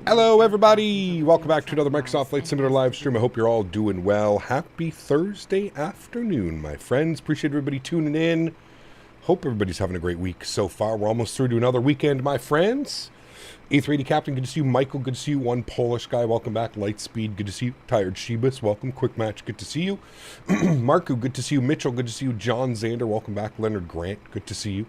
Hello, everybody. Welcome back to another Microsoft Flight Simulator live stream. I hope you're all doing well. Happy Thursday afternoon, my friends. Appreciate everybody tuning in. Hope everybody's having a great week so far. We're almost through to another weekend, my friends. A320 Captain, good to see you. Michael, good to see you. One Polish guy, welcome back. Lightspeed, good to see you. Tired Shebus, welcome. Quick Match, good to see you. Marku, good to see you. Mitchell, good to see you. John Zander, welcome back. Leonard Grant, good to see you.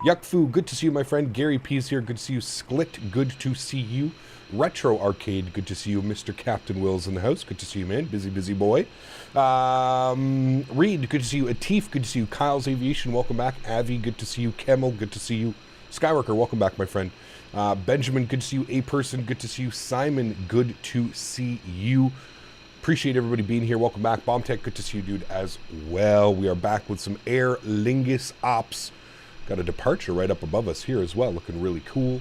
Yuckfu, good to see you, my friend. Gary P's here, good to see you. Sklit, good to see you. Retro Arcade, good to see you. Mr. Captain Will's in the house, good to see you, man. Busy boy. Reed, good to see you. Atif, good to see you. Kyle's Aviation, welcome back. Avi, good to see you. Kemmel, good to see you. Skyworker, welcome back, my friend. Benjamin, good to see you. A Person, good to see you. Simon, good to see you. Appreciate everybody being here. Welcome back. Bomb Tech, good to see you, dude, as well. We are back with some Air Lingus ops. Got a departure right up above us here as well, looking really cool.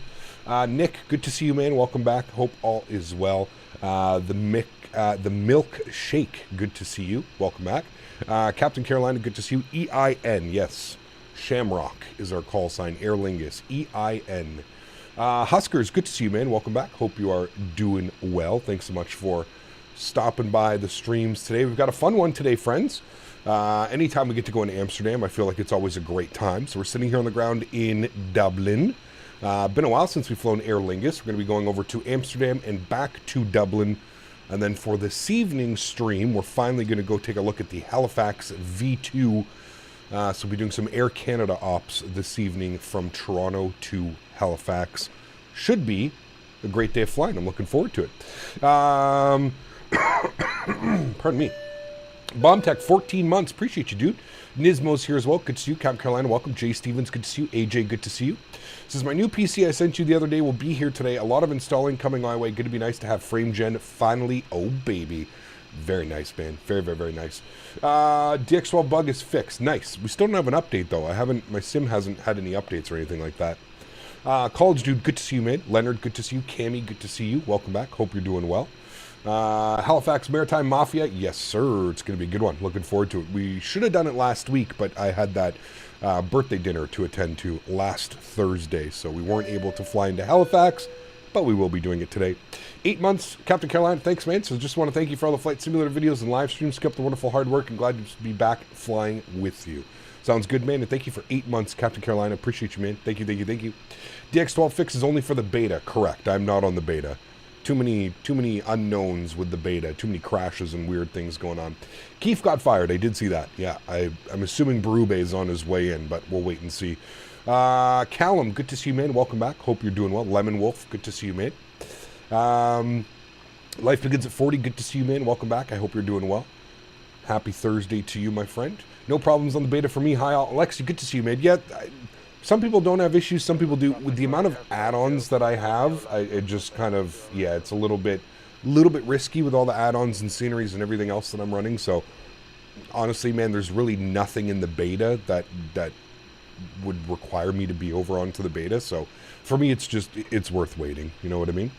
Nick, good to see you, man. Welcome back. Hope all is well. The Milk Shake, good to see you. Welcome back. Captain Carolina, good to see you. EIN, yes. Shamrock is our call sign. Air Lingus, EIN. Huskers, good to see you, man. Welcome back. Hope you are doing well. Thanks so much for stopping by the streams today. We've got a fun one today, friends. Anytime we get to go into Amsterdam, I feel like it's always a great time. So we're sitting here on the ground in Dublin. Been a while since we've flown Aer Lingus. We're going to be going over to Amsterdam and back to Dublin. And then for this evening's stream, we're finally going to go take a look at the Halifax V2. So we'll be doing some Air Canada ops this evening from Toronto to Halifax. Should be a great day of flying. I'm looking forward to it. Pardon me. Bomb Tech, 14 months. Appreciate you, dude. Nismo's here as well. Good to see you. Captain Carolina, welcome. Jay Stevens, good to see you. AJ, good to see you. This is my new PC I sent you the other day. Will be here today. A lot of installing coming my way. Going to be nice to have frame gen finally. Oh, baby. Very nice, man. Very, very, very nice. DX12 bug is fixed. Nice. We still don't have an update, though. My sim hasn't had any updates or anything like that. College Dude, good to see you, man. Leonard, good to see you. Cammy, good to see you. Welcome back. Hope you're doing well. Halifax Maritime Mafia, yes, sir. It's going to be a good one. Looking forward to it. We should have done it last week, but I had that birthday dinner to attend to last Thursday, so we weren't able to fly into Halifax, but we will be doing it today. 8 months, Captain Carolina, thanks, man. So just want to thank you for all the flight simulator videos and live streams. Kept the wonderful hard work and glad to be back flying with you. Sounds good, man, and thank you for 8 months, Captain Carolina. Appreciate you, man. Thank you, thank you, thank you. DX12 fix is only for the beta. Correct. I'm not on the beta. Too many unknowns with the beta. Too many crashes and weird things going on. Keith got fired. I did see that. Yeah, I'm assuming Berube is on his way in, but we'll wait and see. Callum, good to see you, man. Welcome back. Hope you're doing well. Lemon Wolf, good to see you, man. Life Begins at 40, good to see you, man. Welcome back. I hope you're doing well. Happy Thursday to you, my friend. No problems on the beta for me. Hi, AlexSiu, good to see you, man. Yeah, some people don't have issues, some people do. With the amount of add-ons that I have, it just kind of, yeah, it's a little bit risky with all the add-ons and sceneries and everything else that I'm running. So, honestly, man, there's really nothing in the beta that would require me to be over onto the beta. So, for me, it's worth waiting. You know what I mean?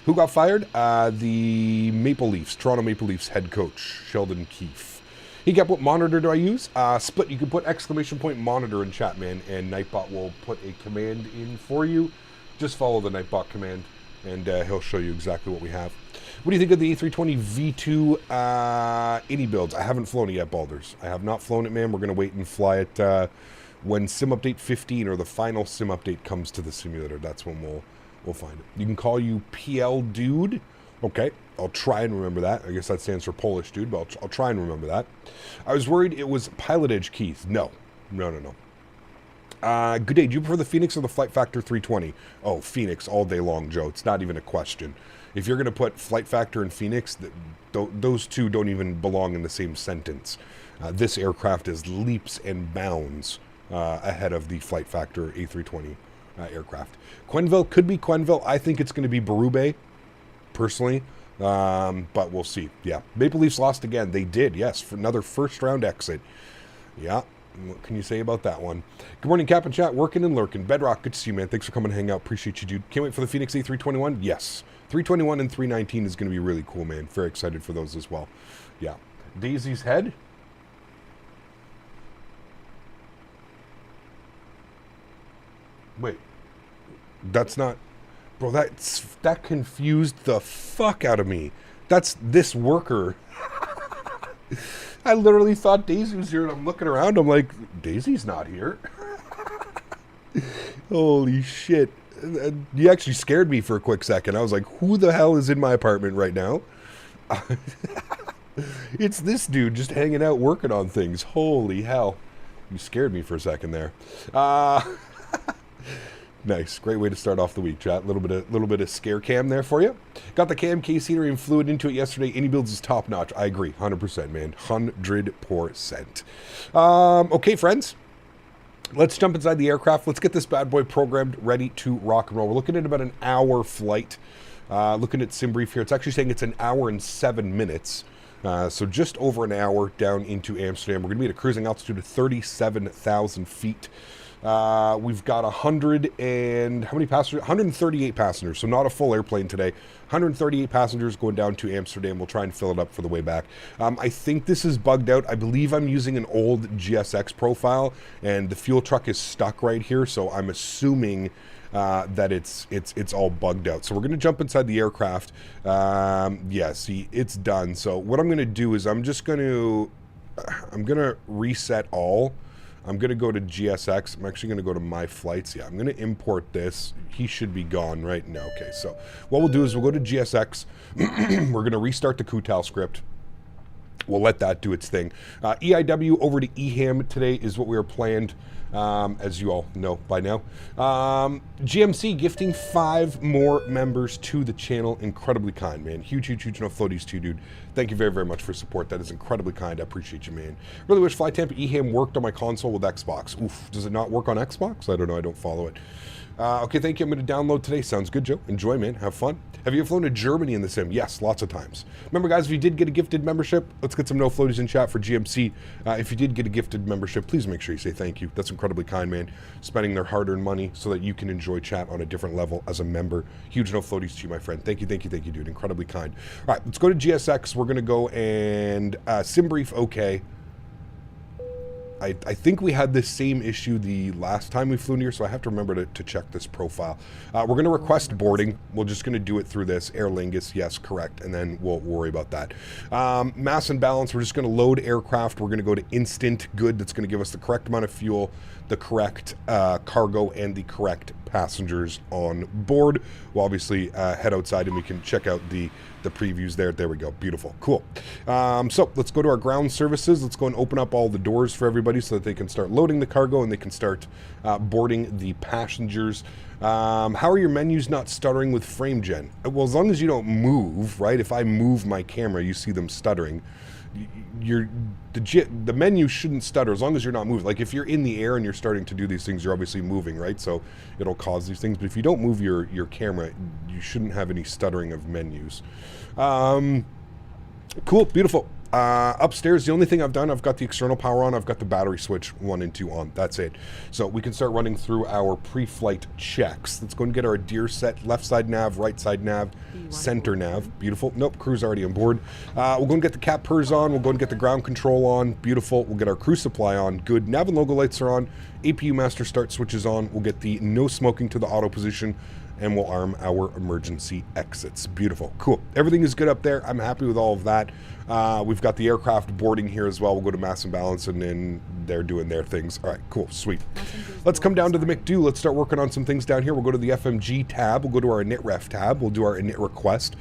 Who got fired? The Maple Leafs, Toronto Maple Leafs head coach, Sheldon Keefe. He got, what monitor do I use? Split, you can put !! monitor in chat, man, and Nightbot will put a command in for you. Just follow the Nightbot command, and he'll show you exactly what we have. What do you think of the A320 V2 any builds? I haven't flown it yet, Balders. I have not flown it, man. We're going to wait and fly it when Sim Update 15 or the final Sim Update comes to the simulator. That's when we'll find it. You can call you PL Dude. Okay, I'll try and remember that. I guess that stands for Polish dude, but I'll try and remember that. I was worried it was Pilot Edge Keith. No. Good day. Do you prefer the Fenix or the Flight Factor 320? Oh, Fenix all day long, Joe. It's not even a question. If you're going to put Flight Factor and Fenix, those two don't even belong in the same sentence. This aircraft is leaps and bounds ahead of the Flight Factor A320 aircraft. Quenneville could be Quenneville. I think it's going to be Berube, personally, but we'll see. Yeah, Maple Leafs lost again. They did, yes, for another first round exit. Yeah, what can you say about that one? Good morning, Cap and Chat, working and lurking. Bedrock, good to see you, man. Thanks for coming to hang out. Appreciate you, dude. Can't wait for the Fenix A321. Yes, 321 and 319 is going to be really cool, man. Very excited for those as well. Yeah, Daisy's head. Wait, that's not. Bro, that confused the fuck out of me. That's this worker. I literally thought Daisy was here, and I'm looking around. I'm like, Daisy's not here. Holy shit. You actually scared me for a quick second. I was like, who the hell is in my apartment right now? It's this dude just hanging out working on things. Holy hell. You scared me for a second there. Nice, great way to start off the week, chat. Little bit of scare cam there for you. Got the KMK scenery and fluid into it yesterday. Any builds is top notch. I agree, 100%, man, 100%. Okay, friends, let's jump inside the aircraft. Let's get this bad boy programmed, ready to rock and roll. We're looking at about an hour flight. Looking at SimBrief here, it's actually saying it's an hour and 7 minutes. So just over an hour down into Amsterdam. We're going to be at a cruising altitude of 37,000 feet. We've got 100 and how many passengers? 138 passengers, so not a full airplane today. 138 passengers going down to Amsterdam. We'll try and fill it up for the way back. I think this is bugged out. I believe I'm using an old GSX profile, and the fuel truck is stuck right here, so I'm assuming that it's all bugged out. So we're going to jump inside the aircraft. Yeah, see, it's done. So what I'm going to do is I'm going to reset all. I'm going to go to GSX. I'm actually going to go to My Flights. Yeah, I'm going to import this. He should be gone right now. Okay, so what we'll do is we'll go to GSX. We're going to restart the Kutal script. We'll let that do its thing. EIW over to EHAM today is what we were planned as you all know by now. GMC gifting 5 more members to the channel. Incredibly kind, man. Huge no floaties to you, dude. Thank you very, very much for support. That is incredibly kind. I appreciate you, man. Really wish Flight Tampa EHAM worked on my console with Xbox. Oof, does it not work on Xbox? I don't know. I don't follow it. Okay, thank you. I'm going to download today. Sounds good, Joe. Enjoy, man. Have fun. Have you flown to Germany in the sim? Yes, lots of times. Remember, guys, if you did get a gifted membership, let's get some no floaties in chat for GMC. If you did get a gifted membership, please make sure you say thank you. That's incredibly kind, man. Spending their hard-earned money so that you can enjoy chat on a different level as a member. Huge no floaties to you, my friend. Thank you, dude. Incredibly kind. All right, let's go to GSX. We're going to go and sim brief, okay. I think we had this same issue the last time we flew near, so I have to remember to check this profile. We're going to request boarding. We're just going to do it through this. Air Lingus, yes, correct, and then we'll worry about that. Mass and balance, we're just going to load aircraft. We're going to go to instant good. That's going to give us the correct amount of fuel, the correct cargo, and the correct passengers on board. We'll obviously head outside and we can check out the previews there. There we go. Beautiful. Cool. So let's go to our ground services. Let's go and open up all the doors for everybody so that they can start loading the cargo and they can start boarding the passengers. How are your menus not stuttering with frame gen? Well, as long as you don't move, right? If I move my camera, you see them stuttering. The menu shouldn't stutter as long as you're not moving. Like if you're in the air and you're starting to do these things, you're obviously moving, right? So it'll cause these things. But if you don't move your camera, you shouldn't have any stuttering of menus. Cool, beautiful. Upstairs, the only thing I've done, I've got the external power on, I've got the battery switch 1 and 2 on. That's it. So we can start running through our pre-flight checks. Let's go and get our deer set, left side nav, right side nav, center nav. Beautiful. Nope, crew's already on board. We'll go and get the cap pers on. We'll go and get the ground control on. Beautiful. We'll get our crew supply on. Good. Nav and logo lights are on. APU master start switches on. We'll get the no smoking to the auto position. And we'll arm our emergency exits. Beautiful. Cool. Everything is good up there. I'm happy with all of that. We've got the aircraft boarding here as well. We'll go to mass and balance and then they're doing their things. All right, cool, sweet. Let's come down to the McDo. Let's start working on some things down here. We'll go to the FMG tab. We'll go to our init tab. We'll do our init request.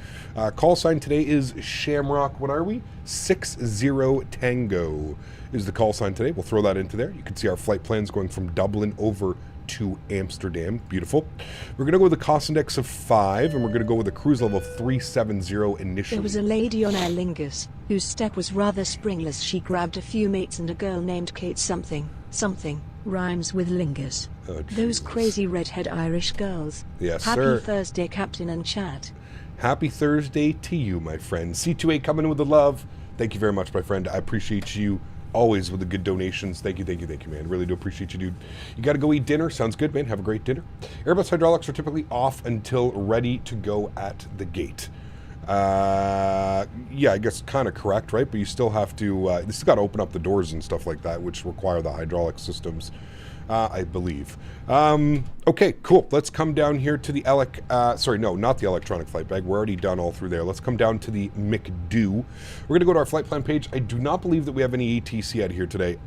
Call sign today is Shamrock. What are we? 60 Tango is the call sign today. We'll throw that into there. You can see our flight plans going from Dublin over to Amsterdam. Beautiful. We're going to go with a cost index of 5, and we're going to go with a cruise level of 370 initially. There was a lady on Aer Lingus, whose step was rather springless. She grabbed a few mates and a girl named Kate something, rhymes with Lingus. Oh, those crazy redhead Irish girls. Yes, Happy sir. Thursday, Captain and chat. Happy Thursday to you, my friend. C2A coming with the love. Thank you very much, my friend. I appreciate you always with the good donations. Thank you, man. Really do appreciate you, dude. You got to go eat dinner. Sounds good, man. Have a great dinner. Airbus hydraulics are typically off until ready to go at the gate. Yeah, I guess kind of correct, right? But you still have to, you still got to open up the doors and stuff like that, which require the hydraulic systems, I believe. Okay, cool. Let's come down here to the sorry, no, not the electronic flight bag. We're already done all through there. Let's come down to the McDo. We're going to go to our flight plan page. I do not believe that we have any ATC out of here today.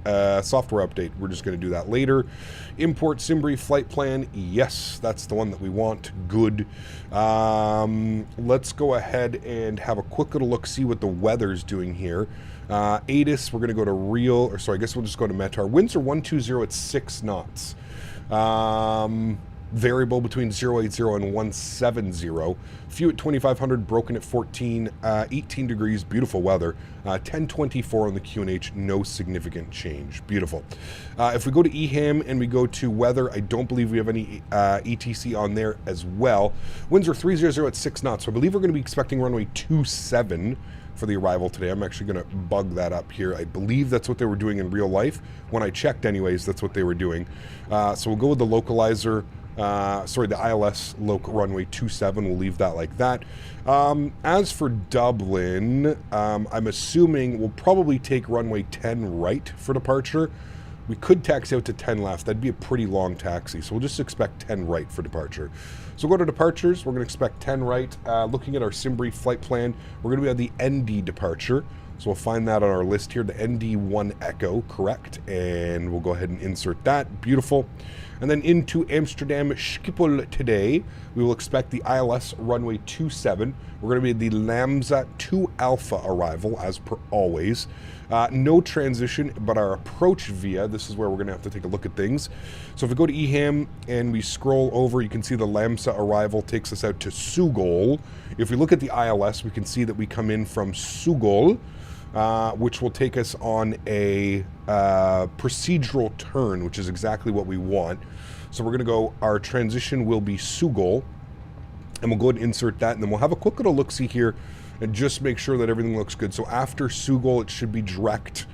Software update. We're just going to do that later. Import Simbri flight plan. Yes, that's the one that we want. Good. Let's go ahead and have a quick little look, see what the weather's doing here. ATIS, we're going to go to real, or sorry, I guess we'll just go to METAR. Winds are 120 at 6 knots. Variable between 080 and 170. Few at 2500, broken at 14, 18 degrees, beautiful weather. 1024 on the QNH, no significant change. Beautiful. If we go to EHAM and we go to weather, I don't believe we have any ETC on there as well. Winds are 300 at 6 knots, so I believe we're going to be expecting runway 27 for the arrival today. I'm actually going to bug that up here. I believe that's what they were doing in real life. When I checked anyways, that's what they were doing. So we'll go with the localizer, sorry, the ILS local runway 27. We'll leave that like that. As for Dublin, I'm assuming we'll probably take runway 10 right for departure. We could taxi out to 10 left. That'd be a pretty long taxi. So we'll just expect 10 right for departure. So we'll go to departures. We're going to expect 10 right. Looking at our Simbri flight plan, we're going to be at the ND departure. So we'll find that on our list here, the ND1 Echo, correct. And we'll go ahead and insert that. Beautiful. And then into Amsterdam Schiphol today, we will expect the ILS runway 27. We're going to be the Lambda 2 Alpha arrival, as per always. No transition, but our approach via, this is where we're going to have to take a look at things. So if we go to EHAM and we scroll over, you can see the Lambda arrival takes us out to Sugol. If we look at the ILS, we can see that we come in from Sugol, which will take us on a procedural turn, which is exactly what we want. So we're going to go, our transition will be Sugol, and we'll go ahead and insert that, and then we'll have a quick little look-see here and just make sure that everything looks good. So after Sugol, it should be direct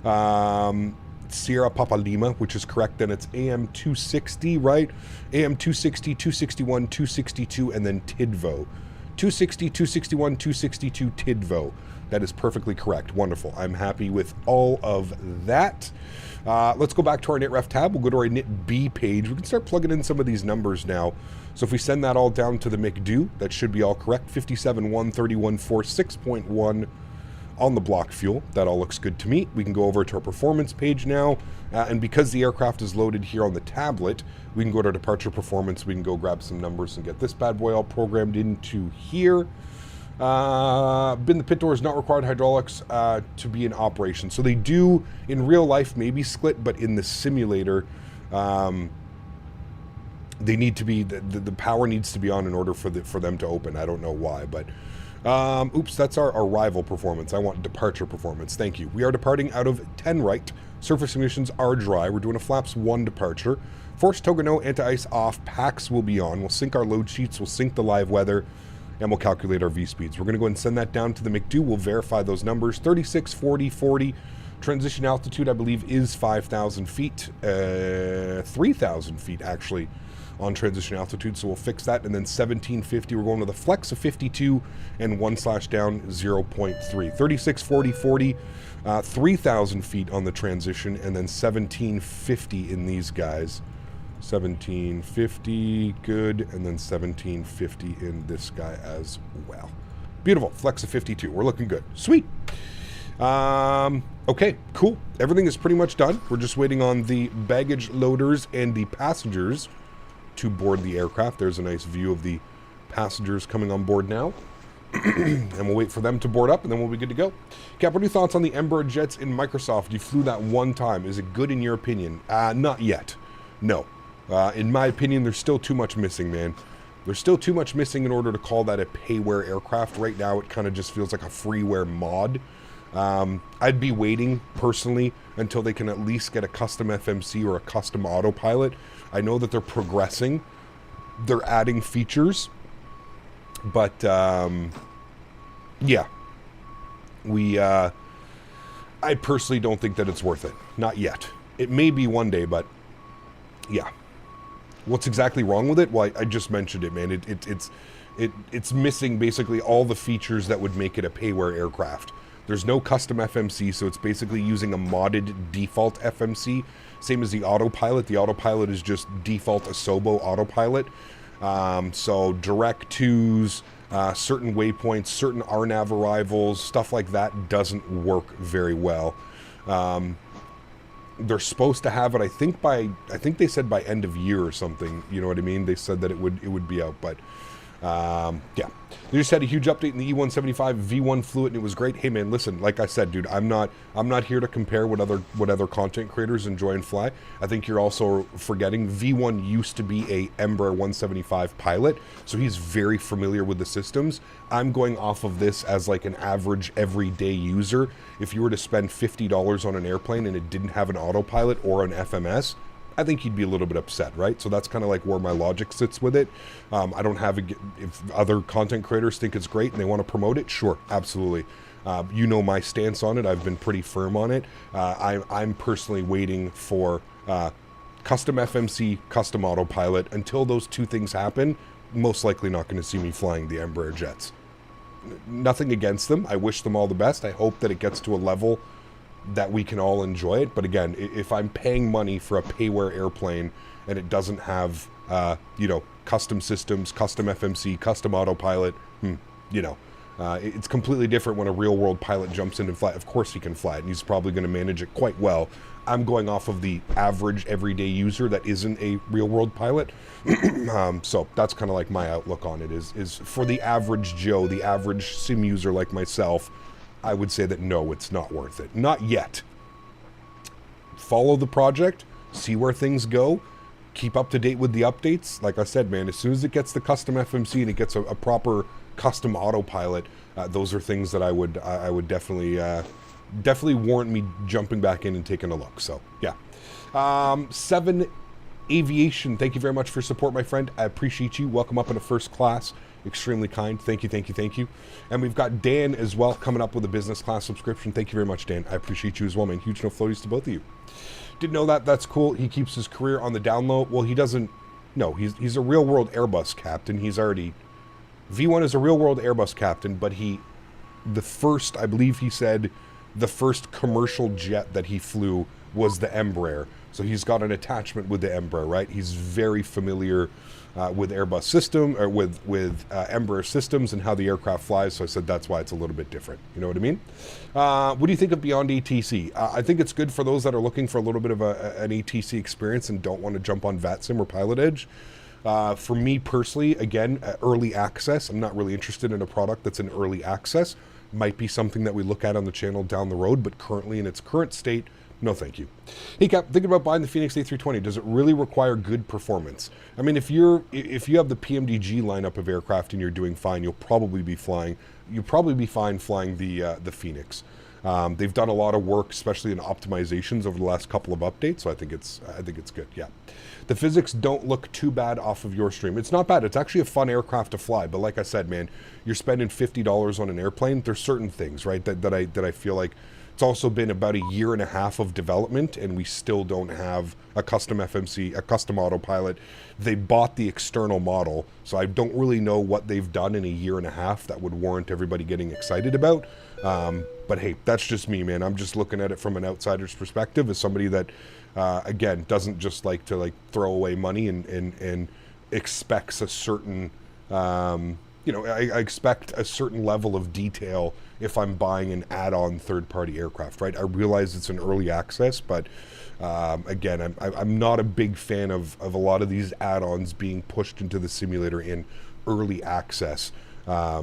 Sierra Papa Lima, which is correct. Then it's AM 260, right? AM 260, 261, 262, and then Tidvo. 260, 261, 262, Tidvo. That is perfectly correct. Wonderful. I'm happy with all of that. Let's go back to our NitRef tab. We'll go to our NitB page. We can start plugging in some of these numbers now. So if we send that all down to the McDo, that should be all correct. 57.131.46.1 on the block fuel. That all looks good to me. We can go over to our performance page now. And because the aircraft is loaded here on the tablet, we can go to our departure performance. We can go grab some numbers and get this bad boy all programmed into here. Bin the pit doors, not required hydraulics to be in operation. So they do in real life maybe split, but in the simulator, they need to be, the power needs to be on in order for them to open. I don't know why, but oops, that's our arrival performance. I want departure performance. Thank you. We are departing out of 10 right. Surface conditions are dry. We're doing a flaps 1 departure. Force toga no, anti-ice off. Packs will be on. We'll sync our load sheets. We'll sync the live weather. And we'll calculate our V-speeds. We're going to go ahead and send that down to the McDo. We'll verify those numbers. 36, 40, 40. Transition altitude, I believe, is 5,000 feet. 3,000 feet, actually, on transition altitude. So we'll fix that. And then 1750, we're going to the flex of 52 and 1/down 0.3. 36, 40, 40. 3,000 feet on the transition. And then 1750 in these guys. 1750, good, and then 1750 in this guy as well. Beautiful, flex of 52, we're looking good. Sweet. Okay, cool. Everything is pretty much done. We're just waiting on the baggage loaders and the passengers to board the aircraft. There's a nice view of the passengers coming on board now. And we'll wait for them to board up, and then we'll be good to go. Cap, what are your thoughts on the Embraer jets in Microsoft? You flew that one time. Is it good in your opinion? Not yet. No. In my opinion, there's still too much missing, man. There's still too much missing in order to call that a payware aircraft. Right now, it kind of just feels like a freeware mod. I'd be waiting, personally, until they can at least get a custom FMC or a custom autopilot. I know that they're progressing. They're adding features. But, yeah. I personally don't think that it's worth it. Not yet. It may be one day, but, yeah. What's exactly wrong with it? Well, I just mentioned it, man. It's missing basically all the features that would make it a payware aircraft. There's no custom FMC, so it's basically using a modded default FMC. Same as the autopilot. The autopilot is just default Asobo autopilot. So direct twos, certain waypoints, certain RNAV arrivals, stuff like that doesn't work very well. They're supposed to have it, I think they said by end of year or something. You know what I mean? They said that it would be out, but yeah. They just had a huge update in the E175 V1 flew it and it was great. Hey man, listen, like I said, dude, I'm not here to compare what other content creators enjoy and fly. I think you're also forgetting V1 used to be a Embraer 175 pilot, so he's very familiar with the systems. I'm going off of this as like an average everyday user. If you were to spend $50 on an airplane and it didn't have an autopilot or an FMS, I think you'd be a little bit upset, right? So that's kind of like where my logic sits with it. I don't have if other content creators think it's great and they want to promote it, sure, absolutely. You know my stance on it. I've been pretty firm on it. I'm personally waiting for custom FMC, custom autopilot. Until those two things happen, most likely not going to see me flying the Embraer jets. Nothing against them. I wish them all the best. I hope that it gets to a level that we can all enjoy it. But again, if I'm paying money for a payware airplane and it doesn't have, you know, custom systems, custom FMC, custom autopilot, you know, it's completely different when a real world pilot jumps in and fly. Of course he can fly it, and he's probably going to manage it quite well. I'm going off of the average everyday user that isn't a real world pilot. So that's kind of like my outlook on it is for the average Joe, the average sim user like myself, I would say that no, it's not worth it. Not yet. Follow the project, see where things go, keep up to date with the updates. Like I said, man, as soon as it gets the custom FMC and it gets a proper custom autopilot, those are things that I would definitely warrant me jumping back in and taking a look. So yeah. 7 Aviation, thank you very much for support, my friend. I appreciate you. Welcome up in a first class. Extremely kind. Thank you, thank you, thank you. And we've got Dan as well coming up with a business class subscription. Thank you very much, Dan. I appreciate you as well, man. Huge no floaties to both of you. Didn't know that. That's cool. He keeps his career on the down low. Well, he doesn't. No, he's a real world Airbus captain. He's already V1 is a real world Airbus captain, but I believe he said the first commercial jet that he flew was the Embraer. So he's got an attachment with the Embraer, right? He's very familiar with Airbus system, or with Embraer systems and how the aircraft flies. So I said that's why it's a little bit different. You know what I mean? What do you think of Beyond ATC? I think it's good for those that are looking for a little bit of an ATC experience and don't want to jump on VATSIM or Pilot Edge. For me personally, again, early access. I'm not really interested in a product that's in early access. Might be something that we look at on the channel down the road, but currently in its current state, no thank you. Hey Cap, thinking about buying the Fenix A320, does it really require good performance? I mean, if you have the PMDG lineup of aircraft and you're doing fine, you'll probably be fine flying the Fenix. They've done a lot of work, especially in optimizations over the last couple of updates, so I think it's good, yeah. The physics don't look too bad off of your stream. It's not bad. It's actually a fun aircraft to fly, but like I said, man, you're spending $50 on an airplane. There's certain things, right, that I feel like it's also been about a year and a half of development, and we still don't have a custom FMC, a custom autopilot. They bought the external model, so I don't really know what they've done in a year and a half that would warrant everybody getting excited about. But hey, that's just me, man. I'm just looking at it from an outsider's perspective as somebody that, again, doesn't just like to throw away money and expects a certain, I expect a certain level of detail if I'm buying an add-on third-party aircraft, right? I realize it's an early access, but again, I'm not a big fan of a lot of these add-ons being pushed into the simulator in early access. I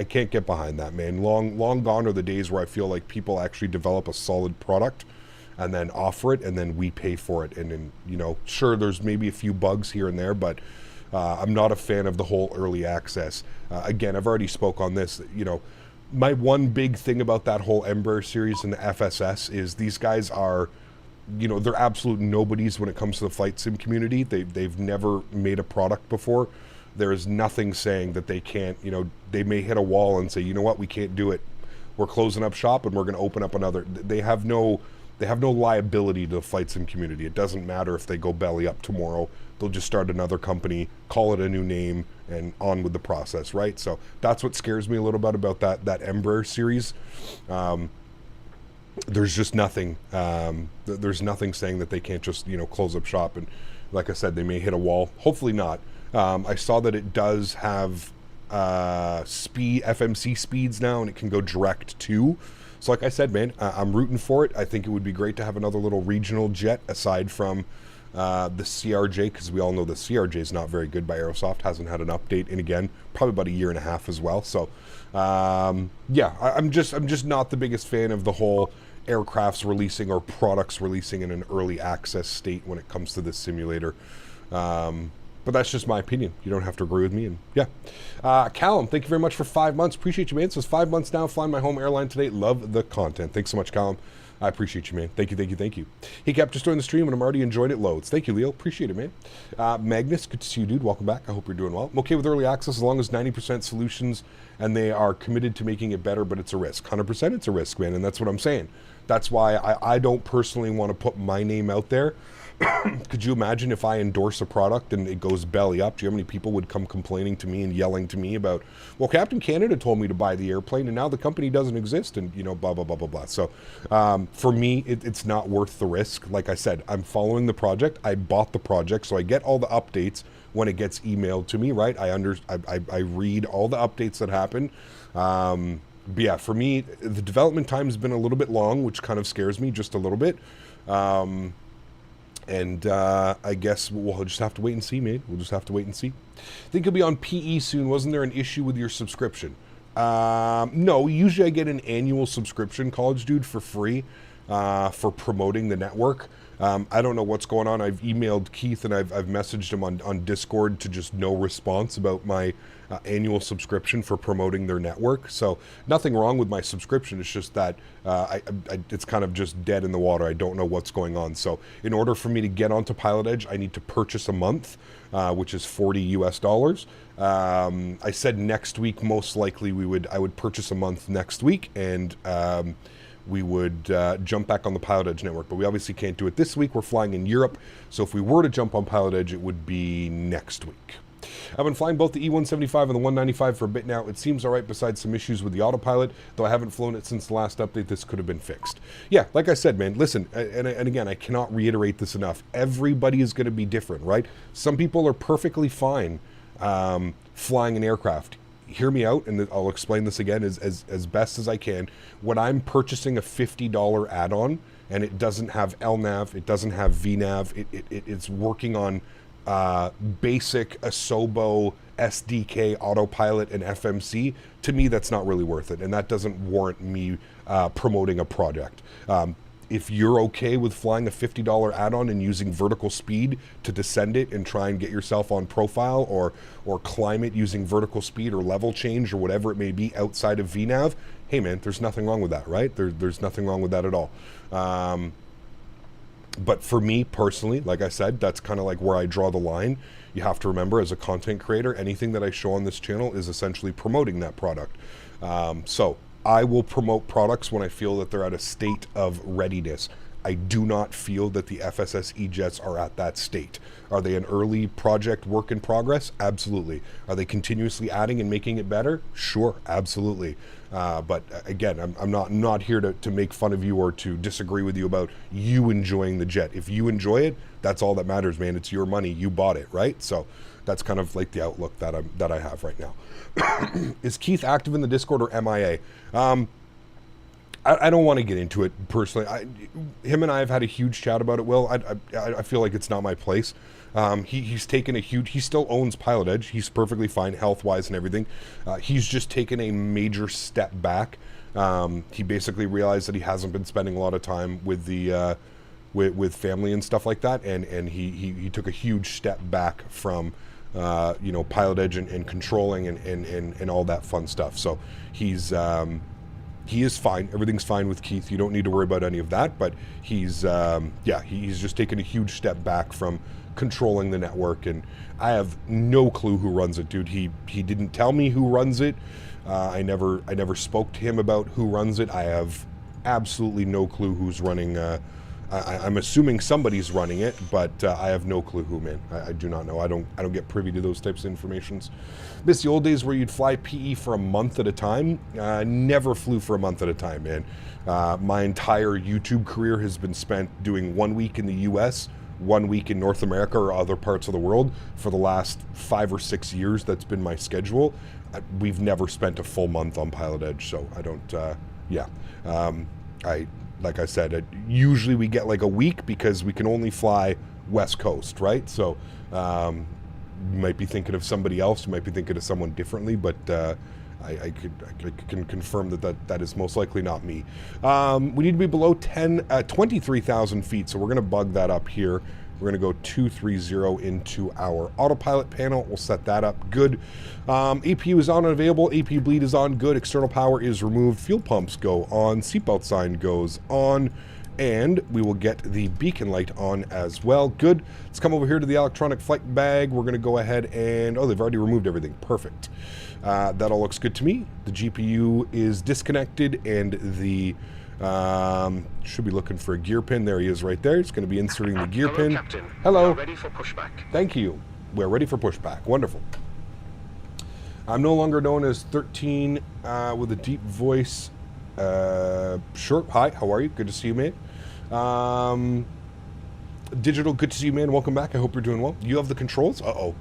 can't get behind that, man. Long gone are the days where I feel like people actually develop a solid product and then offer it, and then we pay for it. And then, sure, there's maybe a few bugs here and there, but I'm not a fan of the whole early access. Again, I've already spoke on this. My one big thing about that whole Embraer series and the FSS is these guys are, they're absolute nobodies when it comes to the flight sim community. They've never made a product before. There is nothing saying that they can't, they may hit a wall and say, you know what, we can't do it. We're closing up shop and we're going to open up another. They have no liability to the flight sim community. It doesn't matter if they go belly up tomorrow. They'll just start another company, call it a new name, and on with the process, right? So that's what scares me a little bit about that Embraer series. There's just nothing. There's nothing saying that they can't just close up shop. And like I said, they may hit a wall. Hopefully not. I saw that it does have FMC speeds now, and it can go direct to. So like I said, man, I'm rooting for it. I think it would be great to have another little regional jet aside from the CRJ, because we all know the CRJ is not very good by Aerosoft. Hasn't had an update in, again, probably about a year and a half as well. So yeah, I'm just not the biggest fan of the whole aircrafts releasing or products releasing in an early access state when it comes to this simulator. But that's just my opinion. You don't have to agree with me. And yeah. Callum, thank you very much for 5 months. Appreciate you, man. So it's 5 months now, flying my home airline today. Love the content. Thanks so much, Callum. I appreciate you, man. Thank you, thank you, thank you. He kept just doing the stream, and I'm already enjoying it loads. Thank you, Leo. Appreciate it, man. Magnus, good to see you, dude. Welcome back. I hope you're doing well. I'm okay with early access as long as 90% solutions, and they are committed to making it better, but it's a risk. 100% it's a risk, man, and that's what I'm saying. That's why I don't personally want to put my name out there. Could you imagine if I endorse a product and it goes belly up? Do you know how many people would come complaining to me and yelling to me about, well, Captain Canada told me to buy the airplane and now the company doesn't exist, and blah, blah, blah, blah, blah. So for me, it's not worth the risk. Like I said, I'm following the project. I bought the project, so I get all the updates when it gets emailed to me, right? I read all the updates that happen. But yeah, for me, the development time has been a little bit long, which kind of scares me just a little bit. I guess we'll just have to wait and see, mate. We'll just have to wait and see. I think you'll be on PE soon. Wasn't there an issue with your subscription? No, usually I get an annual subscription, College Dude, for free for promoting the network. I don't know what's going on. I've emailed Keith and I've messaged him on Discord to just no response about my annual subscription for promoting their network. So nothing wrong with my subscription. It's just that it's kind of just dead in the water. I don't know what's going on. So in order for me to get onto Pilot Edge, I need to purchase a month, which is $40 US. I said next week, most likely I would purchase a month next week, and we would jump back on the Pilot Edge network. But we obviously can't do it this week. We're flying in Europe. So if we were to jump on Pilot Edge, it would be next week. I've been flying both the E175 and the 195 for a bit now. It seems all right besides some issues with the autopilot, though I haven't flown it since the last update. This could have been fixed. Yeah, like I said, man, listen, and again, I cannot reiterate this enough. Everybody is going to be different, right? Some people are perfectly fine flying an aircraft. Hear me out, and I'll explain this again as best as I can. When I'm purchasing a $50 add-on, and it doesn't have LNAV, it doesn't have VNAV, it's working on basic Asobo, SDK, autopilot, and FMC, to me that's not really worth it, and that doesn't warrant me promoting a project. If you're okay with flying a $50 add-on and using vertical speed to descend it and try and get yourself on profile, or climb it using vertical speed or level change or whatever it may be outside of VNAV, hey man, there's nothing wrong with that, right? There's nothing wrong with that at all. But for me personally, like I said, that's kind of like where I draw the line. You have to remember, as a content creator, anything that I show on this channel is essentially promoting that product. So I will promote products when I feel that they're at a state of readiness. I do not feel that the FSS E-Jets are at that state. Are they an early project work in progress? Absolutely. Are they continuously adding and making it better? Sure, absolutely. But again, I'm not here to make fun of you or to disagree with you about you enjoying the jet. If you enjoy it, that's all that matters, man. It's your money. You bought it, right? So that's kind of like the outlook that I have right now. Is Keith active in the Discord or MIA? I don't want to get into it personally. Him and I have had a huge chat about it, Will. I feel like it's not my place. He's taken a huge... He still owns Pilot Edge. He's perfectly fine health-wise and everything. He's just taken a major step back. He basically realized that he hasn't been spending a lot of time with the with family and stuff like that, and he took a huge step back from Pilot Edge and controlling and all that fun stuff. So he is fine. Everything's fine with Keith. You don't need to worry about any of that. But he's just taken a huge step back from controlling the network, and I have no clue who runs it, dude. He didn't tell me who runs it. I never spoke to him about who runs it. I have absolutely no clue who's running. I'm assuming somebody's running it, but I have no clue who, man. I do not know. I don't get privy to those types of informations. Miss the old days where you'd fly PE for a month at a time. Never flew for a month at a time, man. My entire YouTube career has been spent doing 1 week in the US, 1 week in North America or other parts of the world for the last 5 or 6 years. That's been my schedule. We've never spent a full month on Pilot Edge, so I don't, like I said, usually we get like a week because we can only fly West Coast, right? So you might be thinking of somebody else, you might be thinking of someone differently, but I can confirm that is most likely not me. We need to be below 23,000 feet, so we're going to bug that up here. We're going to go 230 into our autopilot panel. We'll set that up. Good. APU is on and available. APU bleed is on. Good. External power is removed. Fuel pumps go on. Seatbelt sign goes on. And we will get the beacon light on as well. Good. Let's come over here to the electronic flight bag. We're going to go ahead and... Oh, they've already removed everything. Perfect. That all looks good to me. The GPU is disconnected, and the... should be looking for a gear pin. There he is right there. It's going to be inserting the gear pin. Captain. Hello. We are ready for pushback. Thank you. We're ready for pushback. Wonderful. I'm no longer known as 13 with a deep voice. Sure. Hi, how are you? Good to see you, man. Digital, good to see you, man. Welcome back. I hope you're doing well. You have the controls? Uh-oh.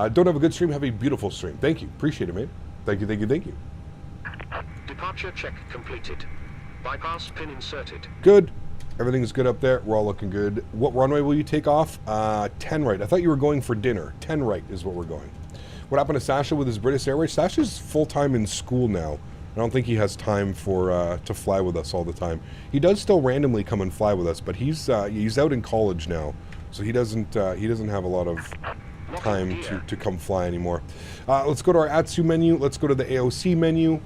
Don't have a good stream. Have a beautiful stream. Thank you. Appreciate it, man. Thank you, thank you, thank you. Departure check completed. Bypass pin inserted. Good. Everything's good up there. We're all looking good. What runway will you take off? 10 right. I thought you were going for dinner. 10 right is what we're going. What happened to Sasha with his British Airways? Sasha's full-time in school now. I don't think he has time for to fly with us all the time. He does still randomly come and fly with us, but he's out in college now, so he doesn't have a lot of time to come fly anymore. Let's go to our AlexSiu menu. Let's go to the AOC menu.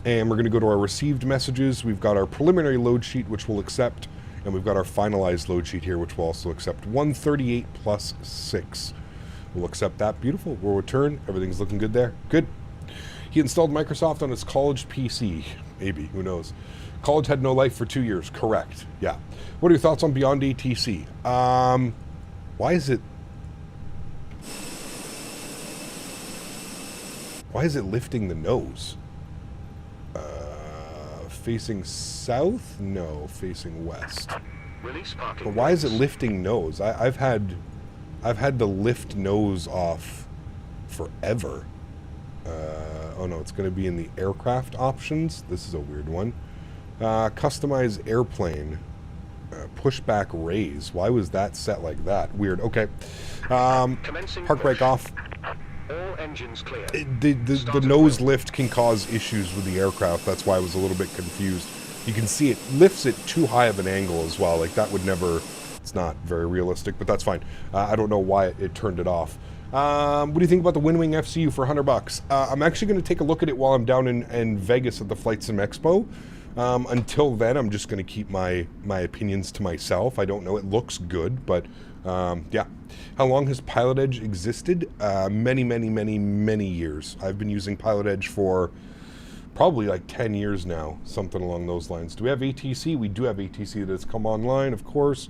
And we're going to go to our received messages. We've got our preliminary load sheet, which we'll accept. And we've got our finalized load sheet here, which we'll also accept. 138 plus 6. We'll accept that. Beautiful. We'll return. Everything's looking good there. Good. He installed Microsoft on his college PC. Maybe. Who knows? College had no life for 2 years. Correct. Yeah. What are your thoughts on Beyond ATC? Why is it... Why is it lifting the nose? Facing south? No, facing west. Release parking. But why is it lifting nose? I've had to lift nose off forever. Oh no, it's going to be in the aircraft options. This is a weird one. Customize airplane. Pushback raise. Why was that set like that? Weird. Okay. Park brake off. All engines clear. The nose lift can cause issues with the aircraft. That's why I was a little bit confused. You can see it lifts it too high of an angle as well. Like that would never... It's not very realistic, but that's fine. I don't know why it turned it off. What do you think about the Winwing FCU for $100? I'm actually going to take a look at it while I'm down in Vegas at the Flight Sim Expo. Until then, I'm just going to keep my opinions to myself. I don't know. It looks good, but yeah. How long has Pilot Edge existed? Many, many, many, many years. I've been using Pilot Edge for probably like 10 years now, something along those lines. Do we have ATC? We do have ATC that has come online, of course.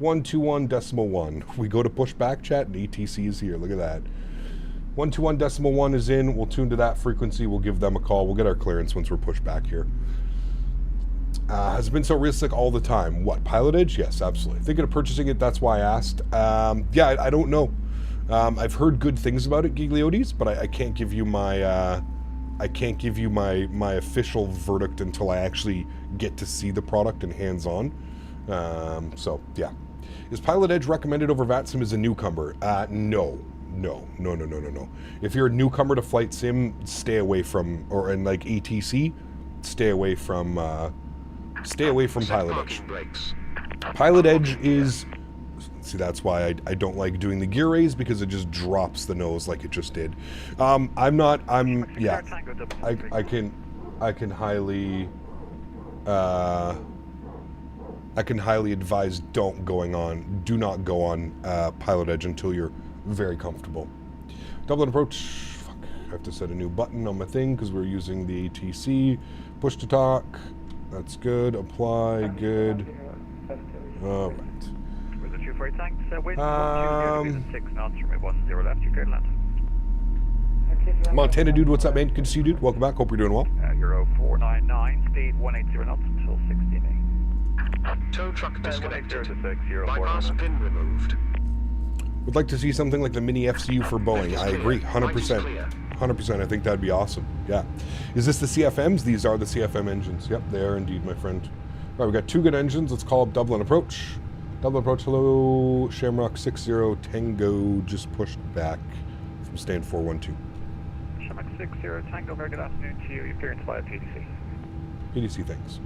121.1. We go to pushback chat and ATC is here. Look at that. 121.1 is in. We'll tune to that frequency. We'll give them a call. We'll get our clearance once we're pushed back here. Has it been so realistic all the time? What, Pilot Edge? Yes, absolutely. Thinking of purchasing it, that's why I asked. Yeah, I don't know. I've heard good things about it, Gigliotis, but I can't give you my my official verdict until I actually get to see the product and hands-on. So yeah. Is Pilot Edge recommended over VATSIM as a newcomer? No. If you're a newcomer to Flight Sim, stay away from, or in like ATC, stay away from Pilot Edge. Pilot Edge is, see, that's why I don't like doing the gear raise, because it just drops the nose like it just did. Yeah, I can highly advise do not go on Pilot Edge until you're very comfortable. Dublin approach. Fuck, I have to set a new button on my thing because we're using the ATC. Push to talk. That's good. Apply. Good. All right. With the 248 tanks, wind 120, 6 knots from a 10 left, you cleared land. Montana dude, what's up, man? Good to see you, dude. Welcome back. Hope you're doing well. Euro 499, speed 180 knots until 16A. Tow truck disconnected. 180 to 6, Bypass pin removed. Would like to see something like the MiniFCU for Boeing. I agree, 100%. 100%. I think that'd be awesome. Yeah. Is this the CFMs? These are the CFM engines. Yep, they are indeed, my friend. All right, we've got two good engines. Let's call up Dublin approach. Dublin approach, hello. Shamrock 60 Tango just pushed back from stand 412. Shamrock 60 Tango, very good afternoon to you. You're clearing to fly at PDC. PDC, thanks.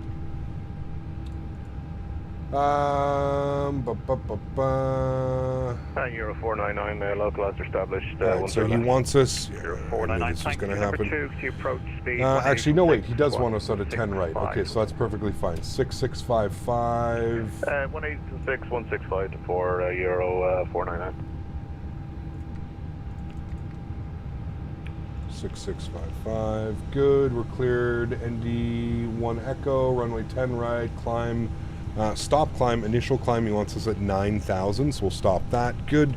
Euro 499, localized established. Right, so he wants us. Euro I knew 499, this was going to happen. 2 to approach speed. Actually, no, wait. He does want us at a 10 right. Okay, so that's perfectly fine. 6655. 186, 165 to 4, Euro 499. 6655. Good. We're cleared. ND1 Echo. Runway 10 right. Climb. Stop climb. Initial climb. He wants us at 9,000, so we'll stop that. Good. All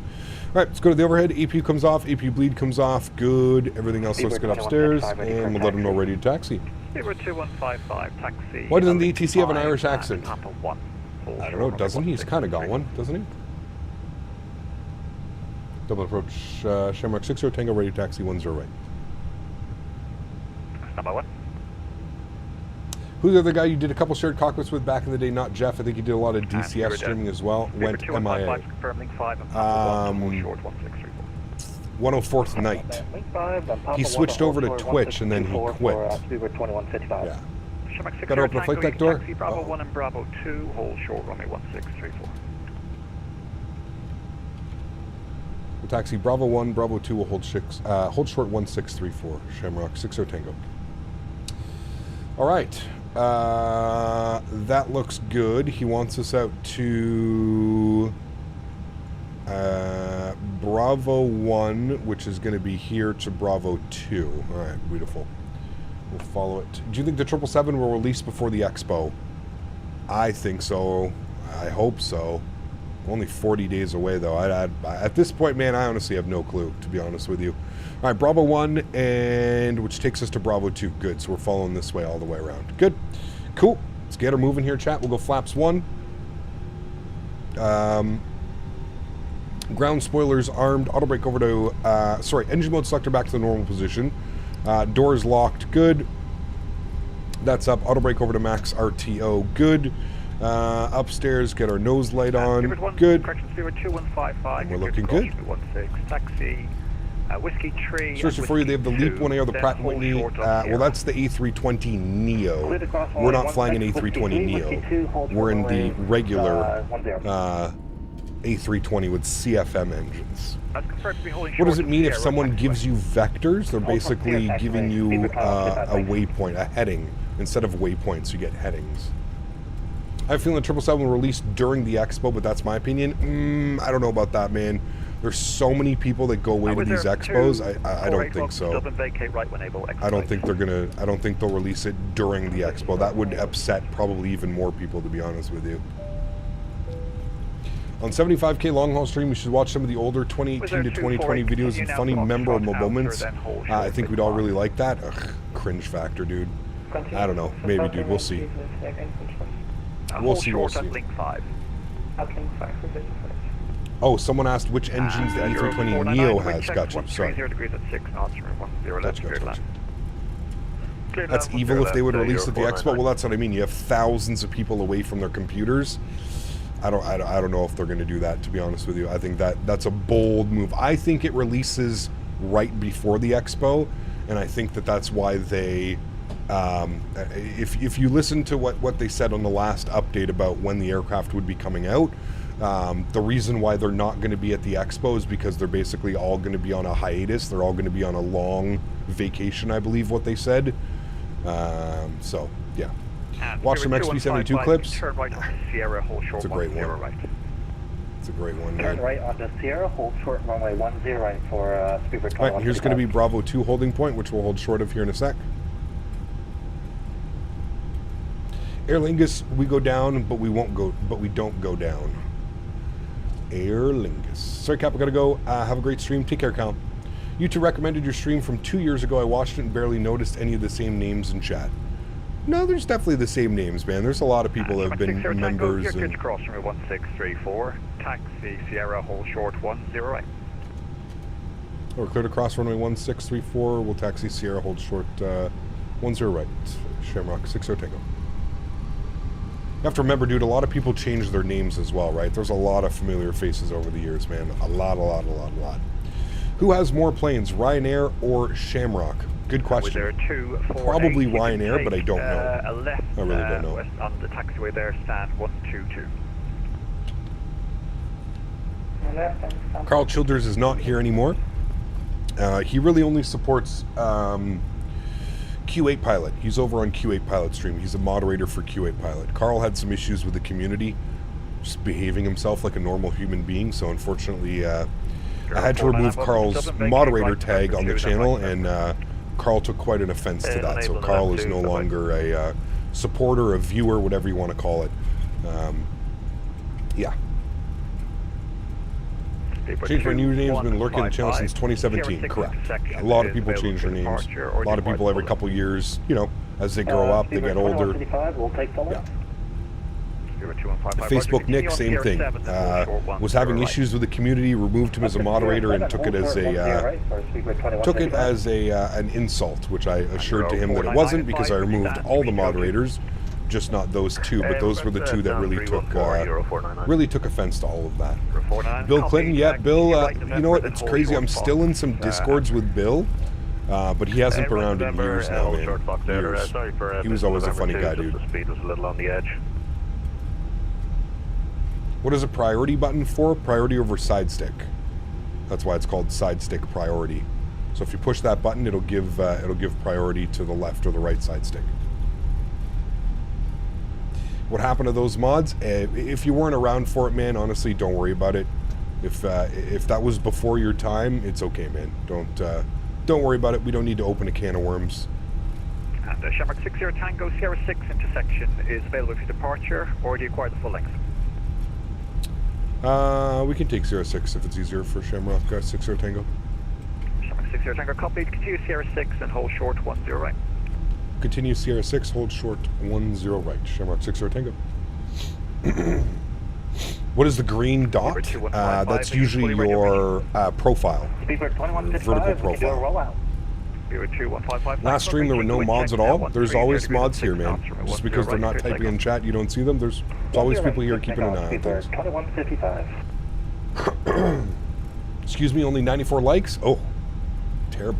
right, let's go to the overhead. APU comes off. APU bleed comes off. Good. Everything else looks good upstairs. And we'll let him know ready to taxi. 2155, taxi. Why doesn't the ETC have an Irish accent? Papa 1. I don't know. Doesn't he? He's kind of got one, doesn't he? Double approach. Shamrock 60 Tango ready to taxi 10 right. Number 1. Who's the other guy you did a couple shared cockpits with back in the day? Not Jeff. I think you did a lot of DCS streaming as well. Went MIA. 104th night. He switched over to Twitch and then he quit. Yeah. Got to open the flight deck door. Taxi Bravo 1 and Bravo 2, hold short runway 1634. We'll taxi Bravo 1, Bravo 2 will hold short 1634. Shamrock 60 Tango. All right. That looks good. He wants us out to Bravo 1, which is going to be here to Bravo 2. All right, beautiful. We'll follow it. Do you think the 777 will release before the Expo? I think so. I hope so. Only 40 days away, though. At this point, man, I honestly have no clue, to be honest with you. All right, Bravo 1, and which takes us to Bravo 2. Good, so we're following this way all the way around. Good. Cool. Let's get her moving here, chat. We'll go flaps 1. Ground spoilers armed. Auto brake over to... engine mode selector back to the normal position. Doors locked. Good. That's up. Auto brake over to max RTO. Good. Upstairs, get our nose light on. Good. Correction, 2155. And we're looking good. 16, taxi, Whiskey Tree. Searching for you, they have the LEAP 1A, the Pratt & Whitney. Well, that's the A320 Neo. We're not flying an A320 Neo. We're in the regular A320 with CFM engines. What does it mean if someone gives you vectors? They're basically giving you a waypoint, a heading. Instead of waypoints, you get headings. I have a feeling the 777 will release during the Expo, but that's my opinion. I don't know about that, man. There's so many people that go away to these expos. I don't think so. I don't think they're gonna. I don't think they'll release it during the Expo. That would upset probably even more people, to be honest with you. On 75K long haul stream, we should watch some of the older 2018 to 2020 videos and funny, memorable moments. I think we'd all really like that. Ugh, cringe factor, dude. I don't know. Maybe, dude. We'll see. We'll see. We'll see. Oh, someone asked which engines the A320 Neo has. Gotcha. Sorry. Gotcha. That's evil if they would release at the Expo. Well, that's what I mean. You have thousands of people away from their computers. I don't know if they're going to do that, to be honest with you. I think that's a bold move. I think it releases right before the Expo, and I think that's why they... if you listen to what they said on the last update about when the aircraft would be coming out, the reason why they're not going to be at the Expo is because they're basically all going to be on a hiatus. They're all going to be on a long vacation, I believe what they said. So, yeah. Watch some XP72 clips. Turn right on the Sierra, hold short. It's a great one. Right. It's a great one, Turn man. right on the Sierra, hold short runway 10 right for speedbird. All right, here's going to be Bravo 2 holding point, which we'll hold short of here in a sec. Air Lingus, we go down, but we don't go down. Air Lingus. Sorry, Cap, I gotta go. Have a great stream. Take care, Cal. You two recommended your stream from 2 years ago. I watched it and barely noticed any of the same names in chat. No, there's definitely the same names, man. There's a lot of people that have been members. You're good to cross runway 1634. Taxi Sierra, hold short 10 right. We're clear to cross runway 1634. We'll taxi Sierra, hold short 10 right. Shamrock 60 Tango. You have to remember, dude, a lot of people change their names as well, right? There's a lot of familiar faces over the years, man. A lot. Who has more planes, Ryanair or Shamrock? Good question. Probably Ryanair, but I don't know. A left, I really don't know. West on the taxiway there, stand 122. Karl Childerz is not here anymore. He really only supports Q8 Pilot. He's over on Q8 Pilot stream. He's a moderator for Q8 Pilot. Karl had some issues with the community, just behaving himself like a normal human being, so unfortunately I had to remove Karl's moderator tag on the channel, and Karl took quite an offense to that, so Karl is no longer a supporter, a viewer, whatever you want to call it. Yeah. Changed my new name's been lurking in the channel since 2017. Correct. A lot of people change their names. A lot of people every couple years, you know, as they grow up, they get older. Yeah. Facebook Nick, same thing. Was having issues with the community, removed him as a moderator, and took it as an insult, which I assured to him that it wasn't, because I removed all the moderators, just not those two. But those were the two that really took offense to all of that. Bill Clinton, yeah, Bill. You know what? It's crazy. I'm still in some discords with Bill. But he hasn't been around in years now, man. Years. He was always a funny guy, dude. The speed was a little on the edge. What is a priority button for? Priority over side stick. That's why it's called side stick priority. So if you push that button, it'll give priority to the left or the right side stick. What happened to those mods? If you weren't around for it, man, honestly, don't worry about it. If that was before your time, it's okay, man. Don't worry about it. We don't need to open a can of worms. And Shamrock 60 Tango Sierra 6 intersection is available for departure, or do you require the full length? We can take Sierra 6 if it's easier for Shamrock 60 Tango. Shamrock 60 Tango copied. Continue Sierra 6 and hold short 10 right. Continue Sierra 6, hold short 10 right. Shamrock 60 Tango. What is the green dot? That's usually your profile. Vertical profile. Last stream there were no mods at all. There's always mods here, man. Just because they're not typing in chat, you don't see them. There's always people here keeping an eye on things. Excuse me, only 94 likes? Oh, terrible.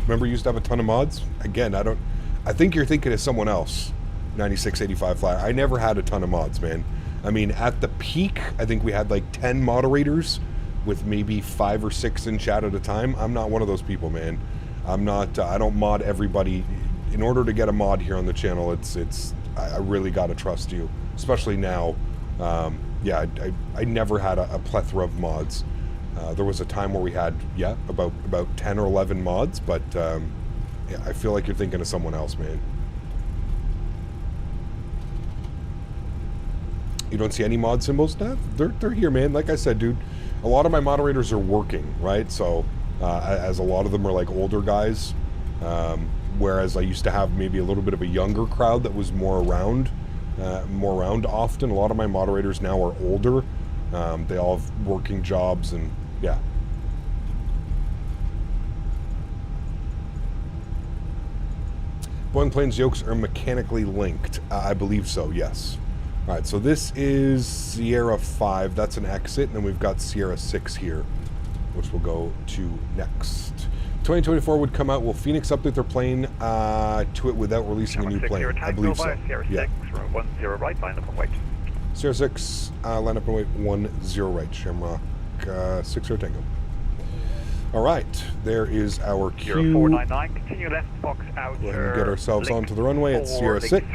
Remember, you used to have a ton of mods? Again, I think you're thinking of someone else. 9685 Flyer. I never had a ton of mods, man. I mean, at the peak, I think we had like 10 moderators with maybe 5 or 6 in chat at a time. I'm not one of those people, man. I'm not, I don't mod everybody. In order to get a mod here on the channel, I really got to trust you, especially now. Yeah, I never had a plethora of mods. There was a time where we had, yeah, about 10 or 11 mods, but yeah, I feel like you're thinking of someone else, man. You don't see any mod symbols? No, they're here, man. Like I said, dude, a lot of my moderators are working, right? So, as a lot of them are like older guys, whereas I used to have maybe a little bit of a younger crowd that was more around often. A lot of my moderators now are older. They all have working jobs, and yeah. Boeing planes yokes are mechanically linked. I believe so, yes. All right, so this is Sierra 5. That's an exit, and then we've got Sierra 6 here, which we'll go to next. 2024 would come out. Will Fenix update their plane to it without releasing a new plane? I believe so. Yeah. Sierra 6, line up and wait 10 right. Shamrock 60 Tango. All right, there is our cue. 0499, continue left box out. Go ahead and get ourselves onto the runway at Sierra 6.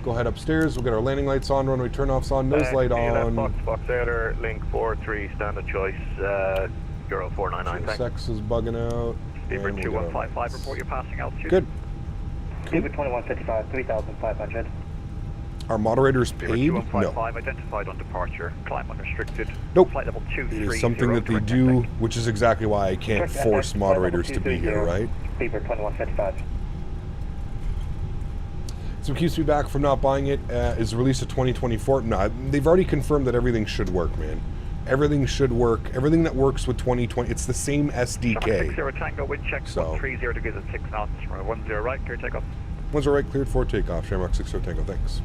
Go ahead upstairs. We'll get our landing lights on, runway turnoffs on, nose light on. Left box outer, link 43, standard choice, 0499. Sierra 6 is bugging out. Beaver 2155, report you're passing altitude. Good. Beaver 2155, 3500. Are moderators paid? No. Identified on departure. Climb unrestricted. Nope. Flight level 230. It is something that they do, which is exactly why I can't force moderators to be here, right? Beaver 2155. So what keeps me back from not buying it is release of 2024. No, they've already confirmed that everything should work, man. Everything should work. Everything that works with 2020, it's the same SDK. 60 Tango, wind check, so 30 degrees at 6 knots, 10 right, clear takeoff. 10 right, cleared for takeoff. Shamrock 60 Tango, thanks.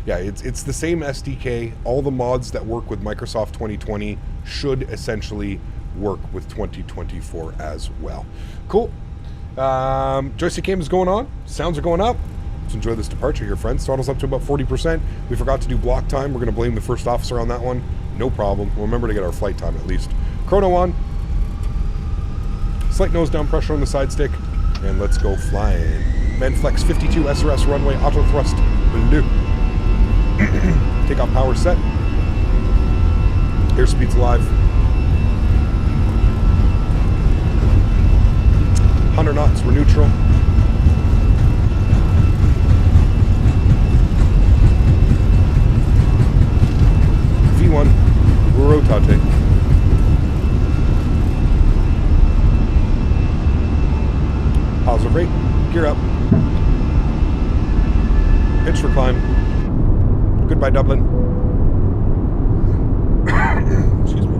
Yeah, it's the same SDK. All the mods that work with Microsoft 2020 should essentially work with 2024 as well. Cool. Joystick cam is going on. Sounds are going up. Let's enjoy this departure here, friends. Throttle's up to about 40%. We forgot to do block time. We're going to blame the first officer on that one. No problem. We'll remember to get our flight time at least. Chrono on. Slight nose down pressure on the side stick. And let's go flying. Manflex 52 SRS runway auto thrust blue. Takeoff power set. Airspeed's live. 100 knots, we're neutral. V1, rotate. Pitch for climb. Goodbye, Dublin. Excuse me.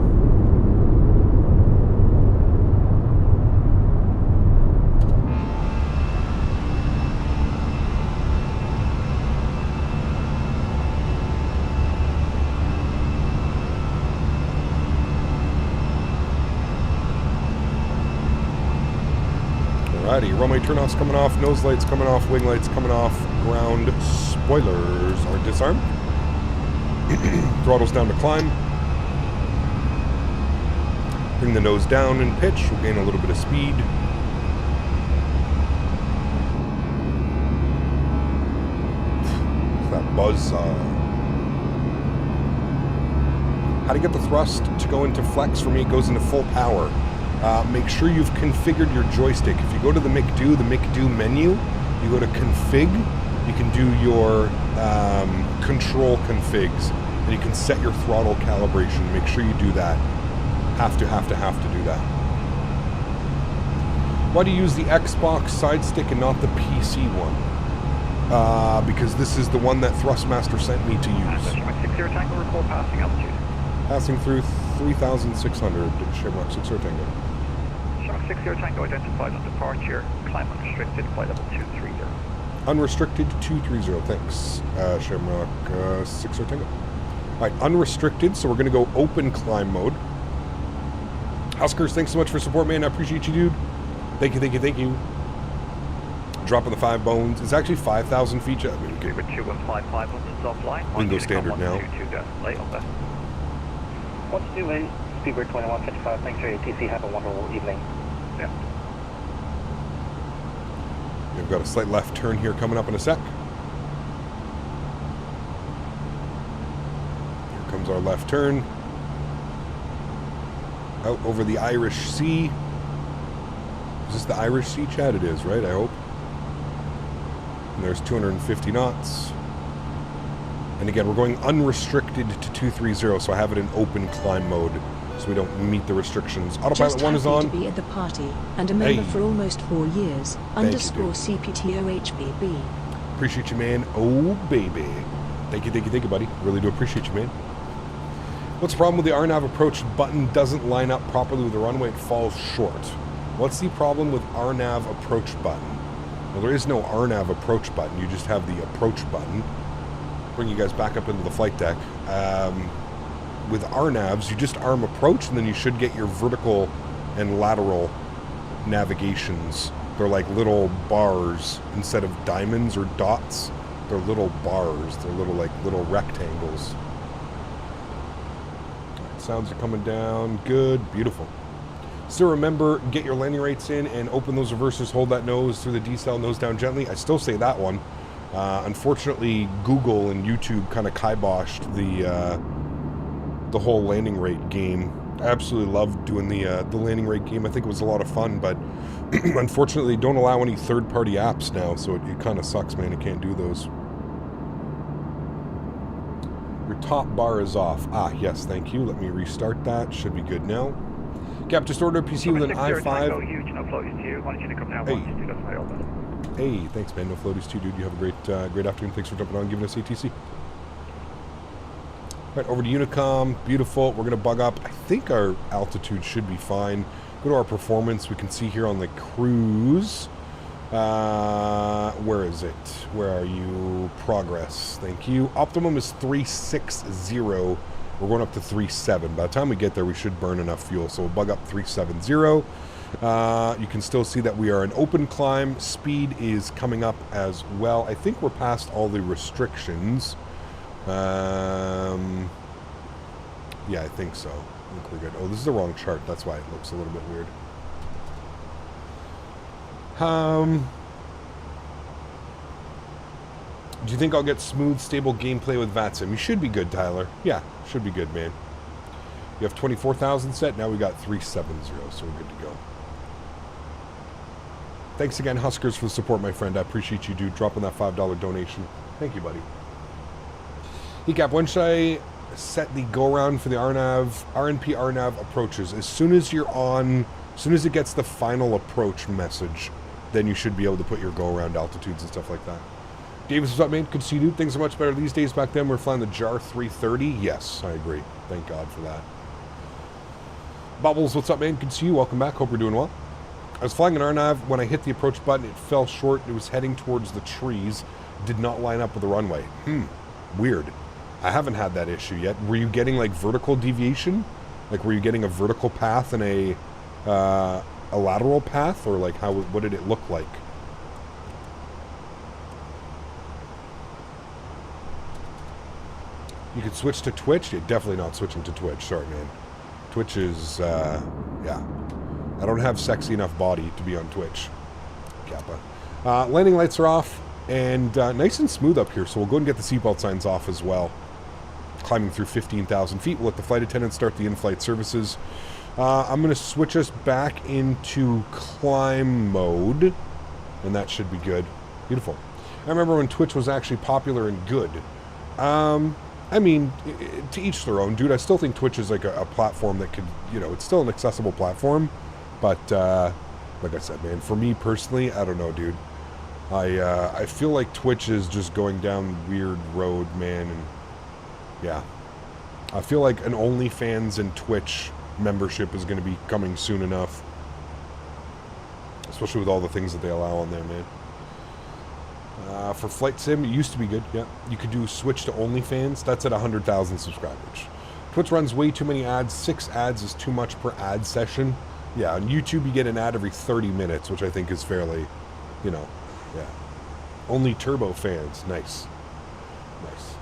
Alrighty, runway turnoffs coming off, nose lights coming off, wing lights coming off, ground spoilers are disarmed. Throttles down to climb. Bring the nose down and pitch. We'll gain a little bit of speed. What's that buzz? How to get the thrust to go into flex? For me, it goes into full power. Make sure you've configured your joystick. If you go to the McDo menu, you go to config, you can do your control configs, and you can set your throttle calibration. Make sure you do that. Have to do that. Why do you use the Xbox side stick and not the PC one? Because this is the one that Thrustmaster sent me to use. Shamrock 60 Tango, report passing altitude. Passing through 3,600, Shamrock 60 Tango. Shamrock 60 Tango identified on departure, climb unrestricted, flight level 230. Unrestricted 230, thanks, Shamrock 60 Tango. Alright, unrestricted, so we're going to go open climb mode. Huskers, thanks so much for support, man. I appreciate you, dude. Thank you. Dropping the 5 bones. It's actually 5,000 feet. I mean, With 2155 on the offline. Window standard now. 122 on that. 128, Speedbird 2155, thanks for your ATC. Have a wonderful evening. Yeah. We've got a slight left turn here coming up in a sec. Here comes our left turn. Out over the Irish Sea. Is this the Irish Sea, Chad? It is, right? I hope. And there's 250 knots. And again, we're going unrestricted to 230, so I have it in open climb mode, so we don't meet the restrictions. Autopilot 1 is on. Just happy to be at the party, and a member for almost 4 years, underscore CPTOHBB. Appreciate you, man. Oh, baby. Thank you, buddy. Really do appreciate you, man. What's the problem with the RNAV approach button doesn't line up properly with the runway? It falls short. What's the problem with RNAV approach button? Well, there is no RNAV approach button. You just have the approach button. Bring you guys back up into the flight deck. With RNAVs, you just arm approach, and then you should get your vertical and lateral navigations. They're like little bars instead of diamonds or dots. They're little bars. They're little rectangles. Sounds are coming down. Good. Beautiful. Still remember, get your landing rates in and open those reversers. Hold that nose through the decel, nose down gently. I still say that one. Unfortunately, Google and YouTube kind of kiboshed the whole landing rate game. I absolutely loved doing the landing rate game. I think it was a lot of fun, but unfortunately, they don't allow any third-party apps now, so it kind of sucks, man. You can't do those. Your top bar is off. Ah, yes, thank you. Let me restart that. Should be good now. Cap, just order a PC with an i5. Huge, no floaties to you. Why don't you come now? Hey, thanks, man. No floaties too, dude. You have a great afternoon. Thanks for jumping on and giving us ATC. Right, over to Unicom. Beautiful. We're going to bug up. I think our altitude should be fine. Go to our performance. We can see here on the cruise. Where is it? Where are you? Progress. Thank you. Optimum is 360. We're going up to 3.7. By the time we get there, we should burn enough fuel. So we'll bug up 370. You can still see that we are in open climb. Speed is coming up as well. I think we're past all the restrictions. Yeah, I think so. I think we're good. Oh, this is the wrong chart. That's why it looks a little bit weird. Do you think I'll get smooth, stable gameplay with VATSIM? You should be good, Tyler. Yeah, should be good, man. You have 24,000 set. Now we got 370, so we're good to go. Thanks again, Huskers, for the support, my friend. I appreciate you, dude, dropping that $5 donation. Thank you, buddy. Ecap, when should I set the go-around for the RNP RNAV approaches? As soon as you're on, as soon as it gets the final approach message, then you should be able to put your go-around altitudes and stuff like that. Davis, what's up, man? Good to see you, dude. Things are much better these days. Back then, we were flying the JAR 330. Yes, I agree. Thank God for that. Bubbles, what's up, man? Good to see you. Welcome back. Hope you're doing well. I was flying an RNAV. When I hit the approach button, it fell short. It was heading towards the trees. Did not line up with the runway. Weird. I haven't had that issue yet. Were you getting, like, vertical deviation? Like, were you getting a vertical path and a lateral path? Or, like, what did it look like? You could switch to Twitch? You're definitely not switching to Twitch. Sorry, man. Twitch is, yeah. I don't have sexy enough body to be on Twitch. Kappa. Landing lights are off, and nice and smooth up here, so we'll go and get the seatbelt signs off as well. Climbing through 15,000 feet. We'll let the flight attendant start the in-flight services. I'm going to switch us back into climb mode, and that should be good. Beautiful. I remember when Twitch was actually popular and good. I mean, to each their own, dude. I still think Twitch is like a platform that could, you know, it's still an accessible platform. But, like I said, man, for me personally, I don't know, dude. I feel like Twitch is just going down weird road, man. And, yeah. I feel like an OnlyFans and Twitch membership is going to be coming soon enough. Especially with all the things that they allow on there, man. For Flight Sim, it used to be good, yeah. You could do switch to OnlyFans. That's at 100,000 subscribers. Twitch runs way too many ads. 6 ads is too much per ad session. Yeah, on YouTube you get an ad every 30 minutes, which I think is fairly, you know, yeah. Only Turbo fans. Nice. Nice.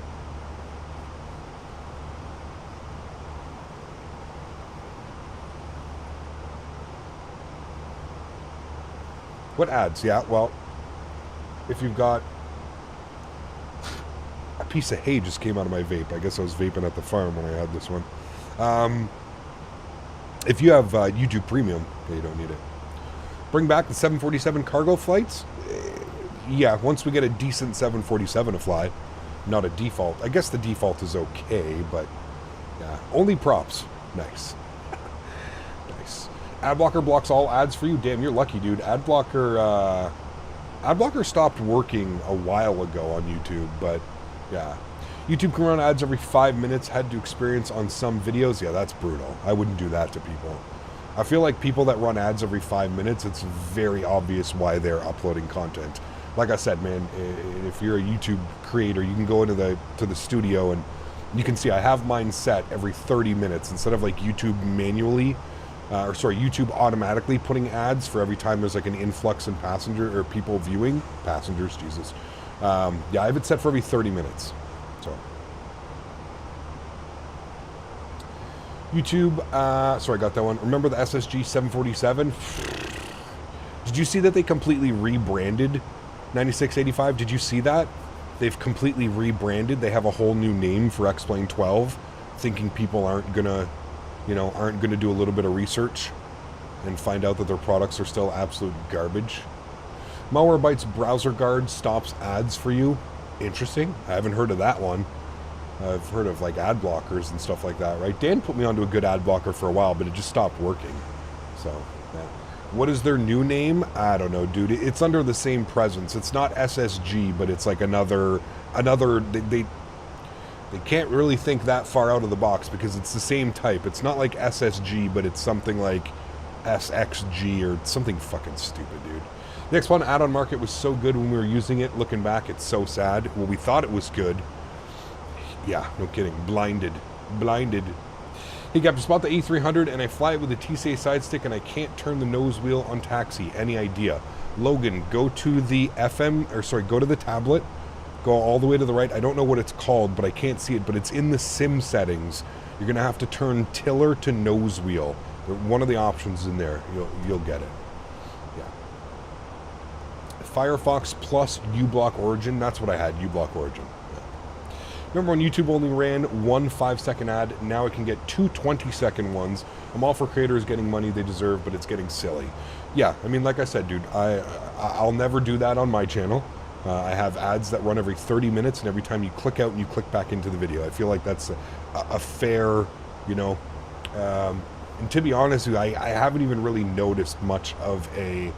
What ads? Yeah, well, if you've got... A piece of hay just came out of my vape. I guess I was vaping at the farm when I had this one. If you have YouTube Premium, you don't need it. Bring back the 747 cargo flights? Yeah, once we get a decent 747 to fly. Not a default. I guess the default is okay, but yeah. Only props. Nice. Nice. Adblocker blocks all ads for you? Damn, you're lucky, dude. Adblocker stopped working a while ago on YouTube, but yeah. YouTube can run ads every 5 minutes. Had to experience on some videos. Yeah, that's brutal. I wouldn't do that to people. I feel like people that run ads every 5 minutes, it's very obvious why they're uploading content. Like I said, man, if you're a YouTube creator, you can go into the studio and you can see I have mine set every 30 minutes instead of like YouTube manually, YouTube automatically putting ads for every time there's like an influx in passenger or people viewing. Passengers, Jesus. Yeah, I have it set for every 30 minutes. So. YouTube, sorry, I got that one. Remember the SSG 747? Did you see that they completely rebranded 9685? Did you see that? They've completely rebranded. They have a whole new name for X-Plane 12, thinking people aren't gonna do a little bit of research and find out that their products are still absolute garbage. Malwarebytes browser guard stops ads for you. Interesting. I haven't heard of that one. I've heard of like ad blockers and stuff like that, right? Dan put me onto a good ad blocker for a while, but it just stopped working. So, yeah. What is their new name? I don't know, dude. It's under the same presence. It's not SSG, but it's like another. They can't really think that far out of the box because it's the same type. It's not like SSG, but it's something like SXG or something fucking stupid, dude. The X1 add-on market was so good when we were using it. Looking back, it's so sad. Well, we thought it was good. Yeah, no kidding. Blinded. Hey, Captain, spot the A300 and I fly it with a TCA side stick and I can't turn the nose wheel on taxi. Any idea? Logan, go to the go to the tablet. Go all the way to the right. I don't know what it's called, but I can't see it, but it's in the sim settings. You're going to have to turn tiller to nose wheel. One of the options in there. You'll get it. Yeah. Firefox plus uBlock Origin. That's what I had, uBlock Origin. Yeah. Remember when YouTube only ran one 5-second ad? Now it can get 2 20-second ones. I'm all for creators getting money they deserve, but it's getting silly. Yeah, I mean, like I said, dude, I'll never do that on my channel. I have ads that run every 30 minutes, and every time you click out and you click back into the video. I feel like that's a fair, you know... and to be honest with you, I haven't even really noticed much of a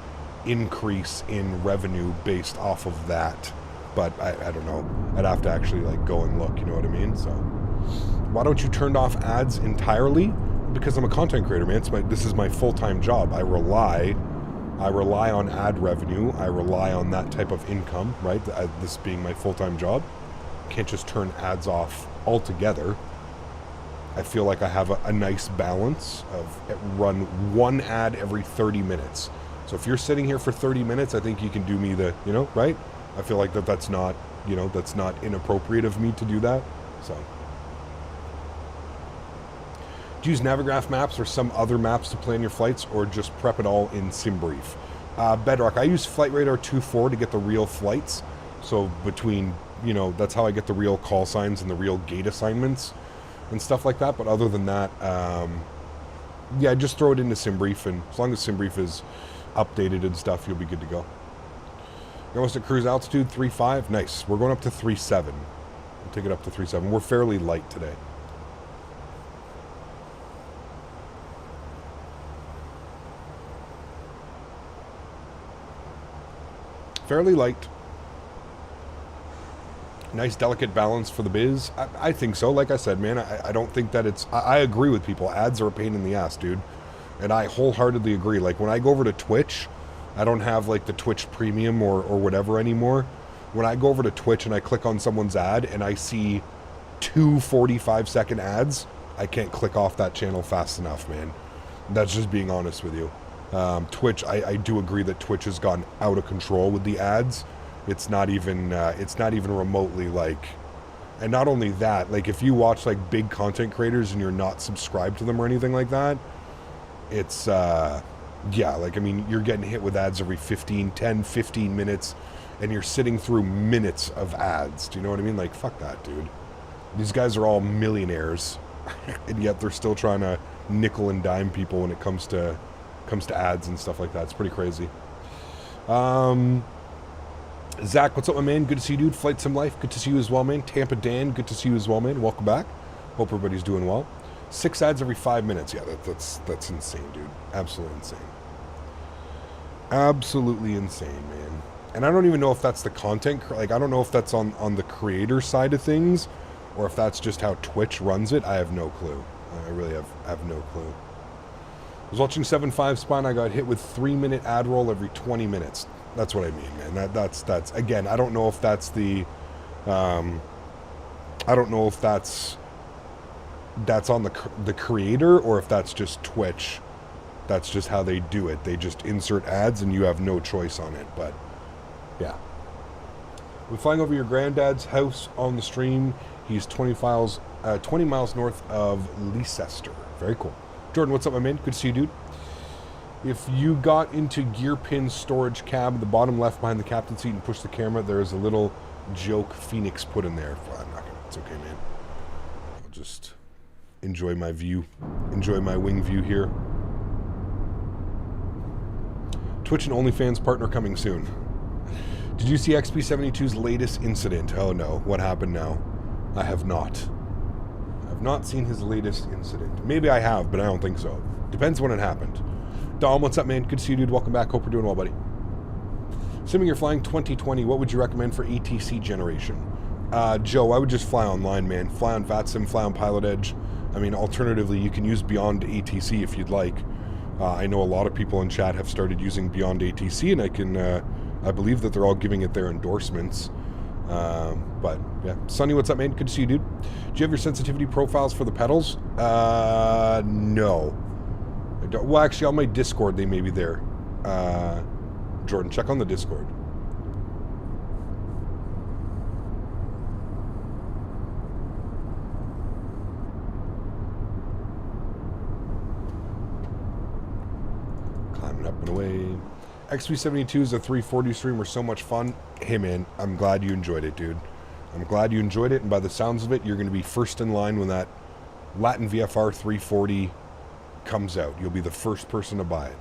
increase in revenue based off of that. but I don't know. I'd have to actually like go and look, you know what I mean? So why don't you turn off ads entirely? Because I'm a content creator, man. This is my full-time job. I rely on ad revenue. I rely on that type of income, right? This being my full-time job. Can't just turn ads off altogether. I feel like I have a nice balance of run one ad every 30 minutes. So if you're sitting here for 30 minutes, I think you can do me the, you know, right? I feel like that's not, you know, that's not inappropriate of me to do that. So. Do you use Navigraph maps or some other maps to plan your flights, or just prep it all in SimBrief? Bedrock, I use Flight Radar 2.4 to get the real flights. So between, you know, that's how I get the real call signs and the real gate assignments and stuff like that. But other than that, yeah, just throw it into SimBrief, and as long as SimBrief is updated and stuff, you'll be good to go. You're almost at cruise altitude, 3.5. Nice. We're going up to 3.7. We'll take it up to 3.7. We're fairly light today. Fairly light. Nice delicate balance for the biz. I think so. Like I said, man, I don't think that it's... I agree with people. Ads are a pain in the ass, dude. And I wholeheartedly agree. Like, when I go over to Twitch, I don't have, like, the Twitch Premium or whatever anymore. When I go over to Twitch and I click on someone's ad and I see 2 45-second ads, I can't click off that channel fast enough, man. That's just being honest with you. Twitch, I do agree that Twitch has gone out of control with the ads. It's not even remotely like, and not only that, like if you watch like big content creators and you're not subscribed to them or anything like that, it's, yeah, like, I mean, you're getting hit with ads every 10, 15 minutes, and you're sitting through minutes of ads. Do you know what I mean? Like, fuck that, dude. These guys are all millionaires, and yet they're still trying to nickel and dime people when it comes to ads and stuff like that. It's pretty crazy. Zach, what's up, my man? Good to see you, dude. Flight Sim Life, good to see you as well, man. Tampa Dan, good to see you as well, man. Welcome back. Hope everybody's doing well. 6 ads every 5 minutes. Yeah, that's insane, dude. Absolutely insane. Absolutely insane, man. And I don't even know if that's the content, like, I don't know if that's on the creator side of things, or if that's just how Twitch runs it. I have no clue. I really have no clue. I was watching 7.5 Spine. I got hit with 3-minute ad roll every 20 minutes. That's what I mean, man. That's again, I don't know if that's the, I don't know if that's on the creator, or if that's just Twitch. That's just how they do it. They just insert ads and you have no choice on it. But yeah, we're flying over your granddad's house on the stream. He's 20 miles north of Leicester. Very cool. Jordan, what's up, my man? Good to see you, dude. If you got into gear pin storage cab, the bottom left behind the captain seat, and push the camera, there is a little joke Fenix put in there. Well, I'm not gonna, it's okay, man. I'll just enjoy my view. Enjoy my wing view here. Twitch and OnlyFans partner coming soon. Did you see XP72's latest incident? Oh no, what happened now? I have not. I've not seen his latest incident. Maybe I have, but I don't think so. Depends when it happened. Dom, what's up, man? Good to see you, dude. Welcome back. Hope you're doing well, buddy. Assuming you're flying 2020, what would you recommend for ATC generation? Joe, I would just fly online, man. Fly on VATSIM, fly on Pilot Edge. I mean, alternatively, you can use Beyond ATC if you'd like. I know a lot of people in chat have started using Beyond ATC, and I believe that they're all giving it their endorsements. But yeah, Sonny, what's up, man? Good to see you, dude. Do you have your sensitivity profiles for the pedals? No. I don't. Well, actually, on my Discord, they may be there. Jordan, check on the Discord. Climbing up and away. XP72's a 340 stream were so much fun. Hey, man, I'm glad you enjoyed it, dude. I'm glad you enjoyed it, and by the sounds of it, you're going to be first in line when that Latin VFR 340 comes out. You'll be the first person to buy it.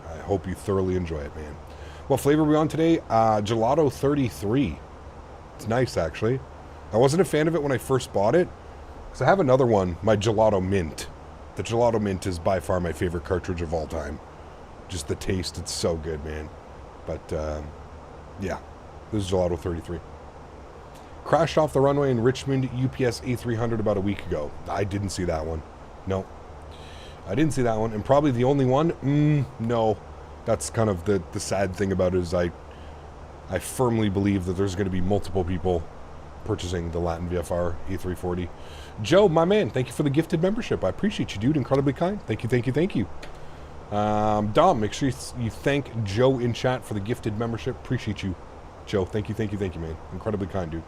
I hope you thoroughly enjoy it, man. What flavor are we on today? Gelato 33. It's nice, actually. I wasn't a fan of it when I first bought it, because I have another one, my Gelato Mint. The Gelato Mint is by far my favorite cartridge of all time. Just the taste, it's so good, man. But, yeah. This is Gelato 33. Crashed off the runway in Richmond UPS A300 about a week ago. I didn't see that one. No. I didn't see that one. And probably the only one? No. That's kind of the sad thing about it is I firmly believe that there's going to be multiple people purchasing the Latin VFR A340. Joe, my man, thank you for the gifted membership. I appreciate you, dude. Incredibly kind. Thank you, thank you, thank you. Dom, make sure you thank Joe in chat for the gifted membership. Appreciate you, Joe. Thank you, thank you, thank you, man. Incredibly kind, dude.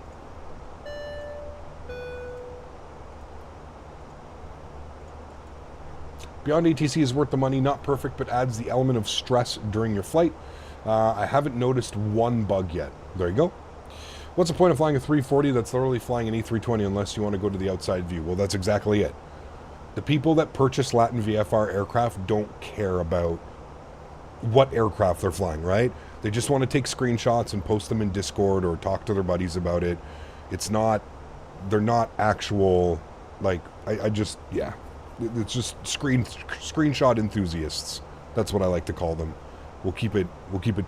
Beyond ATC is worth the money, not perfect, but adds the element of stress during your flight. I haven't noticed one bug yet. There you go. What's the point of flying a 340 that's literally flying an A320 unless you want to go to the outside view? Well, that's exactly it. The people that purchase Latin VFR aircraft don't care about what aircraft they're flying, right? They just want to take screenshots and post them in Discord or talk to their buddies about it. It's not, they're not actual, like, yeah. It's just screenshot enthusiasts. That's what I like to call them. We'll keep it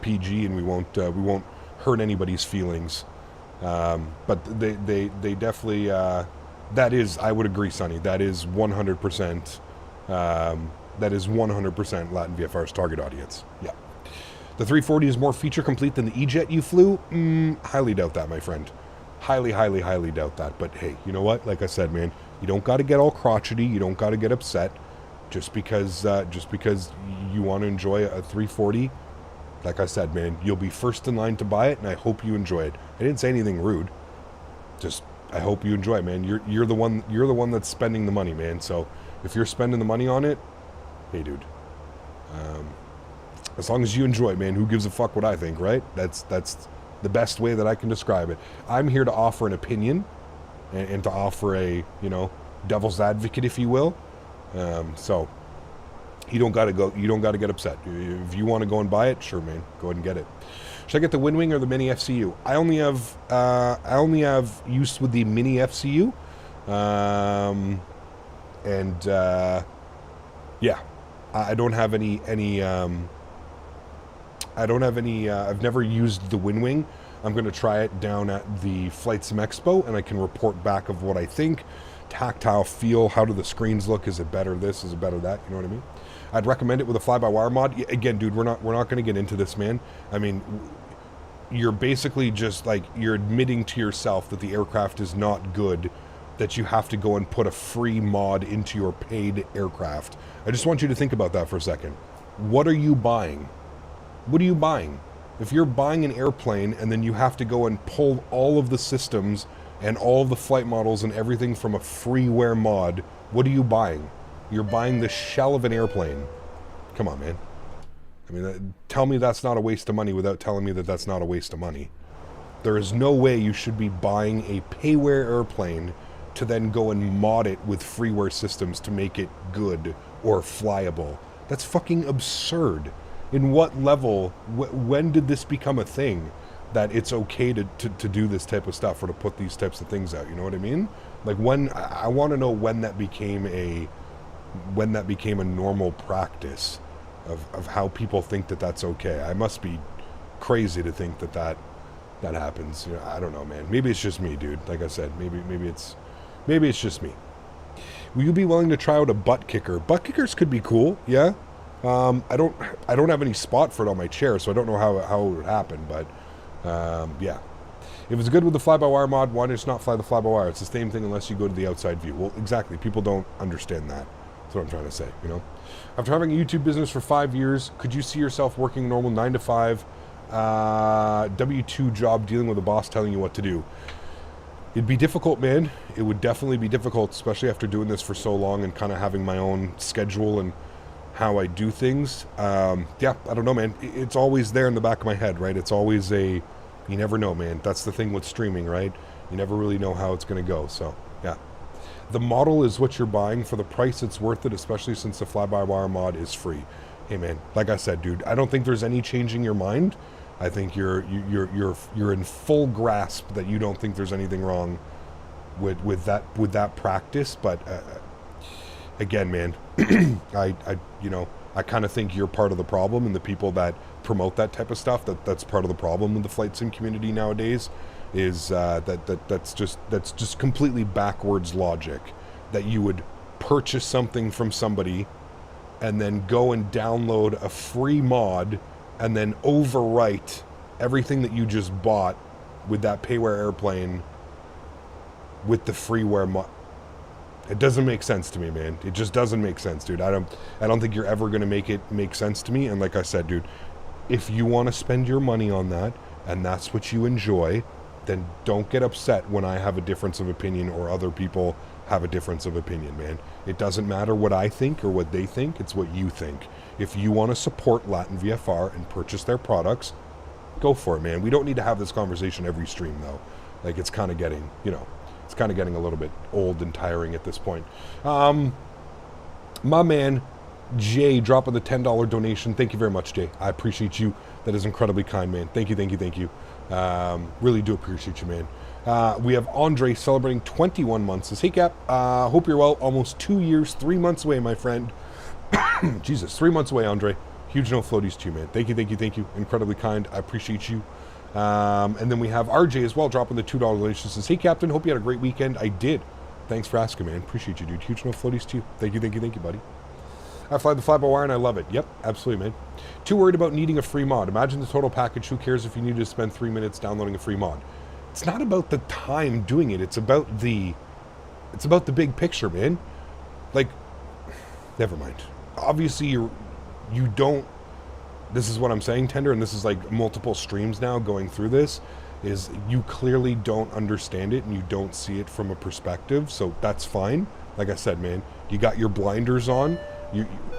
PG, and we won't hurt anybody's feelings. But they definitely that is, I would agree, Sonny. That is 100%. That is 100% Latin VFR's target audience. Yeah. The 340 is more feature complete than the E-Jet you flew. Highly doubt that, my friend. Highly doubt that. But hey, you know what? Like I said, man. You don't got to get all crotchety. You don't got to get upset just because you want to enjoy a 340. Like I said, man, you'll be first in line to buy it, and I hope you enjoy it. I didn't say anything rude. Just I hope you enjoy it, man. You're the one that's spending the money, man. So if you're spending the money on it, hey, dude. As long as you enjoy it, man. Who gives a fuck what I think, right? That's the best way that I can describe it. I'm here to offer an opinion. And to offer a, devil's advocate, if you will. So you don't got to get upset. If you want to go and buy it, sure, man, go ahead and get it. Should I get the WinWing or the MiniFCU? I only have use with the MiniFCU. Yeah, I don't have any I've never used the WinWing. I'm going to try it down at the Flight Sim Expo, and I can report back of what I think. Tactile feel, how do the screens look? Is it better this? Is it better that? You know what I mean? I'd recommend it with a fly-by-wire mod. Again, dude, we're not going to get into this, man. I mean, you're basically just like, you're admitting to yourself that the aircraft is not good, that you have to go and put a free mod into your paid aircraft. I just want you to think about that for a second. What are you buying? What are you buying? If you're buying an airplane and then you have to go and pull all of the systems and all of the flight models and everything from a freeware mod, what are you buying? You're buying the shell of an airplane. Come on, man. I mean, tell me that's not a waste of money without telling me that that's not a waste of money. There is no way you should be buying a payware airplane to then go and mod it with freeware systems to make it good or flyable. That's fucking absurd. In what level, when did this become a thing that it's okay to do this type of stuff or to put these types of things out? You know what I mean? Like, when, I want to know when that became a normal practice of how people think that that's okay. I must be crazy to think that happens. You know, I don't know, man. Maybe it's just me, dude. Like I said, maybe it's just me. Will you be willing to try out a butt kicker? Butt kickers could be cool, yeah. I don't have any spot for it on my chair, so I don't know how it would happen, but yeah. If it's good with the fly-by-wire mod, why just not fly the fly-by-wire? It's the same thing unless you go to the outside view. Well, exactly. People don't understand that. That's what I'm trying to say, you know? After having a YouTube business for 5 years, could you see yourself working a normal 9 to 5 W-2 job dealing with a boss telling you what to do? It'd be difficult, man. It would definitely be difficult, especially after doing this for so long and kind of having my own schedule and how I do things. Yeah, I don't know, man. It's always there in the back of my head, right? It's always you never know, man. That's the thing with streaming, right? You never really know how it's going to go. So, yeah. The model is what you're buying. For the price, it's worth it, especially since the fly-by-wire mod is free. Hey, man, like I said, dude, I don't think there's any changing your mind. I think you're in full grasp that you don't think there's anything wrong with that practice, but again, man, I kind of think you're part of the problem, and the people that promote that type of stuff. That's part of the problem with the flight sim community nowadays, is that's just completely backwards logic, that you would purchase something from somebody and then go and download a free mod and then overwrite everything that you just bought with that payware airplane with the freeware mod. It doesn't make sense to me, man. It just doesn't make sense, dude. I don't think you're ever going to make it make sense to me. And like I said, dude, if you want to spend your money on that and that's what you enjoy, then don't get upset when I have a difference of opinion or other people have a difference of opinion, man. It doesn't matter what I think or what they think. It's what you think. If you want to support Latin VFR and purchase their products, go for it, man. We don't need to have this conversation every stream, though. Like, it's kind of getting, it's kind of getting a little bit old and tiring at this point. My man, Jay, dropping the $10 donation. Thank you very much, Jay. I appreciate you. That is incredibly kind, man. Thank you. Really do appreciate you, man. We have Andre celebrating 21 months. Says, hey, Cap, hope you're well. Almost 2 years, 3 months away, my friend. Jesus, 3 months away, Andre. Huge no floaties to you, man. Thank you. Incredibly kind. I appreciate you. And then we have RJ as well, dropping the $2 donation. Says, hey, Captain, hope you had a great weekend. I did. Thanks for asking, man. Appreciate you, dude. Huge no floaties to you. Thank you, buddy. I fly the fly-by-wire and I love it. Yep, absolutely, man. Too worried about needing a free mod. Imagine the total package. Who cares if you need to spend 3 minutes downloading a free mod? It's not about the time doing it. It's about the big picture, man. Like, never mind. Obviously, you don't. This is what I'm saying, Tender, and this is like multiple streams now going through this, is you clearly don't understand it and you don't see it from a perspective, so that's fine. Like I said, man, you got your blinders on.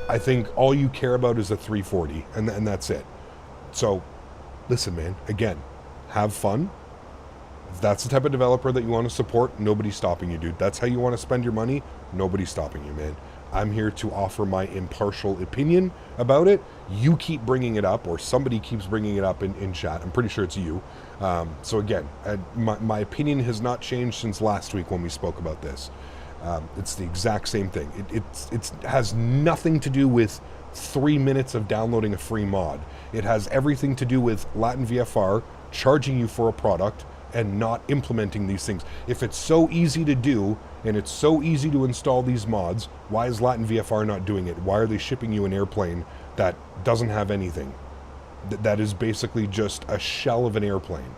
I think all you care about is a 340, and that's it. So, listen, man, again, have fun. If that's the type of developer that you want to support, nobody's stopping you, dude. That's how you want to spend your money, nobody's stopping you, man. I'm here to offer my impartial opinion about it. You keep bringing it up, or somebody keeps bringing it up in chat. I'm pretty sure it's you. So again, my opinion has not changed since last week when we spoke about this. It's the exact same thing. It has nothing to do with 3 minutes of downloading a free mod. It has everything to do with Latin VFR charging you for a product and not implementing these things. If it's so easy to do and it's so easy to install these mods, why is Latin VFR not doing it? Why are they shipping you an airplane that doesn't have anything? That is basically just a shell of an airplane.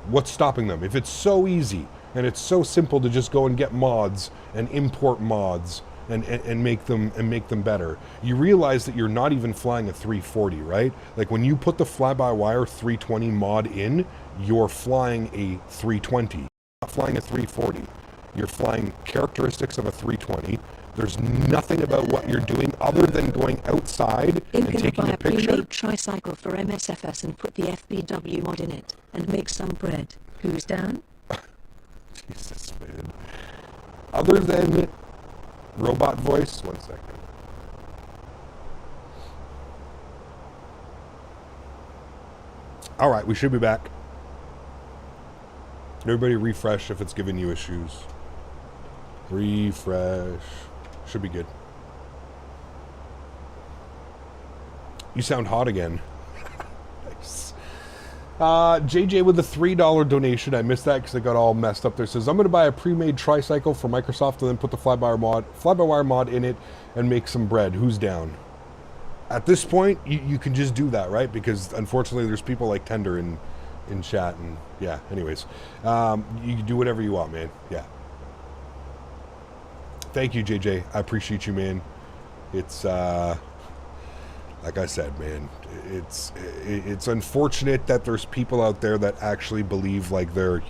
What's stopping them? If it's so easy and it's so simple to just go and get mods and import mods and make them better, you realize that you're not even flying a 340, right? Like when you put the fly-by-wire 320 mod in, you're flying a 320. You're not flying a 340. You're flying characteristics of a 320. There's nothing about what you're doing other than going outside and taking a picture. Pre-made tricycle for MSFS and put the FBW mod in it and make some bread. Who's down? Jesus, man. Other than robot voice, 1 second. All right, we should be back. Everybody refresh if it's giving you issues. Refresh. Should be good. You sound hot again. Nice. JJ with the $3 donation. I missed that because I got all messed up there. Says, I'm going to buy a pre-made tricycle for Microsoft and then put the fly-by-wire mod in it and make some bread. Who's down? At this point, you can just do that, right? Because unfortunately, there's people like Tender in chat, and yeah. Anyways, you can do whatever you want, man. Yeah. Thank you, JJ. I appreciate you, man. It's like I said, man. It's unfortunate that there's people out there that actually believe like they're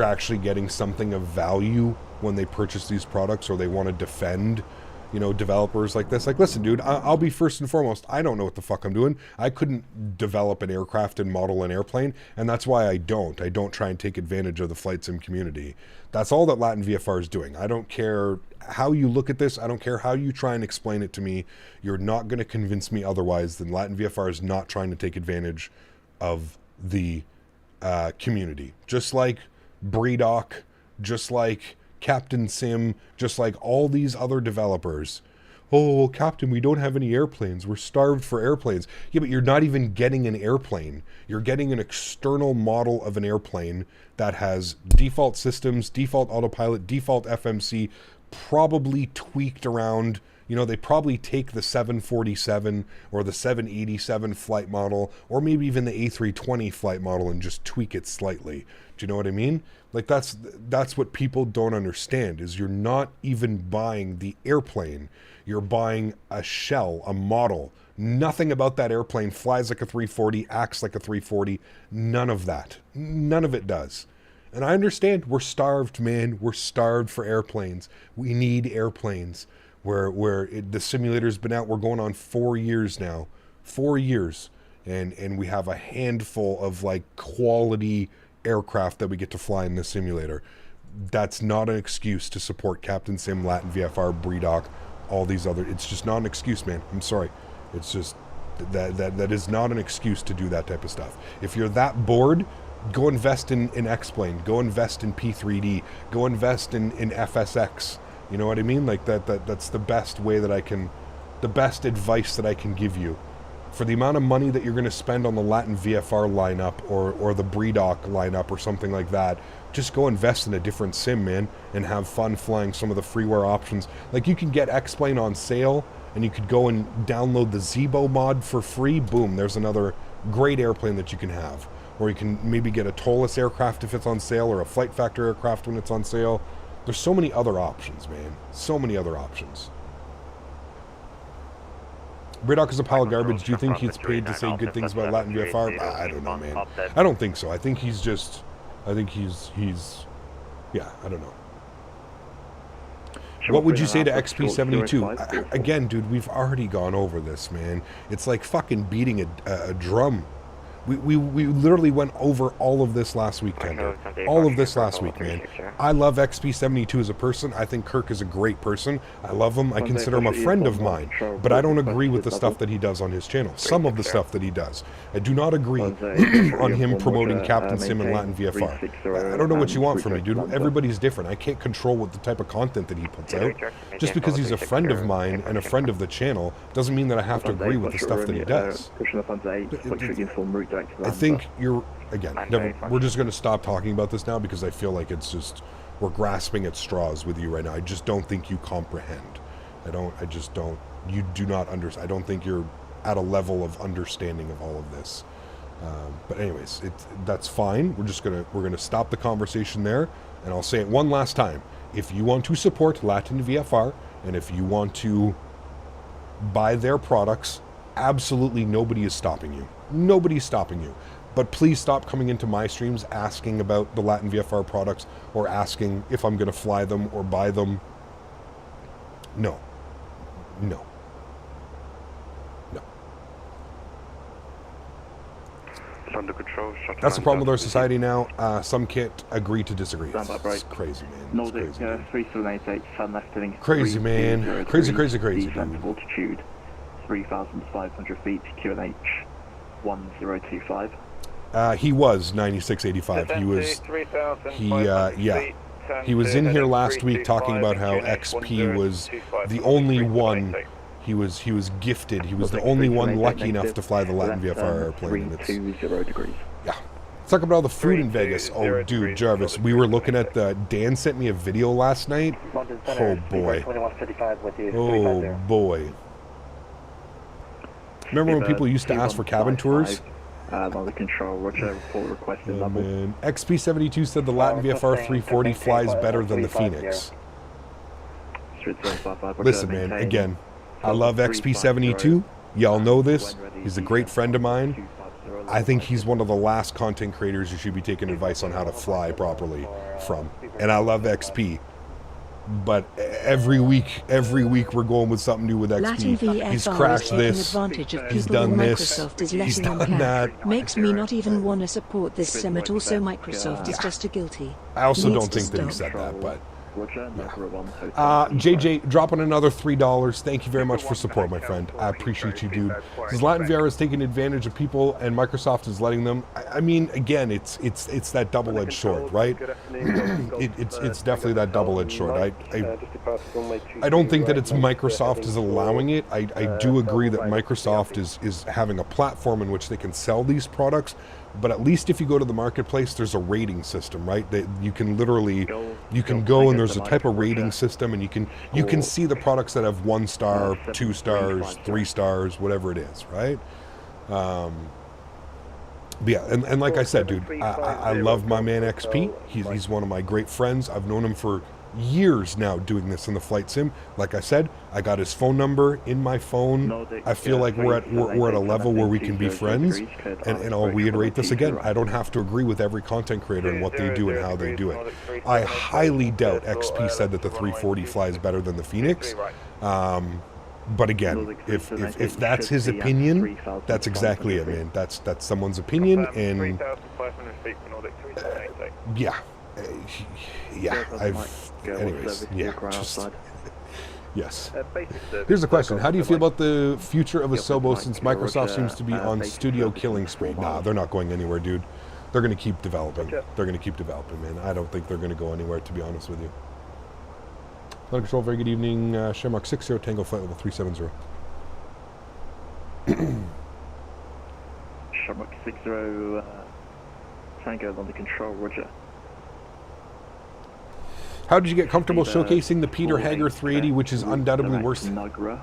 actually getting something of value when they purchase these products, or they want to defend developers like this. Like, listen, dude, I'll be first and foremost, I don't know what the fuck I'm doing. I couldn't develop an aircraft and model an airplane, and that's why I don't try and take advantage of the flight sim community. That's all that Latin VFR is doing. I don't care how you look at this. I don't care how you try and explain it to me. You're not going to convince me otherwise than Latin VFR is not trying to take advantage of the community. Just like Breedoc, just like Captain Sim, just like all these other developers, oh, well, Captain, we don't have any airplanes. We're starved for airplanes. Yeah, but you're not even getting an airplane. You're getting an external model of an airplane that has default systems, default autopilot, default FMC, probably tweaked around. You know, they probably take the 747 or the 787 flight model, or maybe even the A320 flight model and just tweak it slightly. Do you know what I mean? Like, that's what people don't understand, is you're not even buying the airplane. You're buying a shell, a model. Nothing about that airplane flies like a 340, acts like a 340. None of that. None of it does. And I understand we're starved, man. We're starved for airplanes. We need airplanes. The simulator's been out, we're going on 4 years now. 4 years. And we have a handful of, like, quality aircraft that we get to fly in this simulator. That's not an excuse to support Captain Sim, Latin VFR, Breedoc, all these other... It's just not an excuse, man. I'm sorry. It's just... That is not an excuse to do that type of stuff. If you're that bored, go invest in X-Plane. Go invest in P3D. Go invest in FSX. You know what I mean? Like, that's the best way that I can... The best advice that I can give you. For the amount of money that you're going to spend on the Latin VFR lineup or the Breedoc lineup or something like that, just go invest in a different sim, man, and have fun flying some of the freeware options. Like, you can get X-Plane on sale, and you could go and download the Zebo mod for free. Boom, there's another great airplane that you can have. Or you can maybe get a Tolus aircraft if it's on sale, or a Flight Factor aircraft when it's on sale. There's so many other options, man. So many other options. Breedoc is a pile of garbage. Do you think he's paid to say good things about Latin VFR? I don't know, man. I don't think so. I think he's just... I think he's... Yeah, I don't know. What would you say to XP72? Again, dude, we've already gone over this, man. It's like fucking beating a drum. We literally went over all of this last week, Tender. All of this last week, man. I love XP72 as a person. I think Kirk is a great person. I love him. I consider him a friend of mine. But I don't agree with the stuff that he does on his channel. Some of the stuff that he does. I do not agree on him promoting Captain Sim and Latin VFR. I don't know what you want from me, dude. Everybody's different. I can't control what the type of content that he puts out. Just because he's a friend of mine and a friend of the channel doesn't mean that I have to agree with the stuff that he does. I think you're, again, we're just going to stop talking about this now because I feel like it's just, we're grasping at straws with you right now. I just don't think you comprehend. You do not understand. I don't think you're at a level of understanding of all of this. But anyways, that's fine. We're going to stop the conversation there, and I'll say it one last time. If you want to support Latin VFR, and if you want to buy their products, absolutely nobody is stopping you. Nobody's stopping you. But please stop coming into my streams asking about the Latin VFR products or asking if I'm going to fly them or buy them. No. No. No. Under control. That's the problem with our society now. Some can't agree to disagree. It's crazy, man. It's crazy, man. 3788, sun left heading crazy, man. Crazy, crazy, crazy, descent of altitude 3,500 feet, QNH 1025. He was 9685. He was in here last week talking about how XP was the only one. He was gifted. He was the only one lucky enough to fly the Latin VFR airplane. And 320 degrees. Yeah. Let's talk about all the food in Vegas. Oh, dude, Jarvis, we were looking at Dan sent me a video last night. Oh boy. Oh boy. Remember when people used to ask for cabin tours? Under control, Roger, report requested number. Man. XP72 said the Latin VFR 340 flies better than the Fenix. Listen, man, again, I love XP72. Y'all know this. He's a great friend of mine. I think he's one of the last content creators you should be taking advice on how to fly properly from. And I love XP. But every week we're going with something new with XP. He's crashed this, he's done this, he's done that. Makes me not even want to support this sim at all, so Microsoft is just a guilty. I also don't think that he said that, but Roger, November 1 Hotel. JJ, dropping another $3. Thank you very much for support, my friend. I appreciate you, dude. This Latviera is taking advantage of people, and Microsoft is letting them. I mean, again, it's that double-edged sword, right? It's definitely that double-edged sword. I don't think that it's Microsoft is allowing it. I do agree that Microsoft is having a platform in which they can sell these products. But at least if you go to the marketplace, there's a rating system, right? That you can literally, you can go and there's a type of rating system, and you can see the products that have 1 star, 2 stars, 3 stars, whatever it is, right? But yeah, and like I said, dude, I love my man XP. He's one of my great friends. I've known him for years now doing this in the flight sim. Like I said, I got his phone number in my phone. I feel like we're at a level where we can be friends, and I'll reiterate this again. I don't have to agree with every content creator and what they do and how they do it. I highly doubt XP said that the 340 flies better than the Fenix. But again, if that's his opinion, that's exactly it, man. That's someone's opinion, and yeah. Anyways, yeah, just, yes. Here's the question. How do you feel about the future of Asobo since Microsoft seems to be on studio killing spree? Nah, they're not going anywhere, dude. They're going to keep developing. They're going to keep developing, man. I don't think they're going to go anywhere, to be honest with you. Flight Control, very good evening. Shamrock 60, Tango Flight Level 370. Shamrock 60, Tango London Control, Roger. How did you get comfortable showcasing the Peter Hager 380, which is undoubtedly worse? Nugra,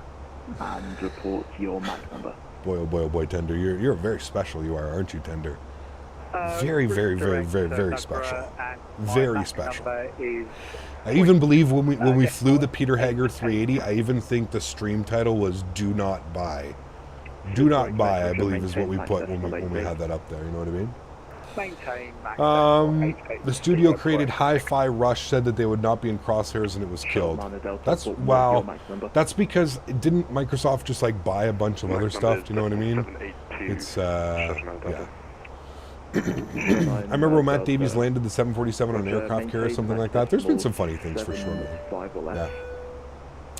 and report your MAC number. Boy, oh boy, oh boy, Tender. You're very special, you are, aren't you, Tender? Very, very, very, very, very special. Very special. I even believe when we flew the Peter Hager 380, I even think the stream title was "Do Not Buy." "Do Not Buy," I believe, is what we put when we had that up there. You know what I mean? The studio created Hi-Fi Rush said that they would not be in crosshairs and it was killed. That's wow. That's because didn't Microsoft just like buy a bunch of other stuff? Do you know what I mean? It's yeah. I remember when Matt Davies landed the 747 on an aircraft carrier or something like that. There's been some funny things for sure, man. Yeah.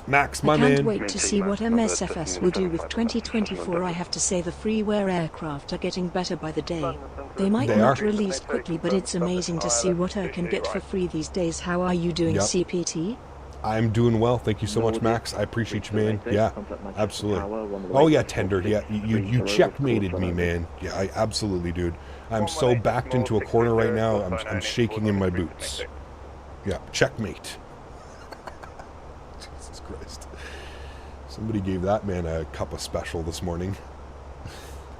Max, my man. I can't wait to see what MSFS will do with 2024. I have to say the freeware aircraft are getting better by the day. They might not release quickly, but it's amazing to see what I can get for free these days. How are you doing, CPT? I'm doing well. Thank you so much, Max. I appreciate you, man. Yeah, absolutely. Oh, yeah, Tender. Yeah, you checkmated me, man. Yeah, I absolutely, dude. I'm so backed into a corner right now, I'm shaking in my boots. Yeah, checkmate. Jesus Christ. Somebody gave that man a cup of special this morning.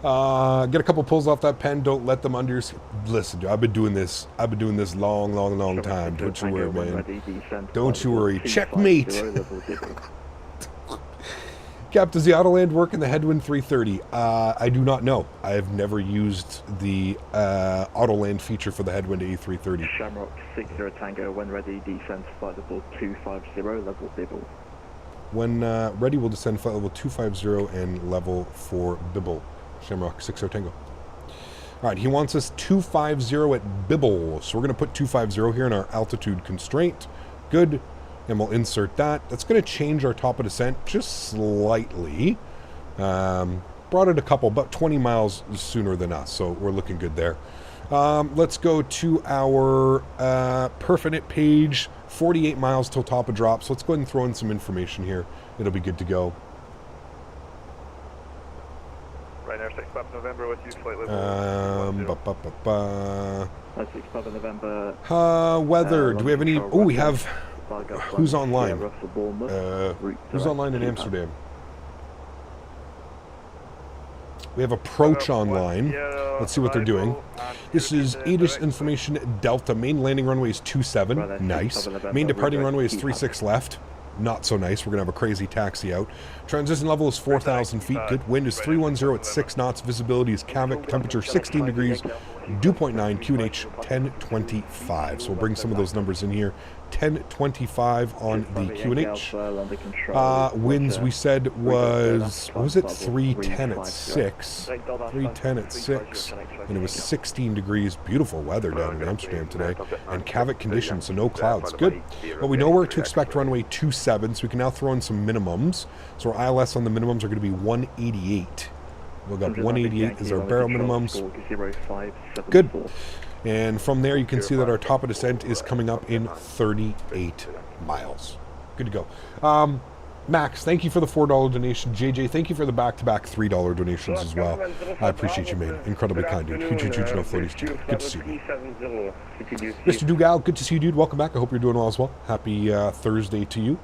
Get a couple pulls off that pen. Don't let them under your skin. Listen, dude, I've been doing this long time. Don't you worry, man. Don't you worry. Checkmate. Cap, does the AutoLand work in the Headwind 330? I do not know. I have never used the AutoLand feature for the Headwind A330. Shamrock 60 Tango, when ready, descend flight level 250, level Bibble. When ready, we'll descend flight level 250 and level 4 Bibble. Shamrock 60 Tango. Alright, he wants us 250 at Bibble. So we're going to put 250 here in our altitude constraint. Good. And we'll insert that. That's going to change our top of descent just slightly. Brought it a couple, about 20 miles sooner than us, so we're looking good there. Let's go to our perfinite page. 48 miles till top of drop. So let's go ahead and throw in some information here. It'll be good to go. Ryanair 6 Papa November with you, flight level. 6 Papa November. Weather. Do we have any? Oh, we have. Who's online? Who's online in Amsterdam? We have Approach online. Let's see what they're doing. This is ATIS information Delta. Main landing runway is 27. Nice. Main departing runway is 36 left. not so nice. We're going to have a crazy taxi out. Transition level is 4,000 feet. Good wind is 310 at 6 knots. Visibility is Kavik. Temperature 16 degrees. Dew point 9. QNH 1025. So we'll bring some of those numbers in here. 1025 on the QNH. Winds we said was, what was it? 310 at 6. 310 at 6. And it was 16 degrees. Beautiful weather down in Amsterdam today. And Kavik conditions, so no clouds. Good. But we know where to expect runway 27, so we can now throw in some minimums. So our ILS on the minimums are going to be 188. We'll got 188 as our barrel minimums. Good. And from there, you can see that our top of descent is coming up in 38 miles. Good to go. Max, thank you for the $4 donation. JJ, thank you for the back-to-back $3 donations as well. I appreciate you, man. Incredibly kind, dude. Huge no floaties, dude. Good to see you. Mr. Dugal, good to see you, dude. Welcome back. I hope you're doing well as well. Happy Thursday to you.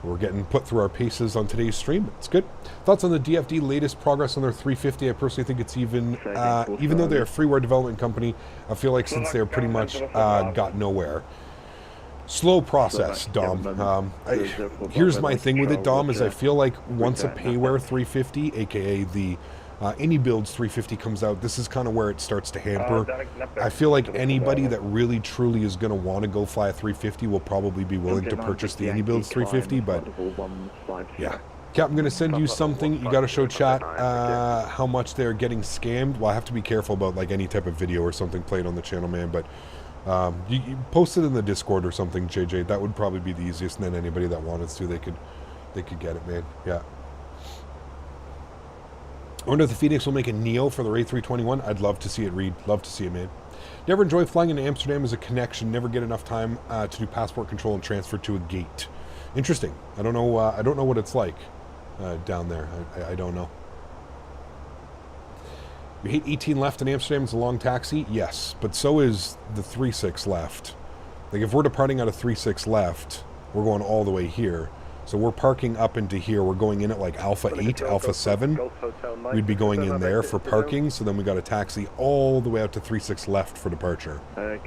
We're getting put through our paces on today's stream. It's good. Thoughts on the DFD latest progress on their 350? I personally think it's even though they're a freeware development company, I feel like since they're pretty much got nowhere. Slow process, Dom. Here's my thing with it, Dom, is I feel like once a payware 350, aka the any builds 350 comes out, this is kind of where it starts to hamper. I feel like anybody that really truly is going to want to go fly a 350 will probably be willing to purchase the any builds 350, but yeah. Cap, I'm going to send you something. You got to show chat how much they're getting scammed. Well, I have to be careful about like any type of video or something played on the channel, man, but you post it in the Discord or something, JJ. That would probably be the easiest, and then anybody that wanted to, they could get it, man. Yeah. I wonder if the Fenix will make a Neo for the A321. I'd love to see it, Reed. Love to see it, man. Never enjoy flying into Amsterdam as a connection. Never get enough time to do passport control and transfer to a gate. Interesting. I don't know what it's like down there. I don't know. You hate 18 left in Amsterdam. It's a long taxi. Yes, but so is the 36 left. Like if we're departing out of 36 left, we're going all the way here. So we're parking up into here. We're going in at like Alpha 8, Alpha 7. We'd be going in there for parking. So then we got a taxi all the way out to 36 left for departure. I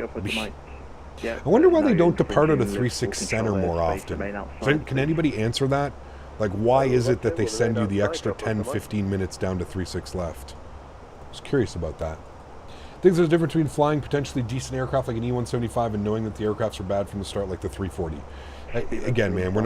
wonder why they don't depart out of 36 center more often. Can anybody answer that? Like why is it that they send you the extra 10-15 minutes down to 36 left? I was curious about that. I think there's a difference between flying potentially decent aircraft like an E-175 and knowing that the aircrafts are bad from the start like the 340. Again, man, we're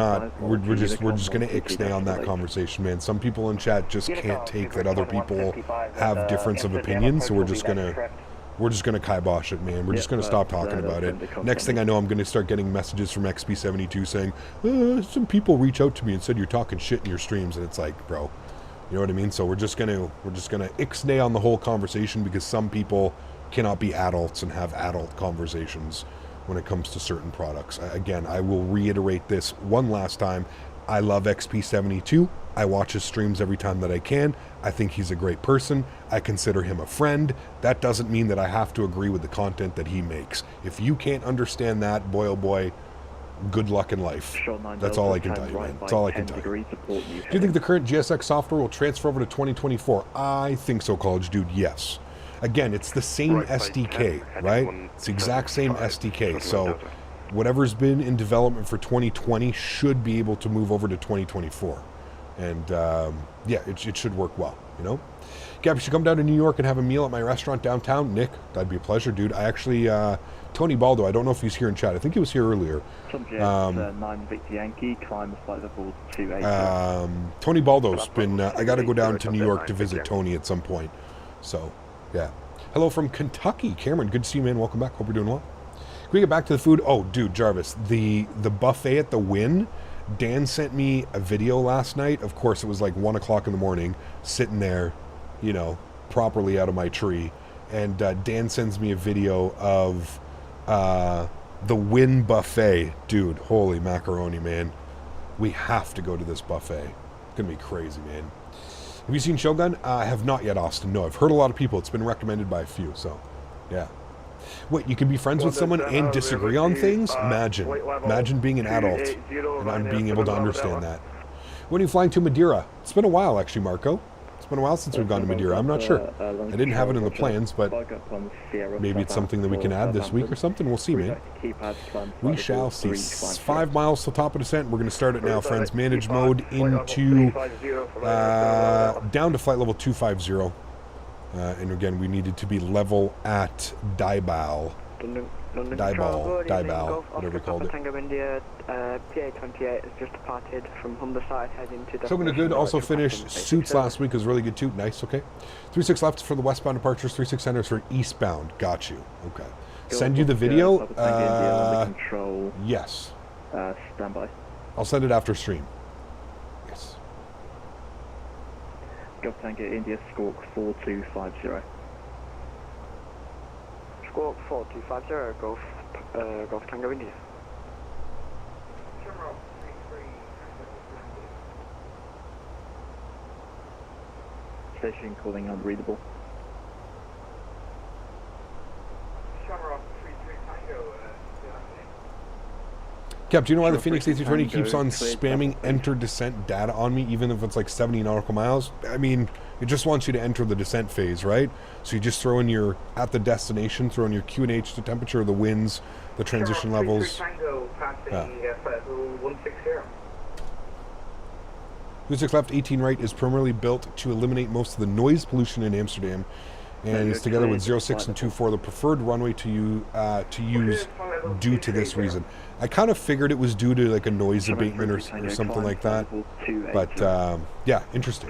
just gonna ixnay on that conversation, man. Some people in chat just can't take that other people have difference of opinion, so we're just gonna kibosh it, man. We're just gonna stop talking about it. Next thing I know, I'm gonna start getting messages from XP72 saying, some people reach out to me and said you're talking shit in your streams, and it's like, bro, you know what I mean? So we're just gonna ixnay on the whole conversation because some people cannot be adults and have adult conversations when it comes to certain products. Again, I will reiterate this one last time. I love XP72. I watch his streams every time that I can. I think he's a great person. I consider him a friend. That doesn't mean that I have to agree with the content that he makes. If you can't understand that, boy oh boy, good luck in life. That's all I can tell you, man. That's all I can tell you. Do you think the current GSX software will transfer over to 2024? I think so, College Dude, yes. Again, it's the same SDK, right? It's the exact same SDK. So whatever's been in development for 2020 should be able to move over to 2024. And yeah, it should work well, you know? Gab, you should come down to New York and have a meal at my restaurant downtown. Nick, that'd be a pleasure, dude. I actually, Tony Baldo, I don't know if he's here in chat. I think he was here earlier. 9 Victor Yankee, climb the flight level 28. Tony Baldo's been, I got to go down to New York to visit Tony at some point. So, yeah. Hello from Kentucky. Cameron, good to see you, man. Welcome back. Hope you're doing well. Can we get back to the food? Oh, dude, Jarvis, the buffet at the Wynn, Dan sent me a video last night. Of course, it was like 1 o'clock in the morning, sitting there, you know, properly out of my tree. And Dan sends me a video of the Wynn buffet. Dude, holy macaroni, man. We have to go to this buffet. It's going to be crazy, man. Have you seen Shogun? I have not yet, Austin. No, I've heard a lot of people. It's been recommended by a few, so, yeah. Wait, you can be friends with someone and disagree on things? Imagine being an adult and being able to understand that. When are you flying to Madeira? It's been a while, actually, Marco. It's been a while since we've gone to Madeira. I'm not sure. I didn't have it in the plans, but maybe it's something that we can add this week or something. We'll see, man. We shall see. 5 miles to top of descent. We're going to start it now, friends. Manage mode into down to flight level 250. And again, we needed to be level at Diebal, whatever we called it. Tango India, PA28 has just departed from Humberside, heading to... So good. Also finished suits last week. It was really good too. Nice, okay. 36 left for the westbound departures, 36 enters for eastbound. Got you. Okay. Send you the video. Yes. Standby. I'll send it after stream. Yes. Golf Tango India, Squawk 4250. Squawk 4250, Golf Tango India. Station calling unreadable. Cap, do you know why the Fenix A320 keeps on spamming enter descent data on me, even if it's like 70 nautical miles? I mean, it just wants you to enter the descent phase, right? So you just throw in your, at the destination, throw in your QNH, the temperature, the winds, the transition levels. Yeah. 26 left, 18 right is primarily built to eliminate most of the noise pollution in Amsterdam, and is together with 06 and 24 the preferred runway to use due to this reason. I kind of figured it was due to like a noise abatement or something like that, but yeah, interesting.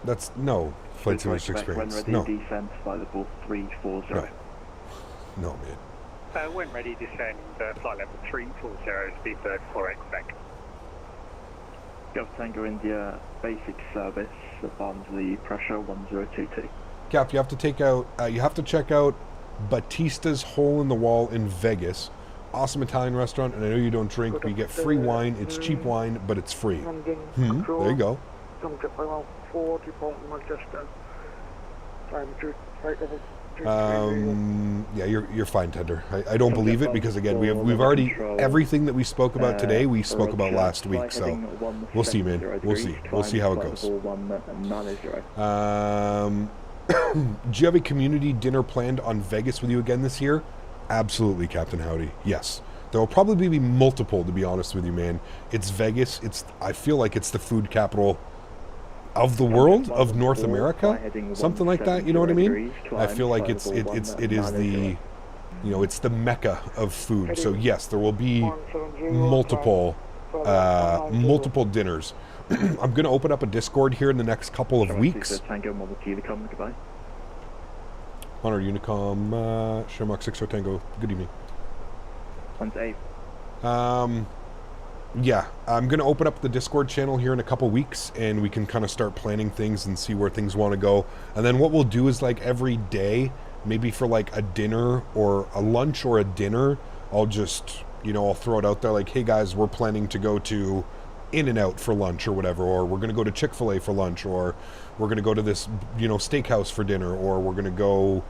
That's no flight simulation experience. No. Right. No, man. When ready, descend flight level 340, speed 4 Quebec. Golf Tango India, basic service, above the pressure 1022. Cap, you have to take out, you have to check out Batista's Hole in the Wall in Vegas. Awesome Italian restaurant, and I know you don't drink, but you get free wine. It's cheap wine, but it's free. There you go. Yeah, you're fine, Tender. I don't believe it because again we've already everything that we spoke about today we spoke about last week, so we'll see, man. We'll see how it goes. Do you have a community dinner planned on Vegas with you again this year? Absolutely, Captain Howdy. Yes. There will probably be multiple, to be honest with you, man. It's Vegas. I feel like it's the food capital of the world, of North America, something like that. You know what I mean? I feel like it is the, you know, it's the mecca of food. So yes, there will be multiple dinners. I'm going to open up a Discord here in the next couple of weeks. Honor Unicom, Shermark 60 Tango. Good evening. Yeah, I'm going to open up the Discord channel here in a couple weeks, and we can kind of start planning things and see where things want to go. And then what we'll do is, like, every day, maybe for, like, a dinner or a lunch or a dinner, I'll just, you know, I'll throw it out there like, hey, guys, we're planning to go to In-N-Out for lunch or whatever, or we're going to go to Chick-fil-A for lunch, or we're going to go to this, you know, steakhouse for dinner, or we're going to go,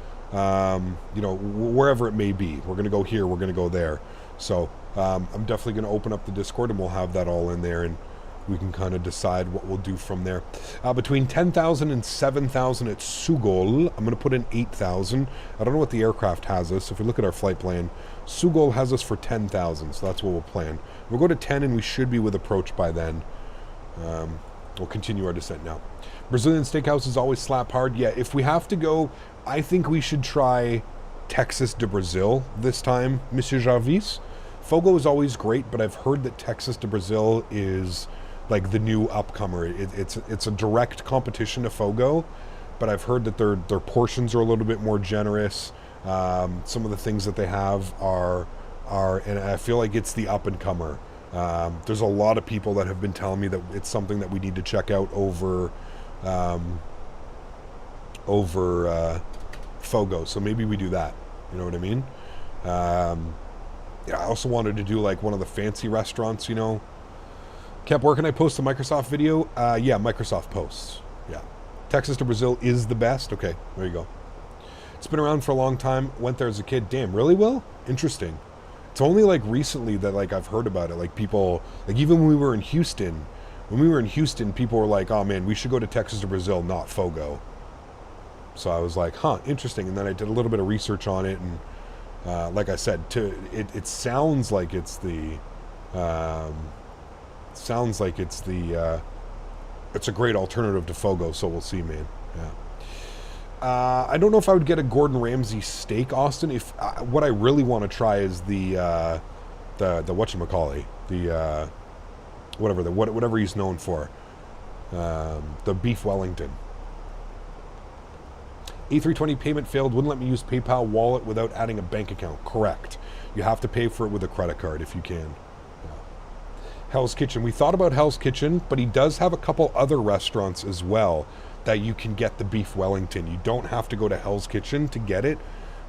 you know, wherever it may be. We're going to go here, we're going to go there. So I'm definitely going to open up the Discord, and we'll have that all in there, and we can kind of decide what we'll do from there. Between 10,000 and 7,000 at Sugol, I'm going to put in 8,000. I don't know what the aircraft has us. If we look at our flight plan, Sugol has us for 10,000, so that's what we'll plan. We'll go to 10, and we should be with approach by then. We'll continue our descent now. Brazilian steakhouse is always slap hard. Yeah, if we have to go, I think we should try Texas de Brazil this time, Monsieur Jarvis. Fogo is always great, but I've heard that Texas de Brazil is like the new upcomer. It's a direct competition to Fogo, but I've heard that their portions are a little bit more generous. Some of the things that they have are, and I feel like it's the up and comer. There's a lot of people that have been telling me that it's something that we need to check out over Fogo. So maybe we do that. You know what I mean? Yeah, I also wanted to do like one of the fancy restaurants, you know. Kept working. I post a Microsoft video. Yeah, Microsoft posts. Yeah. Texas to Brazil is the best. Okay, there you go. It's been around for a long time. Went there as a kid. Damn, really, Will? Interesting. It's only like recently that like I've heard about it. Like people, like even when we were in Houston, when we were in Houston, people were like, oh man, we should go to Texas to Brazil, not Fogo. So I was like, huh, interesting. And then I did a little bit of research on it, and like I said, it sounds like it's the it's a great alternative to Fogo, so we'll see, man. Yeah. I don't know if I would get a Gordon Ramsay steak, Austin. If what I really want to try is the whatchamacallit, the whatever he's known for, the beef Wellington. A320 payment failed. Wouldn't let me use PayPal wallet without adding a bank account. Correct. You have to pay for it with a credit card if you can. Hell's Kitchen. We thought about Hell's Kitchen, but he does have a couple other restaurants as well that you can get the beef Wellington. You don't have to go to Hell's Kitchen to get it.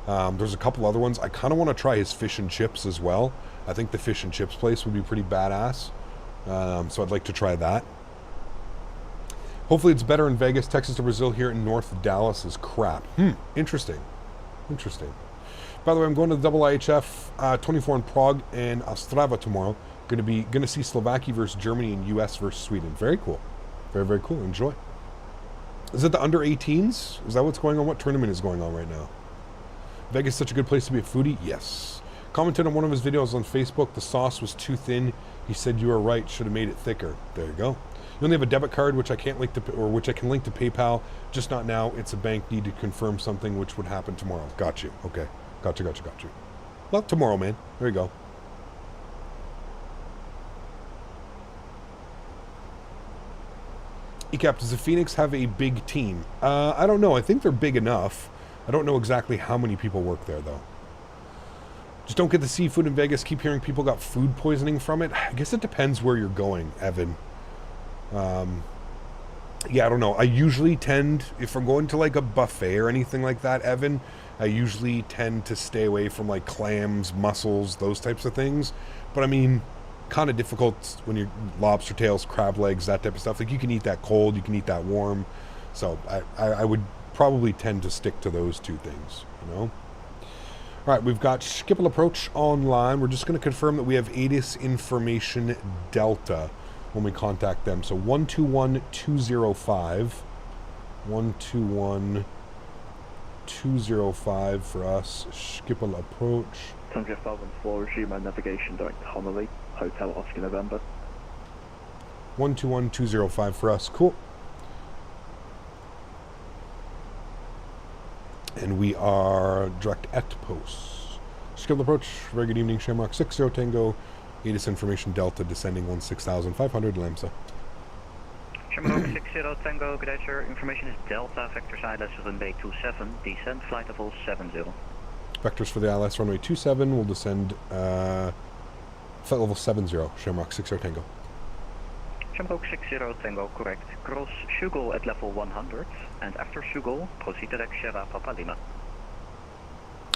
There's a couple other ones. I kind of want to try his fish and chips as well. I think the fish and chips place would be pretty badass. So I'd like to try that. Hopefully it's better in Vegas. Texas to Brazil here in North Dallas is crap. Interesting. Interesting. By the way, I'm going to the double IHF 24 in Prague and Ostrava tomorrow. Going to see Slovakia versus Germany and US versus Sweden. Very cool. Very, very cool. Enjoy. Is it the under 18s? Is that what's going on? What tournament is going on right now? Vegas is such a good place to be a foodie? Yes. Commented on one of his videos on Facebook. The sauce was too thin. He said you were right. Should have made it thicker. There you go. You only have a debit card, which I can't link to, or which I can link to PayPal. Just not now. It's a bank need to confirm something, which would happen tomorrow. Got you. Okay. Got you. Well, tomorrow, man. There you go. ECAP, does the Fenix have a big team? I don't know. I think they're big enough. I don't know exactly how many people work there, though. Just don't get the seafood in Vegas. Keep hearing people got food poisoning from it. I guess it depends where you're going, Evan. Yeah, I don't know. I usually tend, if I'm going to like a buffet or anything like that, Evan, I usually tend to stay away from like clams, mussels, those types of things. But I mean, kind of difficult when you're lobster tails, crab legs, that type of stuff. Like you can eat that cold, you can eat that warm. So I would probably tend to stick to those two things, you know. All right, we've got Schiphol approach online. We're just going to confirm that we have ATIS information Delta when we contact them. So 121205. 121205 for us. Schiphol approach. Tango 514, resume my navigation direct to Honorary, Hotel Oscar November. 121205 for us. Cool. And we are direct at post. Schiphol approach. Very good evening, Shamrock 60 Tango. ATIS information Delta descending 16,500 Lamsa. Shamrock 60 Tango, good day sir. Information is Delta, vector side, let's runway 27, descend flight level 70. Vectors for the ILS runway 27 will descend flight level 70, Shamrock 60 Tango. Shamrock 60 Tango, correct. Cross Shugal at level 100, and after Shugal, proceed direct Sierra Papa Lima.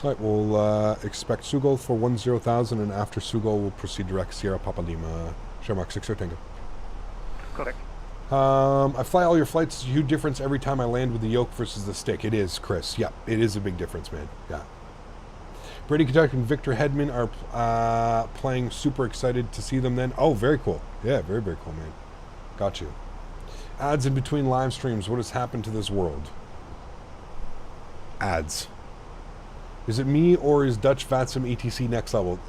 Alright, we'll expect Sugal for 10,000, and after Sugal, we'll proceed direct Sierra Papa Lima, Shamrock 60 Tango. Correct. I fly all your flights. It's a huge difference every time I land with the yoke versus the stick. It is, Chris. Yeah, it is a big difference, man. Yeah. Brady Kentucky and Victor Hedman are playing. Super excited to see them then. Oh, very cool. Yeah, very, very cool, man. Got you. Ads in between live streams. What has happened to this world? Ads. Is it me or is Dutch VATSIM ATC next level?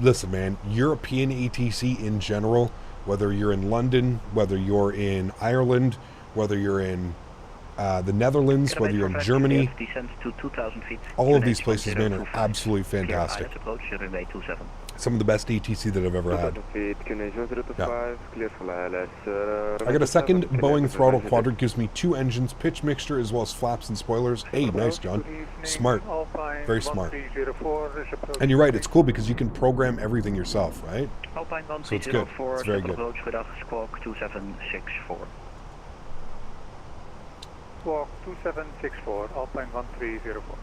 Listen, man, European ATC in general, whether you're in London, whether you're in Ireland, whether you're in the Netherlands, whether you're in Germany, all of these places, man, are absolutely fantastic. Some of the best ATC that I've ever had. Yeah. I got a second Boeing throttle quadrant, gives me 2 engines, pitch mixture, as well as flaps and spoilers. Hey, nice, John. Smart. Very smart. And you're right, it's cool because you can program everything yourself, right? So it's good. It's very good. Squawk 2764, Alpine 1304.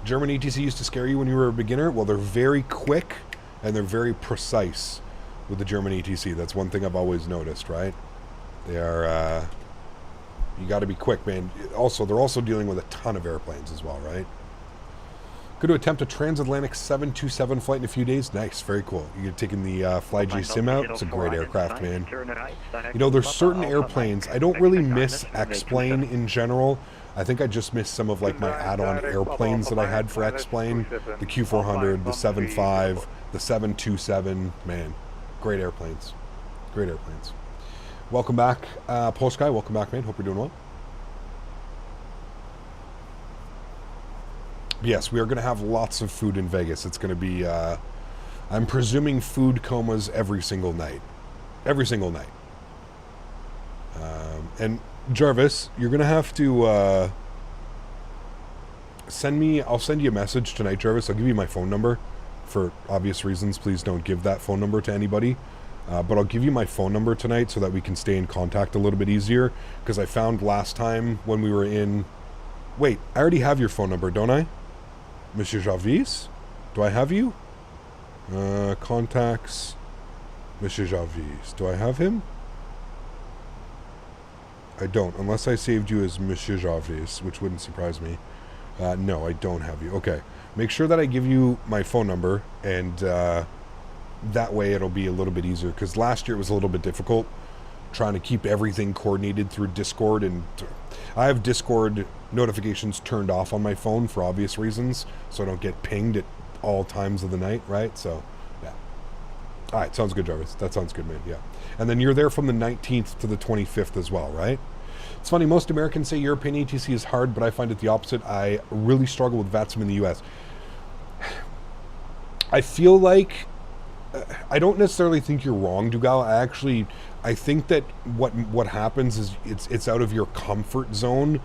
German ATC used to scare you when you were a beginner. Well, they're very quick and they're very precise with the German ATC. That's one thing I've always noticed, right? They are, you got to be quick, man. Also, they're also dealing with a ton of airplanes as well, right? Going to attempt a transatlantic 727 flight in a few days. Nice, very cool. You're taking the FlyJ Sim out. It's a great aircraft, man. You know, there's certain airplanes. I don't really miss X-Plane in general. I think I just missed some of like my add-on airplanes that I had for X-Plane. The Q400, the 75, the 727. Man, great airplanes. Great airplanes. Welcome back, Polsky. Welcome back, man. Hope you're doing well. Yes, we are going to have lots of food in Vegas. It's going to be, I'm presuming food comas every single night. Every single night. And Jarvis, you're going to have to I'll send you a message tonight, Jarvis. I'll give you my phone number. For obvious reasons, please don't give that phone number to anybody. But I'll give you my phone number tonight so that we can stay in contact a little bit easier. Because I found last time when we were in... Wait, I already have your phone number, don't I? Monsieur Jarvis? Do I have you? Contacts. Monsieur Jarvis. Do I have him? I don't, unless I saved you as Monsieur Jarvis, which wouldn't surprise me. No, I don't have you. Okay. Make sure that I give you my phone number, and that way it'll be a little bit easier, because last year it was a little bit difficult trying to keep everything coordinated through Discord, and I have Discord notifications turned off on my phone for obvious reasons, so I don't get pinged at all times of the night, right? So, yeah. All right, sounds good, Jarvis. That sounds good, man. Yeah. And then you're there from the 19th to the 25th as well, right? It's funny, most Americans say European ATC is hard, but I find it the opposite. I really struggle with VATSIM in the US. I feel like, I don't necessarily think you're wrong, Dougal. I think that what happens is it's out of your comfort zone,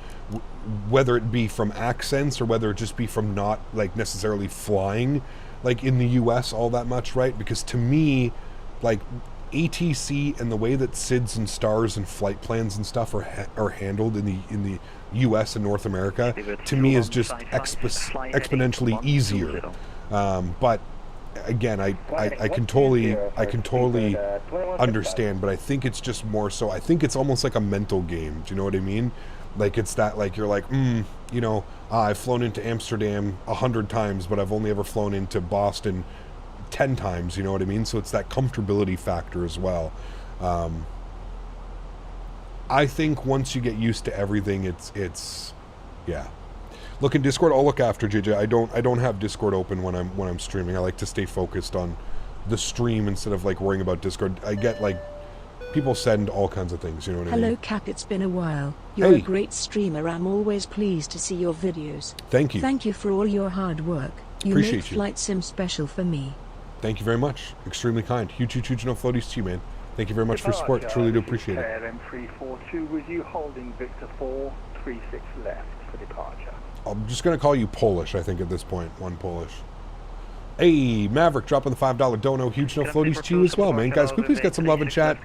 whether it be from accents or whether it just be from not like necessarily flying like in the US all that much, right? Because to me, like ATC and the way that SIDS and stars and flight plans and stuff are handled in the US and North America, to me is just exponentially easier. But again, I can totally understand, but I think it's just more so, I think it's almost like a mental game. Do you know what I mean? Like it's that, like you're like, you know, I've flown into Amsterdam 100 times, but I've only ever flown into Boston 10 times. You know what I mean? So it's that comfortability factor as well. I think once you get used to everything, it's yeah. Look in Discord. I'll look after JJ. I don't have Discord open when I'm streaming. I like to stay focused on the stream instead of like worrying about Discord. I get like people send all kinds of things. You know what I mean? Hello, Cap. It's been a while. You're a great streamer. I'm always pleased to see your videos. Thank you. Thank you for all your hard work. You Appreciate make Flight Sim special for me. Thank you very much. Extremely kind. Huge no floaties to you, man. Thank you very much for your support. Truly do appreciate it. M342 with you holding Victor 436 left for departure. I'm just going to call you Polish, I think, at this point. One Polish. Hey, Maverick dropping the $5 dono. Huge no floaties to you as well, man. Guys, could we please get some love in chat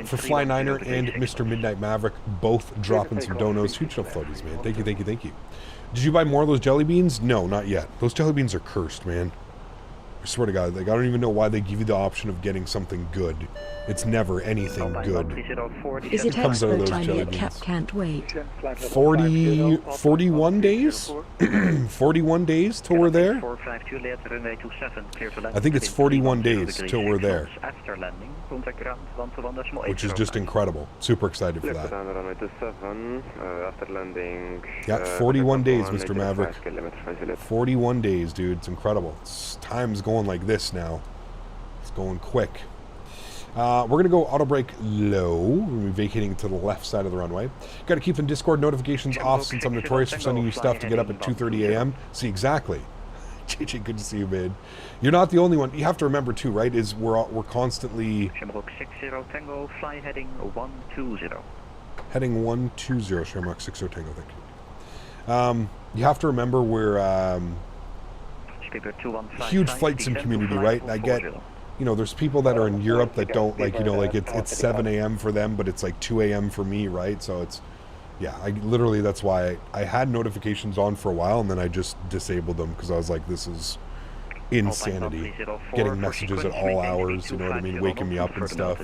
for Fly Niner and Mr. Midnight Maverick, both dropping some donos. Huge no floaties, man. Thank you. Did you buy more of those jelly beans? No, not yet. Those jelly beans are cursed, man. I swear to God, like, I don't even know why they give you the option of getting something good. It's never anything good. Is it expo time yet? Cap can't wait. 41 days? 41 days till we're there? I think it's 41 days till we're there. Which is just incredible. Super excited for that. Yeah, 41 days, Mr. Maverick. 41 days, dude. It's incredible. Time's going like this now. It's going quick. We're going to go auto brake low. We're going to be vacating to the left side of the runway. Got to keep the Discord notifications off since I'm notorious for sending you stuff to get up at 2:30 a.m. See, exactly. JJ, good to see you, man. You're not the only one. You have to remember, too, right, is we're constantly... Shamrock 60 Tango, fly heading 120. Heading 120, Shamrock 60 Tango, thank you. You have to remember we're... huge flight sim community, right? And I get... You know, there's people that are in Europe that don't, like, you know, like, it's 7 a.m. for them, but it's, like, 2 a.m. for me, right? So it's... Yeah, I literally, that's why I had notifications on for a while, and then I just disabled them, because I was like, this is insanity. Getting messages at all hours, you know what I mean? Waking me up and stuff.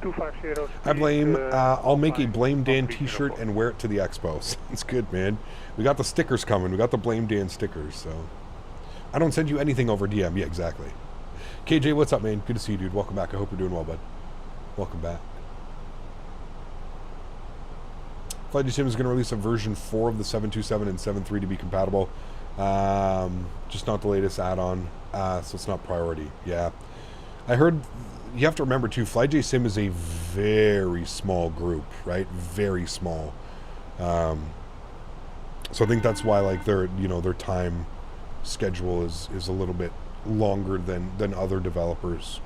250. I blame. I'll make a Blame Dan t-shirt and wear it to the expo. Sounds good, man. We got the stickers coming. We got the Blame Dan stickers, so... I don't send you anything over DM. Yeah, exactly. KJ, what's up, man? Good to see you, dude. Welcome back. I hope you're doing well, bud. Welcome back. Flite Sim is going to release a version 4 of the 727 and 73 to be compatible. Just not the latest add-on, so it's not priority. Yeah. I heard... You have to remember, too, Flite Sim is a very small group, right? Very small. So I think that's why, like, their time schedule is a little bit longer than other developers,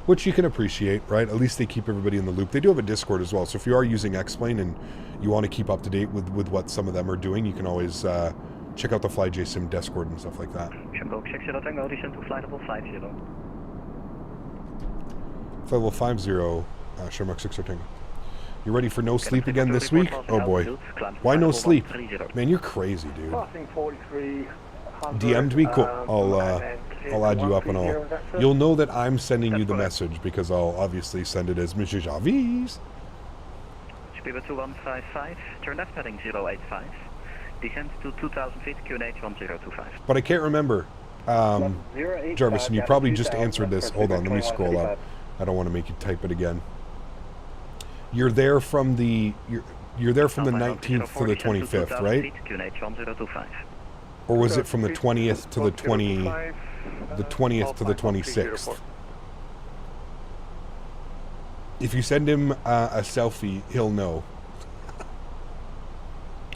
which you can appreciate, right? At least they keep everybody in the loop. They do have a Discord as well, so if you are using X-Plane and you want to keep up to date with what some of them are doing, you can always check out the Flite Sim Discord and stuff like that. Level 50, Shermark 60 Tango. You ready for no sleep again this week? Oh boy. Why no sleep? Man, you're crazy, dude. DM'd me? Cool. I'll add you up and you'll know that I'm sending you the message because I'll obviously send it as Mr. Javis. Speedbird 2155, turn left heading 085. Descend to 2000 feet, QNH 1025. But I can't remember. Jarvis, and you probably just answered this. Hold on, let me scroll up. I don't want to make you type it again. You're there from the you're there from the 19th to the 25th, right? Or was it from the 20th to the 20th to the 26th? If you send him a selfie, he'll know.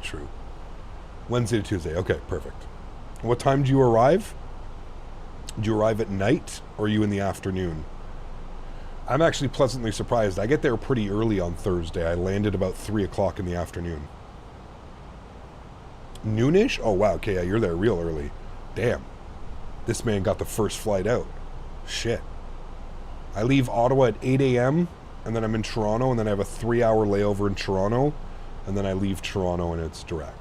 True. Wednesday to Tuesday. Okay, perfect. What time do you arrive? Do you arrive at night or are you in the afternoon? I'm actually pleasantly surprised. I get there pretty early on Thursday. I landed about 3 o'clock in the afternoon. Noonish? Oh, wow. Okay, yeah, you're there real early. Damn. This man got the first flight out. Shit. I leave Ottawa at 8 a.m., and then I'm in Toronto, and then I have a 3-hour layover in Toronto, and then I leave Toronto, and it's direct.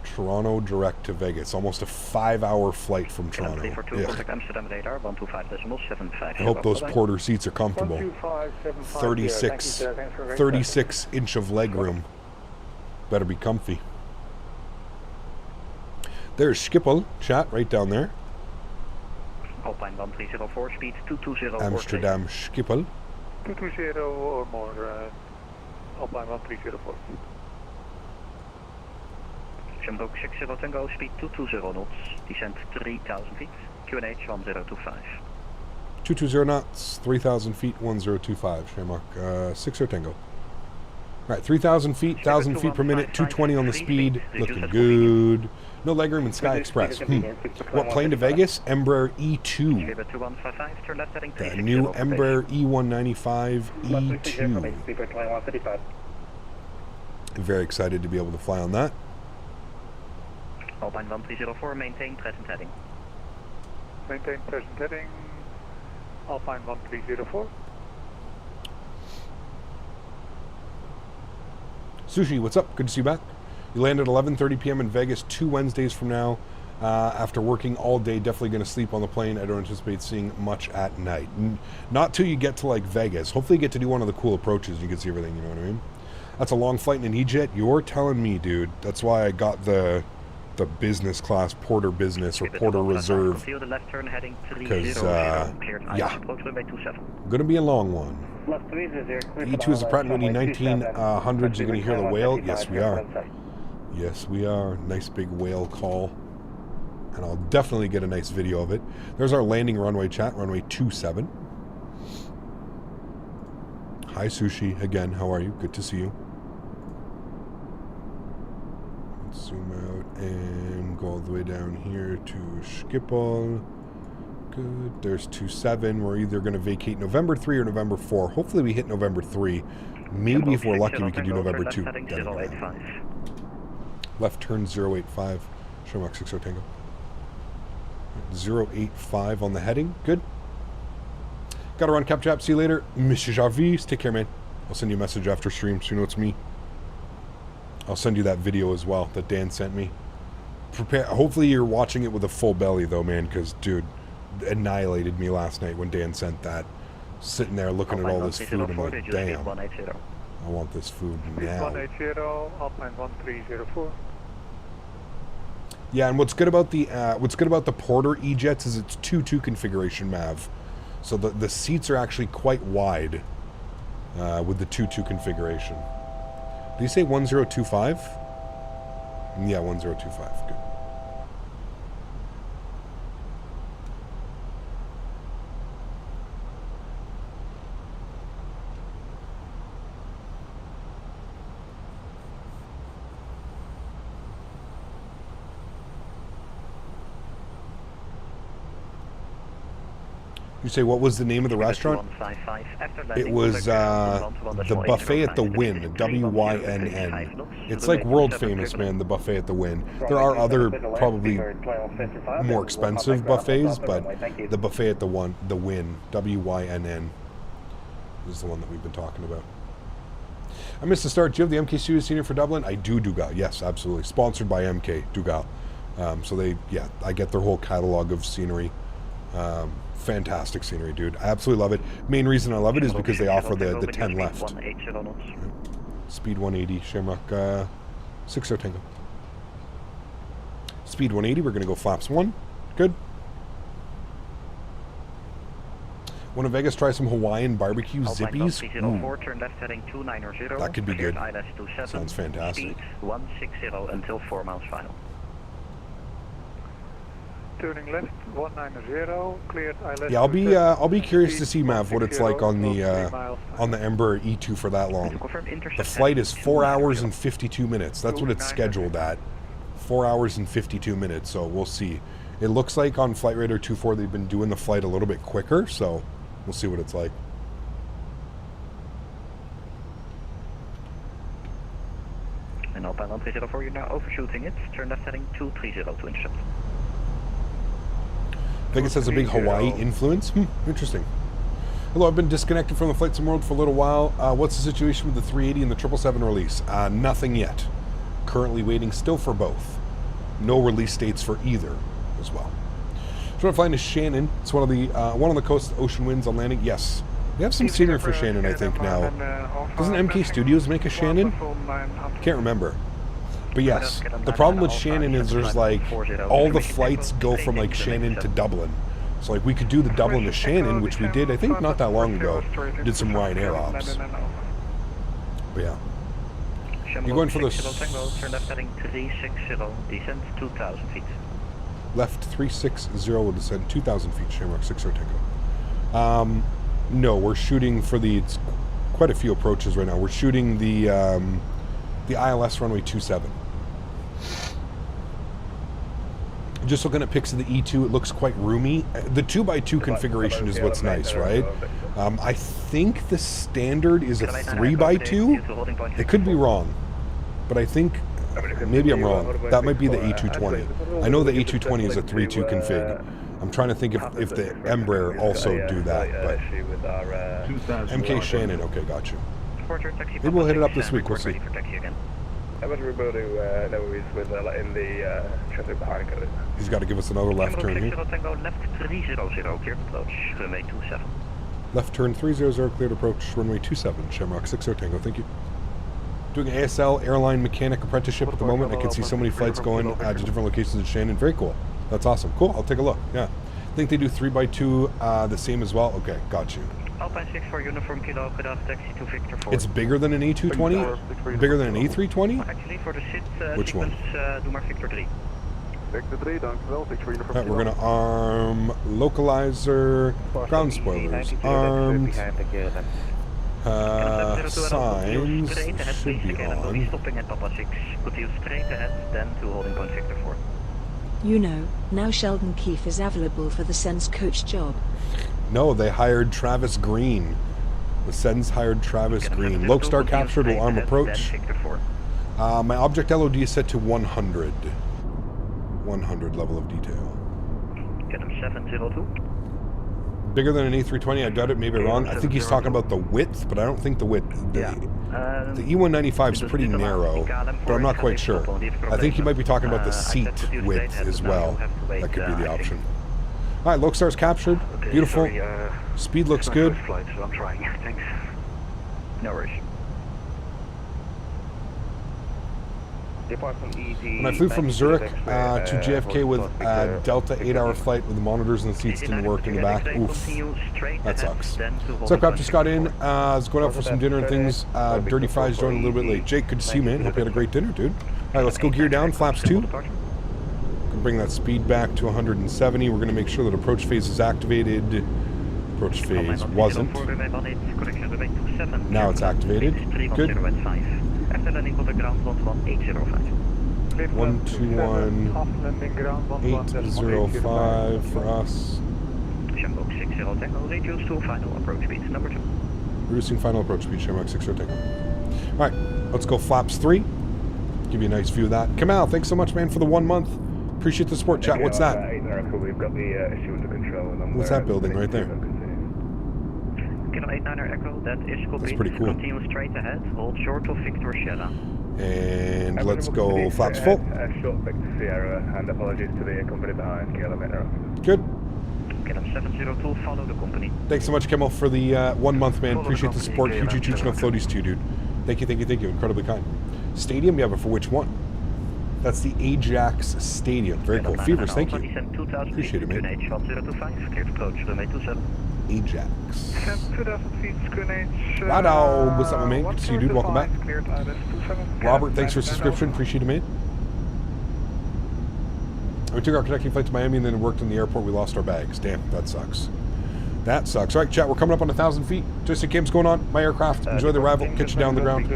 Toronto direct to Vegas. Almost a 5-hour flight from Toronto. I hope those porter seats are comfortable. 36 inch of leg room. Better be comfy. There's Schiphol, chat, right down there. Alpine 1304, speed 220. Amsterdam Schiphol. 220 or more, Alpine 1304. Jumbo 60 Tango, speed 220 knots, descent 3000 feet, QNH 1025. 220 knots, 3000 feet, 1025, Shamrock, 60 Tango. Alright, 3000 feet, 1000 feet per minute, 220 on the speed, looking good. No legroom in Sky Express. What plane to Vegas? Embraer E2. The new Embraer E195 E2. Very excited to be able to fly on that. Alpine 1304, maintain present heading. Maintain present heading. Alpine 1304. Sushi, what's up? Good to see you back. You land at 11:30 p.m. in Vegas 2 Wednesdays from now. After working all day, definitely going to sleep on the plane. I don't anticipate seeing much at night. Not till you get to like Vegas. Hopefully you get to do one of the cool approaches and you can see everything, you know what I mean? That's a long flight in an E-jet. You're telling me, dude. That's why I got the business class Porter Business or Porter Reserve. Because, yeah, going to be a long one. E2 is a Pratt & Whitney 1900s. You're going to hear the whale? Yes, we are. Yes, we are. Nice big whale call. And I'll definitely get a nice video of it. There's our landing runway chat, runway 27. Hi, Sushi. Again, how are you? Good to see you. Let's zoom out and go all the way down here to Schiphol. Good. There's 27. We're either going to vacate November 3 or November 4. Hopefully we hit November 3. Maybe if we're lucky we could do November 2. Left turn 085. Shermark 60 Tango. 085 on the heading. Good. Gotta run, Cap Chap. See you later. Mr. Jarvis. Take care, man. I'll send you a message after stream so you know it's me. I'll send you that video as well that Dan sent me. Prepare. Hopefully you're watching it with a full belly though, man, because dude, annihilated me last night when Dan sent that. Sitting there looking at all this food, I'm like, damn, I want this food now. 180, Alpine 1304. Yeah, and what's good about the Porter E-Jets is it's 2-2 configuration, Mav. So the seats are actually quite wide with the 2-2 configuration. Did you say 1025? Yeah, 1025. Good. You say, what was the name of the restaurant? It was the Buffet at the Wynn, W-Y-N-N. It's like world famous, man, the Buffet at the Wynn. There are other probably more expensive buffets, but the Buffet at the Wynn, W-Y-N-N, is the one that we've been talking about. I missed the start. Do you have the MK Studio Senior for Dublin? I do, Dougal. Yes, absolutely. Sponsored by MK, Dougal. So I get their whole catalog of scenery. Fantastic scenery, dude. I absolutely love it. Main reason I love it is because they offer the 10 left. Speed 180, Shamrock 60 Tango. Speed 180, we're going to go flaps 1. Good. Want to Vegas try some Hawaiian barbecue zippies? Ooh. That could be good. Sounds fantastic. 160 until 4 miles final. Turning left, 190, cleared ILS. Yeah, I'll be curious to see, Mav, what it's like on the Embraer E2 for that long. The flight is 4 hours and 52 minutes. That's what it's scheduled at. 4 hours and 52 minutes. So we'll see. It looks like on Flight Radar 24 they've been doing the flight a little bit quicker. So we'll see what it's like. And Alpine 1304, you're now overshooting it. Turn left heading 230 to intercept. Vegas has a big Hawaii influence. Interesting. Hello, I've been disconnected from the Flight Sim world for a little while. What's the situation with the 380 and the 777 release? Nothing yet. Currently waiting still for both. No release dates for either as well. So I'm flying to Shannon. It's one on the coast, ocean winds on landing. Yes. We have some scenery for Shannon, I think, now. Doesn't MK Studios make a Shannon? Can't remember. But yes, the problem with Shannon is there's like, all the flights go from like Shannon to Dublin. So like we could do the Dublin to Shannon, which we did, I think, not that long ago. Did some Ryanair ops. But yeah. You're going for the... Turn left heading 360, descent 2,000 feet. Left 360 will descend 2,000 feet, Shamrock 60 Tango. No, we're shooting for it's quite a few approaches right now. We're shooting the ILS runway 27. Just looking at pics of the E2, it looks quite roomy. The 2x2 configuration is what's nice, right? I think the standard is a 3x2. It could be wrong, but I think maybe I'm wrong. That might be the A320. I know the A320 is a 3.2 config. I'm trying to think if the Embraer also do that. But MK Shannon, okay, got you. Maybe we'll hit it up this week. We'll see. He's got to give us another left turn here. Left turn 300, cleared approach, runway 27, Shamrock 60 Tango, thank you. Doing an ASL airline mechanic apprenticeship at the moment. I can see so many flights going to different locations in Shannon. Very cool. That's awesome. Cool, I'll take a look. Yeah. I think they do 3x2 the same as well. Okay, got you. Alpine 64 uniform kilo, taxi to Victor 4. It's bigger than an A220? Bigger than an A320? Actually, for the SID which sequence, one? do maar Victor 3. Victor 3, dankjewel. Victor uniform Right, we're going to arm localizer, ground spoilers, armed, signs should be on. Stopping at Papa 6, continue straight ahead, then to holding point Victor 4. You know, now Sheldon Keefe is available for the Sens coach job. No, they hired Travis Green. The Sens hired Travis Green. Lokestar captured will arm approach. My object LOD is set to 100. 100 level of detail. Get him 702. Bigger than an A320, I doubt it, maybe wrong. I think he's talking about the width, but I don't think the width. The E195 is pretty narrow, but I'm not quite sure. I think he might be talking about the seat width as well. That could be the option. All right, Lokestar's captured. Okay, Beautiful. sorry, Speed looks it's my good. first flight, so I'm trying. Thanks. No worries. When I flew from Zurich to JFK with a Delta 8-hour flight with the monitors and the seats didn't work in the back. Oof. That sucks. What's up, Crap? Just got in. I was going out for some dinner and things. Dirty Fries joined a little bit late. Jake, good to see you, man. Hope you had a great dinner, dude. All right, let's go gear down. Flaps 2. Gonna bring that speed back to 170. We're going to make sure that approach phase is activated. Approach phase wasn't. Now it's activated. Good. 121.805 for us. Shamrock 60 Tango, reduce to final approach speed number 2. Reducing final approach speed, Shamrock 60 Tango. Alright, let's go flaps 3. Give you a nice view of that. Kamal, thanks so much, man, for the 1 month. Appreciate the support, chat. What's that? What's that building right there? Kilo 89er Echo, that is complete. That's pretty cool. Continue straight ahead, hold short of Victor Sierra. And let's go flaps full. Short Victor Sierra, and apologies to the company behind, kilometer. Good. Kilo 702, follow the company. Thanks so much, Kimmel, for the 1 month, man. Appreciate the support. Huge no floaties to you, dude. Thank you. Incredibly kind. Stadium, yeah, but for which one? That's the Ajax Stadium. Very cool. Fevers, thank you. Appreciate it, man. Ajax. 2000 feet, Greenlight. Wow, what's up, my man? Good to see you, dude. Welcome back. Robert, thanks for subscription. Appreciate it, man. We took our connecting flight to Miami and then worked in the airport. We lost our bags. Damn, that sucks. That sucks. All right, chat, we're coming up on 1,000 feet. Just a game's going on. My aircraft. Enjoy the arrival. Catch you down the ground.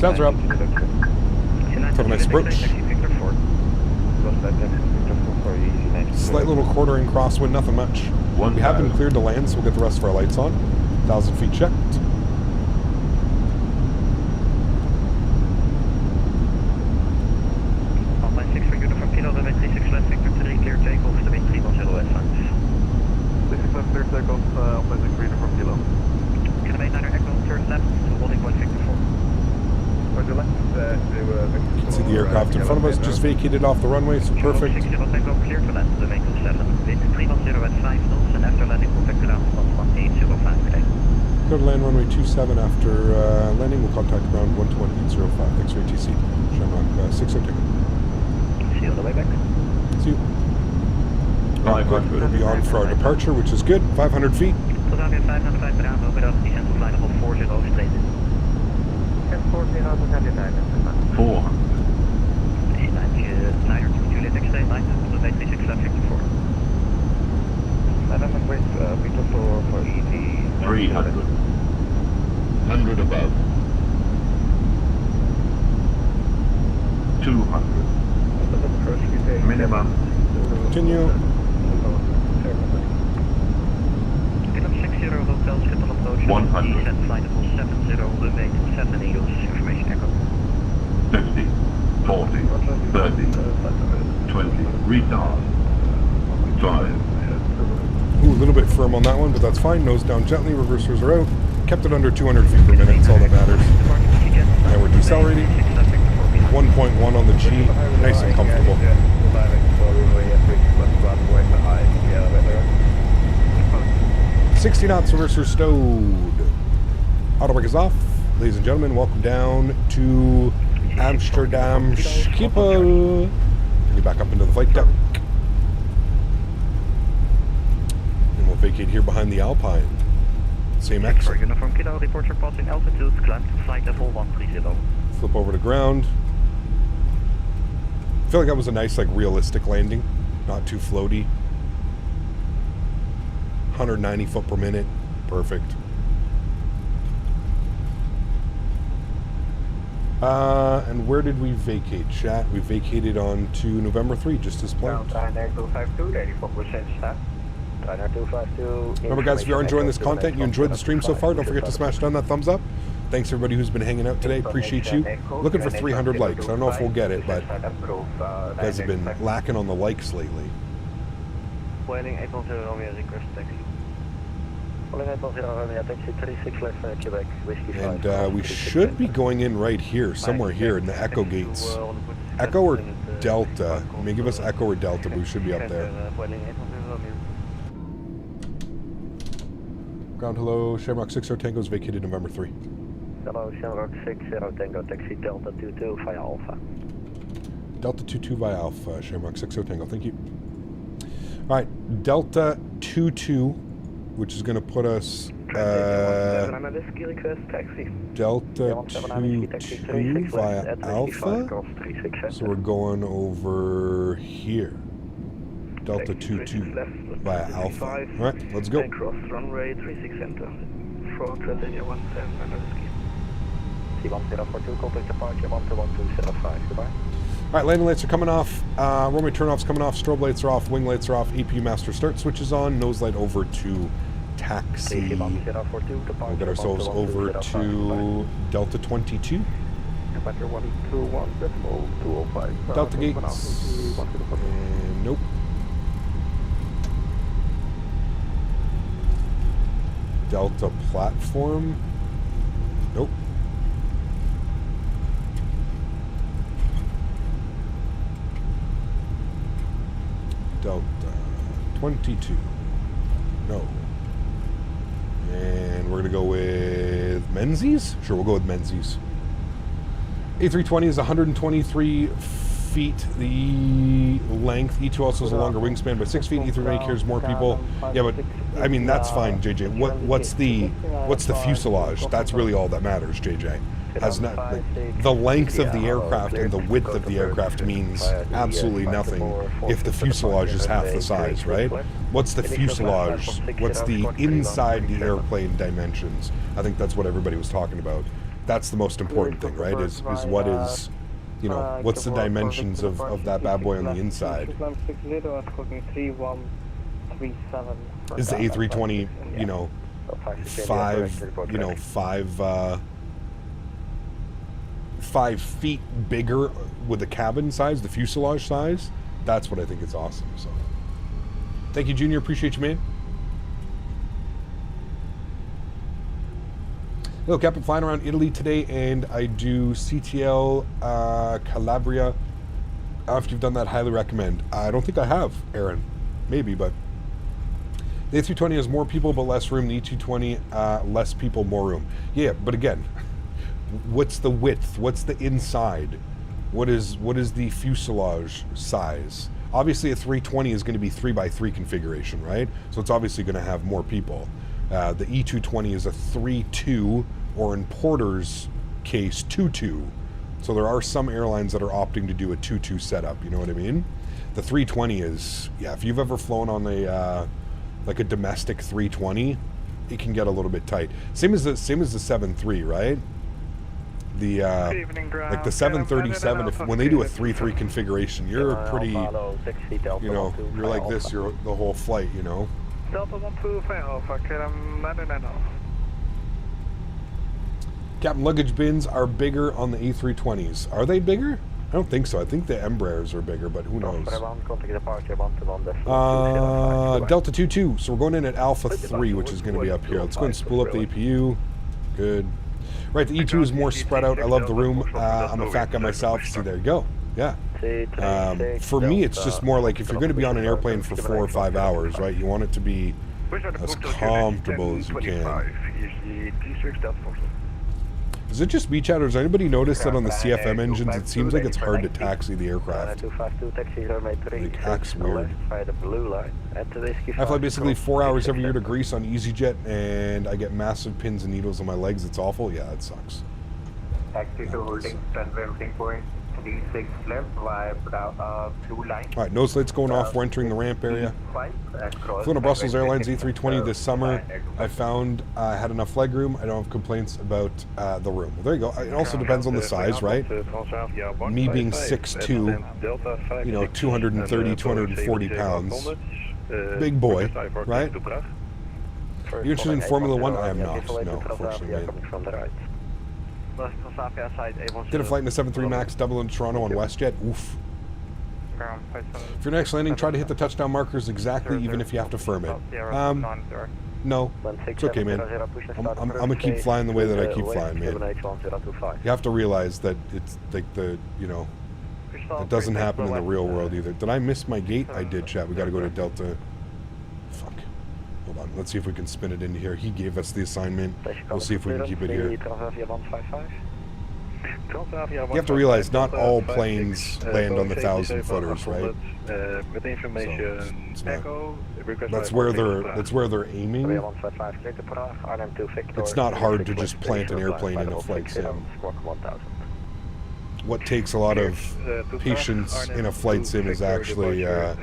Sounds are up. Have a nice approach. Slight little quartering crosswind, nothing much. We have been cleared to land, so we'll get the rest of our lights on. 1,000 feet checked. Line 6 for uniform kilo, runway 36 left, Victor 3, clear takeoff, the wind 310 west lines. 36 left, clear takeoff, line 6 for uniform kilo. Kilo 89er Echo, turn left to holding point Victor 4. Roger left, You can see the aircraft in front of us, just vacated off the runway, so perfect. 60 Tango, clear to land, runway 27, wind 310 at 5 knots, and after landing contact ground 11805 today. Go to land runway 27 after landing, we'll contact ground 121.805. Thanks for ATC. Shamrock 60 ticket. See you on the way back. See you. Alright, good. We'll be on for our departure, which is good. 500 feet. Tot aan 505 Bravo, with us descent of line of 40 straight. 400. Snyder to Juliet X-ray, line to the 36 left, Victor 4. Madam and West, Victor 4 for ET. 300. 100 above. 200. Minimum. Continue. Kilo 60 Hotel, Schiphol approach. 100. Descent flight level 70, runway 7 Eagles, information echo. 50. 40. 30. 20. Retard. 5. Ooh, a little bit firm on that one, but that's fine. Nose down gently, reversers are out. Kept it under 200 feet per minute, that's all that matters. And we're decelerating. 1.1 on the G, nice and comfortable. 60 knots, reverser stowed. Autobrake is off. Ladies and gentlemen, welcome down to Amsterdam Schiphol. Get back up into the flight deck. And we'll vacate here behind the Alpine. Same exit. Uniform Kilo, reports are passing altitude, climb to flight level 130. Flip over to ground. I feel like that was a nice, like, realistic landing. Not too floaty. 190 foot per minute. Perfect. And where did we vacate, chat? We vacated on to November 3, just as planned. Remember, guys, if you are enjoying this content, you enjoyed the stream so far, don't forget to smash down that thumbs up. Thanks everybody who's been hanging out today. Appreciate you. Looking for 300 likes. I don't know if we'll get it, but you guys have been lacking on the likes lately. Boeing 810 Romeo request taxi. Boeing 810 Romeo taxi 36 left Quebec, whiskey 5. And we should be going in right here, somewhere here in the Echo Gates Echo or Delta? I mean, give us Echo or Delta, but we should be up there. Ground hello, Shamrock 60 Tango is vacated November 3. Hello, Shamrock 60 Tango, taxi Delta 22 via Alpha. Delta 22 via Alpha, Shamrock 60 Tango, thank you. Alright, Delta 22, which is going to put us... Delta 22 via Alpha, so we're going over here. Delta 22 via Alpha. Alright, let's go. Cross runway 36 enter. For Nadya 17 C1042, contact departure 121-275, goodbye. Alright, landing lights are coming off, runway turnoffs coming off, strobe lights are off, wing lights are off, AP master start switches on, nose light over to taxi. We'll get ourselves over to Delta 22. Delta gates. And nope. Delta platform. Nope. Delta 22. No. And we're going to go with Menzies? Sure, we'll go with Menzies. A320 is 123 feet the length. E2 also has a longer wingspan, but 6 feet. E320 carries more people. Yeah, but I mean that's fine, JJ. What's the fuselage? That's really all that matters, JJ. Has not the length of the aircraft and the width of the aircraft means absolutely nothing if the fuselage is half the size, right? What's the fuselage? What's the inside the airplane dimensions? I think that's what everybody was talking about. That's the most important thing, right? Is what is, you know, what's the dimensions of that bad boy on the inside? Is the A320, you know, 5 feet bigger with the cabin size, the fuselage size? That's what I think is awesome. So, thank you, Junior. Appreciate you, man. Look, I've been flying around Italy today, and I do CTL Calabria. After you've done that, highly recommend. I don't think I have, Erin. Maybe, but the A320 has more people but less room. The E220, less people, more room. Yeah, but again, what's the width? What's the inside? What is the fuselage size? Obviously, a 320 is going to be 3x3 configuration, right? So it's obviously going to have more people. The E220 is a 3.2, or in Porter's case, 2.2. So there are some airlines that are opting to do a 2.2 setup. You know what I mean? The 320 is, yeah. If you've ever flown on a like a domestic 320, it can get a little bit tight. Same as the 7.3, right? The like the 737, when they do a 3.3 configuration, you're pretty, you know, you're like this, you're the whole flight, you know. Captain, luggage bins are bigger on the A320s. Are they bigger? I don't think so. I think the Embraers are bigger, but who knows? Delta 2-2. So we're going in at Alpha 3, which is going to be up here. Let's go and spool up the APU. Good. Right, the E2 is more spread out. I love the room. I'm a fat guy myself. See, there you go. Yeah. For me, it's just more like if you're going to be on an airplane for 4 or 5 hours, right? You want it to be as comfortable as you can. Is it just me, chat, or does anybody notice that on the CFM engines, it seems like it's hard to taxi the aircraft? It acts weird. I fly basically 4 hours every year to Greece on EasyJet, and I get massive pins and needles on my legs. It's awful. Yeah, it sucks. Taxi to holding runway meeting point 36 left via blue line. Alright, nose lights going off. We're entering the ramp area. Flew to Brussels Airlines A320 this summer. I found I had enough leg room. I don't have complaints about the room. Well, there you go. It also depends on the size, right? Me being 6'2", you know, 230, 240 pounds. Big boy, right? Are you interested in Formula 1? I am not, no, unfortunately. Did a flight in the 7.3 MAX, Dublin, Toronto on WestJet. Oof. For your next landing, try to hit the touchdown markers exactly, even if you have to firm it. No, it's okay, man. I'm gonna keep flying the way that I keep flying, man. You have to realize that it's like the, you know, It doesn't happen in the real world either. Did I miss my gate? I did, chat. We got to go to Delta. Fuck. Hold on. Let's see if we can spin it into here. He gave us the assignment. We'll see if we can keep it here. You have to realize not all planes land on the 1,000-footers, right? That's where they're aiming. It's not hard to just plant an airplane in a flight sim. What takes a lot of patience in a flight sim is actually, yeah.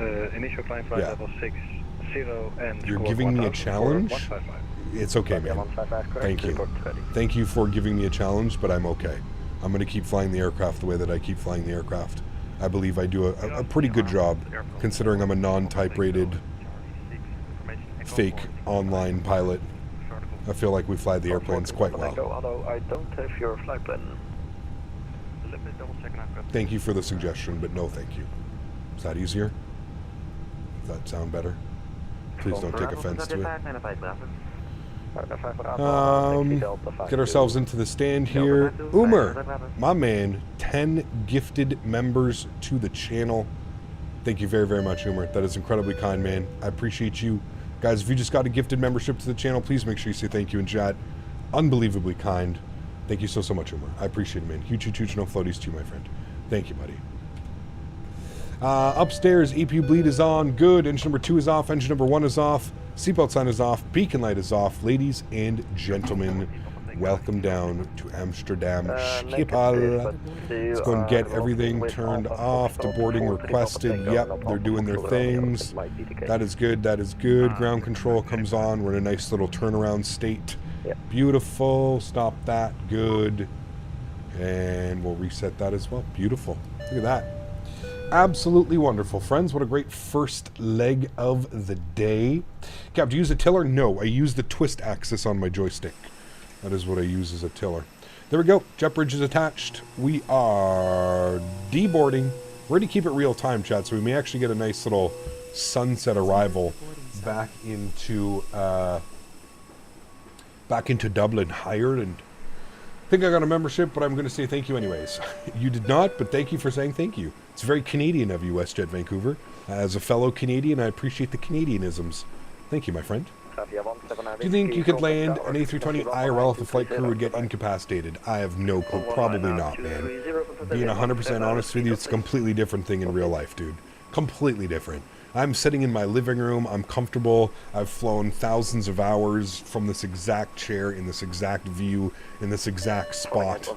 You're giving me a challenge? It's okay, man. Thank you. Thank you for giving me a challenge, but I'm okay. I'm going to keep flying the aircraft the way that I keep flying the aircraft. I believe I do a pretty good job, considering I'm a non-type rated fake online pilot. I feel like we fly the airplanes quite well. I don't have your flight plan. Thank you for the suggestion, but no thank you. Is that easier? Does that sound better? Please don't take offense to it. Get ourselves into the stand here. Umer, my man, 10 gifted members to the channel. Thank you very, very much, Umer. That is incredibly kind, man. I appreciate you. Guys, if you just got a gifted membership to the channel, please make sure you say thank you in chat. Unbelievably kind. Thank you so, so much, Umer. I appreciate it, man. Huge, no floaties to you, my friend. Thank you, buddy. Upstairs, EPU bleed is on. Good. Engine number 2 is off. Engine number 1 is off. Seatbelt sign is off. Beacon light is off. Ladies and gentlemen, welcome down to Amsterdam Schiphol. Let's go and get everything turned off. The boarding requested. Yep, they're doing their things. That is good. That is good. Ground control comes on. We're in a nice little turnaround state. Beautiful. Stop that. Good. And we'll reset that as well. Beautiful. Look at that. Absolutely wonderful, friends. What a great first leg of the day. Cap, do you use a tiller? No, I use the twist axis on my joystick. That is what I use as a tiller. There we go. Jet bridge is attached. We are deboarding. We're going to keep it real time, chat, so we may actually get a nice little sunset arrival back into Dublin, Ireland. I think I got a membership, but I'm going to say thank you anyways. You did not, but thank you for saying thank you. It's very Canadian of you, WestJet Vancouver. As a fellow Canadian, I appreciate the Canadianisms. Thank you, my friend. Do you think you could land an A320 IRL if the flight crew would get incapacitated? I have no clue. Probably not, man. Being 100% honest with you, it's a completely different thing in real life, dude. Completely different. I'm sitting in my living room. I'm comfortable. I've flown thousands of hours from this exact chair, in this exact view, in this exact spot.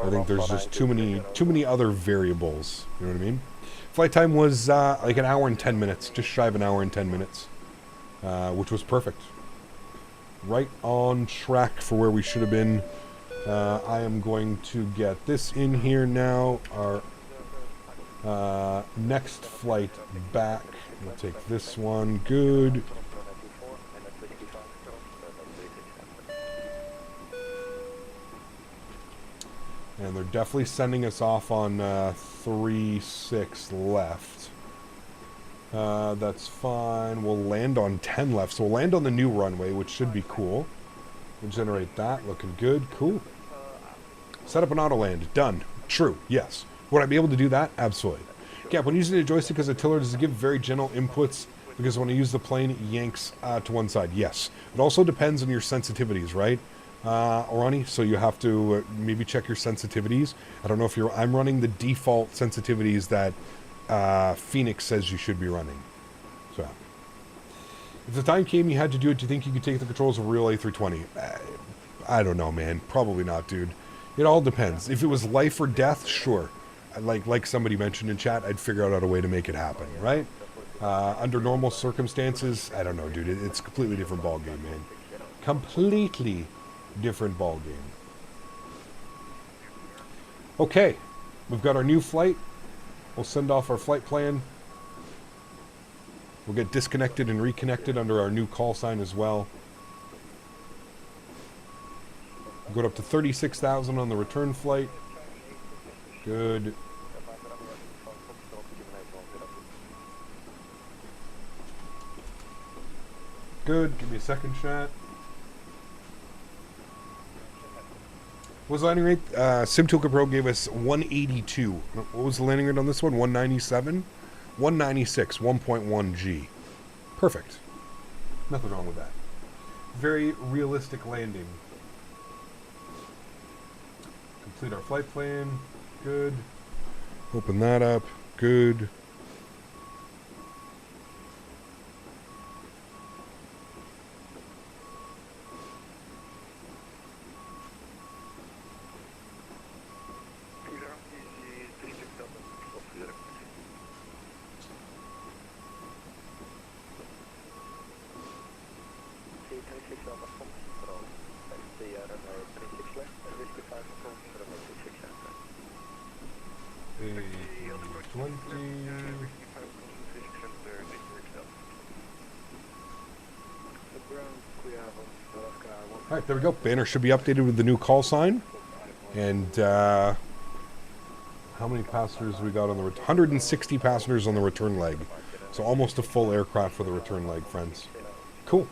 I think there's just too many other variables. You know what I mean? Flight time was like an hour and 10 minutes, just shy of an hour and 10 minutes, which was perfect. Right on track for where we should have been. I am going to get this in here now. Our next flight back. We'll take this one. Good. And they're definitely sending us off on 3-6 left. That's fine. We'll land on 10 left. So we'll land on the new runway, which should be cool. We'll generate that. Looking good. Cool. Set up an auto land. Done. True. Yes. Would I be able to do that? Absolutely. Yeah, when using a joystick as a tiller, does it give very gentle inputs? Because when I use the plane, it yanks to one side. Yes. It also depends on your sensitivities, right, Orani? So you have to maybe check your sensitivities. I don't know if you're... I'm running the default sensitivities that Fenix says you should be running. So, if the time came you had to do it, do you think you could take the controls of a real A320? I don't know, man. Probably not, dude. It all depends. If it was life or death, sure. Like somebody mentioned in chat, I'd figure out a way to make it happen, right? Under normal circumstances, I don't know, dude. It's a completely different ball game, man. Completely different ball game. Okay, we've got our new flight. We'll send off our flight plan. We'll get disconnected and reconnected under our new call sign as well. We'll go up to 36,000 on the return flight. Good. Good. Give me a second, chat. What was the landing rate? SimToolkit Pro gave us 182. What was the landing rate on this one? 197? 196, 1.1 G. Perfect. Nothing wrong with that. Very realistic landing. Complete our flight plan. Good. Open that up. Good. Alright, there we go. Banner should be updated with the new call sign. And how many passengers we got on the 160 passengers on the return leg. So almost a full aircraft for the return leg, friends. Cool.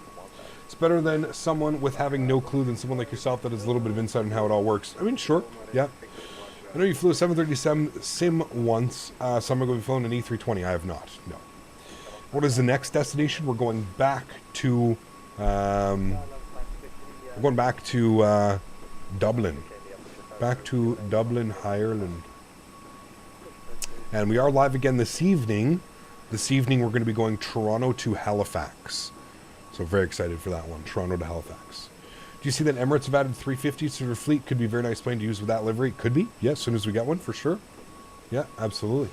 It's better than someone with having no clue than someone like yourself that has a little bit of insight on how it all works. I mean, sure, yeah. I know you flew a 737 sim once, so I'm going to be flying an A320. I have not, no. What is the next destination? We're going back to... we're going back to Dublin. Back to Dublin, Ireland. And we are live again this evening. This evening we're going to be going Toronto to Halifax. So very excited for that one. Toronto to Halifax. Do you see that Emirates have added 350s to their fleet? Could be a very nice plane to use with that livery. Could be. Yeah, as soon as we get one, for sure. Yeah, absolutely.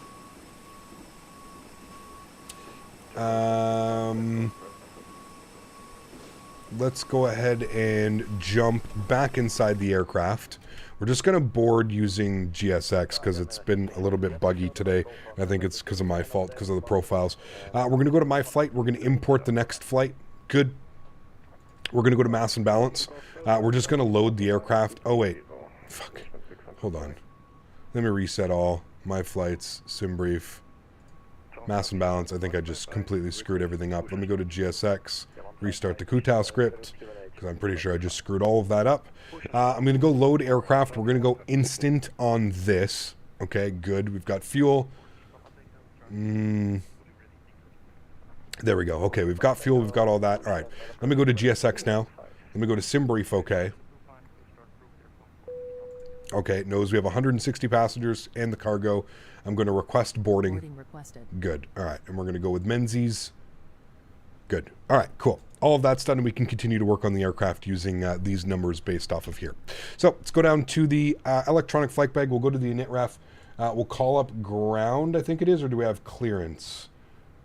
Let's go ahead and jump back inside the aircraft. We're just going to board using GSX because it's been a little bit buggy today. I think it's because of my fault, because of the profiles. We're going to go to My Flight. We're going to import the next flight. Good. We're going to go to Mass and Balance. We're just going to load the aircraft. Oh, wait. Fuck. Hold on. Let me reset all. My Flights, Sim Brief, Mass and Balance. I think I just completely screwed everything up. Let me go to GSX, restart the Kutau script, because I'm pretty sure I just screwed all of that up. I'm going to go load aircraft. We're going to go instant on this. Okay, good. We've got fuel. There we go. Okay, we've got fuel. We've got all that. All right. Let me go to GSX now. Let me go to Sim Brief. Okay. Okay, it knows we have 160 passengers and the cargo. I'm going to request boarding. Good. All right. And we're going to go with Menzies. Good. All right, cool. All of that's done, and we can continue to work on the aircraft using these numbers based off of here. So let's go down to the electronic flight bag. We'll go to the init ref. We'll call up ground, I think it is, or do we have clearance?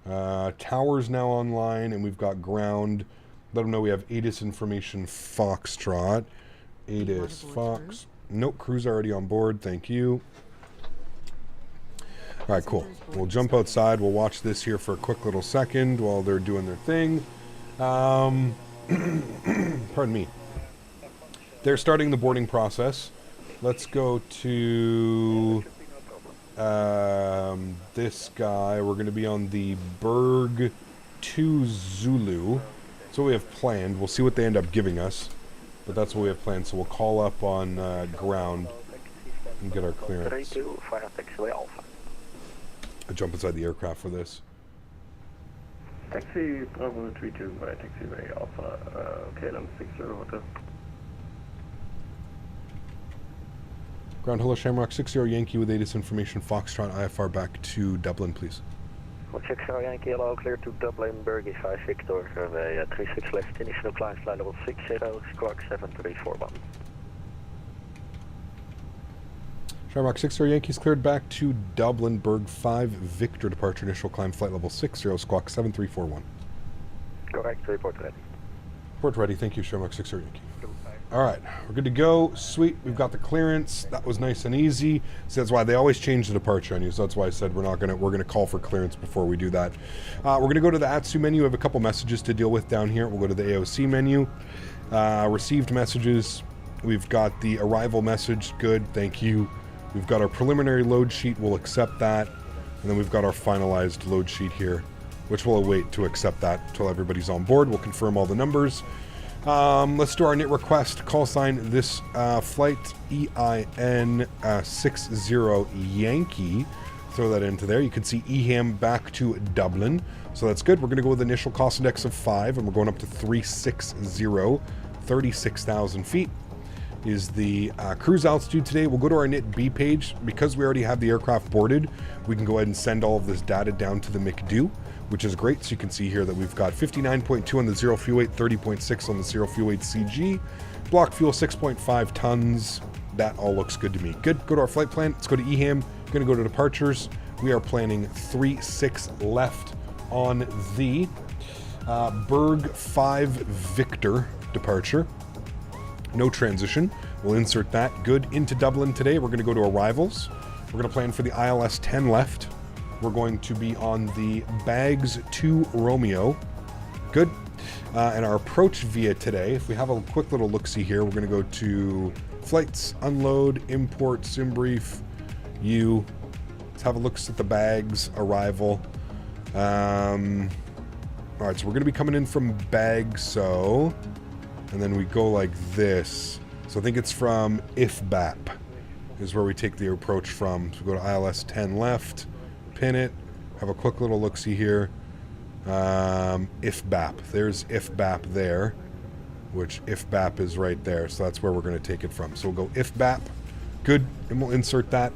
Tower's now online, and we've got ground. Let them know we have ATIS information Foxtrot. ATIS Fox. Nope, crew's already on board. Thank you. All right, cool. We'll jump outside. We'll watch this here for a quick little second while they're doing their thing. Pardon me. They're starting the boarding process. Let's go to this guy. We're going to be on the Berg 2 Zulu. That's what we have planned. We'll see what they end up giving us. But that's what we have planned. So we'll call up on ground and get our clearance. I'll jump inside the aircraft for this. Taxi Bravo 32 by taxiway Alpha, KLM 60 Hotel. Ground, hello, Shamrock 60 Yankee with ATIS information Foxtrot IFR back to Dublin, please. 60 Yankee, hello, clear to Dublin, Bergie 5 Victor, runway 36 left, initial climb flight level 60, squawk 7341. Shamrock 60 Yankees cleared back to Dublin, Berg 5 Victor, departure initial climb flight level 60, squawk 7341. Correct, report ready. Report ready, thank you, Shamrock 60 Yankee. Alright, we're good to go. Sweet, we've got the clearance. That was nice and easy. So that's why they always change the departure on you. So that's why I said we're gonna call for clearance before we do that. We're gonna go to the ATSU menu. We have a couple messages to deal with down here. We'll go to the AOC menu. Received messages. We've got the arrival message. Good, thank you. We've got our preliminary load sheet. We'll accept that. And then we've got our finalized load sheet here, which we'll await to accept that until everybody's on board. We'll confirm all the numbers. Let's do our knit request. Call sign this flight EIN 60 Yankee. Throw that into there. You can see EHAM back to Dublin. So that's good. We're going to go with initial cost index of 5, and we're going up to 360, 36,000 feet is the cruise altitude today. We'll go to our knit B page. Because we already have the aircraft boarded, we can go ahead and send all of this data down to the McDo, which is great. So you can see here that we've got 59.2 on the 0 fuel weight, 30.6 on the 0 fuel weight CG, block fuel 6.5 tons. That all looks good to me. Good. Go to our flight plan. Let's go to EHAM. Going to go to departures. We are planning 36 left on the Berg 5 Victor departure. No transition. We'll insert that. Good. Into Dublin today. We're going to go to arrivals. We're going to plan for the ILS 10 left. We're going to be on the Bags 2 Romeo. Good. And our approach via today, if we have a quick little look-see here, we're going to go to flights, unload, import, sim brief, let's have a look at the bags, arrival. All right, so we're going to be coming in from bags, and then we go like this. So I think it's from IFBAP is where we take the approach from. So we go to ILS 10 left, pin it, have a quick little look-see here. IFBAP, there's IFBAP there, which IFBAP is right there. So that's where we're going to take it from. So we'll go IFBAP, good, and we'll insert that.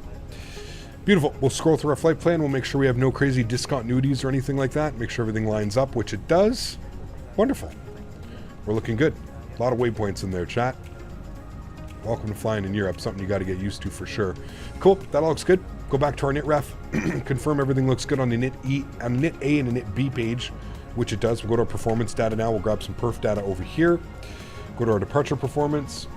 Beautiful. We'll scroll through our flight plan. We'll make sure we have no crazy discontinuities or anything like that. Make sure everything lines up, which it does. Wonderful. We're looking good. A lot of waypoints in there, chat. Welcome to flying in Europe. Something you got to get used to for sure. Cool. That all looks good. Go back to our knit ref. Confirm everything looks good on the knit A and the knit B page, which it does. We'll go to our performance data now. We'll grab some perf data over here. Go to our departure performance.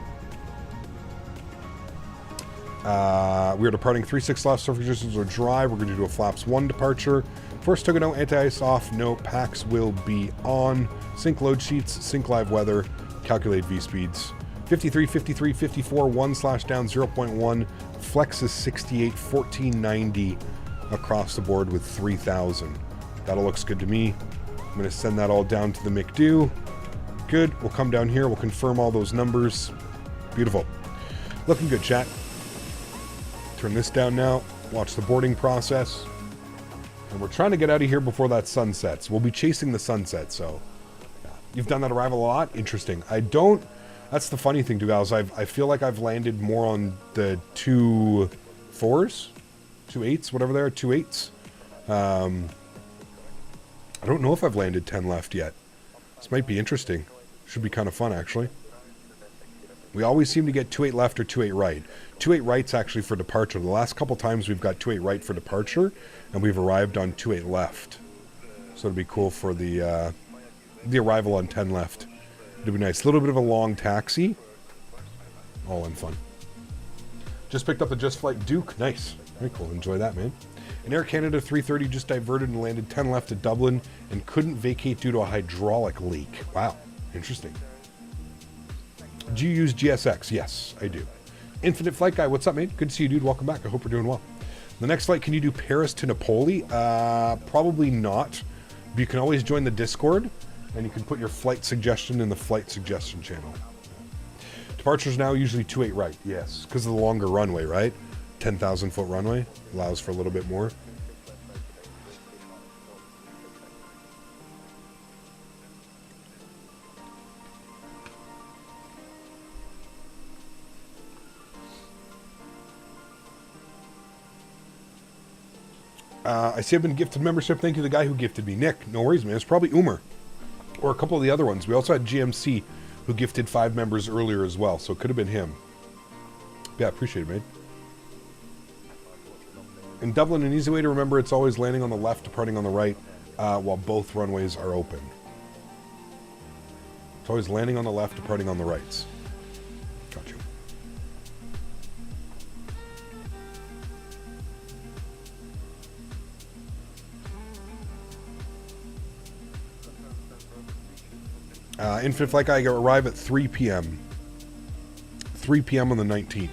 We are departing 36 left, surface conditions are dry. We're going to do a flaps 1 departure. First took a no, anti-ice off, no, packs will be on. Sync load sheets, sync live weather, calculate V-speeds. 53, 53, 54, 1/down 0.1, flex is 68, 1490 across the board with 3000. That all looks good to me. I'm going to send that all down to the McDo. Good, we'll come down here, we'll confirm all those numbers. Beautiful. Looking good, chat. Turn this down now, watch the boarding process. And we're trying to get out of here before that sun sets. We'll be chasing the sunset, so. Yeah. You've done that arrival a lot? Interesting. That's the funny thing, too, guys. I feel like I've landed more on the 2 4s, 2 8s, whatever they are, 2 8s. I don't know if I've landed 10 left yet. This might be interesting. Should be kind of fun, actually. We always seem to get 2-8 left or 2-8 right. 2-8 right's actually for departure. The last couple times we've got 2-8 right for departure, and we've arrived on 2-8 left. So it'll be cool for the arrival on 10 left. It'll be nice. A little bit of a long taxi. All in fun. Just picked up the Just Flight Duke. Nice. Very cool. Enjoy that, man. An Air Canada 330 just diverted and landed 10 left at Dublin and couldn't vacate due to a hydraulic leak. Wow. Interesting. Do you use GSX? Yes, I do. Infinite Flight Guy, what's up, mate? Good to see you, dude. Welcome back. I hope you're doing well. The next flight, can you do Paris to Napoli? Probably not. But you can always join the Discord, and you can put your flight suggestion in the flight suggestion channel. Departure's now usually 2-8 right. Yes, because of the longer runway, right? 10,000 foot runway allows for a little bit more. I see I've been gifted membership. Thank you to the guy who gifted me. Nick, no worries, man. It's probably Umer. Or a couple of the other ones. We also had GMC who gifted 5 members earlier as well. So it could have been him. Yeah, appreciate it, man. In Dublin, an easy way to remember, it's always landing on the left, departing on the right, while both runways are open. It's always landing on the left, departing on the rights. Got you. Infinite Flight Guy, arrive at 3 p.m. 3 p.m. on the 19th.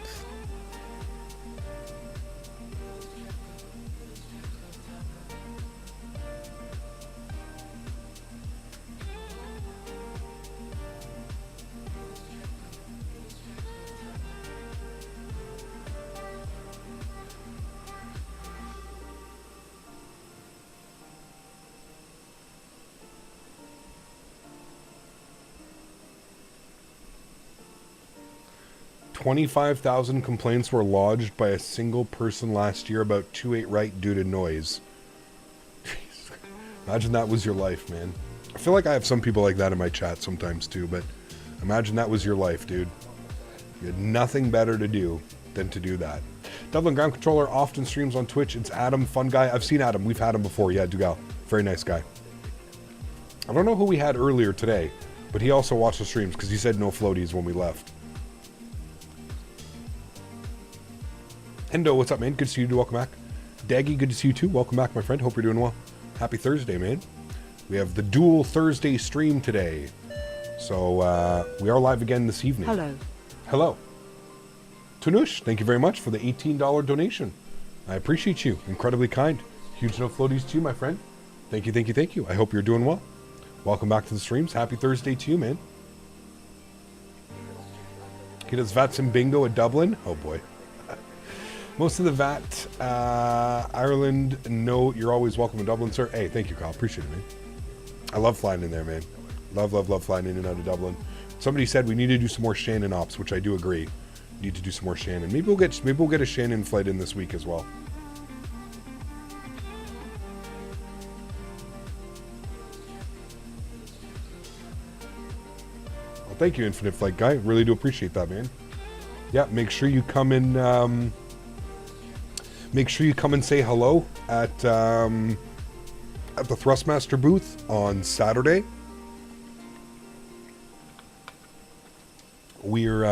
25,000 complaints were lodged by a single person last year about 28 right due to noise. Jeez. Imagine that was your life, man. I feel like I have some people like that in my chat sometimes too, but imagine that was your life, dude. You had nothing better to do than to do that. Dublin Ground Controller often streams on Twitch. It's Adam, fun guy. I've seen Adam. We've had him before. Yeah, Dugal. Very nice guy. I don't know who we had earlier today, but he also watched the streams because he said no floaties when we left. Endo, what's up, man? Good to see you. Welcome back. Daggy, good to see you too. Welcome back, my friend. Hope you're doing well. Happy Thursday, man. We have the dual Thursday stream today. So we are live again this evening. Hello. Hello. Tunush, thank you very much for the $18 donation. I appreciate you. Incredibly kind. Huge no floaties to you, my friend. Thank you, thank you, thank you. I hope you're doing well. Welcome back to the streams. Happy Thursday to you, man. He does VATs and bingo at Dublin. Oh, boy. Most of the VAT, Ireland, no, you're always welcome in Dublin, sir. Hey, thank you, Karl. Appreciate it, man. I love flying in there, man. Love, love, love flying in and out of Dublin. Somebody said we need to do some more Shannon ops, which I do agree. Need to do some more Shannon. Maybe we'll get a Shannon flight in this week as well. Well, thank you, Infinite Flight Guy. Really do appreciate that, man. Yeah, make sure you come in. Make sure you come and say hello at the Thrustmaster booth on Saturday. We're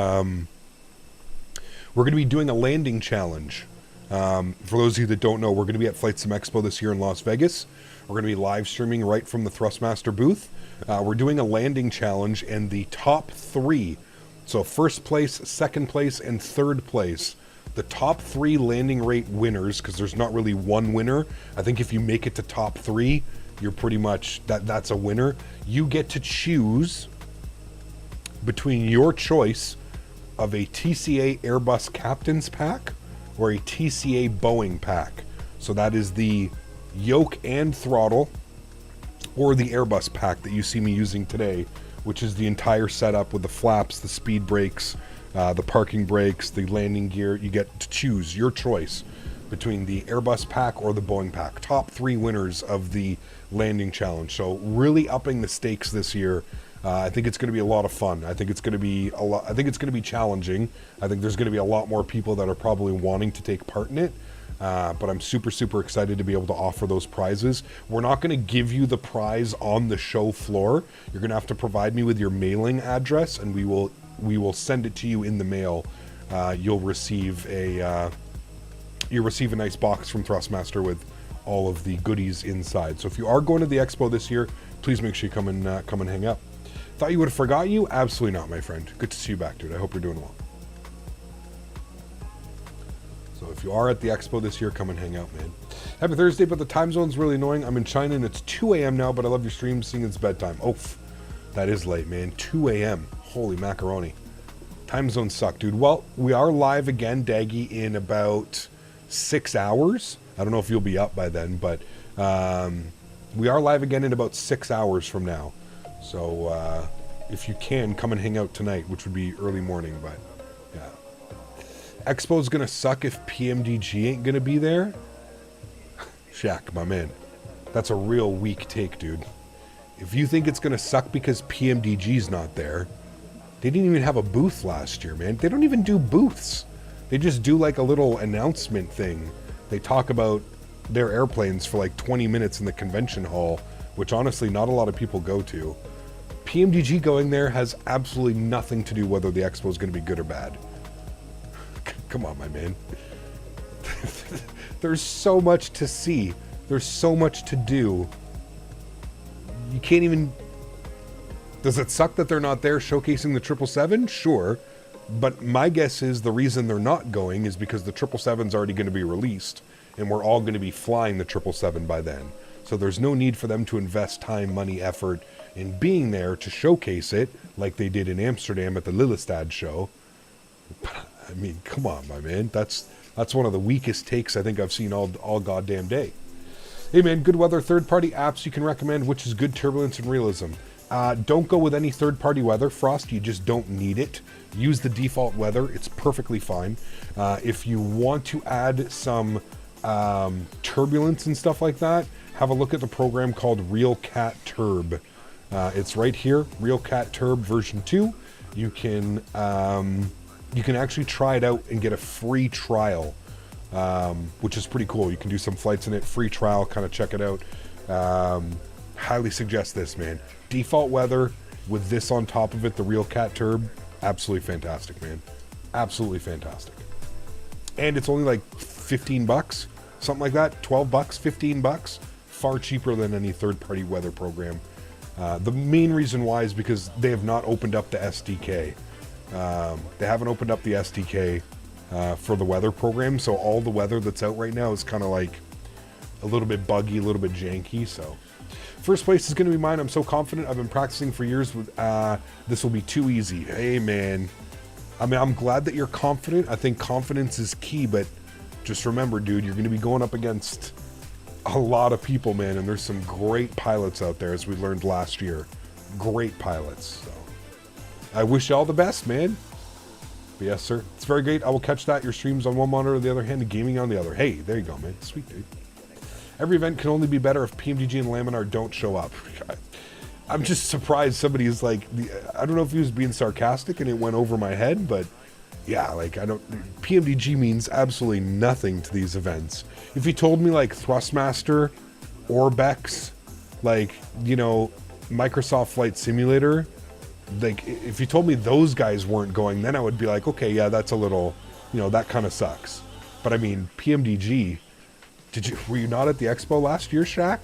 going to be doing a landing challenge. For those of you that don't know, we're going to be at Flight Sim Expo this year in Las Vegas. We're going to be live streaming right from the Thrustmaster booth. We're doing a landing challenge, and the top three, so first place, second place, and third place, the top three landing rate winners, because there's not really one winner. I think if you make it to top three, you're pretty much, that's a winner. You get to choose between your choice of a TCA Airbus Captain's Pack or a TCA Boeing Pack. So that is the yoke and throttle, or the Airbus pack that you see me using today, which is the entire setup with the flaps, the speed brakes, the parking brakes, the landing gear. You get to choose your choice between the Airbus pack or the Boeing pack. Top three winners of the landing challenge. So really upping the stakes this year. I think it's going to be a lot of fun. I think it's going to be I think it's going to be challenging. I think there's going to be a lot more people that are probably wanting to take part in it. But I'm super, super excited to be able to offer those prizes. We're not going to give you the prize on the show floor. You're going to have to provide me with your mailing address, and we will send it to you in the mail. You'll receive a nice box from Thrustmaster with all of the goodies inside. So if you are going to the expo this year, please make sure you come and hang out. Thought you would have forgot you? Absolutely not, my friend. Good to see you back, dude. I hope you're doing well. So if you are at the expo this year, come and hang out, man. Happy Thursday, but the time zone's really annoying. I'm in China and it's 2 a.m. now, but I love your stream, seeing it's bedtime. Oh, that is late, man. 2 a.m. Holy macaroni. Time zones suck, dude. Well, we are live again, Daggy, in about 6 hours. I don't know if you'll be up by then, but we are live again in about 6 hours from now. So if you can, come and hang out tonight, which would be early morning, but yeah. Expo's gonna suck if PMDG ain't gonna be there. Shaq, my man. That's a real weak take, dude. If you think it's gonna suck because PMDG's not there, they didn't even have a booth last year, man. They don't even do booths. They just do like a little announcement thing. They talk about their airplanes for like 20 minutes in the convention hall, which honestly not a lot of people go to. PMDG going there has absolutely nothing to do whether the expo is going to be good or bad. Come on, my man. There's so much to see. There's so much to do. You can't even... Does it suck that they're not there showcasing the 777? Sure. But my guess is the reason they're not going is because the 777's already going to be released, and we're all going to be flying the 777 by then. So there's no need for them to invest time, money, effort in being there to showcase it like they did in Amsterdam at the Lillestad show. I mean, come on, my man. That's one of the weakest takes I think I've seen all goddamn day. Hey, man, good weather third-party apps you can recommend, which is good turbulence and realism. Don't go with any third-party weather, Frost. You just don't need it. Use the default weather. It's perfectly fine. If you want to add some turbulence and stuff like that, have a look at the program called RealCat Turb. It's right here, RealCat Turb version 2. You can actually try it out and get a free trial, which is pretty cool. You can do some flights in it, free trial, kind of check it out. Highly suggest this, man. Default weather with this on top of it, the RealCat Turb, absolutely fantastic, man. Absolutely fantastic. And it's only like 15 bucks, something like that. 12 bucks, 15 bucks. Far cheaper than any third-party weather program. The main reason why is because they have not opened up the SDK. They haven't opened up the SDK for the weather program, so all the weather that's out right now is kind of like a little bit buggy, a little bit janky. So first place is going to be mine. I'm so confident. I've been practicing for years. This will be too easy. Hey, man. I mean, I'm glad that you're confident. I think confidence is key, but just remember, dude, you're going to be going up against a lot of people, man, and there's some great pilots out there, as we learned last year. Great pilots. So I wish you all the best, man. But yes, sir. It's very great. I will catch that. Your streams on one monitor, on the other hand, and gaming on the other. Hey, there you go, man. Sweet, dude. Every event can only be better if PMDG and Laminar don't show up. I'm just surprised somebody is like, I don't know if he was being sarcastic and it went over my head, but yeah, like PMDG means absolutely nothing to these events. If you told me like Thrustmaster, Orbex, like, you know, Microsoft Flight Simulator, like if you told me those guys weren't going, then I would be like, okay, yeah, that's a little, you know, that kind of sucks. But I mean, PMDG, were you not at the expo last year, Shaq?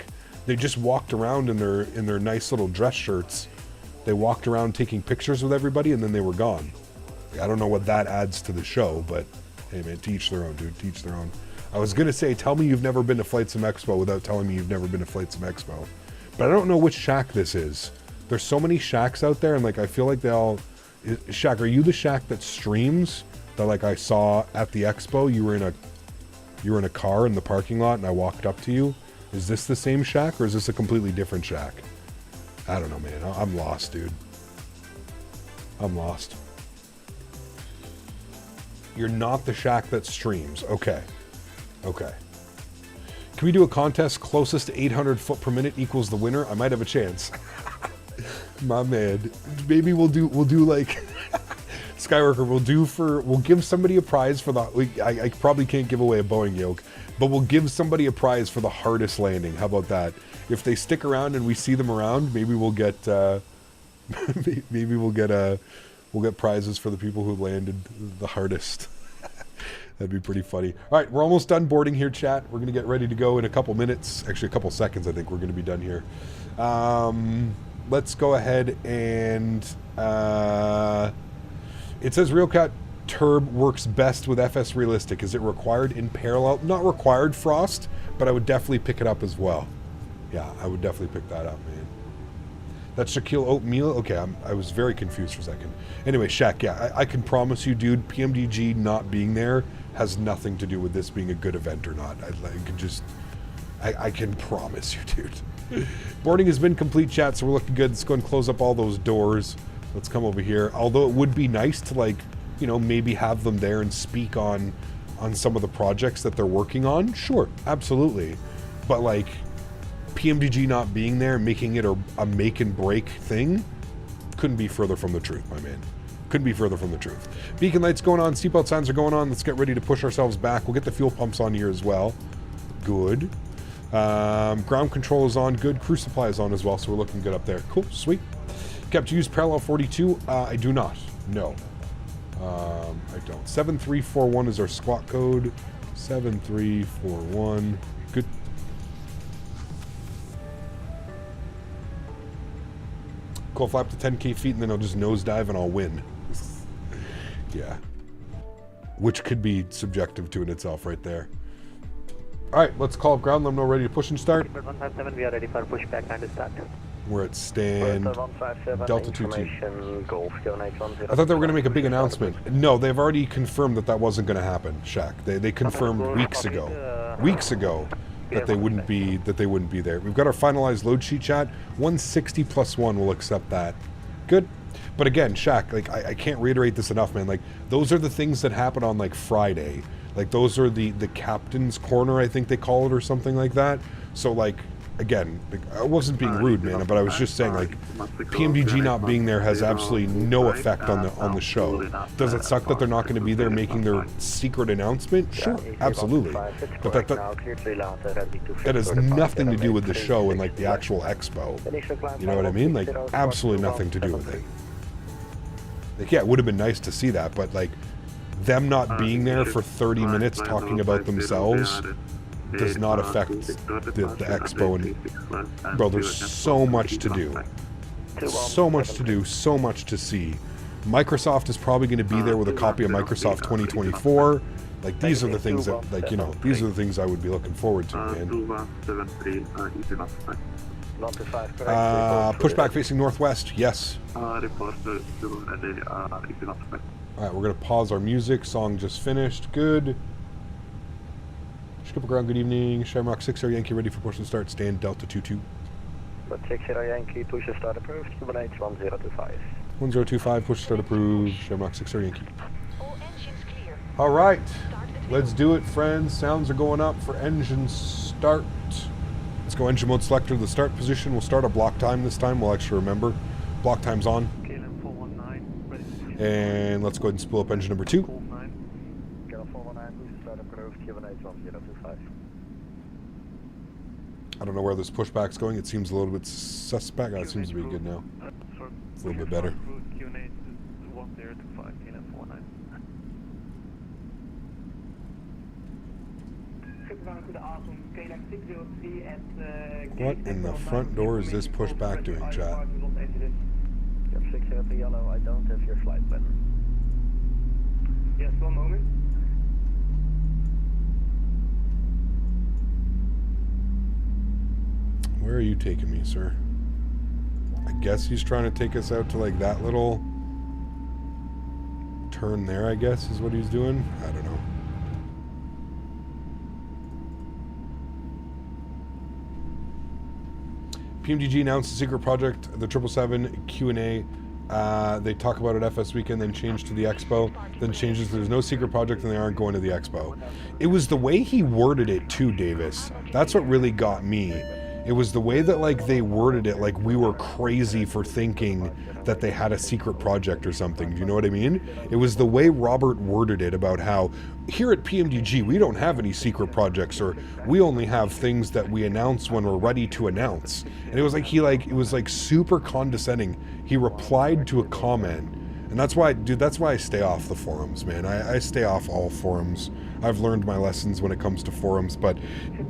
They just walked around in their nice little dress shirts. They walked around taking pictures with everybody and then they were gone. I don't know what that adds to the show, but hey man, to each their own, dude, to each their own. I was gonna say, tell me you've never been to Flight Sim Expo without telling me you've never been to Flight Sim Expo. But I don't know which Shaq this is. There's so many Shaqs out there and like I feel like they all... Shaq, are you the Shaq that streams that like I saw at the expo? You were in a car in the parking lot and I walked up to you. Is this the same Shaq or is this a completely different Shaq? I don't know, man. I'm lost, dude. I'm lost. You're not the Shaq that streams. Okay. Okay. Can we do a contest closest to 800 foot per minute equals the winner? I might have a chance. My man. Maybe we'll do like Skyworker, we'll give somebody a prize for the... I probably can't give away a Boeing yoke, but we'll give somebody a prize for the hardest landing. How about that? If they stick around and we see them around, maybe we'll get we'll get prizes for the people who landed the hardest. That'd be pretty funny. All right, we're almost done boarding here, chat. We're gonna get ready to go in a couple minutes. Actually, a couple seconds, I think we're gonna be done here. Let's go ahead and... it says RealCat Turb works best with FS Realistic. Is it required in parallel? Not required, Frost, but I would definitely pick it up as well. Yeah, I would definitely pick that up, man. That's Shaquille Oatmeal? Okay, I was very confused for a second. Anyway, Shaq, yeah, I can promise you, dude, PMDG not being there has nothing to do with this being a good event or not. I can promise you, dude. Boarding has been complete, chat, so we're looking good. Let's go and close up all those doors. Let's come over here. Although it would be nice to, like, you know, maybe have them there and speak on some of the projects that they're working on. Sure, absolutely. But, like, PMDG not being there, making it a make and break thing, couldn't be further from the truth, my man. Couldn't be further from the truth. Beacon lights going on, seatbelt signs are going on. Let's get ready to push ourselves back. We'll get the fuel pumps on here as well. Good. Ground control is on. Good. Crew supply is on as well, so we're looking good up there. Cool. Sweet. Kept to use parallel 42. I do not. No. I don't. 7341 is our squawk code. 7341. Good. Cool. Flap to 10k feet and then I'll just nosedive and I'll win. Yeah. Which could be subjective to in itself right there. Alright, let's call up ground. Let them know ready to push and start. 157, we are ready for pushback and start. We're at stand Delta 22. I thought they were going to make a big announcement. No, they've already confirmed that wasn't going to happen, Shaq. They confirmed weeks ago. Weeks ago that they wouldn't be there. We've got our finalized load sheet, chat. 160 plus 1 will accept that. Good. But again, Shaq, like I can't reiterate this enough, man. Like those are the things that happen on like Friday. Like those are the captain's corner, I think they call it, or something like that. So like again, like, I wasn't being rude, man, but I was just saying like PMDG not being there has absolutely no effect on the show. Does it suck that they're not going to be there making their secret announcement? Sure, absolutely. But that has nothing to do with the show and like the actual expo. You know what I mean? Like absolutely nothing to do with it. Like yeah, it would have been nice to see that, but like them not being there for 30 minutes talking about themselves does not affect the expo. And bro, there's so much to do, so much to do, so much to see. Microsoft is probably going to be there with a copy of Microsoft 2024. Like these are the things that, like, you know, these are the things I would be looking forward to, man. Pushback facing northwest, yes. Alright, we're going to pause our music. Song just finished. Good. Skipper ground, good evening. Shamrock 60 Yankee ready for push and start. Stand Delta 22. 60 Yankee, push and start approved. 1025. 1025, push and start approved. Shamrock 60 Yankee. Alright, let's do it, friends. Sounds are going up for engine start. Let's go engine mode selector. The start position will start a block time this time. We'll actually remember. Block time's on. And let's go ahead and spool up engine number 2. I don't know where this pushback's going. It seems a little bit suspect. Oh, it seems to be good now. It's a little bit better. What in the front door is this pushback doing, chat? Yep, 603 yellow, I don't have your flight plan. Yes, one moment. Where are you taking me, sir? I guess he's trying to take us out to like that little turn there, I guess is what he's doing. I don't know. PMDG announced a secret project, the 777 Q&A. They talk about it FS weekend, then change to the expo, then changes. There's no secret project and they aren't going to the expo. It was the way he worded it too, Davis. That's what really got me. It was the way that like they worded it, like we were crazy for thinking that they had a secret project or something. Do you know what I mean? It was the way Robert worded it about how here at PMDG we don't have any secret projects, or we only have things that we announce when we're ready to announce. And it was like it was like super condescending. He replied to a comment. And that's why, dude, that's why I stay off the forums, man. I stay off all forums. I've learned my lessons when it comes to forums, but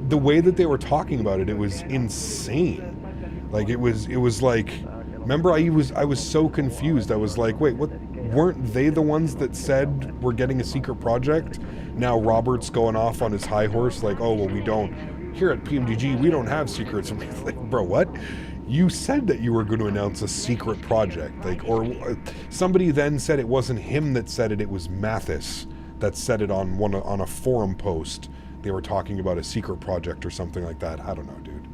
the way that they were talking about it was insane. Like it was like, remember I was so confused. I was like, wait, what? Weren't they the ones that said we're getting a secret project? Now Robert's going off on his high horse like, oh, well, we don't. Here at PMDG, we don't have secrets. I'm like, bro, what? You said that you were going to announce a secret project, like, or somebody then said it wasn't him that said it; it was Mathis that said it on a forum post. They were talking about a secret project or something like that. I don't know, dude.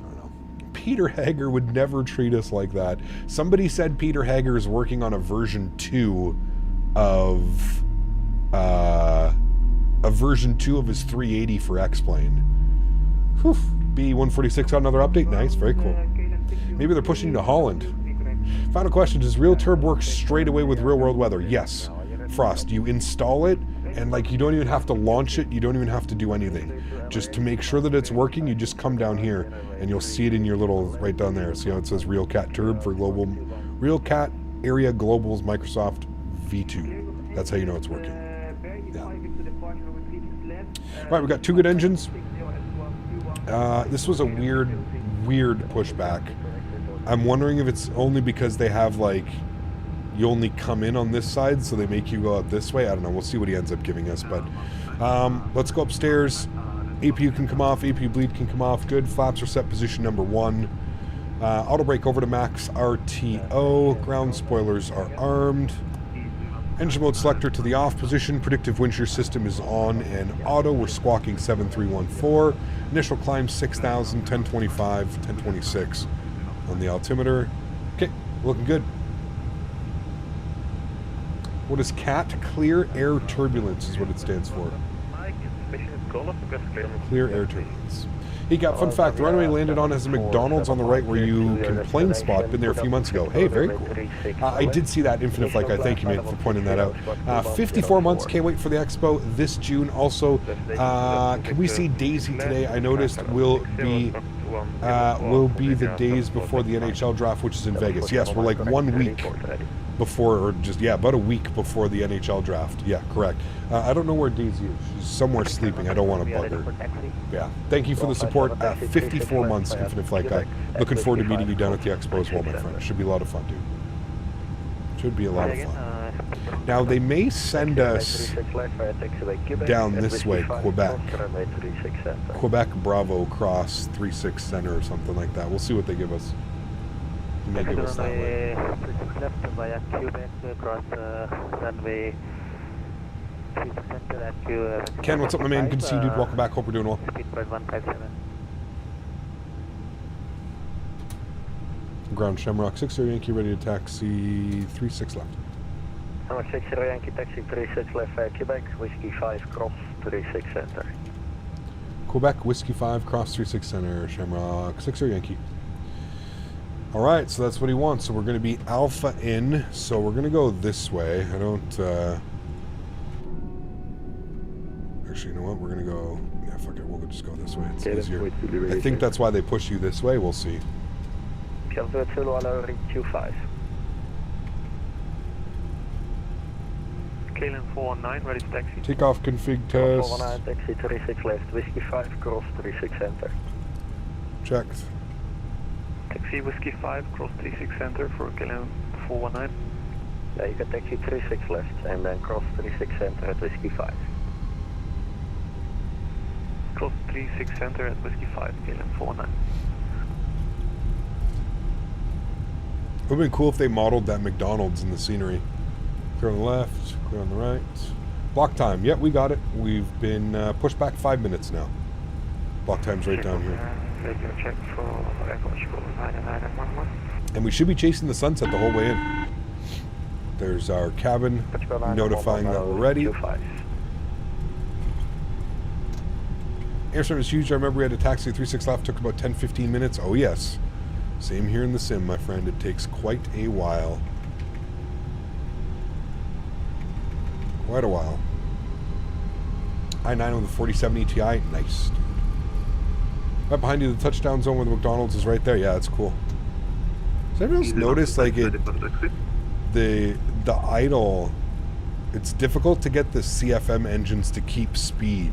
I don't know. Peter Hager would never treat us like that. Somebody said Peter Hager is working on a version 2 of his 380 for X-Plane. Whew. B146 got another update. Nice, very cool. Maybe they're pushing you to Holland. Final question, does real turb work straight away with real world weather? Yes. Frost, you install it and like you don't even have to launch it, you don't even have to do anything. Just to make sure that it's working, you just come down here and you'll see it in your little, right down there. See how it says Real Cat Turb for global, Real Cat Area Global's Microsoft V2. That's how you know it's working. Yeah. Alright, we got 2 good engines. This was a weird pushback. I'm wondering if it's only because they have like, you only come in on this side, so they make you go out this way. I don't know. We'll see what he ends up giving us, but let's go upstairs. APU can come off. APU bleed can come off. Good. Flaps are set position number 1. Auto brake over to max RTO. Ground spoilers are armed. Engine mode selector to the off position. Predictive wind shear system is on and auto. We're squawking 7314. Initial climb 6,000, 1025, 1026 on the altimeter. Okay, looking good. What is CAT? Clear Air Turbulence is what it stands for. Clear Air Turbulence. He got fun fact, the runway landed on has a McDonald's on the right where you can plane spot. Been there a few months ago. Hey, very cool. I did see that Infinite Flight guy. Thank you, mate, for pointing that out. 54 months. Can't wait for the expo this June. Also, can we see Daisy today? I noticed will be the days before the NHL draft, which is in Vegas. Yes, we're like 1 week before, or just, yeah, about a week before the NHL draft. Yeah, correct. I don't know where Daisy is. She's somewhere sleeping. I don't want to bug her. Yeah. Thank you for the support. 54 months, Infinite Flight guy. Looking forward to meeting you down at the expo as well, my friend. Should be a lot of fun, dude. Should be a lot of fun. Now, they may send us down this way, Quebec. Quebec Bravo cross 36 center or something like that. We'll see what they give us. They may give us that way. Ken, what's up, my man? Good to see you, dude. Welcome back. Hope we're doing well. Ground Shamrock 60 Yankee, ready to taxi 36 left. Number 60 Yankee, taxi 36 left, Quebec, Whiskey 5, cross 36 center. Quebec, Whiskey 5, cross 36 center, Shamrock 60 Yankee. Alright, so that's what he wants. So we're going to be Alpha in, so we're going to go this way. I don't, actually, you know what? We're going to go, yeah, fuck it, we'll just go this way. It's easier. I think that's why they push you this way. We'll see. Honorary Q5. KLM 419, ready to taxi. Takeoff config test. 419, taxi 36 left, Whiskey 5, cross 36 center. Checked. Taxi Whiskey 5, cross 36 center for KLM 419. Yeah, you can taxi 36 left and then cross 36 center at Whiskey 5. Cross 36 center at Whiskey 5, KLM 419. It would have been cool if they modeled that McDonald's in the scenery. Clear on the left, clear on the right. Block time. Yep, we got it. We've been pushed back 5 minutes now. Block time's right down here. And we should be chasing the sunset the whole way in. There's our cabin notifying that we're ready. Airstream is huge. I remember we had a taxi 36 left. Took about 10-15 minutes. Oh, yes. Same here in the sim, my friend. It takes quite a while. Quite a while. I-9 with a 4070 Ti. Nice, dude. Right behind you, the touchdown zone where the McDonald's is right there. Yeah, that's cool. Does anyone else notice, like, the idle... It's difficult to get the CFM engines to keep speed.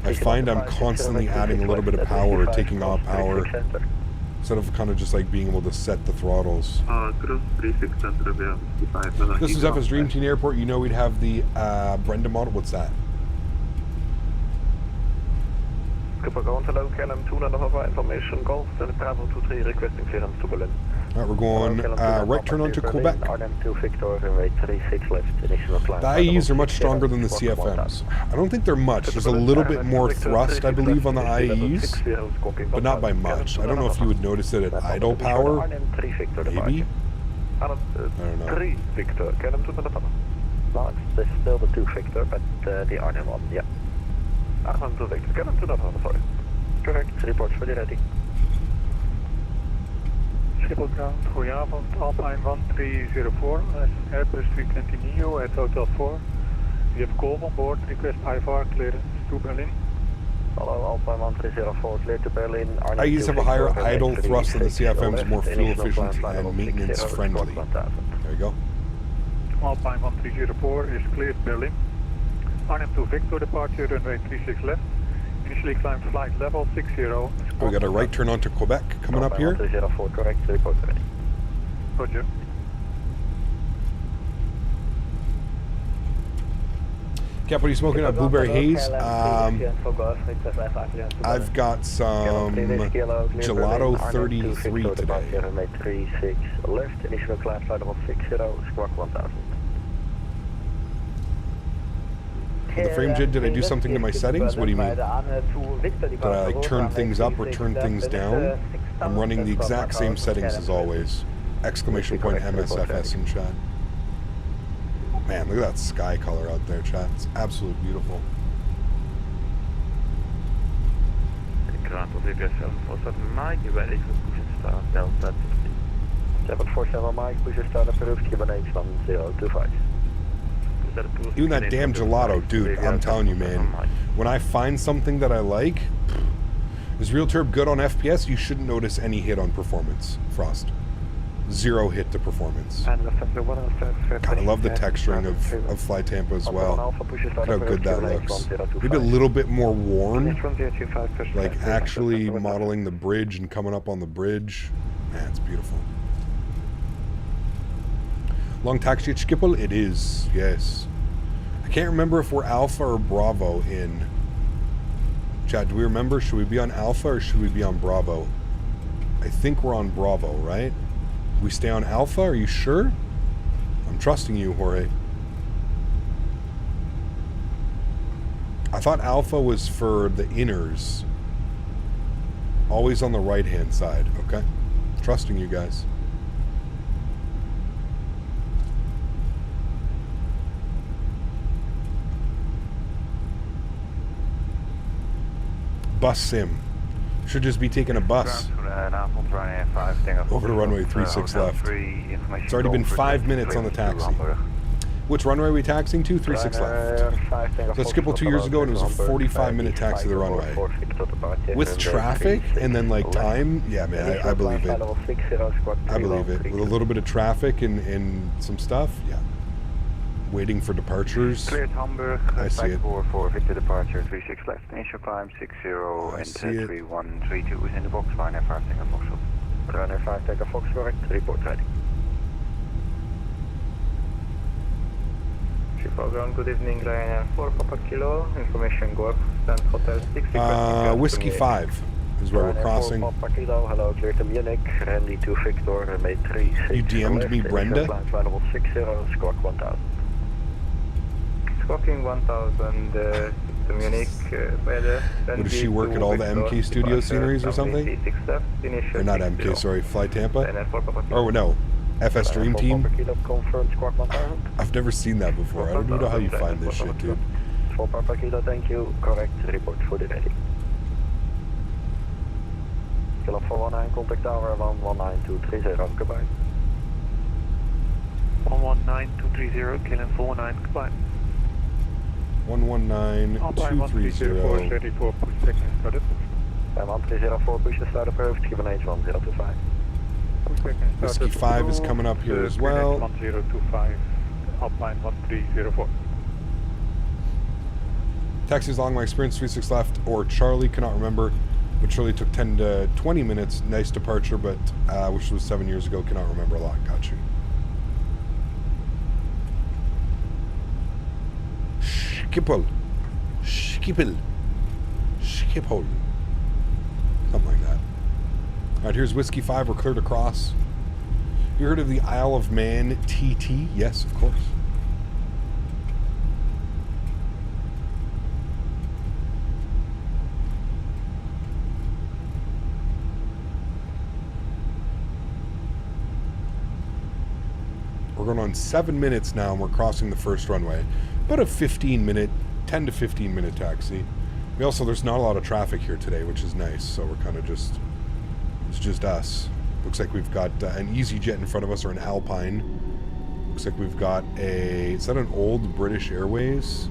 I find I'm constantly adding a little bit of power, taking off power. Instead of kind of just like being able to set the throttles. This is FS Dream Team Airport. You know we'd have the Brenda model. What's that? Alright, we're going right turn onto Quebec. The IEs are much stronger than the CFMs. I don't think they're much. There's a little bit more thrust, I believe, on the IEs, but not by much. I don't know if you would notice it at idle power. Maybe? I don't know. There's still the 2 Victor, but the Arnhem one, yeah. Arnhem 2 Victor, Cannon 2 November, sorry. Correct, reports for the ready. Schiphol ground, goedenavond, Alpine 1304, Airbus 320 Neo at Hotel 4. We have call on board, request IVAR clearance to Berlin. Hello, Alpine 1304, clear to Berlin. IEs have a higher idle thrust than the CFMs, more fuel efficient and maintenance friendly. There you go. Alpine 1304 is cleared Berlin. Arnhem to Victor departure, runway 36 left. Initially climb flight level 60. We got a right turn onto Quebec coming up here. 304, correct, report ready. Roger. Cap, what are you smoking up? Blueberry haze? I've got some Gelato 33 today. 36 left, initial climb flight level 60, squawk 1000. the frame jig, did I do something to my settings? What do you mean? Did I like turn things up or turn things down? I'm running the exact same settings as always. Exclamation point MSFS in chat. Man, look at that sky color out there, chat. It's absolutely beautiful. Mike, 747 Mike, push start approved, Cuban H1025. Even that damn gelato, dude, I'm telling you, man. When I find something that I like, is Real Turb good on FPS? You shouldn't notice any hit on performance, Frost. 0 hit to performance. God, I love the texturing of Fly Tampa as well. Look how good that looks. Maybe a little bit more warm. Like actually modeling the bridge and coming up on the bridge. Man, it's beautiful. Long taxi at Schiphol? It is, yes. I can't remember if we're Alpha or Bravo in. Chad, do we remember? Should we be on Alpha or should we be on Bravo? I think we're on Bravo, right? We stay on Alpha? Are you sure? I'm trusting you, Jorge. I thought Alpha was for the inners. Always on the right-hand side, okay? Trusting you guys. Bus sim. Should just be taking a bus. Over to runway 36 left. It's already been 5 minutes on the taxi. Which runway are we taxiing to? 36 left. So Schiphol 2 years ago and it was a 45-minute taxi to the runway. With traffic and then like time, yeah man, I believe it. I believe it. With a little bit of traffic and some stuff, yeah. Waiting for departures. Cleared Hamburg, I see it. for Victor departure, 36 left, initial climb 60 and 3132 is in the box, Ryanair 5 Takeoff Foxtrot. Ryanair 5 Takeoff Foxtrot, report ready. Schiphol ground, good evening, Ryanair 4 Papa Kilo, information Golf, stand hotel 60. Whiskey 5 is where we're crossing. 4 Papa Kilo, hello, clear to Munich, Randy 2 Victor, made 3. You DM'd me, Brenda? Level 60, squawk 1000. Squawking 1000 to Munich, what, does she work at all the MK Studio sceneries or something? Or not MK, sorry, Fly Tampa? Oh no, FS Dream Team? I've never seen that before. I don't know how you find this shit, dude. 4 Papa Kilo, thank you. Correct, report for the ready. Kilo 419, contact tower 119230, goodbye. 119230, Kilo 419, goodbye. 119230. 34, push second started. 1304, push the start approved, Cuban H1025. Whiskey 5 is coming up here as well. 1025, Alpine 1304. Taxis along my experience, 36 left, or Charlie, cannot remember. But Charlie took 10 to 20 minutes, nice departure, but which was 7 years ago, cannot remember a lot, got you. Schiphol. Something like that. Alright, here's Whiskey 5, we're cleared across. You heard of the Isle of Man TT? Yes, of course. We're going on 7 minutes now and we're crossing the first runway. About a 15-minute, 10 to 15-minute taxi. We also, there's not a lot of traffic here today, which is nice. So we're kind of just, it's just us. Looks like we've got an EasyJet in front of us, or an Alpine. Looks like we've got a, is that an old British Airways?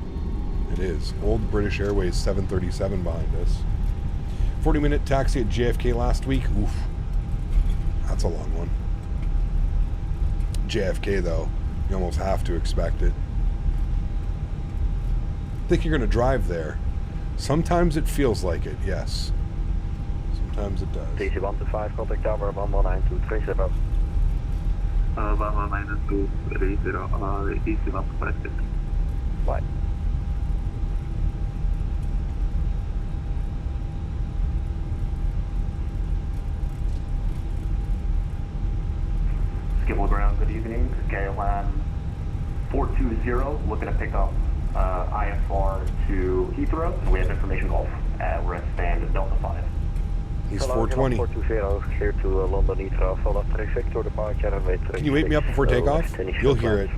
It is. Old British Airways 737 behind us. 40-minute taxi at JFK last week. Oof. That's a long one. JFK, though, you almost have to expect it. Think you're going to drive there. Sometimes it feels like it, yes. Sometimes it does. DC 125, contact tower 119230. 119230, DC 125. Flight. Schiphol ground, good evening. AlwaysFlying 420, looking to pick up IFR to Heathrow, and we have information off. We're at stand Delta 5. He's 420. 420, clear to London Heathrow, follow up Victor departure and wait. Can you wake me up before takeoff? You'll hear it.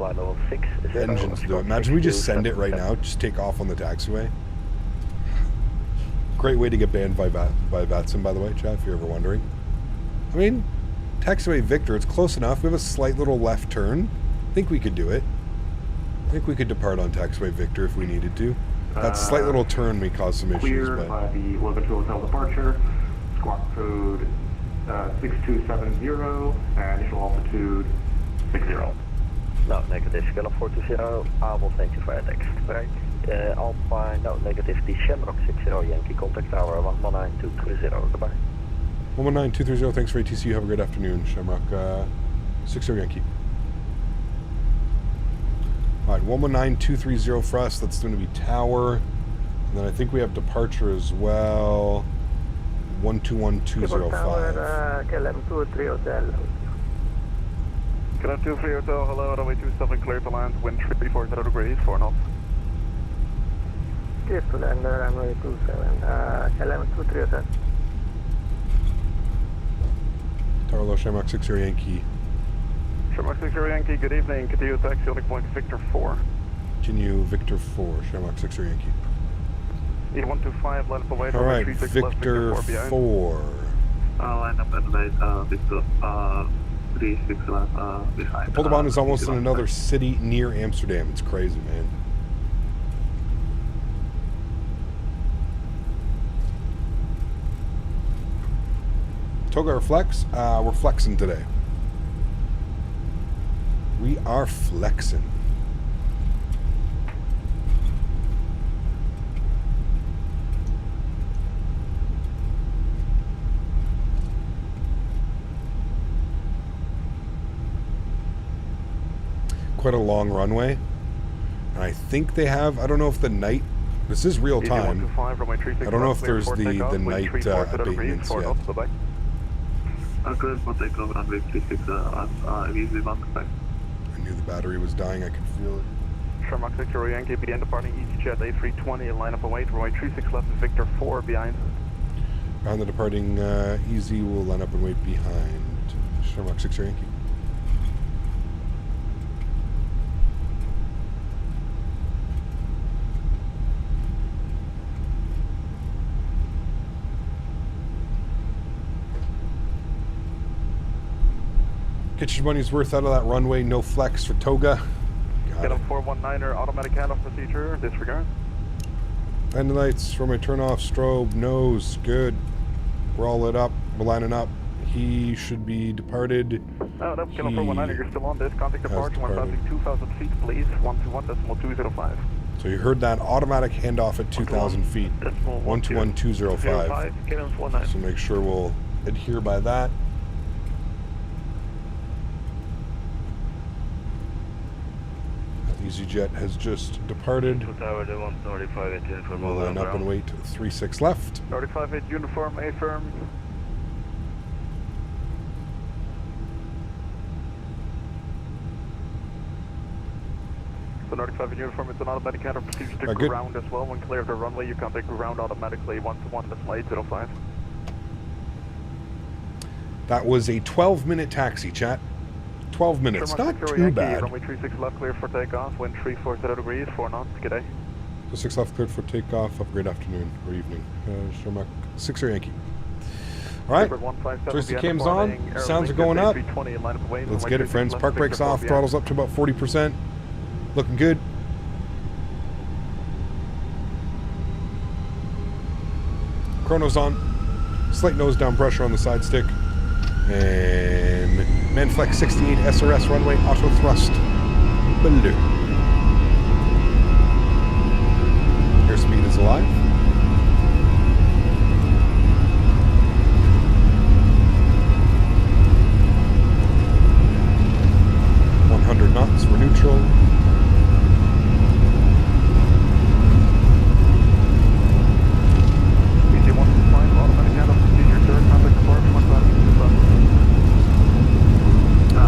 Engines do it. Imagine we just send it right now. Just take off on the taxiway. Great way to get banned by Vatsim, by the way, chat, if you're ever wondering. I mean, taxiway Victor, it's close enough. We have a slight little left turn. I think we could do it. I think we could depart on taxiway Victor if we needed to. That slight little turn may cause some issues. Cleared by the 11 hotel departure. Squawk code 6270, initial altitude 60. No, negative, scale 420, I will thank you for your text. Right. Alpine, no, negative, the Shamrock 60 Yankee, contact tower 119230, goodbye. 119230, thanks for ATC, have a great afternoon, Shamrock 60 Yankee. Alright, 119230 for us, that's going to be tower. And then I think we have departure as well. 121205. KLM23 Hotel. KLM23 Hotel, hello, runway 27 clear to land, wind 340 degrees, 4 knots. Clear to land, runway 27, KLM23 Hotel. Tower low, Shamrock 60 Yankee. Shamrock 60 Yankee, good evening, continue taxi on point Victor 4. Continue Victor 4, Shamrock 60 Yankee. 8125, line up away. Alright, Victor 4. Line up at late, Victor 36 behind. Polderbaan is almost in another city near Amsterdam. It's crazy, man. Toga or flex? We're flexing today. We are flexing. Quite a long runway, and I think they have, I don't know if the night, this is real time, I don't know if there's the night abatements yet. I knew the battery was dying, I could feel it. Shamrock 60 Yankee, begin departing EasyJet A320 and line up away, runway 36 left, Victor 4 behind. Behind the departing Easy, will line up and wait behind Shamrock 60 Yankee. Get your money's worth out of that runway. No flex for Toga. Get a 419er automatic handoff procedure. Disregard. End lights for my turn off. Strobe. Nose. Good. We're all lit up. We're lining up. He should be departed. No, get a 419er. You're still on this. Contact departure. 1,000 feet, please. 121.205. So you heard that automatic handoff at 2,000 feet. 121.205. So make sure we'll adhere by that. EasyJet has just departed. We'll line up and wait. 36 left. 35-8 uniform, A firm. So 95 in uniform, it's an automatic handoff procedure to ground as well. When clear of the runway, you contact ground automatically 121, that's 805. That was a 12-minute taxi, chat. 12 minutes, not too bad. Runway 36 left, clear for takeoff, wind 340 degrees, 4 knots, good day. So 6 left, cleared for takeoff. Have a great afternoon or evening. Shamrock 60 Yankee. Alright, joystick cam's on, sounds are going up. Let's get it, friends. Park brakes off, throttle's up to about 40%. Looking good. Chrono's on. Slight nose down pressure on the side stick. And Manflex 68 SRS runway auto thrust below. Airspeed is alive. Knots, we're neutral.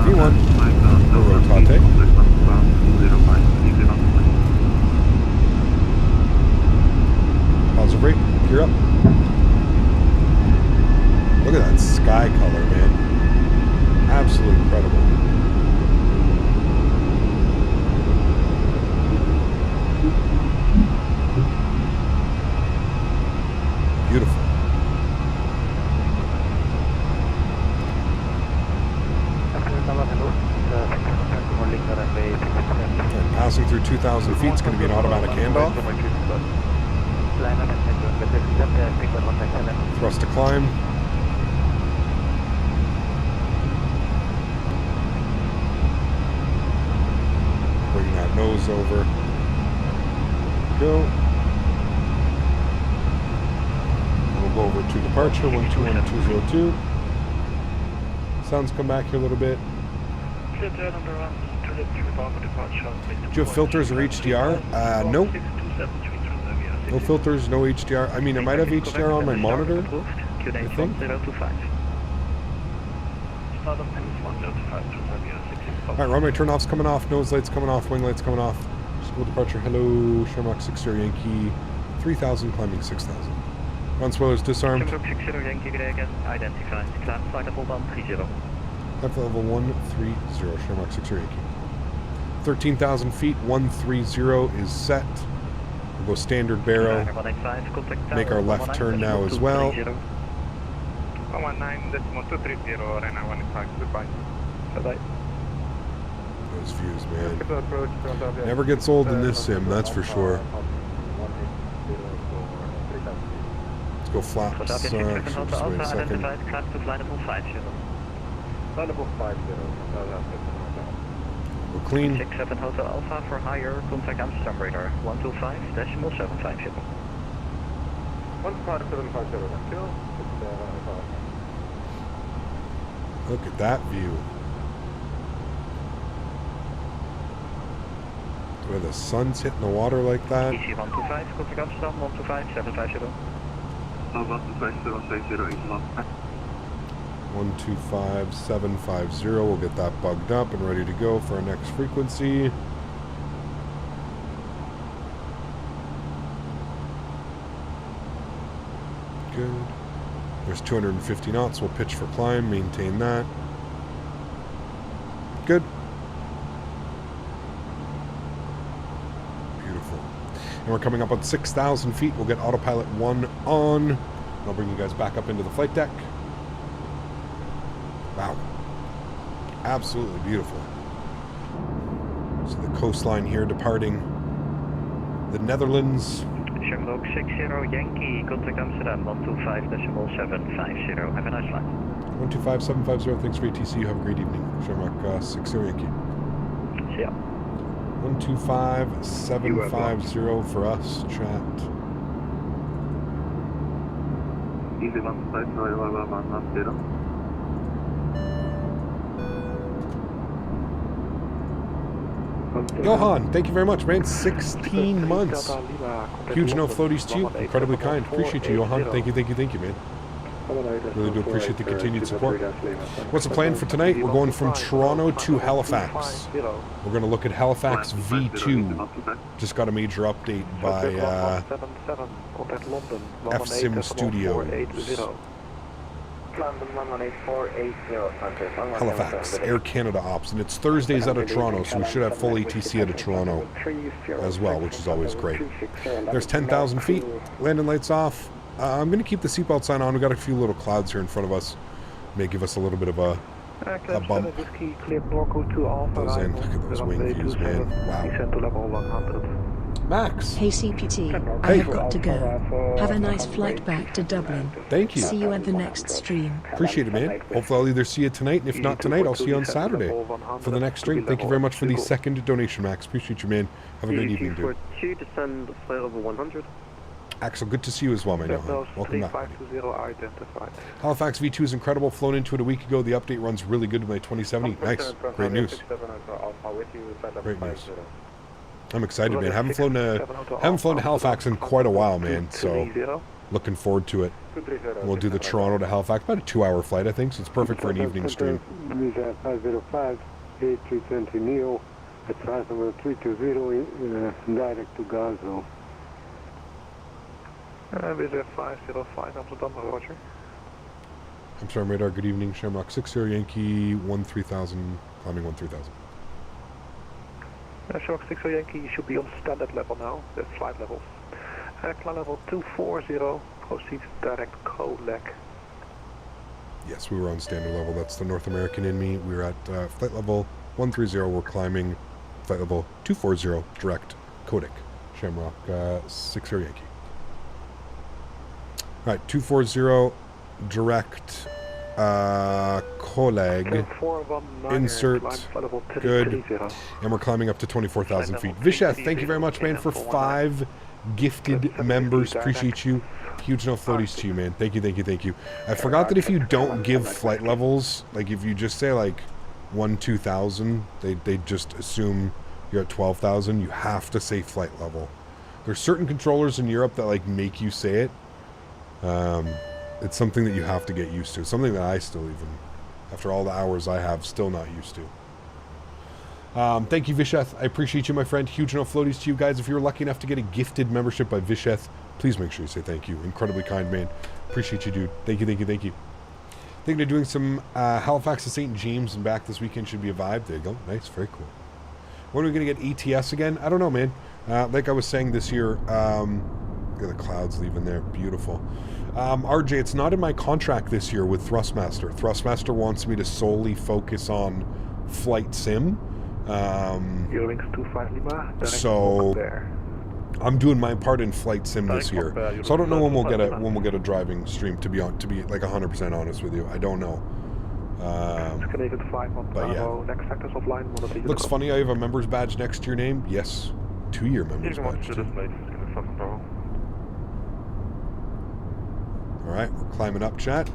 V1, rotate. break. Gear up. Look at that sky color, man. Absolutely incredible. Beautiful. And passing through 2,000 feet is going to be an automatic handoff. Thrust to climb. Bring that nose over. Go. We'll go over to departure, 121202. Sounds come back here a little bit. Do you have filters or HDR? No. No filters, no HDR. I mean, I might have HDR on my monitor, I think. Alright, runway turn-off's coming off, nose lights coming off, wing lights coming off. School departure, hello, Shamrock 60 Yankee, 3,000, climbing 6,000. Run spoilers disarmed. Shamrock 60 Yankee again, identified. Climb flight level 130. Flight level 130, Shamrock 60 Yankee. 13,000 feet, 130 is set. We'll go standard barrow. Make our left turn now as well. 119.230, Those views, man. Never gets old in this sim, that's for sure. Let's go flaps. Just wait a second. Go clean. 67 Hotel Alpha for higher, contact Amsterdam radar 125.750. 15750. Look at that view. Where the sun's hitting the water like that. EC 125, contact Amsterdam 125.750. 125.750. We'll get that bugged up and ready to go for our next frequency. Good. There's 250 knots. We'll pitch for climb, maintain that. Good. Beautiful. And we're coming up on 6,000 feet. We'll get autopilot 1 on. I'll bring you guys back up into the flight deck. Wow. Absolutely beautiful. So the coastline here departing the Netherlands. Shamrock 60 Yankee, contact Amsterdam 125.750. Have a nice flight. 125.750, thanks for ATC. You have a great evening. Shamrock 60 Yankee. See ya. 125.750 for us, chat. Easy 150. Johan, thank you very much, man. 16 months. Huge no floaties to you. Incredibly kind. Appreciate you, Johan. Thank you, man. Really do appreciate the continued support. What's the plan for tonight? We're going from Toronto to Halifax. We're going to look at Halifax V2. Just got a major update by FSIM Studios. Halifax, Air Canada Ops, and it's Thursdays out of Toronto, so we should have full ATC out of Toronto as well, which is always great. There's 10,000 feet, landing lights off. I'm going to keep the seatbelt sign on. We've got a few little clouds here in front of us. May give us a little bit of a bump. Those in. Look at those wing views, man. Wow. Max. Hey CPT, I have got to go. Have a nice flight back to Dublin. Thank you. See you at the next stream. Appreciate it, man. Hopefully I'll either see you tonight, and if not tonight, I'll see you on Saturday for the next stream. Thank you very much for the second donation, Max. Appreciate you, man. Have a great evening, dude. Axel, good to see you as well, man. Welcome back. Halifax V2 is incredible. Flown into it a week ago. The update runs really good with my 2070. Nice. Great news. Great news. I'm excited, man. Haven't flown to Halifax in quite a while, man. So looking forward to it. We'll do the Toronto to Halifax, about a 2-hour flight, I think. So it's perfect for an evening stream. 505, A320 Neo at 320 direct to Gaza. Visit 505 Amsterdam, roger. Amsterdam radar, good evening. Shamrock 60 Yankee, 13000, climbing 13000. Shamrock 60 Yankee, you should be on standard level now, the flight levels. Climb level 240, proceed direct Koch. Yes, we were on standard level. That's the North American in me. We were at flight level 130. We're climbing flight level 240, direct Koch. Shamrock 60 Yankee. All right, 240, direct Koch. Insert. Good. And we're climbing up to 24,000 feet. Visheth, thank you very much, man, for 5 gifted members. Appreciate you. Huge no floaties to you, man. Thank you, thank you, thank you. I forgot that if you don't give flight levels, like if you just say like 2,000, they just assume you're at 12,000. You have to say flight level. There's certain controllers in Europe that like make you say it. It's something that you have to get used to. Something that I still even, after all the hours I have, still not used to. Thank you, Visheth. I appreciate you, my friend. Huge no floaties to you guys. If you're lucky enough to get a gifted membership by Visheth, please make sure you say thank you. Incredibly kind, man. Appreciate you, dude. Thank you, thank you, thank you. Thinking of doing some Halifax to St. James and back this weekend should be a vibe. There you go. Nice, very cool. When are we going to get ETS again? I don't know, man. Like I was saying this year, look at the clouds leaving there. Beautiful. RJ, it's not in my contract this year with Thrustmaster. Thrustmaster wants me to solely focus on flight sim. So I'm doing my part in flight sim this year. So I don't know when we'll get a driving stream. To be like 100% honest with you, I don't know. But yeah, looks funny. I have a member's badge next to your name. Yes, 2-year member's badge. All right, we're climbing up, chat.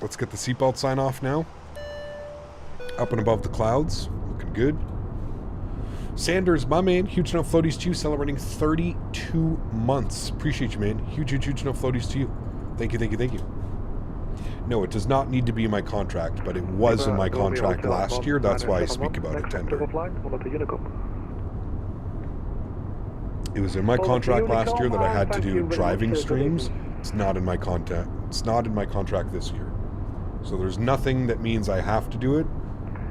Let's get the seatbelt sign off now. Up and above the clouds, looking good. Sanders, my man, huge enough floaties to you, celebrating 32 months. Appreciate you, man. Huge enough floaties to you. Thank you, thank you, thank you. No, it does not need to be in my contract, but it was in my contract last year. That's why I speak about it tender. It was in my contract last year that I had to do driving streams. It's not in my contract. It's not in my contract this year. So there's nothing that means I have to do it.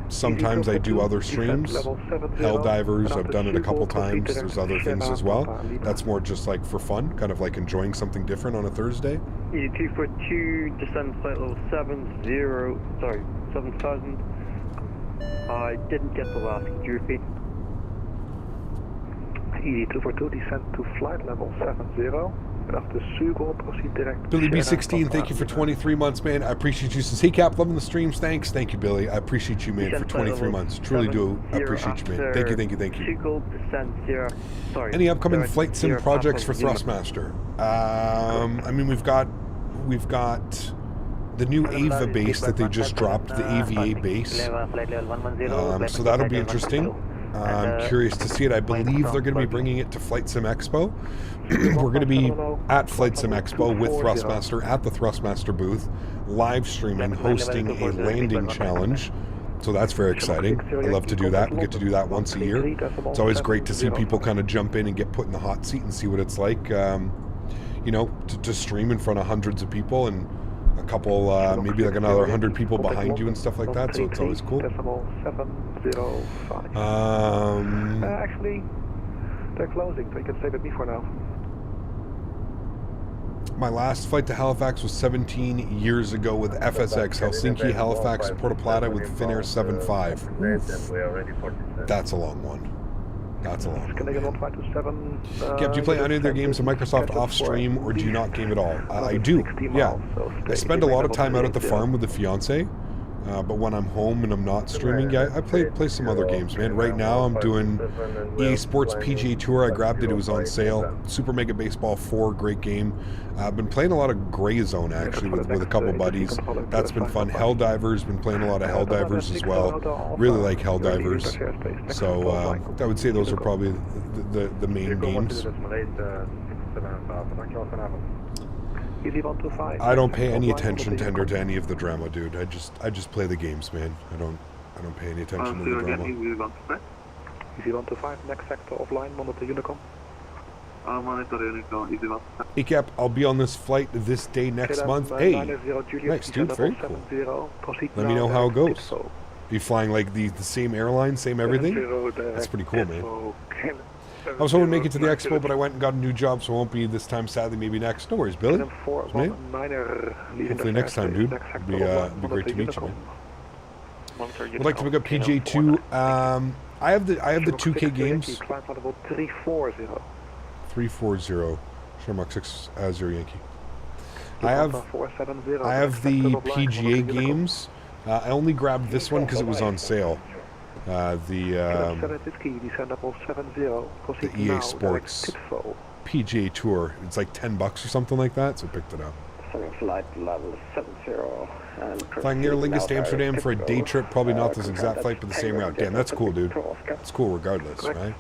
Sometimes I do other streams. Helldivers, I've done it a couple times. There's other things as well. That's more just like for fun, kind of like enjoying something different on a Thursday. ED242, descend flight level 7,000. I didn't get the last. Could you repeat? ED242, descend to flight level 70. Billy B16, thank you for 23 months, man. I appreciate you. Says, hey Cap, loving the streams. Thanks. Thank you, Billy. I appreciate you, man, for 23 months. Truly do appreciate you, man. Thank you, thank you, thank you. Any upcoming flight sim projects for Thrustmaster? I mean, we've got the new Ava base that they just dropped, the AVA base. So that'll be interesting. I'm curious to see it. I believe they're going to be bringing it to Flight Sim Expo. We're going to be at Flight Sim Expo with Thrustmaster at the Thrustmaster booth, live streaming, hosting a landing challenge. So that's very exciting. I love to do that. We get to do that once a year. It's always great to see people kind of jump in and get put in the hot seat and see what it's like, you know, to stream in front of hundreds of people and a couple, maybe like another 100 people behind you and stuff like that, so it's always cool. Actually, they're closing, so you can stay with me for now. My last flight to Halifax was 17 years ago with FSX, Helsinki, Halifax, Puerto Plata with Finnair 75. That's a long one. That's a long one. Kev, do you play any of their games on Microsoft off stream, or do you not game at all? I do, yeah. I spend a lot of time out at the farm with the fiance, but when I'm home and I'm not streaming, yeah, I play some other games, man. Right now I'm doing EA Sports PGA Tour. I grabbed it, it was on sale. Super Mega Baseball 4, great game. I've been playing a lot of Gray Zone, actually, with a couple buddies. That's been fun. Helldivers, been playing a lot of Helldivers as well. Really like Helldivers. So I would say those are probably the main games. I don't pay any attention tender to any of the drama, dude. I just play the games, man. I don't pay any attention to the drama. Easy 125, next sector offline, monitor Unicom. ACAP, I'll be on this flight this day next month. Hey, nice, dude. Very cool. Let me know how it goes. Are you flying like the same airline, same everything? That's pretty cool, man. I was hoping to make it to the expo, but I went and got a new job, so it won't be this time, sadly, maybe next. No worries, Billy. Hopefully next time, dude. It'd be great to meet you, man. Would like to pick up PJ2. I have the 2K games. 340. Shermark 60 Yankee. I have the PGA games. I only grabbed this one because it was on sale. The EA Sports PGA Tour. It's like $10 or something like that, so I picked it up. Flight level 70. Flying near Lingus to Amsterdam for a day trip, probably not this exact flight, but the same route. Damn, that's cool, dude. It's cool regardless, right?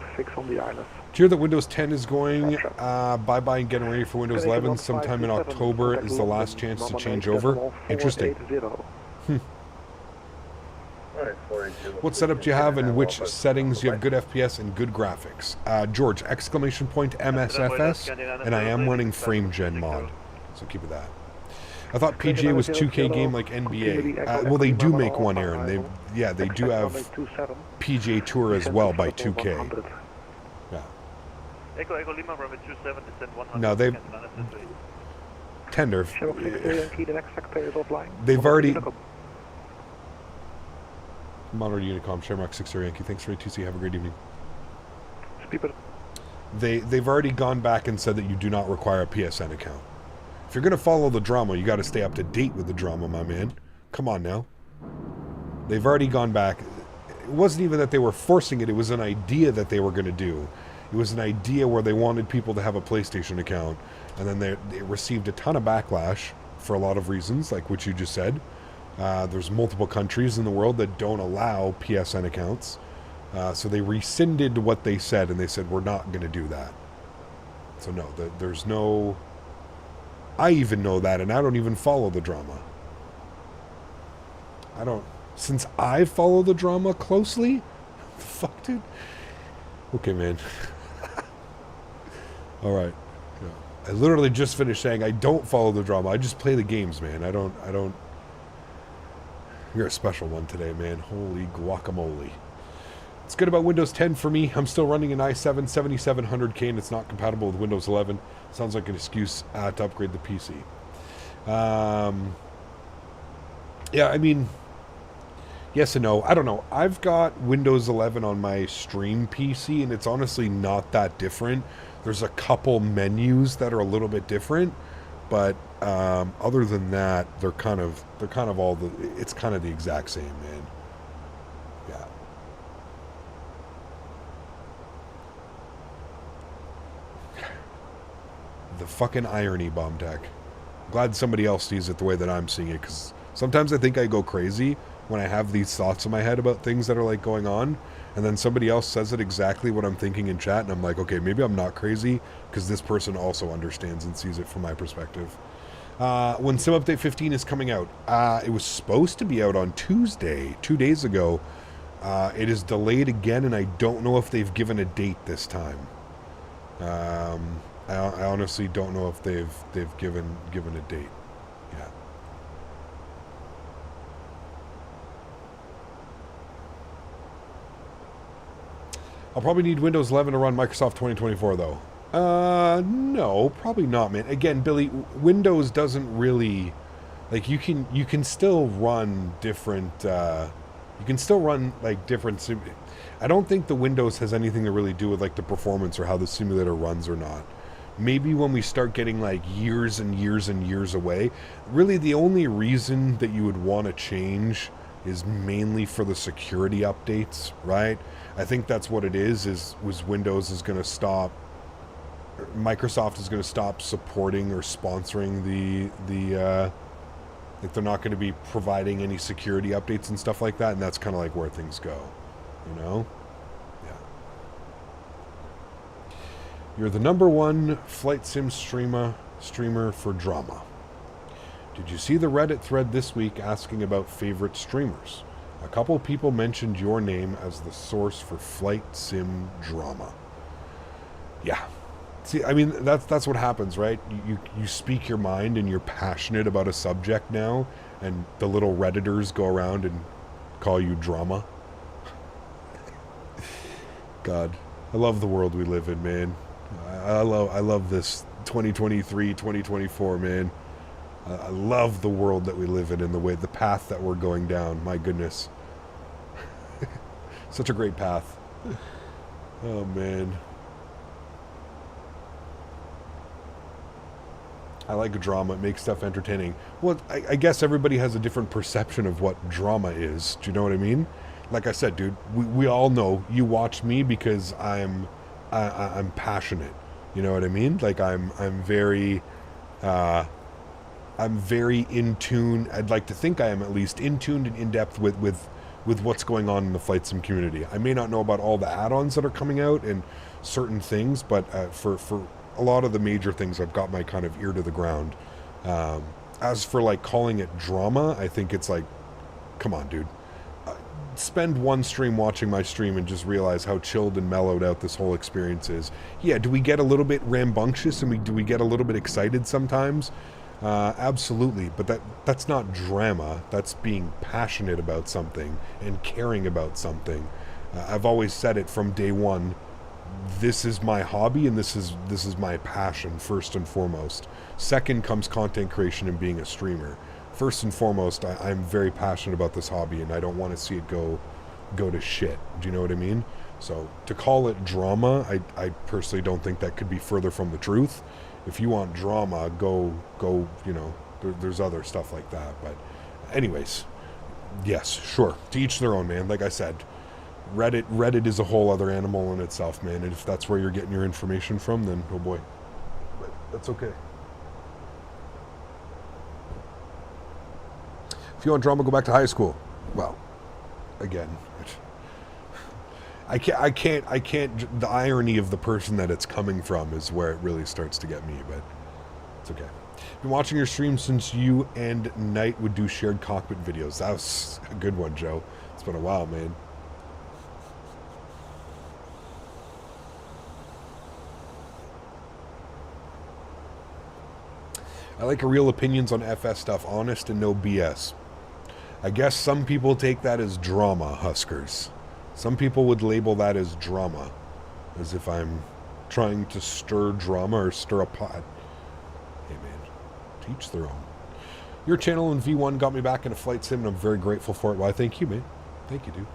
Hear that Windows 10 is going bye-bye and getting ready for Windows 11 sometime in October is the last chance to change over. Interesting. What setup do you have and which settings? You have good FPS and good graphics. George, exclamation point MSFS, and I am running frame gen mod, so keep it that. I thought PGA was 2K game like NBA. Well, they do make one, Erin. They do have PGA Tour as well by 2K. Yeah. No, they tender. They've already. Monitor Unicom, Shermark 60 Yankee. Thanks for ATC. Have a great evening. They've already gone back and said that you do not require a PSN account. If you're going to follow the drama, you got to stay up to date with the drama, my man. Come on now. They've already gone back. It wasn't even that they were forcing it. It was an idea that they were going to do. It was an idea where they wanted people to have a PlayStation account. And then they received a ton of backlash for a lot of reasons, like what you just said. There's multiple countries in the world that don't allow PSN accounts. So they rescinded what they said, and they said, we're not going to do that. So no, there's no... I even know that, and I don't even follow the drama. I don't... Since I follow the drama closely? What the fuck, dude? Okay, man. Alright. Yeah. I literally just finished saying I don't follow the drama. I just play the games, man. I don't... You're a special one today, man. Holy guacamole. It's good about Windows 10 for me. I'm still running an i7 7700K and it's not compatible with Windows 11. Sounds like an excuse to upgrade the PC. Yeah, I mean, yes and no. I don't know. I've got Windows 11 on my stream PC and it's honestly not that different. There's a couple menus that are a little bit different, but other than that, they're kind of all it's kind of the exact same, man. Yeah. The fucking irony, Bomb Tech. Glad somebody else sees it the way that I'm seeing it, because sometimes I think I go crazy when I have these thoughts in my head about things that are like going on, and then somebody else says it exactly what I'm thinking in chat, and I'm like, okay, maybe I'm not crazy, because this person also understands and sees it from my perspective. When Sim Update 15 is coming out, it was supposed to be out on Tuesday, 2 days ago. It is delayed again, and I don't know if they've given a date this time. I honestly don't know if they've given a date. Yeah. I'll probably need Windows 11 to run Microsoft 2024 though. No, probably not, man. Again, Billy, Windows doesn't really, like, you can still run different, you can still run like different I don't think the Windows has anything to really do with like the performance or how the simulator runs or not. Maybe when we start getting like years and years and years away, really the only reason that you would want to change is mainly for the security updates, right? I think that's what it is Windows is going to stop, Microsoft is going to stop supporting or sponsoring the like they're not going to be providing any security updates and stuff like that, and that's kind of like where things go, you know? You're the #1 flight sim streamer for drama. Did you see the Reddit thread this week asking about favorite streamers? A couple people mentioned your name as the source for flight sim drama. Yeah. See, I mean, that's what happens, right? You speak your mind and you're passionate about a subject now, and the little Redditors go around and call you drama. God, I love the world we live in, man. I love this 2023, 2024, man. I love the world that we live in and the path that we're going down. My goodness. Such a great path. Oh, man. I like drama. It makes stuff entertaining. Well, I guess everybody has a different perception of what drama is. Do you know what I mean? Like I said, dude, we all know you watch me because I'm passionate. You know what I mean? Like I'm very in tune. I'd like to think I am at least in tune and in depth with what's going on in the flight sim community. I may not know about all the add-ons that are coming out and certain things, but for a lot of the major things, I've got my kind of ear to the ground. As for like calling it drama, I think it's like, come on, dude. Spend one stream watching my stream and just realize how chilled and mellowed out this whole experience is. Yeah, do we get a little bit rambunctious and do we get a little bit excited sometimes? Absolutely, but that's not drama. That's being passionate about something and caring about something. I've always said it from day one. This is my hobby and this is my passion first and foremost. Second comes content creation and being a streamer. First and foremost, I'm very passionate about this hobby and I don't want to see it go to shit. Do you know what I mean? So to call it drama, I personally don't think that could be further from the truth. If you want drama, go, you know, there's other stuff like that. But anyways, yes, sure. To each their own, man. Like I said, Reddit is a whole other animal in itself, man. And if that's where you're getting your information from, then oh boy. But that's okay. If you want drama, go back to high school. Well, again, I can't, the irony of the person that it's coming from is where it really starts to get me, but it's okay. Been watching your stream since you and Knight would do shared cockpit videos. That was a good one, Joe. It's been a while, man. I like real opinions on FS stuff, honest and no BS. I guess some people take that as drama, Huskers. Some people would label that as drama, as if I'm trying to stir drama or stir a pot. Hey man, teach their own. Your channel in V1 got me back into flight sim and I'm very grateful for it. Why, thank you, man. Thank you, dude.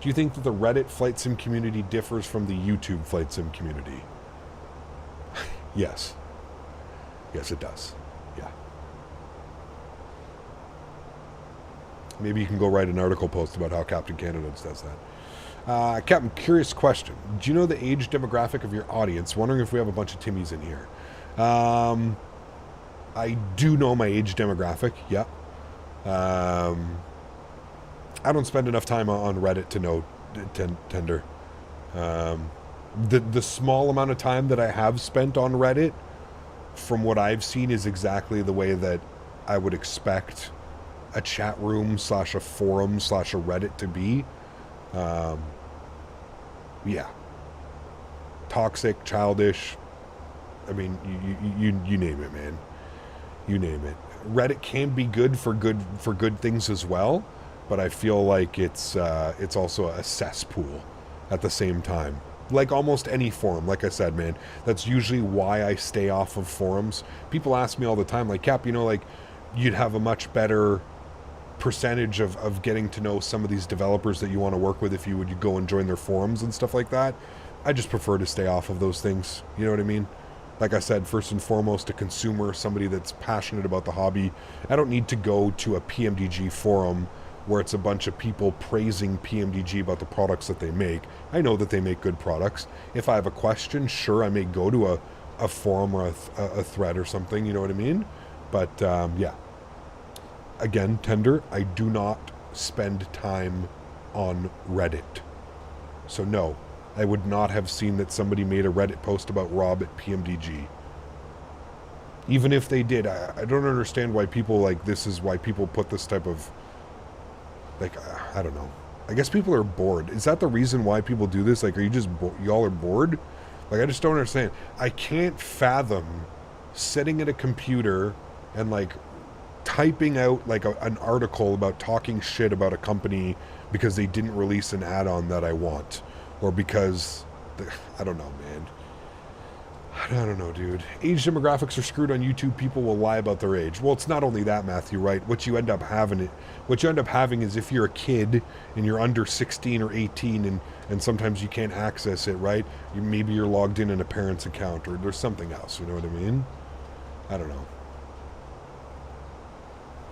Do you think that the Reddit flight sim community differs from the YouTube flight sim community? Yes. Yes, it does. Yeah. Maybe you can go write an article post about how Captain Canada does that. Captain, curious question. Do you know the age demographic of your audience? Wondering if we have a bunch of Timmies in here. I do know my age demographic, yeah. I don't spend enough time on Reddit to know Tender. The small amount of time that I have spent on Reddit, from what I've seen, is exactly the way that I would expect a chat room / a forum / a Reddit to be. Yeah. Toxic, childish. I mean, you name it, man. You name it. Reddit can be good for good things as well, but I feel like it's also a cesspool at the same time. Like almost any forum, like I said, man, that's usually why I stay off of forums. People ask me all the time, like, Cap, you know, like, you'd have a much better percentage of getting to know some of these developers that you want to work with if you would go and join their forums and stuff like that. I just prefer to stay off of those things. You know what I mean? Like I said, first and foremost, a consumer, somebody that's passionate about the hobby. I don't need to go to a PMDG forum where it's a bunch of people praising PMDG about the products that they make. I know that they make good products. If I have a question, sure, I may go to a forum or a thread or something, you know what I mean? But, yeah. Again, Tender, I do not spend time on Reddit. So no, I would not have seen that somebody made a Reddit post about Rob at PMDG. Even if they did, I don't understand why people, like, this is why people put this type of, like, I don't know. I guess people are bored. Is that the reason why people do this? Like, are you just, y'all are bored? Like, I just don't understand. I can't fathom sitting at a computer and, like, typing out, like, an article about talking shit about a company because they didn't release an add-on that I want. Or because... I don't know, man. I don't know, dude. Age demographics are screwed on YouTube. People will lie about their age. Well, it's not only that, Matthew, right? What you end up having is if you're a kid and you're under 16 or 18 and sometimes you can't access it, right? Maybe you're logged in a parent's account or there's something else, you know what I mean? I don't know.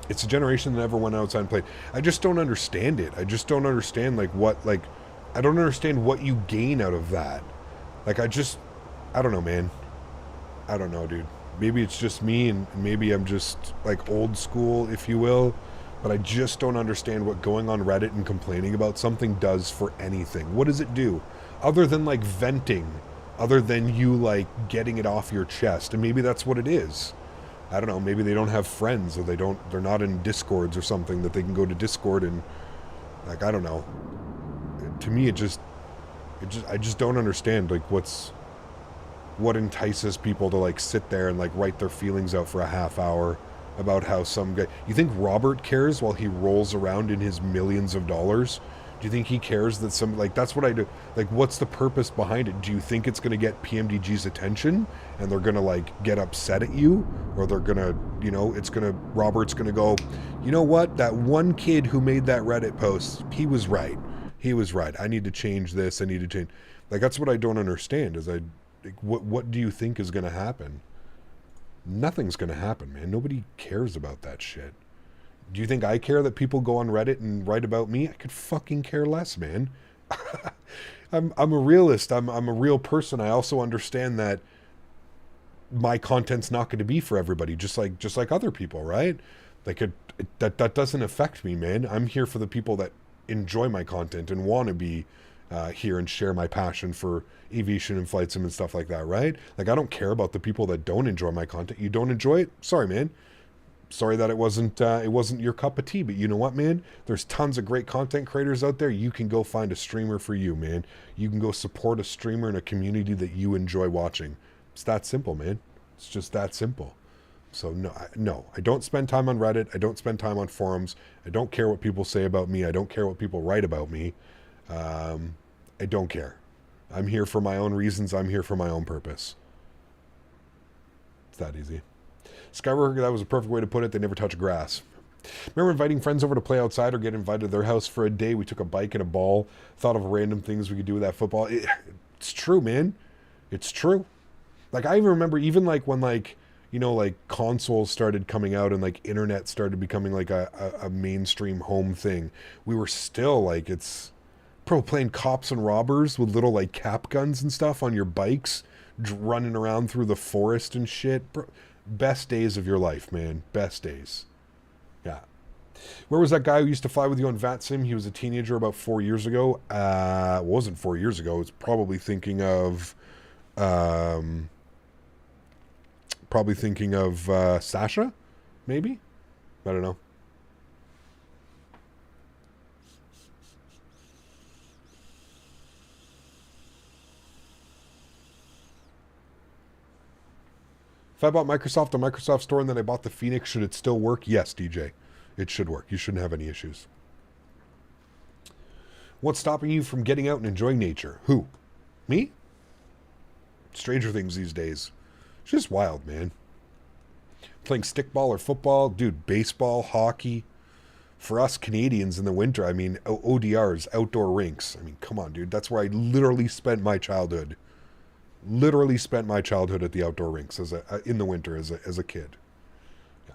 It's a generation that never went outside and played. I just don't understand it. I just don't understand, like, I don't understand what you gain out of that. Like, I don't know, man. I don't know, dude. Maybe it's just me, and maybe I'm just, like, old school, if you will. But I just don't understand what going on Reddit and complaining about something does for anything. What does it do? Other than, like, venting. Other than you, like, getting it off your chest. And maybe that's what it is. I don't know. Maybe they don't have friends, or they're not in Discords or something that they can go to Discord and, like, I don't know. To me, I just don't understand, like, what entices people to, like, sit there and, like, write their feelings out for a half hour about how some guy... You think Robert cares while he rolls around in his millions of dollars? Do you think he cares that some... Like, that's what I do. Like, what's the purpose behind it? Do you think it's going to get PMDG's attention and they're going to, like, get upset at you? Or they're going to, you know, Robert's going to go, you know what? That one kid who made that Reddit post, he was right. He was right. I need to change this. I need to change... Like, that's what I don't understand is what do you think is going to happen? Nothing's going to happen, man. Nobody cares about that shit. Do you think I care that people go on Reddit and write about me? I could fucking care less, man. I'm a realist. I'm a real person. I also understand that my content's not going to be for everybody, just like other people, right? Like that doesn't affect me, man. I'm here for the people that enjoy my content and want to be here and share my passion for aviation and flight sim and stuff like that, right? Like, I don't care about the people that don't enjoy my content. You don't enjoy it? Sorry, man. Sorry that it wasn't your cup of tea, but you know what, man? There's tons of great content creators out there. You can go find a streamer for you, man. You can go support a streamer in a community that you enjoy watching. It's that simple, man. It's just that simple. So no, I don't spend time on Reddit. I don't spend time on forums. I don't care what people say about me. I don't care what people write about me. I don't care. I'm here for my own reasons. I'm here for my own purpose. It's that easy. Skywalker, that was a perfect way to put it. They never touch grass. Remember inviting friends over to play outside or get invited to their house for a day? We took a bike and a ball. Thought of random things we could do with that football. It's true, man. It's true. Like, I even remember even, like, when, like, you know, like, consoles started coming out and, like, internet started becoming, like, a mainstream home thing. We were still, like, it's... Bro, playing cops and robbers with little, like, cap guns and stuff on your bikes, running around through the forest and shit. Bro, best days of your life, man. Best days. Yeah. Where was that guy who used to fly with you on VATSIM? He was a teenager about 4 years ago. It wasn't 4 years ago. It's probably thinking of... Sasha? Maybe? I don't know. If I bought Microsoft on Microsoft Store and then I bought the Fenix, should it still work? Yes, DJ. It should work. You shouldn't have any issues. What's stopping you from getting out and enjoying nature? Who? Me? Stranger Things these days. It's just wild, man. Playing stickball or football. Dude, baseball, hockey. For us Canadians in the winter, I mean, ODRs, outdoor rinks. I mean, come on, dude. That's where I literally spent my childhood. Literally spent my childhood at the outdoor rinks in the winter as a kid. Yeah.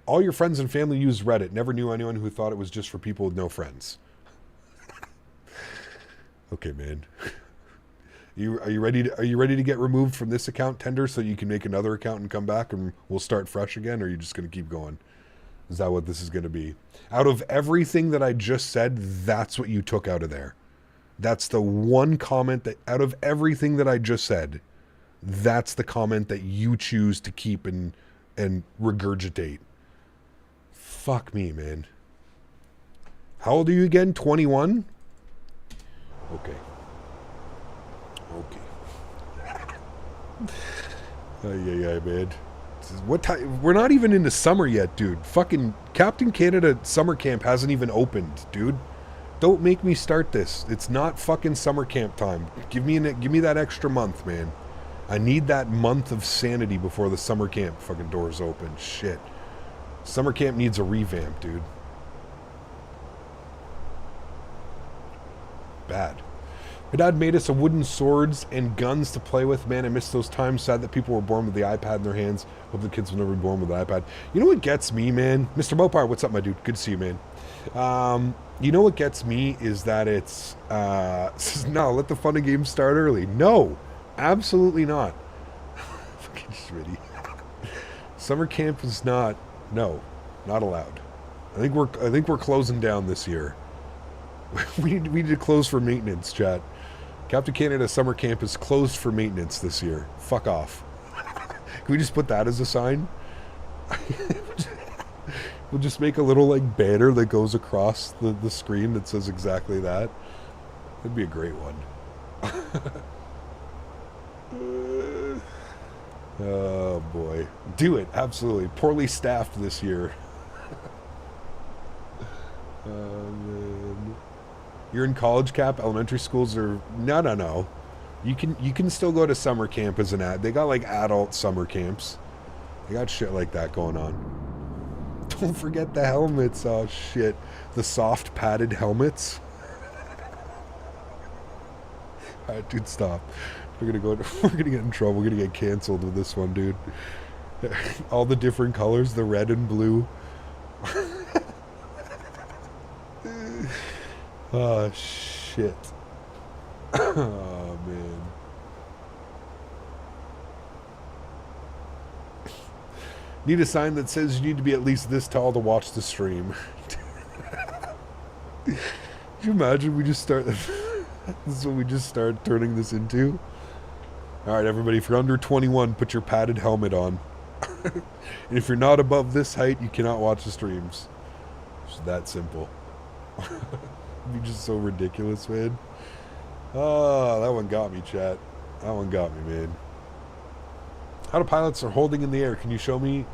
All your friends and family use Reddit. Never knew anyone who thought it was just for people with no friends. Okay, man. Are you ready to get removed from this account, Tender, so you can make another account and come back and we'll start fresh again, or are you just going to keep going? Is that what this is going to be? Out of everything that I just said, that's what you took out of there. That's the one comment that, out of everything that I just said, that's the comment that you choose to keep and regurgitate. Fuck me, man. How old are you again? 21? Okay. Okay. Yeah, man. What time? We're not even into summer yet, dude. Fucking Captain Canada summer camp hasn't even opened, dude. Don't make me start this. It's not fucking summer camp time. Give me that extra month, man. I need that month of sanity before the summer camp fucking doors open. Shit. Summer camp needs a revamp, dude. Bad. My dad made us a wooden swords and guns to play with. Man, I miss those times. Sad that people were born with the iPad in their hands. Hope the kids will never be born with an iPad. You know what gets me, man? Mr. Mopar, what's up, my dude? Good to see you, man. You know what gets me is that it's... no, let the fun and games start early. No, absolutely not. Fucking Smitty. Summer camp is not... No, not allowed. I think we're closing down this year. we need to close for maintenance, chat. Captain Canada summer camp is closed for maintenance this year. Fuck off. Can we just put that as a sign? We'll just make a little like banner that goes across the screen that says exactly that. That'd be a great one. Oh boy. Do it, absolutely. Poorly staffed this year. Man. You're in college, Cap. Elementary schools are no. You can still go to summer camp as an ad. They got like adult summer camps. They got shit like that going on. Don't forget the helmets. Oh shit, the soft padded helmets. All right, dude, stop. We're gonna get in trouble. We're gonna get canceled with this one, dude. All the different colors, the red and blue. Oh shit. Oh man. Need a sign that says you need to be at least this tall to watch the stream. Could you imagine we just start this is what we just start turning this into? Alright everybody, if you're under 21, put your padded helmet on. And if you're not above this height, you cannot watch the streams. It's that simple. It'd be just so ridiculous, man. Oh, that one got me, chat. That one got me, man. How do pilots are holding in the air? Can you show me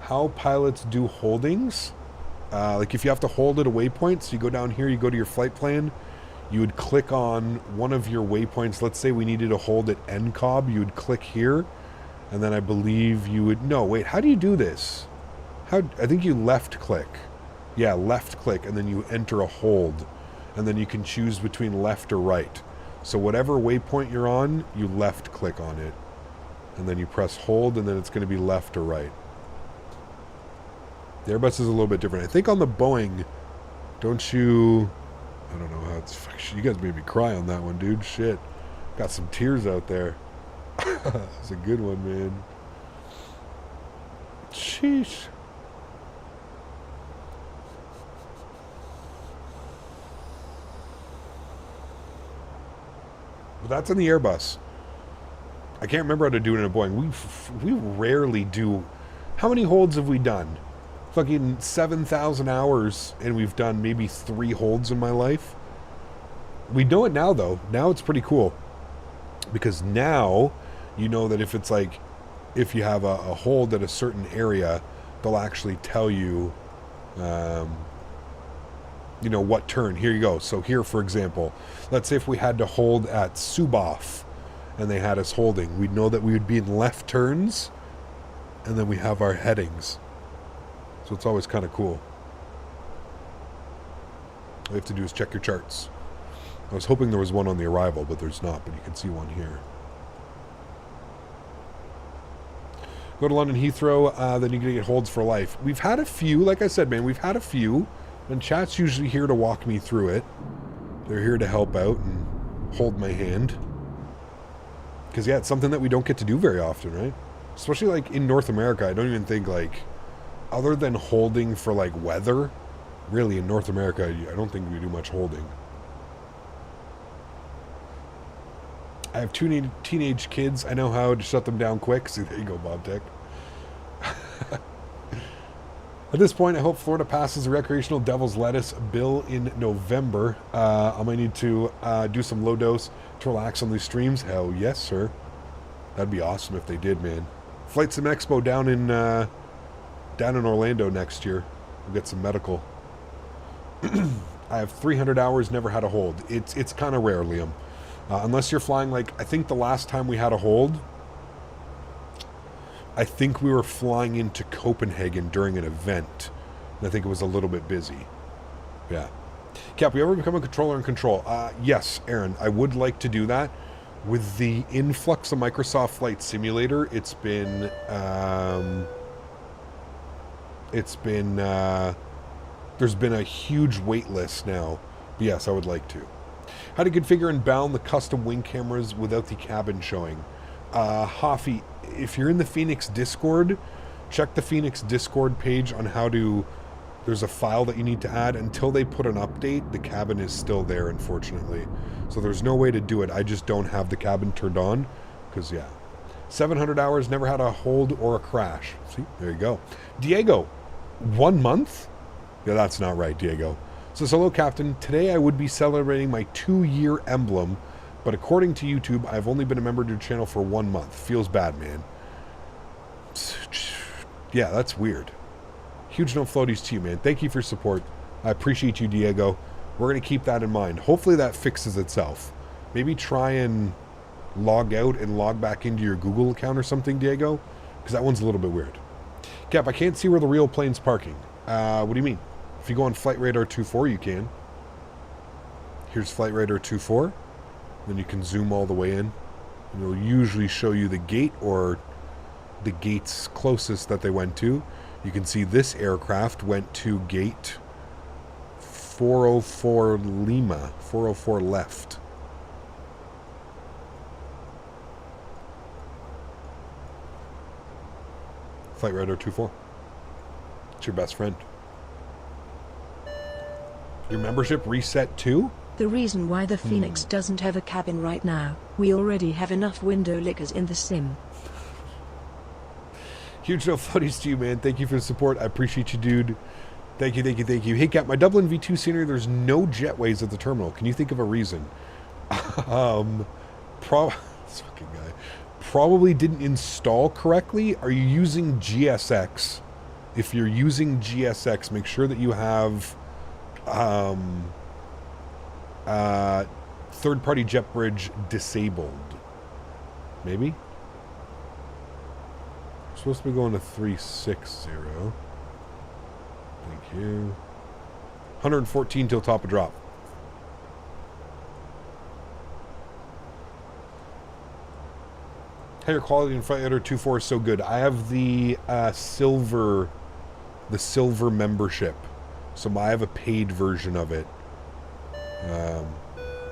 how pilots do holdings? Like if you have to hold at a waypoint, so you go down here, you go to your flight plan, you would click on one of your waypoints. Let's say we needed to hold at NCOB, you would click here, and then I believe you would... No, wait, how do you do this? I think you left click. Yeah, left click, and then you enter a hold, and then you can choose between left or right. So whatever waypoint you're on, you left click on it, and then you press hold, and then it's going to be left or right. The Airbus is a little bit different. I think on the Boeing, don't you... I don't know how it's... You guys made me cry on that one, dude. Shit. Got some tears out there. That's a good one, man. Sheesh. But that's in the Airbus. I can't remember how to do it in a Boeing. We rarely do... How many holds have we done? Fucking 7,000 hours, and we've done maybe 3 holds in my life. We know it now, though. Now it's pretty cool. Because now, you know that if it's like... If you have a hold at a certain area, they'll actually tell you... you know, what turn. Here you go. So here, for example, let's say if we had to hold at Suboff and they had us holding, we'd know that we would be in left turns, and then we have our headings. So it's always kind of cool. All you have to do is check your charts. I was hoping there was one on the arrival, but there's not, but you can see one here. Go to London Heathrow, then you're going to get holds for life. We've had a few, like I said, man, we've had a few. And chat's usually here to walk me through it. They're here to help out and hold my hand. Because, yeah, it's something that we don't get to do very often, right? Especially, like, in North America, I don't even think, like, other than holding for, like, weather, really, in North America, I don't think we do much holding. I have 2 teenage kids. I know how to shut them down quick. See, there you go, Bob Tech. At this point, I hope Florida passes the recreational devil's lettuce bill in November. I might need to do some low dose to relax on these streams. Hell yes, sir. That'd be awesome if they did, man. Flight Sim Expo down in Orlando next year. We'll get some medical. I have 300 hours, never had a hold. It's kind of rare, Liam. Unless you're flying, like, I think the last time we had a hold, I think we were flying into Copenhagen during an event. And I think it was a little bit busy. Yeah. Cap, you ever become a controller in Control? Yes, Erin, I would like to do that. With the influx of Microsoft Flight Simulator, there's been a huge wait list now. But yes, I would like to. How to configure and bound the custom wing cameras without the cabin showing. Hoffy, if you're in the Fenix Discord, check the Fenix Discord page on how to... There's a file that you need to add. Until they put an update, the cabin is still there, unfortunately. So there's no way to do it. I just don't have the cabin turned on. Because, yeah. 700 hours, never had a hold or a crash. See? There you go. Diego, 1 month? Yeah, that's not right, Diego. Says, hello, Captain. Today I would be celebrating my 2-year emblem, but according to YouTube, I've only been a member of your channel for 1 month. Feels bad, man. Yeah, that's weird. Huge no floaties to you, man. Thank you for your support. I appreciate you, Diego. We're going to keep that in mind. Hopefully that fixes itself. Maybe try and log out and log back into your Google account or something, Diego, because that one's a little bit weird. Cap, I can't see where the real plane's parking. What do you mean? If you go on Flight Radar 2.4, you can. Here's Flight Radar 2.4. Then you can zoom all the way in. And it'll usually show you the gate or the gates closest that they went to. You can see this aircraft went to gate 404 Lima, 404 left. Flight Radar 2.4. It's your best friend. Your membership reset too? The reason why the Phoenix doesn't have a cabin right now, we already have enough window lickers in the sim. Huge no floaties to you, man. Thank you for the support. I appreciate you, dude. Thank you, thank you, thank you. Hey, Cap, my Dublin V2 scenery, there's no jetways at the terminal. Can you think of a reason? This fucking guy. Probably didn't install correctly. Are you using GSX? If you're using GSX, make sure that you have third-party jet bridge disabled. Maybe? Supposed to be going to 360. Thank you. 114 till top of drop. Higher quality in Flight Radar 2.4 is so good. I have the silver membership, so I have a paid version of it.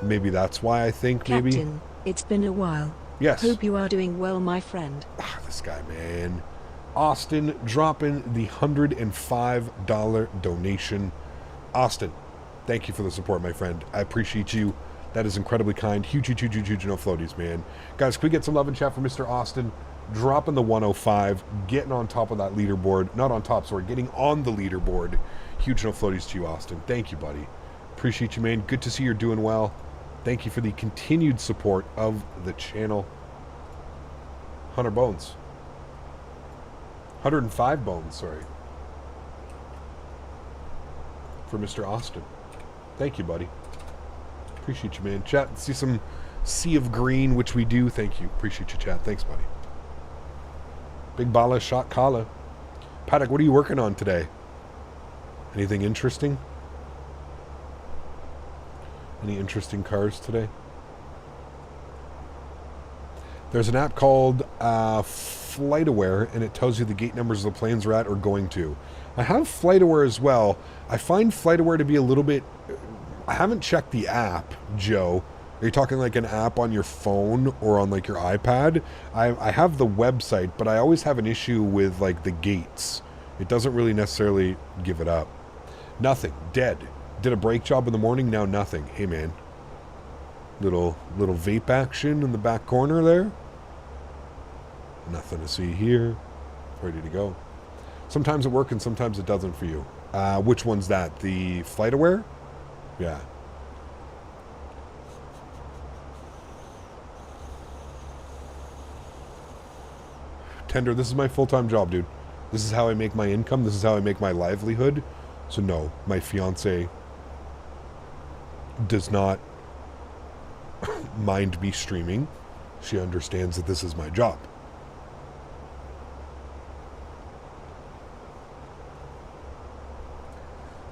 Maybe that's why I think. Captain, maybe. It's been a while. Yes. Hope you are doing well, my friend. This guy, man. Austin dropping the $105 donation. Austin, thank you for the support, my friend. I appreciate you. That is incredibly kind. Huge no floaties, man. Guys, can we get some love and chat for Mr. Austin? Dropping the 105, getting on top of that leaderboard. Not on top, sorry, getting on the leaderboard. Huge no floaties to you, Austin. Thank you, buddy. Appreciate you, man. Good to see you're doing well. Thank you for the continued support of the channel. 100 bones. 105 bones, sorry. For Mr. Austin. Thank you, buddy. Appreciate you, man. Chat, see some sea of green, which we do. Thank you. Appreciate you, chat. Thanks, buddy. Big Bala shot Kala. Paddock, what are you working on today? Anything interesting? Any interesting cars today? There's an app called FlightAware, and it tells you the gate numbers the planes are at or going to. I have FlightAware as well. I find FlightAware to be a little bit... I haven't checked the app, Joe. Are you talking like an app on your phone or on like your iPad? I have the website, but I always have an issue with like the gates. It doesn't really necessarily give it up. Nothing. Dead. Did a brake job in the morning, now nothing. Hey, man. Little vape action in the back corner there. Nothing to see here. Ready to go. Sometimes it works and sometimes it doesn't for you. Which one's that? The FlightAware? Yeah. Tender, this is my full-time job, dude. This is how I make my income. This is how I make my livelihood. So no, my fiance does not mind me streaming. She understands that this is my job.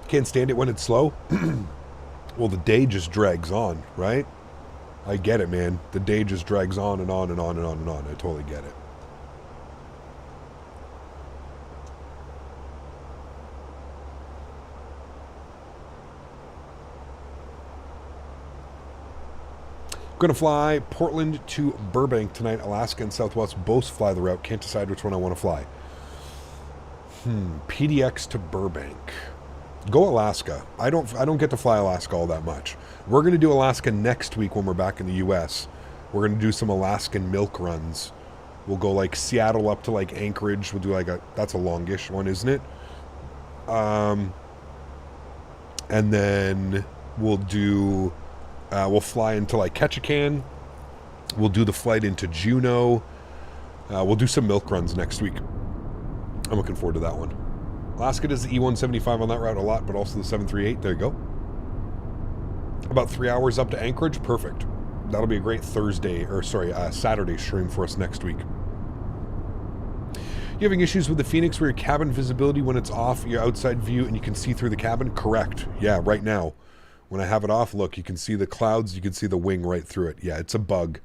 Can't stand it when it's slow. Well, the day just drags on, right? I get it, man. The day just drags on and on and on and on and on. I totally get it. Going to fly Portland to Burbank tonight. Alaska and Southwest both fly the route. Can't decide which one I want to fly. PDX to Burbank. Go Alaska. I don't get to fly Alaska all that much. We're going to do Alaska next week when we're back in the U.S. We're going to do some Alaskan milk runs. We'll go like Seattle up to like Anchorage. We'll do like that's a longish one, isn't it? And then we'll do, we'll fly into like Ketchikan. We'll do the flight into Juneau. We'll do some milk runs next week. I'm looking forward to that one. Alaska does the E175 on that route a lot, but also the 738. There you go. About 3 hours up to Anchorage. Perfect. That'll be a great Saturday stream for us next week. You having issues with the Fenix where your cabin visibility, when it's off, your outside view, and you can see through the cabin? Correct. Yeah, right now. When I have it off, look, you can see the clouds, you can see the wing right through it. Yeah, it's a bug.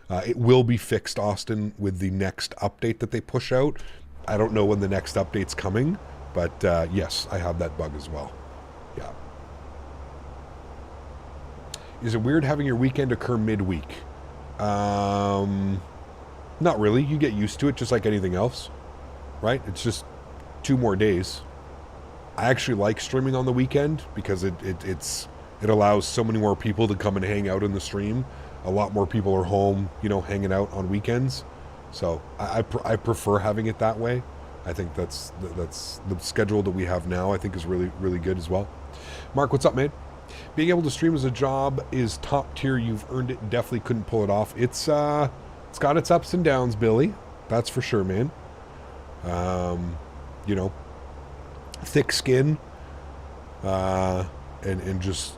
It will be fixed, Austin, with the next update that they push out. I don't know when the next update's coming. But, yes, I have that bug as well. Yeah. Is it weird having your weekend occur midweek? Not really. You get used to it just like anything else, right? It's just 2 more days. I actually like streaming on the weekend because it allows so many more people to come and hang out in the stream. A lot more people are home, you know, hanging out on weekends. So I prefer having it that way. I think that's the schedule that we have now. I think is really, really good as well. Mark, what's up, man? Being able to stream as a job is top tier. You've earned it. Definitely couldn't pull it off. It's got its ups and downs, Billy. That's for sure, man. You know, thick skin, and just,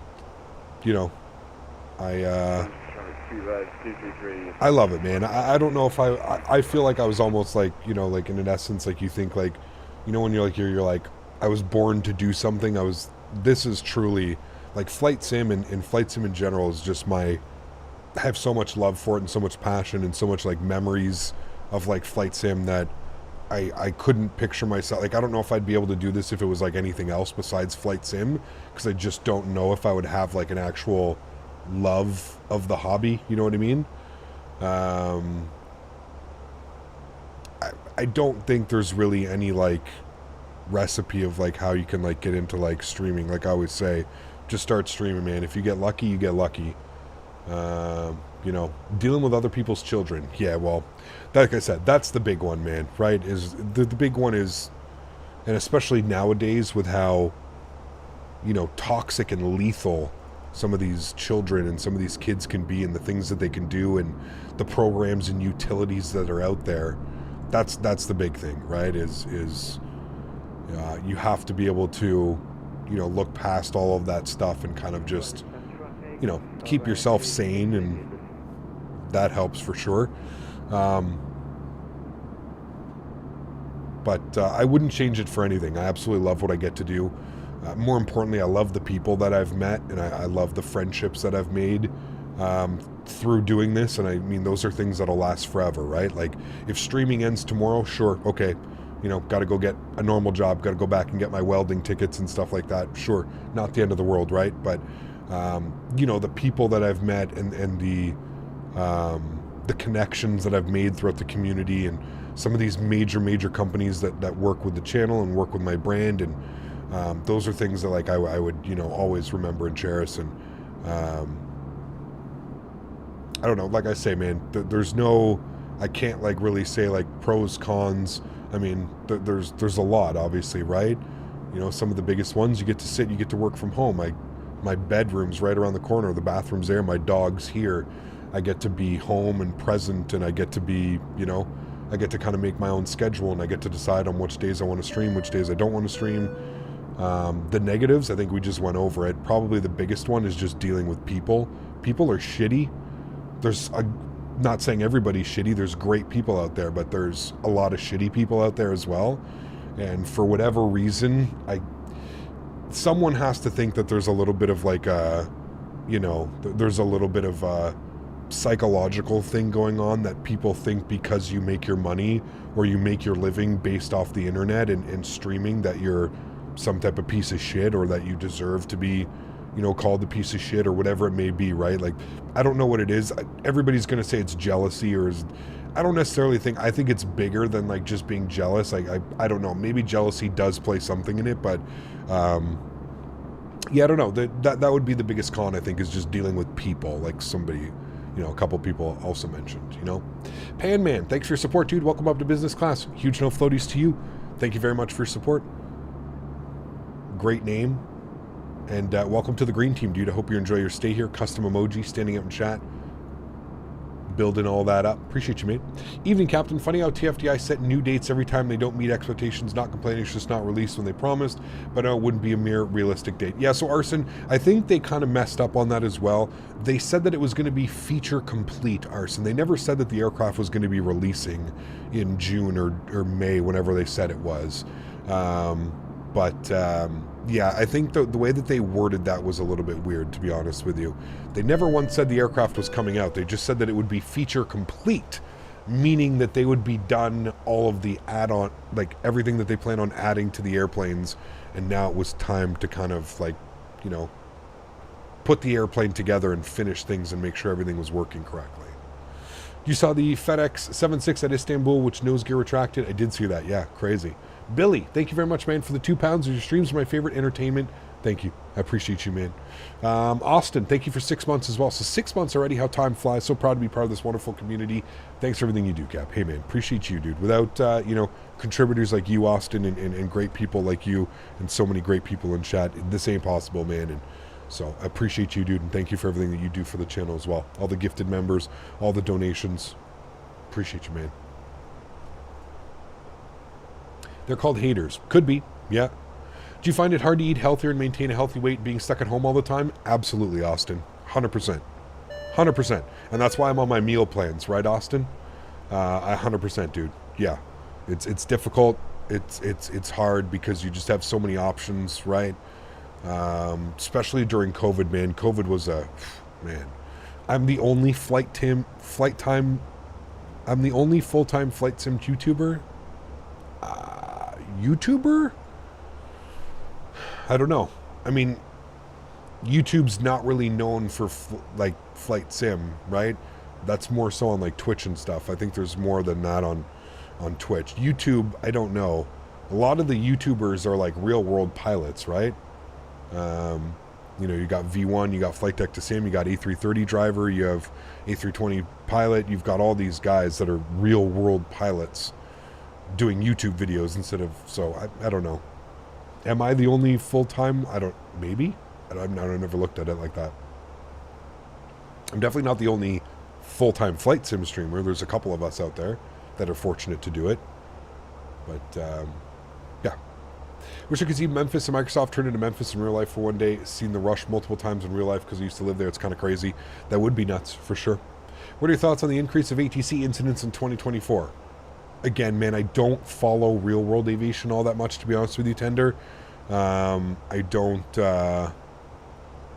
you know, I love it, man. I don't know if I feel like I was almost like, you know, like in essence, like you think like, you know, when you're like, I was born to do something. This is truly like flight sim and flight sim in general is just I have so much love for it and so much passion and so much like memories of like flight sim that I couldn't picture myself. Like, I don't know if I'd be able to do this if it was like anything else besides flight sim, because I just don't know if I would have like an actual love of the hobby, you know what I mean? I don't think there's really any like recipe of like how you can like get into like streaming. Like I always say, just start streaming, man. If you get lucky, you get lucky. You know, dealing with other people's children, yeah, well, like I said, that's the big one, man, right? Is the big one is, and especially nowadays with how, you know, toxic and lethal some of these children and some of these kids can be, and the things that they can do, and the programs and utilities that are out there. That's the big thing, right? Is you have to be able to, you know, look past all of that stuff and kind of just, you know, keep yourself sane, and that helps for sure. But I wouldn't change it for anything. I absolutely love what I get to do. More importantly, I love the people that I've met, and I love the friendships that I've made through doing this. And I mean, those are things that'll last forever, right? Like, if streaming ends tomorrow, sure, okay, you know, got to go get a normal job, got to go back and get my welding tickets and stuff like that. Sure, not the end of the world, right? But, you know, the people that I've met and the connections that I've made throughout the community, and some of these major companies that work with the channel and work with my brand, and those are things that like I would, you know, always remember and cherish. And I don't know, like I say, man, there's no, I can't like really say like pros, cons. I mean, there's a lot, obviously, right? You know, some of the biggest ones, you get to sit, you get to work from home. My bedroom's right around the corner, the bathroom's there, my dog's here. I get to be home and present, and I get to be, you know, I get to kind of make my own schedule, and I get to decide on which days I want to stream, which days I don't want to stream. The negatives, I think we just went over it. Probably the biggest one is just dealing with people. People are shitty. Not saying everybody's shitty. There's great people out there, but there's a lot of shitty people out there as well. And for whatever reason, someone has to think that there's a little bit of like a, there's a little bit of a psychological thing going on, that people think because you make your money or you make your living based off the internet and streaming, that you're some type of piece of shit, or that you deserve to be, called a piece of shit, or whatever it may be, right? Like, I don't know what it is. Everybody's going to say it's jealousy, or I don't necessarily think, I think it's bigger than like just being jealous. Like, I don't know, maybe jealousy does play something in it, but yeah, I don't know. That would be the biggest con, I think, is just dealing with people, like somebody, a couple people also mentioned, Pan Man, thanks for your support, dude. Welcome up to business class. Huge no floaties to you. Thank you very much for your support. Great name. And welcome to the green team, dude. I hope you enjoy your stay here. Custom emoji, standing up in chat, building all that up. Appreciate you, mate. Evening, Captain. Funny how TFDI set new dates every time they don't meet expectations. Not complaining, it's just not released when they promised. But no, it wouldn't be a mere realistic date. Yeah, so Arson, I think they kind of messed up on that as well. They said that it was going to be feature complete, Arson. They never said that the aircraft was going to be releasing in June or May, whenever they said it was. Yeah, I think the way that they worded that was a little bit weird, to be honest with you. They never once said the aircraft was coming out. They just said that it would be feature complete, meaning that they would be done all of the add-on, like everything that they plan on adding to the airplanes, and now it was time to kind of like, put the airplane together and finish things and make sure everything was working correctly. You saw the FedEx 7.6 at Istanbul, which nose gear retracted? I did see that, yeah, crazy. Billy, thank you very much, man, for the £2. Your streams are my favorite entertainment. Thank you. I appreciate you, man. Austin, thank you for 6 months as well. So 6 months already, how time flies. So proud to be part of this wonderful community. Thanks for everything you do, Cap. Hey, man, appreciate you, dude. Without, contributors like you, Austin, and great people like you, and so many great people in chat, this ain't possible, man. And so I appreciate you, dude, and thank you for everything that you do for the channel as well. All the gifted members, all the donations. Appreciate you, man. They're called haters. Could be, yeah. Do you find it hard to eat healthier and maintain a healthy weight being stuck at home all the time? Absolutely, Austin. 100%. 100%. And that's why I'm on my meal plans, right, Austin? 100%, dude. Yeah. It's difficult. It's hard because you just have so many options, right? Especially during COVID, man. COVID was man. I'm the only I'm the only full-time flight sim YouTuber. I don't know. I mean, YouTube's not really known for like flight sim, right? That's more so on like Twitch and stuff. I think there's more than that on Twitch. YouTube, I don't know. A lot of the YouTubers are like real world pilots, right? You got V1, you got Flight Deck to Sim, you got A330 driver, you have A320 pilot. You've got all these guys that are real world pilots doing YouTube videos instead of, so I don't know. Am I the only full-time? Maybe? I've never looked at it like that. I'm definitely not the only full-time flight sim streamer. There's a couple of us out there that are fortunate to do it. But, yeah. Wish I could see Memphis and Microsoft turn into Memphis in real life for one day. Seen the rush multiple times in real life because I used to live there. It's kind of crazy. That would be nuts, for sure. What are your thoughts on the increase of ATC incidents in 2024? Again, man, I don't follow real-world aviation all that much, to be honest with you, Tender. I don't...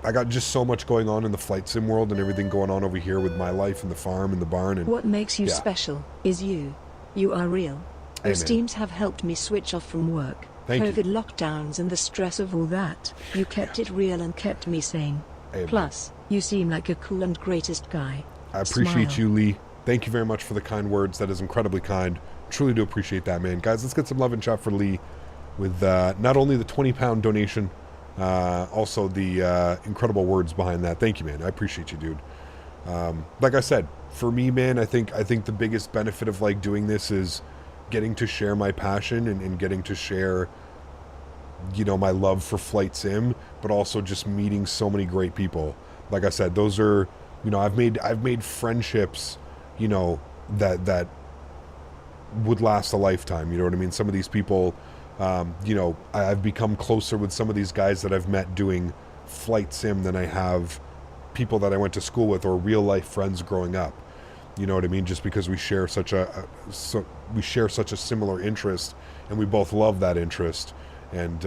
I got just so much going on in the flight sim world and everything going on over here with my life and the farm and the barn. And what makes you special is you. You are real. Those teams have helped me switch off from work. COVID lockdowns and the stress of all that. You kept it real and kept me sane. Plus, you seem like a cool and greatest guy. I appreciate you, Lee. Thank you very much for the kind words. That is incredibly kind. Truly do appreciate that, man. Guys, let's get some love and chat for Lee with not only the £20 donation, also the incredible words behind that. Thank you, man. I appreciate you, dude. Like I said, for me, man, I think the biggest benefit of like doing this is getting to share my passion and getting to share, my love for flight sim, but also just meeting so many great people. Like I said, those are, I've made friendships, that would last a lifetime. You know what I mean? Some of these people, you know, I've become closer with some of these guys that I've met doing flight sim than I have people that I went to school with or real life friends growing up. You know what I mean? Just because we share such a similar interest, and we both love that interest. And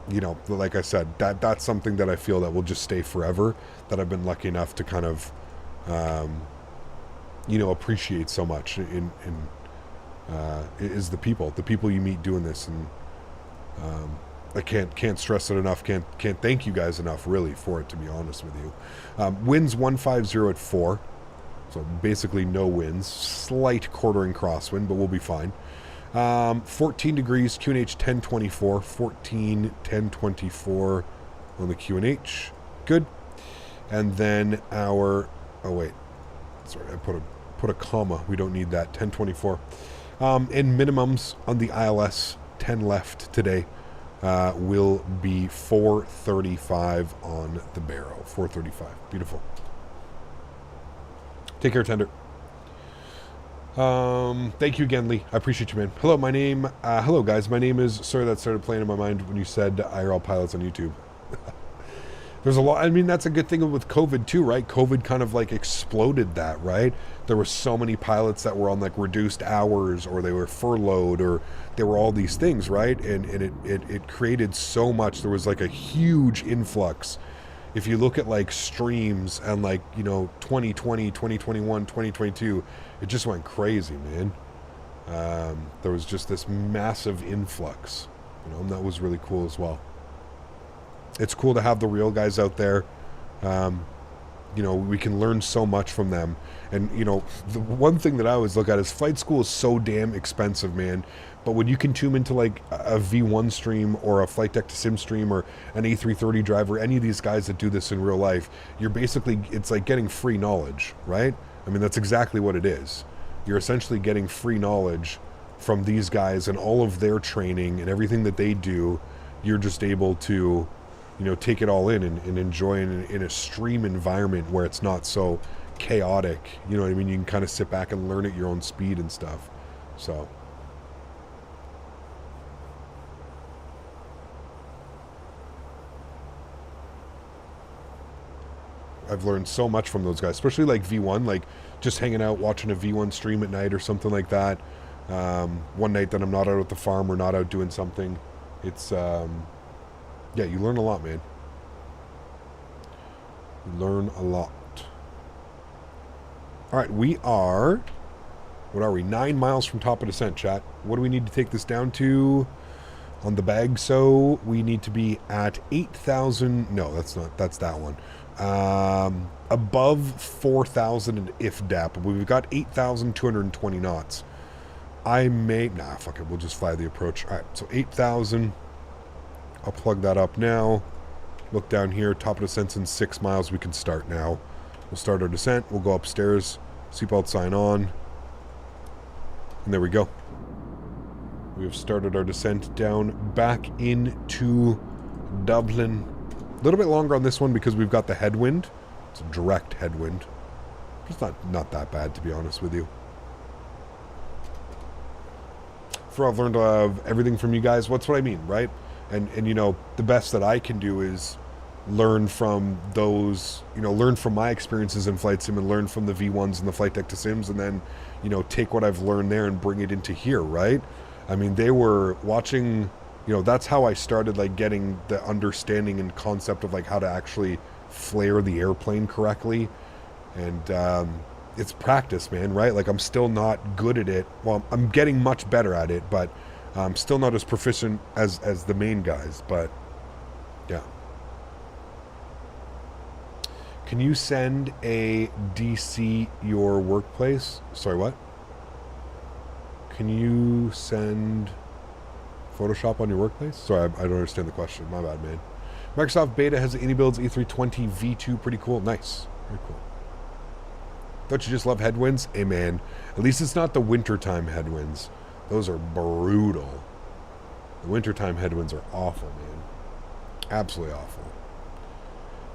you know, like I said, that's something that I feel that will just stay forever, that I've been lucky enough to kind of you know, appreciate so much is the people you meet doing this. And I can't stress it enough, can't thank you guys enough really for it, to be honest with you. Winds 150 at 4, so basically no winds, slight quartering crosswind, but we'll be fine. 14 degrees, QNH 1024, 14 1024 on the QNH, good. And then our, oh wait, sorry, I put a comma, we don't need that, 1024. And minimums on the ILS 10 left today will be 435 on the barrow. 435. Beautiful. Take care, tender. Thank you again, Lee. I appreciate you, man. Hello, hello guys. My name is, sorry, that started playing in my mind when you said IRL pilots on YouTube. There's a lot, I mean, that's a good thing with COVID too, right? COVID kind of like exploded that, right? There were so many pilots that were on like reduced hours, or they were furloughed, or there were all these things, right? And it created so much. There was like a huge influx. If you look at like streams and like, you know, 2020, 2021, 2022, it just went crazy, man. There was just this massive influx, you know, and that was really cool as well. It's cool to have the real guys out there. You know, we can learn so much from them. And, you know, the one thing that I always look at is flight school is so damn expensive, man. But when you can tune into like a V1 stream or a flight deck to sim stream or an A330 driver, any of these guys that do this in real life, you're basically, it's like getting free knowledge, right? I mean, that's exactly what it is. You're essentially getting free knowledge from these guys and all of their training and everything that they do. You're just able to, you know, take it all in and enjoy it in a stream environment where it's not so chaotic. You know what I mean? You can kind of sit back and learn at your own speed and stuff. So I've learned so much from those guys, especially like V1, like just hanging out, watching a V1 stream at night or something like that. One night that I'm not out at the farm or not out doing something. It's, yeah, you learn a lot, man. You learn a lot. All right, we are, what are we? 9 miles from top of descent, chat. What do we need to take this down to on the bag? So we need to be at 8,000. No, that's not, that's that one. Above 4,000 if DAP. We've got 8,220 knots. I may, nah, fuck it. We'll just fly the approach. All right, so 8,000. I'll plug that up now. Look down here. Top of descent's in 6 miles. We can start now. We'll start our descent. We'll go upstairs. Seatbelt sign on. And there we go. We have started our descent down back into Dublin. A little bit longer on this one because we've got the headwind. It's a direct headwind. It's not that bad, to be honest with you. For I've learned everything from you guys. What's what I mean, right? And you know, the best that I can do is learn from those, you know, learn from my experiences in flight sim and learn from the V1s and the flight deck to sims, and then, you know, take what I've learned there and bring it into here, right? I mean, they were watching, you know, that's how I started like getting the understanding and concept of like how to actually flare the airplane correctly. And it's practice, man, right? Like I'm still not good at it. Well, I'm getting much better at it, but I'm still not as proficient as the main guys, but yeah. Can you send a DC your workplace? Sorry, what? Can you send Photoshop on your workplace? Sorry, I don't understand the question. My bad, man. Microsoft Beta has the AnyBuilds A320 V2. Pretty cool. Nice. Very cool. Don't you just love headwinds? Hey, man. At least it's not the wintertime headwinds. Those are brutal. The wintertime headwinds are awful, man. Absolutely awful.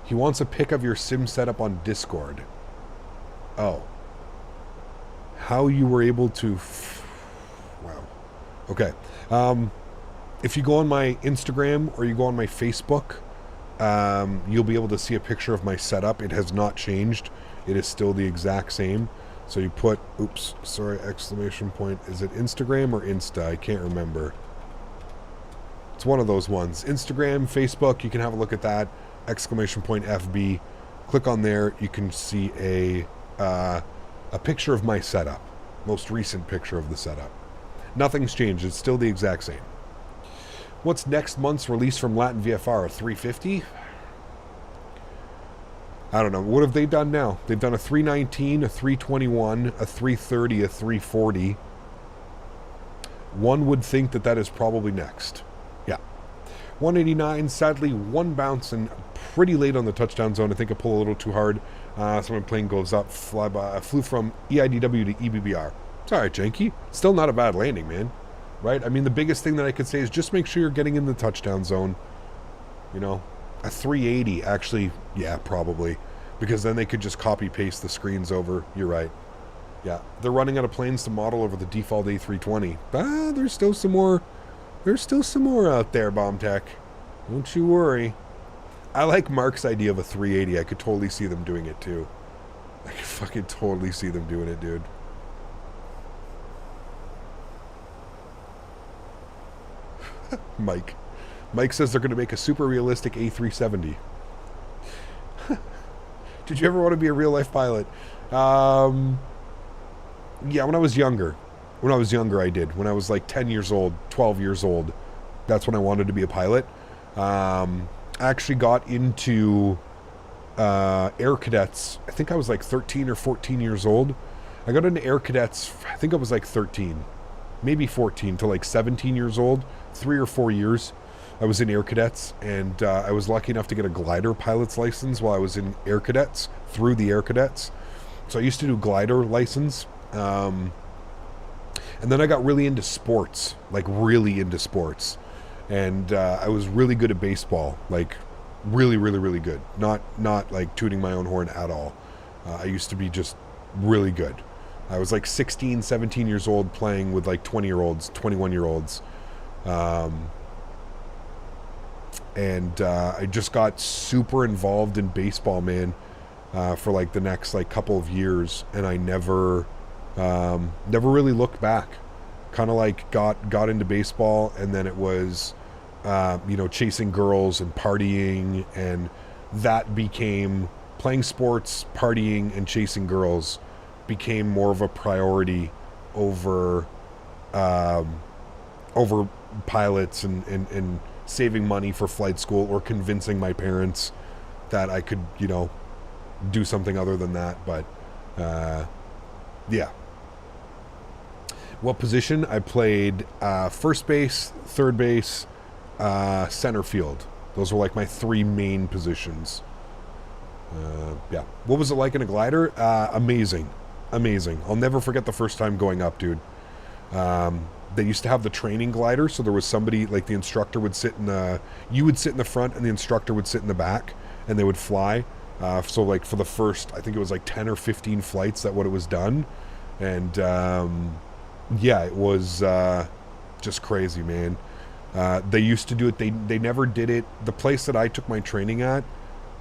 He wants a pic of your sim setup on Discord. Oh. how you were able to... Wow. Okay. If you go on my Instagram or you go on my Facebook, you'll be able to see a picture of my setup. It has not changed. It is still the exact same. So you put, oops, sorry, exclamation point. Is it Instagram or Insta? I can't remember. It's one of those ones. Instagram, Facebook, you can have a look at that. Exclamation point FB. Click on there. You can see a picture of my setup. Most recent picture of the setup. Nothing's changed. It's still the exact same. What's next month's release from Latin VFR? A 350? I don't know. What have they done now? They've done a 319, a 321, a 330, a 340. One would think that that is probably next. Yeah. 189, sadly, one bounce and pretty late on the touchdown zone. I think I pulled a little too hard. So my plane goes up, flew from EIDW to EBBR. It's all right, Janky. Still not a bad landing, man. Right? I mean, the biggest thing that I could say is just make sure you're getting in the touchdown zone. You know, a 380, actually, yeah, probably. Because then they could just copy-paste the screens over. You're right. Yeah, they're running out of planes to model over the default A320. There's still some more. There's still some more out there, Bomb Tech. Don't you worry. I like Mark's idea of a 380. I could totally see them doing it, too. I could fucking totally see them doing it, dude. Mike says they're going to make a super realistic A370. Did you ever want to be a real life pilot? Yeah, when I was younger I did. When I was like 10 years old, 12 years old, that's when I wanted to be a pilot. I actually got into Air Cadets. I think I was like 13 or 14 years old. I got into Air Cadets, I think I was like 13, maybe 14 to like 17 years old. 3 or 4 years I was in Air Cadets, and I was lucky enough to get a glider pilot's license while I was in Air Cadets, through the Air Cadets. So I used to do glider license. And then I got really into sports, like really into sports. And I was really good at baseball, like really, really, really good. Not like tooting my own horn at all. I used to be just really good. I was like 16, 17 years old playing with like 20-year-olds, 21-year-olds. And I just got super involved in baseball, man, for like the next like couple of years, and I never really looked back. Kind of like got into baseball, and then it was chasing girls and partying, and that became playing sports, partying, and chasing girls became more of a priority over pilots and saving money for flight school, or convincing my parents that I could, do something other than that. But yeah. What position? I played first base, third base, center field. Those were like my 3 main positions. Yeah. What was it like in a glider? Amazing. I'll never forget the first time going up, dude. They used to have the training glider, so there was somebody, like the instructor would sit you would sit in the front and the instructor would sit in the back, and they would fly. So like for the first, I think it was like 10 or 15 flights that what it was done. And yeah, it was just crazy, man. They used to do it. They never did it. The place that I took my training at,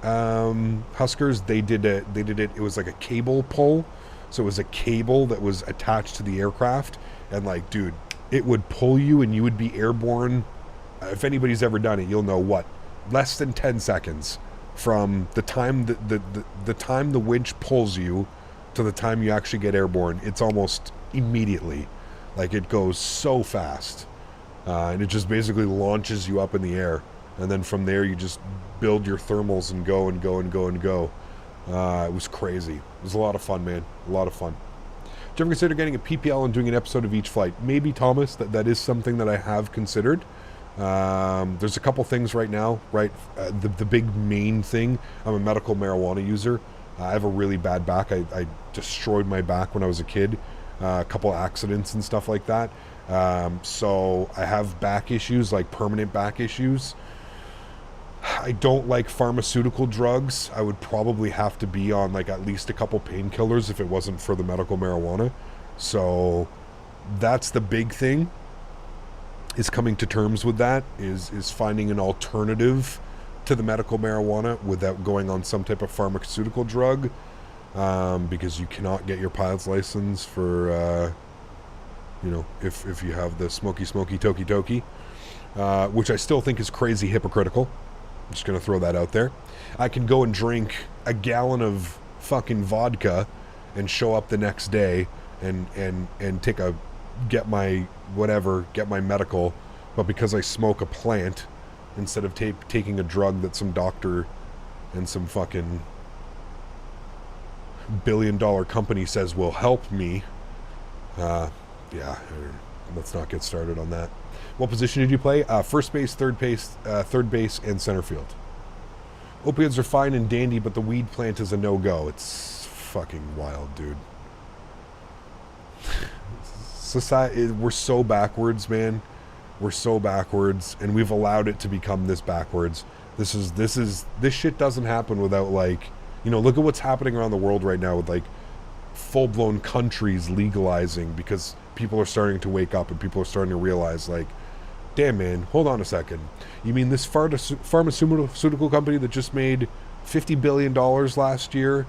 Huskers, they did it. It was like a cable pull. So it was a cable that was attached to the aircraft, and like, dude, it would pull you and you would be airborne. If anybody's ever done it, you'll know what. Less than 10 seconds from the time the time the winch pulls you to the time you actually get airborne. It's almost immediately. Like, it goes so fast. And it just basically launches you up in the air. And then from there you just build your thermals and go and go and go and go. It was crazy. It was a lot of fun, man. A lot of fun. Did you ever consider getting a PPL and doing an episode of each flight? Maybe, Thomas. That is something that I have considered. There's a couple things right now, right? The big main thing, I'm a medical marijuana user. I have a really bad back. I destroyed my back when I was a kid. A couple accidents and stuff like that. So I have back issues, like permanent back issues. I don't like pharmaceutical drugs. I would probably have to be on like at least a couple painkillers if it wasn't for the medical marijuana. So that's the big thing, is coming to terms with that, is finding an alternative to the medical marijuana without going on some type of pharmaceutical drug, because you cannot get your pilot's license for, you know, if you have the smoky toki, which I still think is crazy hypocritical. I'm just going to throw that out there. I can go and drink a gallon of fucking vodka and show up the next day and get my medical, but because I smoke a plant instead of taking a drug that some doctor and some fucking billion-dollar company says will help me, yeah, let's not get started on that. What position did you play? First base, third base, and center field. Opioids are fine and dandy, but the weed plant is a no-go. It's fucking wild, dude. Society, we're so backwards, man. We're so backwards, and we've allowed it to become this backwards. This shit doesn't happen without, like, you know, look at what's happening around the world right now with, like, full-blown countries legalizing because people are starting to wake up and people are starting to realize, like, damn, man, hold on a second. You mean this pharmaceutical company that just made $50 billion last year,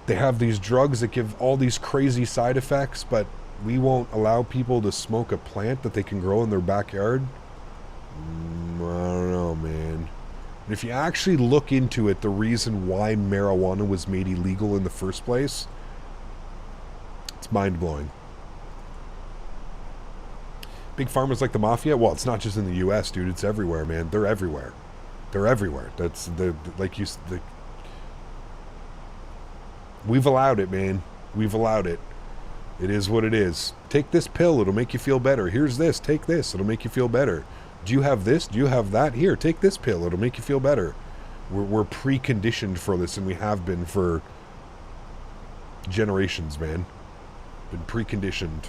they have these drugs that give all these crazy side effects, but we won't allow people to smoke a plant that they can grow in their backyard? I don't know, man. And if you actually look into it, the reason why marijuana was made illegal in the first place, it's mind-blowing. Big pharma's like the mafia? Well, it's not just in the U.S., dude. It's everywhere, man. They're everywhere. They're everywhere. That's we've allowed it, man. We've allowed it. It is what it is. Take this pill. It'll make you feel better. Here's this. Take this. It'll make you feel better. Do you have this? Do you have that? Here, take this pill. It'll make you feel better. We're preconditioned for this, and we have been for generations, man. Been preconditioned.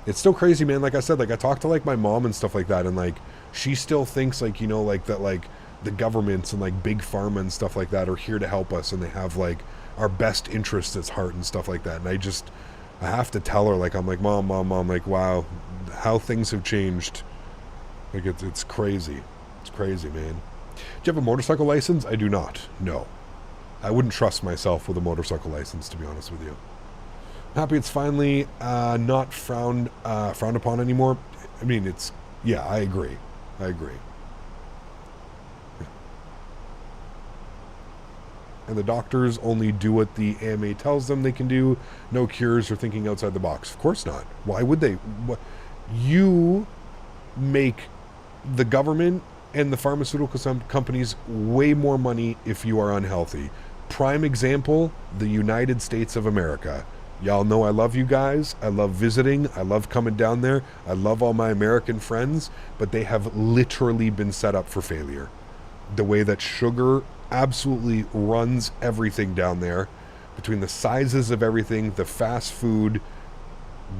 It's still crazy, man. Like I said, like I talked to like my mom and stuff like that, and like she still thinks like, you know, like that, like the governments and like big pharma and stuff like that are here to help us, and they have like our best interests at heart and stuff like that. And I have to tell her, like, I'm like, mom, like, wow, how things have changed. Like it's crazy. It's crazy, man. Do you have a motorcycle license? I do not. No. I wouldn't trust myself with a motorcycle license, to be honest with you. Happy it's finally not frowned upon anymore. I mean, it's, yeah, I agree. And the doctors only do what the AMA tells them they can do. No cures or thinking outside the box. Of course not. Why would they? You make the government and the pharmaceutical companies way more money if you are unhealthy. Prime example, the United States of America. Y'all know I love you guys. I love visiting. I love coming down there. I love all my American friends, but they have literally been set up for failure. The way that sugar absolutely runs everything down there, between the sizes of everything, the fast food,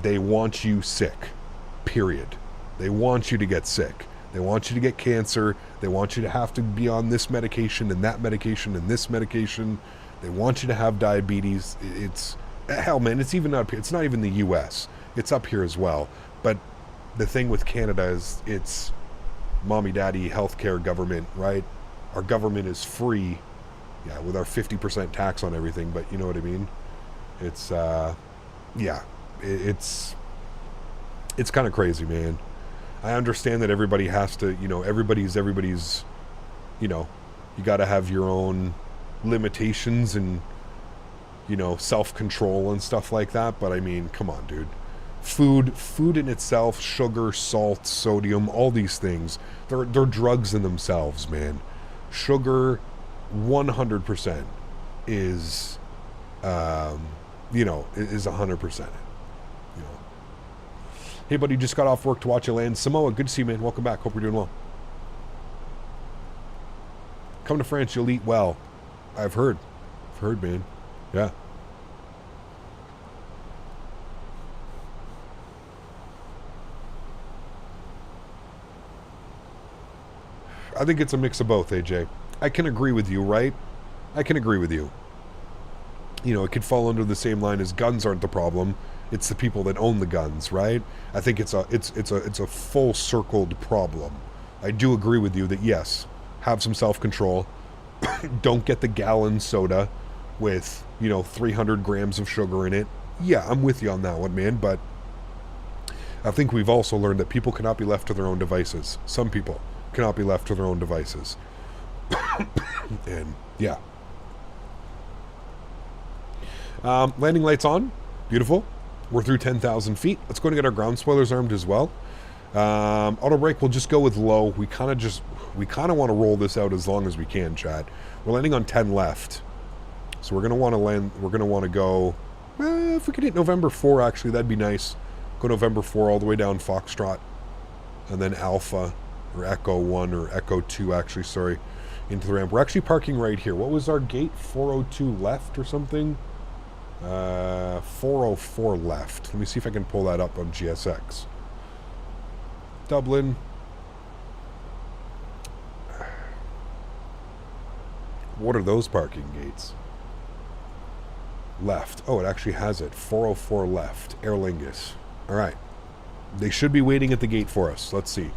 they want you sick, period. They want you to get sick. They want you to get cancer. They want you to have to be on this medication and that medication and this medication. They want you to have diabetes. It's, hell, man, it's even up here. It's not even the U.S. It's up here as well. But the thing with Canada is it's mommy, daddy, healthcare government, right? Our government is free, yeah, with our 50% tax on everything, but you know what I mean? It's, yeah, it's kind of crazy, man. I understand that everybody has to, you know, everybody's, you know, you got to have your own limitations and, you know, self-control and stuff like that, but I mean, come on, dude. Food in itself, sugar, salt, sodium, all these things, they're drugs in themselves, man. Sugar 100% is you know, is 100%. You know. Hey buddy, just got off work to watch you land. Samoa, good to see you, man. Welcome back. Hope you're doing well. Come to France, you'll eat well. I've heard, man. Yeah. I think it's a mix of both, AJ. I can agree with you, right? I can agree with you. you know, it could fall under the same line as guns aren't the problem. It's the people that own the guns, right? I think it's a full circled problem. I do agree with you that yes, have some self-control. Don't get the gallon soda with, you know, 300 grams of sugar in it. Yeah, I'm with you on that one, man, but I think we've also learned that people cannot be left to their own devices. Some people cannot be left to their own devices. And yeah. Landing lights on. Beautiful. We're through 10,000 feet. Let's go and get our ground spoilers armed as well. Auto brake, we'll just go with low. We kind of want to roll this out as long as we can, chat. We're landing on 10 left. So we're going to want to land, we're going to want to go, if we could hit November 4, actually, that'd be nice. Go November 4 all the way down Foxtrot. And then Alpha, or Echo 1, or Echo 2, actually, sorry, into the ramp. We're actually parking right here. What was our gate? 402 left or something? 404 left. Let me see if I can pull that up on GSX. Dublin. What are those parking gates? Left. Oh, it actually has it. 404 left. Air Lingus. Alright. They should be waiting at the gate for us. Let's see.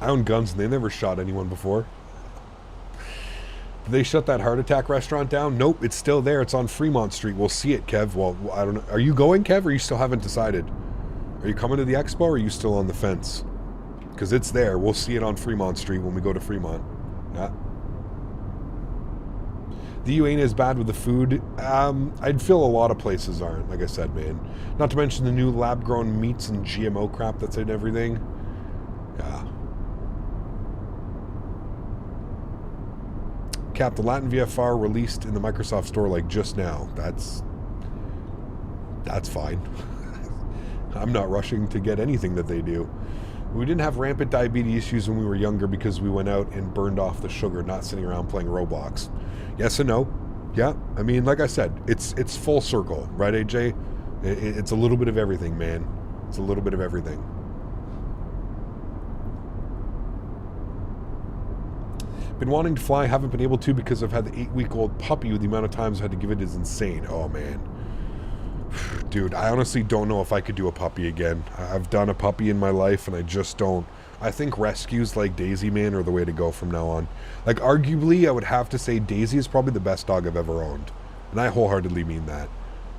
I own guns and they never shot anyone before. Did they shut that heart attack restaurant down? Nope, it's still there. It's on Fremont Street. We'll see it, Kev. Well, I don't know. Are you going, Kev, or you still haven't decided? Are you coming to the expo, or are you still on the fence? Because it's there. We'll see it on Fremont Street when we go to Fremont. Yeah. The EU ain't as bad with the food. I'd feel a lot of places aren't, like I said, man. Not to mention the new lab-grown meats and GMO crap that's in everything. Yeah. Cap, the Latin VFR released in the Microsoft Store like just now. That's fine. I'm not rushing to get anything that they do. We didn't have rampant diabetes issues when we were younger because we went out and burned off the sugar, not sitting around playing Roblox. Yes and no. Yeah, I mean, like I said, it's full circle, right, AJ? It's a little bit of everything, man. It's a little bit of everything. Been wanting to fly, haven't been able to because I've had the 8-week-old puppy. With the amount of times I had to give it is insane. Oh, man. Dude, I honestly don't know if I could do a puppy again. I've done a puppy in my life, and I just don't. I think rescues like Daisy, man, are the way to go from now on. Like, arguably, I would have to say Daisy is probably the best dog I've ever owned. And I wholeheartedly mean that.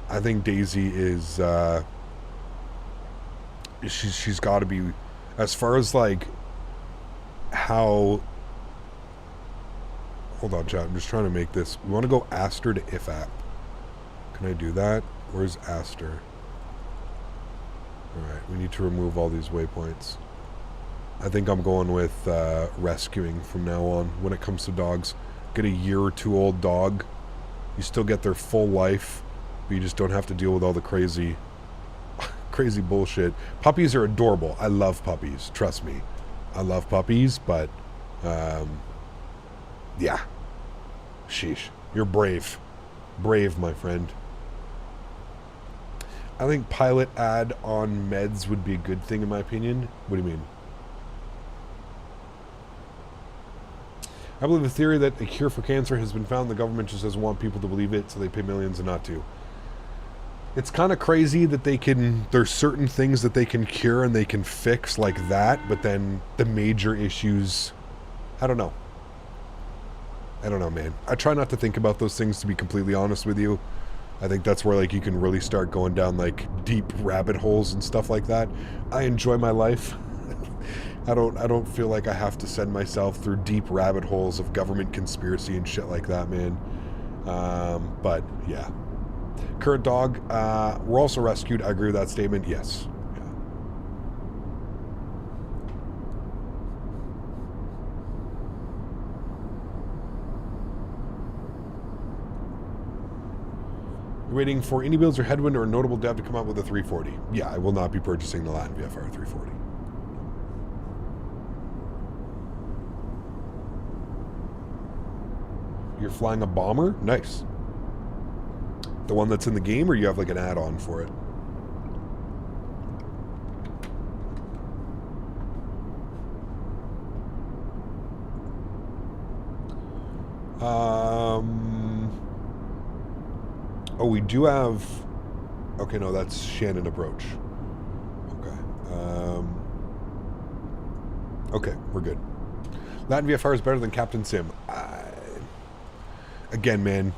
I think Daisy is, she's got to be, as far as, like, how... Hold on, chat. I'm just trying to make this. We want to go Aster to IFAP. Can I do that? Where's Aster? Alright, we need to remove all these waypoints. I think I'm going with rescuing from now on when it comes to dogs. Get a year or two old dog. You still get their full life, but you just don't have to deal with all the crazy bullshit. Puppies are adorable. I love puppies. Trust me. I love puppies, but... yeah. Sheesh. You're brave. Brave, my friend. I think pilot ad on meds would be a good thing in my opinion. What do you mean? I believe the theory that a cure for cancer has been found. The government just doesn't want people to believe it, so they pay millions and not to. It's kind of crazy that they can... There's certain things that they can cure and they can fix like that, but then the major issues... I don't know. I don't know, man. I try not to think about those things, to be completely honest with you. I think that's where, like, you can really start going down, like, deep rabbit holes and stuff like that. I enjoy my life. I don't feel like I have to send myself through deep rabbit holes of government conspiracy and shit like that, man. But, yeah. Current dog, we're also rescued. I agree with that statement. Yes. Waiting for any builds or headwind or a notable dev to come out with a 340. Yeah, I will not be purchasing the Latin VFR 340. You're flying a bomber? Nice. The one that's in the game, or you have like an add-on for it? Oh, we do have... Okay, no, that's Shannon approach. Okay. Okay, we're good. Latin VFR is better than Captain Sim. Again, man,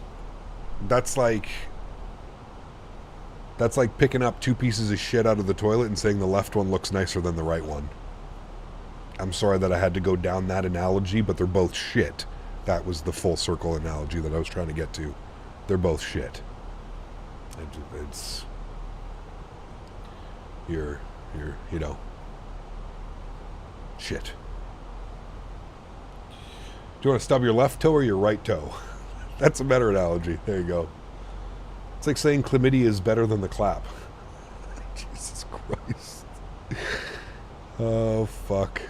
that's like picking up two pieces of shit out of the toilet and saying the left one looks nicer than the right one. I'm sorry that I had to go down that analogy, but they're both shit. That was the full circle analogy that I was trying to get to. They're both shit. It's... You're, you know... Shit. Do you want to stub your left toe or your right toe? That's a better analogy. There you go. It's like saying chlamydia is better than the clap. Jesus Christ. Oh, fuck.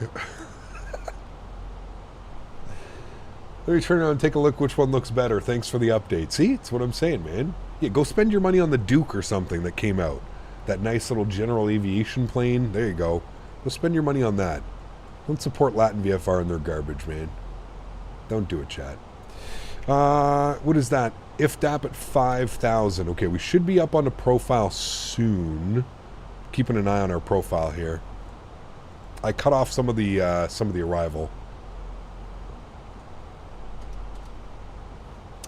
Let me turn around and take a look which one looks better. Thanks for the update. See? It's what I'm saying, man. Yeah, go spend your money on the Duke or something that came out. That nice little general aviation plane. There you go. Go spend your money on that. Don't support Latin VFR and their garbage, man. Don't do it, chat. What is that? IFDAP at 5,000. Okay, we should be up on the profile soon. Keeping an eye on our profile here. I cut off some of the arrival.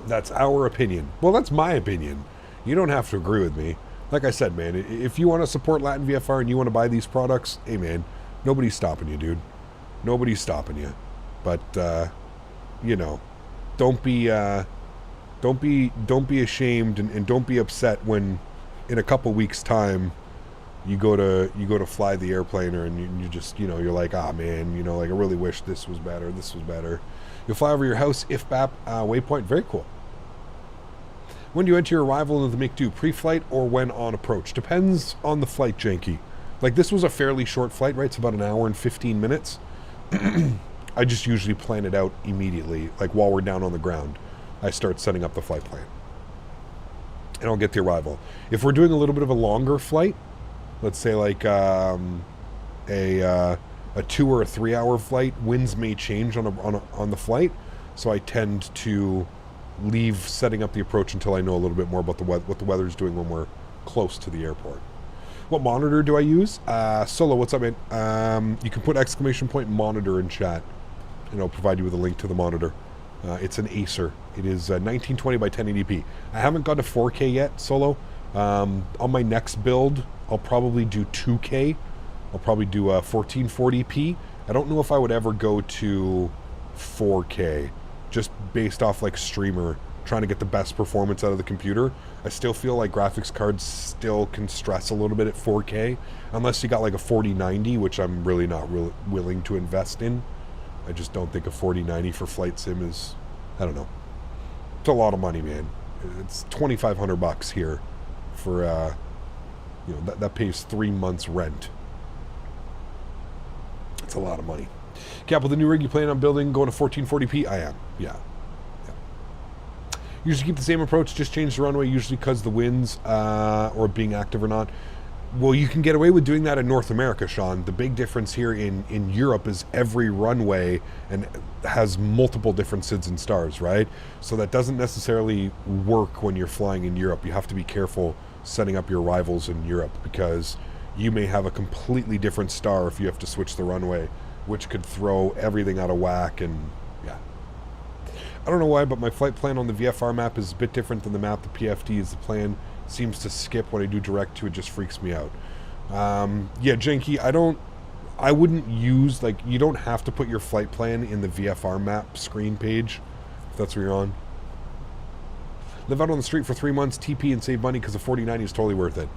That's our opinion. Well, that's my opinion. You don't have to agree with me. Like I said, man, if you want to support Latin VFR and you want to buy these products, hey, man, nobody's stopping you, dude. Nobody's stopping you. But, you know, don't be ashamed and don't be upset when in a couple weeks' time you go to fly the airplane and you just, you know, you're like, ah, man, you know, like I really wish this was better. You'll fly over your house, IFBAP waypoint. Very cool. When do you enter your arrival into the MiG-2? Pre-flight or when on approach? Depends on the flight, Janky. Like, this was a fairly short flight, right? It's about an hour and 15 minutes. I just usually plan it out immediately. Like, while we're down on the ground, I start setting up the flight plan. And I'll get the arrival. If we're doing a little bit of a longer flight, let's say like a 2 or a 3 hour flight, winds may change on the flight, so I tend to leave setting up the approach until I know a little bit more about what the weather's doing when we're close to the airport. What monitor do I use? Solo, what's up, man? You can put !! monitor in chat, and I'll provide you with a link to the monitor. It's an Acer. It is 1920 by 1080p. I haven't got to 4K yet, Solo. On my next build, I'll probably do 2K. I'll probably do 1440p. I don't know if I would ever go to 4K, just based off like streamer, trying to get the best performance out of the computer. I still feel like graphics cards still can stress a little bit at 4K, unless you got like a 4090, which I'm really not willing to invest in. I just don't think a 4090 for flight sim is, I don't know. It's a lot of money, man. It's $2,500 here for, you know, that pays 3 months rent. It's a lot of money. Cap, with the new rig you plan on building, going to 1440p? I am, yeah. Usually keep the same approach, just change the runway, usually because the winds, or being active or not. Well, you can get away with doing that in North America, Sean. The big difference here in Europe is every runway and has multiple different SIDS and stars, right? So that doesn't necessarily work when you're flying in Europe. You have to be careful setting up your arrivals in Europe, because you may have a completely different star if you have to switch the runway, which could throw everything out of whack. And yeah, I don't know why, but my flight plan on the VFR map is a bit different than the map the PFD is. The plan seems to skip when I do direct to. It just freaks me out. Yeah, Janky, I wouldn't use, like, you don't have to put your flight plan in the VFR map screen page, if that's what you're on. Live out on the street for 3 months, TP, and save money because the 4090 is totally worth it.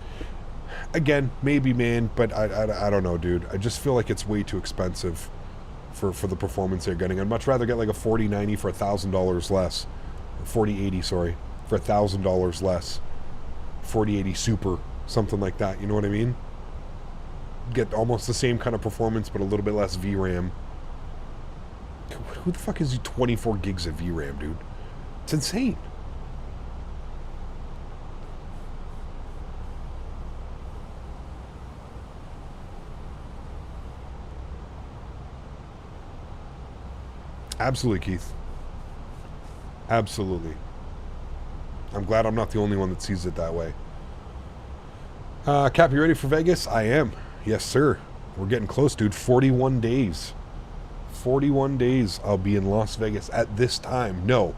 Again, maybe, man, but I don't know, dude. I just feel like it's way too expensive for the performance they're getting. I'd much rather get like a 4090 for $1,000 less. 4080, sorry, for $1,000 less. 4080 Super, something like that, you know what I mean? Get almost the same kind of performance, but a little bit less VRAM. Who the fuck is 24 gigs of VRAM, dude? It's insane. Absolutely, Keith. Absolutely. I'm glad I'm not the only one that sees it that way. Cap, you ready for Vegas? I am. Yes, sir. We're getting close, dude. 41 days. 41 days I'll be in Las Vegas at this time. No.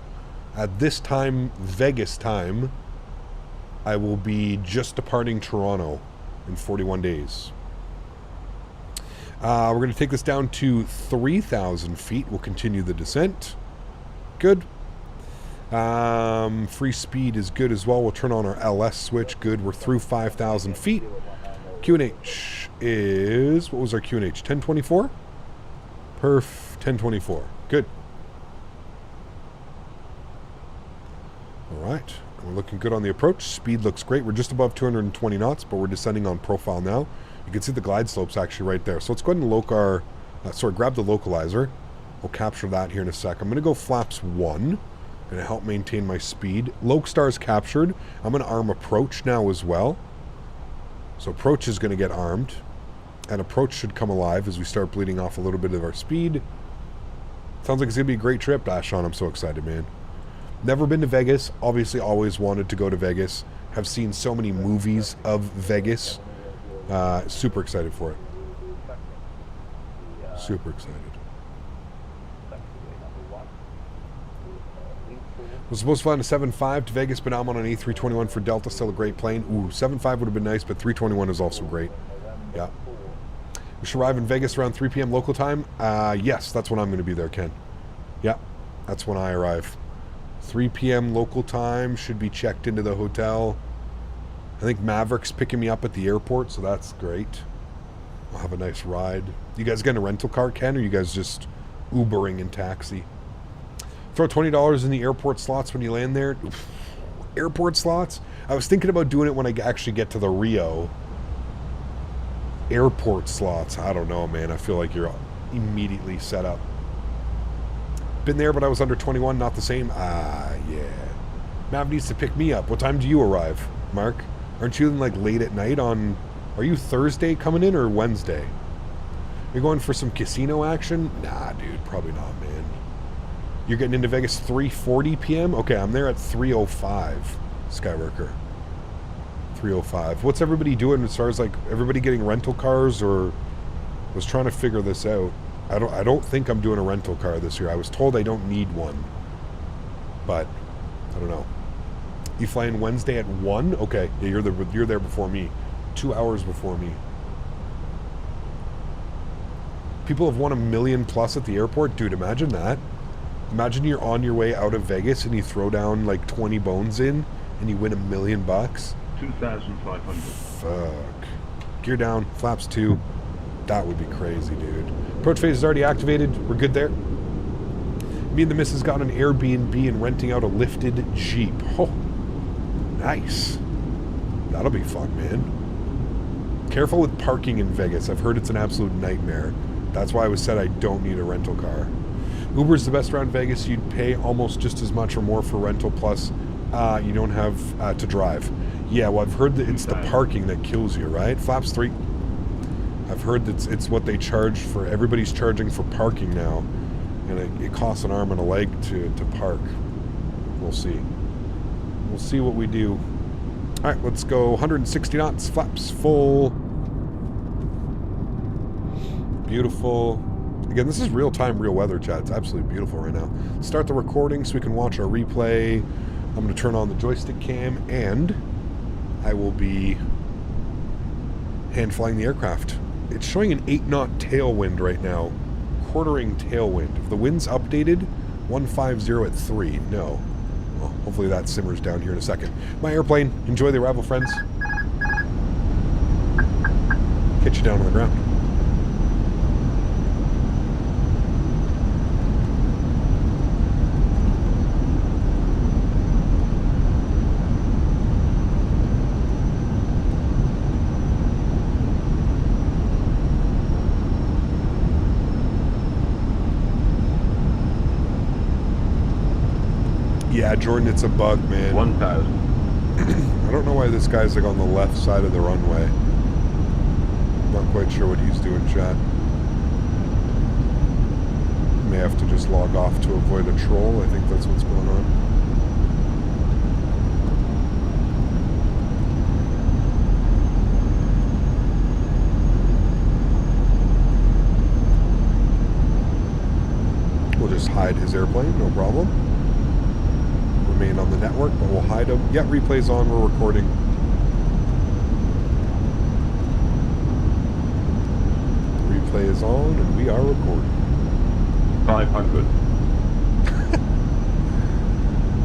At this time, Vegas time, I will be just departing Toronto in 41 days. We're going to take this down to 3,000 feet. We'll continue the descent. Good. Free speed is good as well. We'll turn on our LS switch. Good. We're through 5,000 feet. QNH is, what was our QNH? 1024? Perf 1024. Good. All right. We're looking good on the approach. Speed looks great. We're just above 220 knots, but we're descending on profile now. You can see the glide slope's actually right there. So let's go ahead and grab the localizer. We'll capture that here in a sec. I'm going to go flaps 1. Going to help maintain my speed. Lokestar's captured. I'm going to arm approach now as well. So approach is going to get armed. And approach should come alive as we start bleeding off a little bit of our speed. Sounds like it's going to be a great trip, Ashon. I'm so excited, man. Never been to Vegas. Obviously always wanted to go to Vegas. Have seen so many movies of Vegas. Super excited for it. Super excited. Was supposed to fly on a 7.5 to Vegas, but now I'm on an A321 for Delta. Still a great plane. Ooh, 7.5 would have been nice, but 321 is also great. Yeah. We should arrive in Vegas around 3 p.m. local time. Yes, that's when I'm going to be there, Ken. Yeah, that's when I arrive. 3 p.m. local time. Should be checked into the hotel. I think Maverick's picking me up at the airport, so that's great. I'll have a nice ride. You guys getting a rental car, Ken, or you guys just Ubering and taxi? Throw $20 in the airport slots when you land there. Oof. Airport slots? I was thinking about doing it when I actually get to the Rio. Airport slots. I don't know, man. I feel like you're immediately set up. Been there, but I was under 21. Not the same. Yeah. Mav needs to pick me up. What time do you arrive, Mark? Aren't you like late at night on... Are you Thursday coming in or Wednesday? You're going for some casino action? Nah, dude. Probably not, man. You're getting into Vegas 3:40 p.m.? Okay, I'm there at 3:05, Skyworker. 3:05. What's everybody doing as far as like everybody getting rental cars, or was trying to figure this out? I don't think I'm doing a rental car this year. I was told I don't need one, but I don't know. You flying Wednesday at 1? Okay, yeah, you're there before me, 2 hours before me. People have won $1 million plus at the airport, dude. Imagine that. Imagine you're on your way out of Vegas and you throw down like 20 bones in and you win $1 million bucks. 2,500. Fuck. Gear down, flaps 2. That would be crazy, dude. Approach phase is already activated. We're good there. Me and the missus got an Airbnb and renting out a lifted Jeep. Oh, nice. That'll be fun, man. Careful with parking in Vegas. I've heard it's an absolute nightmare. That's why I was said I don't need a rental car. Uber's the best around Vegas. You'd pay almost just as much or more for rental, plus you don't have to drive. Yeah, well, I've heard that it's the parking that kills you, right? Flaps 3. I've heard that it's what they charge for. Everybody's charging for parking now, and it costs an arm and a leg to park. We'll see. We'll see what we do. All right, let's go 160 knots, flaps full. Beautiful. Again, this is real-time, real weather, chat. It's absolutely beautiful right now. Start the recording so we can watch our replay. I'm going to turn on the joystick cam, and I will be hand-flying the aircraft. It's showing an 8-knot tailwind right now. Quartering tailwind. If the wind's updated, 150 at 3. No. Well, hopefully that simmers down here in a second. My airplane. Enjoy the arrival, friends. Get you down on the ground. Yeah, Jordan, it's a bug, man. 1,000. I don't know why this guy's like on the left side of the runway. I'm not quite sure what he's doing, chat. may have to just log off to avoid a troll. I think that's what's going on. We'll just hide his airplane, no problem. Remain on the network, but we'll hide him. Yeah, replay's on, we're recording. Replay is on, and we are recording. 500.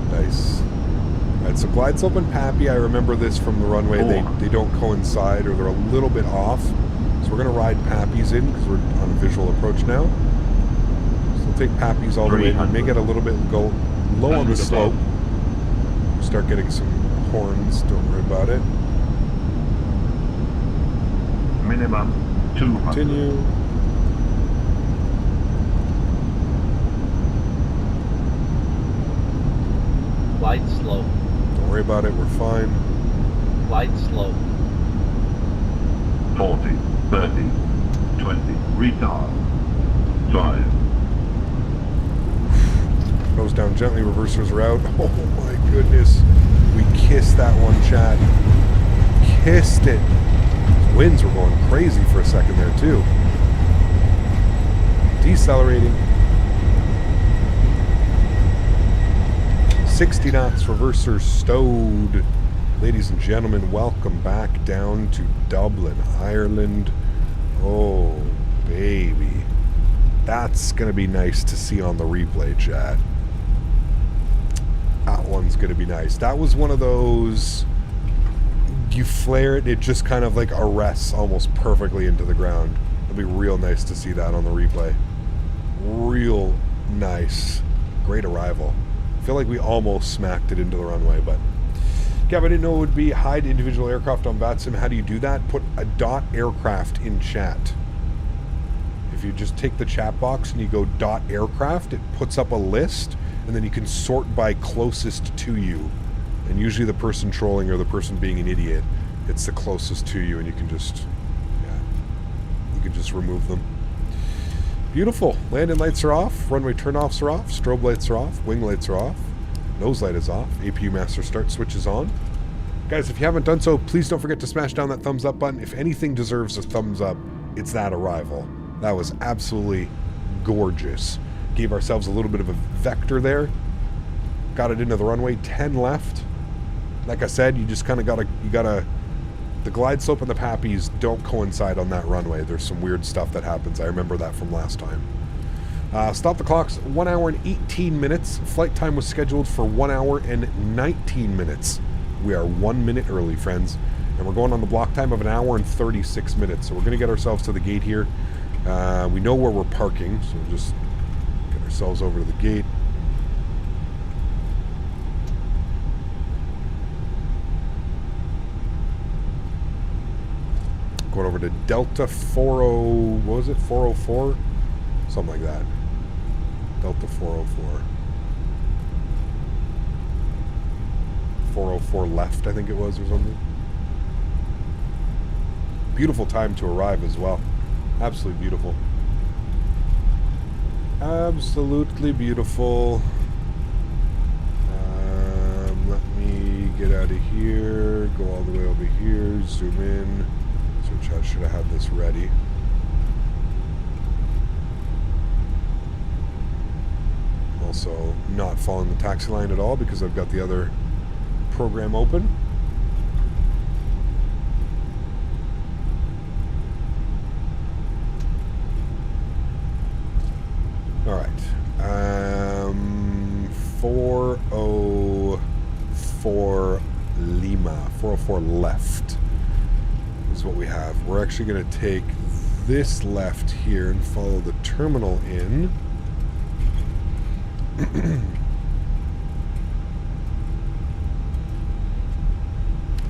Nice. Alright, so glide slope and Pappy, I remember this from the runway. They don't coincide, or they're a little bit off. So we're going to ride Pappy's in, because we're on a visual approach now. So we'll take Pappy's all the way in. Make it a little bit go low on the slope. Start getting some horns, don't worry about it. Minimum 200. Continue. Glide slow. Don't worry about it, we're fine. Glide slow. 40, 30, 20, retard. 5. Nose down gently, reversers are out. Oh my goodness. We kissed that one, chat. Kissed it. Winds were going crazy for a second there, too. Decelerating. 60 knots, reversers stowed. Ladies and gentlemen, welcome back down to Dublin, Ireland. Oh, baby. That's going to be nice to see on the replay, chat. That one's going to be nice. That was one of those, you flare it, it just kind of like arrests almost perfectly into the ground. It'll be real nice to see that on the replay. Real nice. Great arrival. I feel like we almost smacked it into the runway, but Gavin, I didn't know it would be hide individual aircraft on VATSIM. How do you do that? Put a dot aircraft in chat. If you just take the chat box and you go dot aircraft, it puts up a list, and then you can sort by closest to you. And usually the person trolling or the person being an idiot, it's the closest to you, and you can just, yeah, you can just remove them. Beautiful. Landing lights are off, runway turnoffs are off, strobe lights are off, wing lights are off, nose light is off, APU master start switch is on. Guys, if you haven't done so, please don't forget to smash down that thumbs up button. If anything deserves a thumbs up, it's that arrival. That was absolutely gorgeous. Gave ourselves a little bit of a vector there. Got it into the runway, 10 left. Like I said, you just kind of gotta, the glide slope and the Pappies don't coincide on that runway. There's some weird stuff that happens. I remember that from last time. Stop the clocks, 1 hour and 18 minutes. Flight time was scheduled for 1 hour and 19 minutes. We are 1 minute early, friends. And we're going on the block time of 1 hour and 36 minutes. So we're gonna get ourselves to the gate here. We know where we're parking, so we'll just get ourselves over to the gate. Going over to Delta 40, what was it, 404? Something like that. Delta 404. 404 left, I think it was, or something. Beautiful time to arrive as well. Absolutely beautiful. Absolutely beautiful. Let me get out of here, go all the way over here, zoom in. So I should have had this ready. Also not following the taxi line at all because I've got the other program open. All right, 404 Lima, 404 left is what we have. We're actually going to take this left here and follow the terminal in.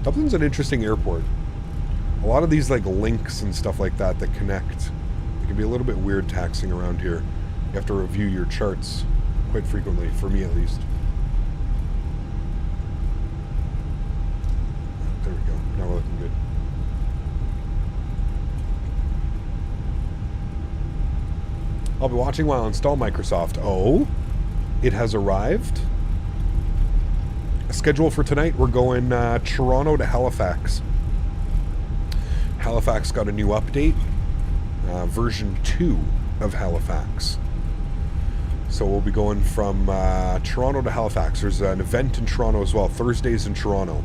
Dublin's an interesting airport. A lot of these like links and stuff like that that connect, it can be a little bit weird taxiing around here. You have to review your charts quite frequently, for me at least. There we go. Now we're looking good. I'll be watching while I install Microsoft. Oh, it has arrived. Schedule for tonight, we're going Toronto to Halifax. Halifax got a new update, version 2 of Halifax. So we'll be going from Toronto to Halifax. There's an event in Toronto as well, Thursdays in Toronto.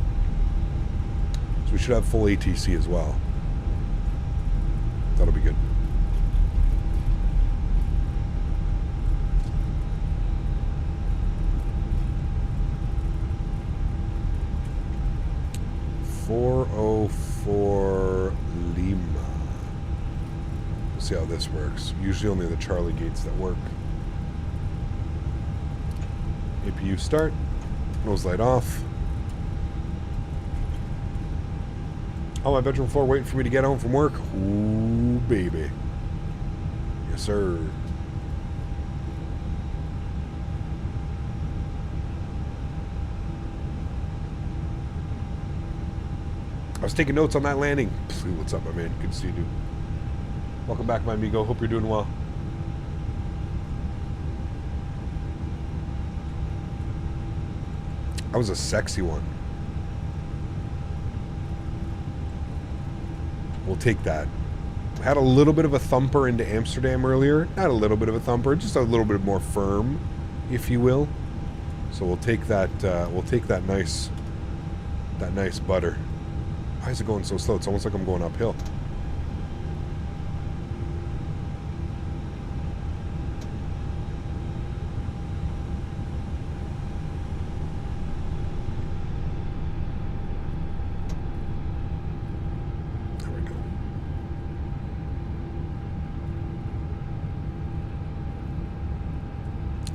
So we should have full ATC as well. That'll be good. .404 Lima. We'll see how this works. Usually only the Charlie gates that work. APU start. Nose light off. On my bedroom floor waiting for me to get home from work. Ooh, baby. Yes, sir. I was taking notes on that landing. What's up, my man? Good to see you, dude. Welcome back, my amigo. Hope you're doing well. That was a sexy one. We'll take that. Had a little bit of a thumper into Amsterdam earlier. Not a little bit of a thumper, just a little bit more firm, if you will. So we'll take that. We'll take that nice butter. Why is it going so slow? It's almost like I'm going uphill. There we go.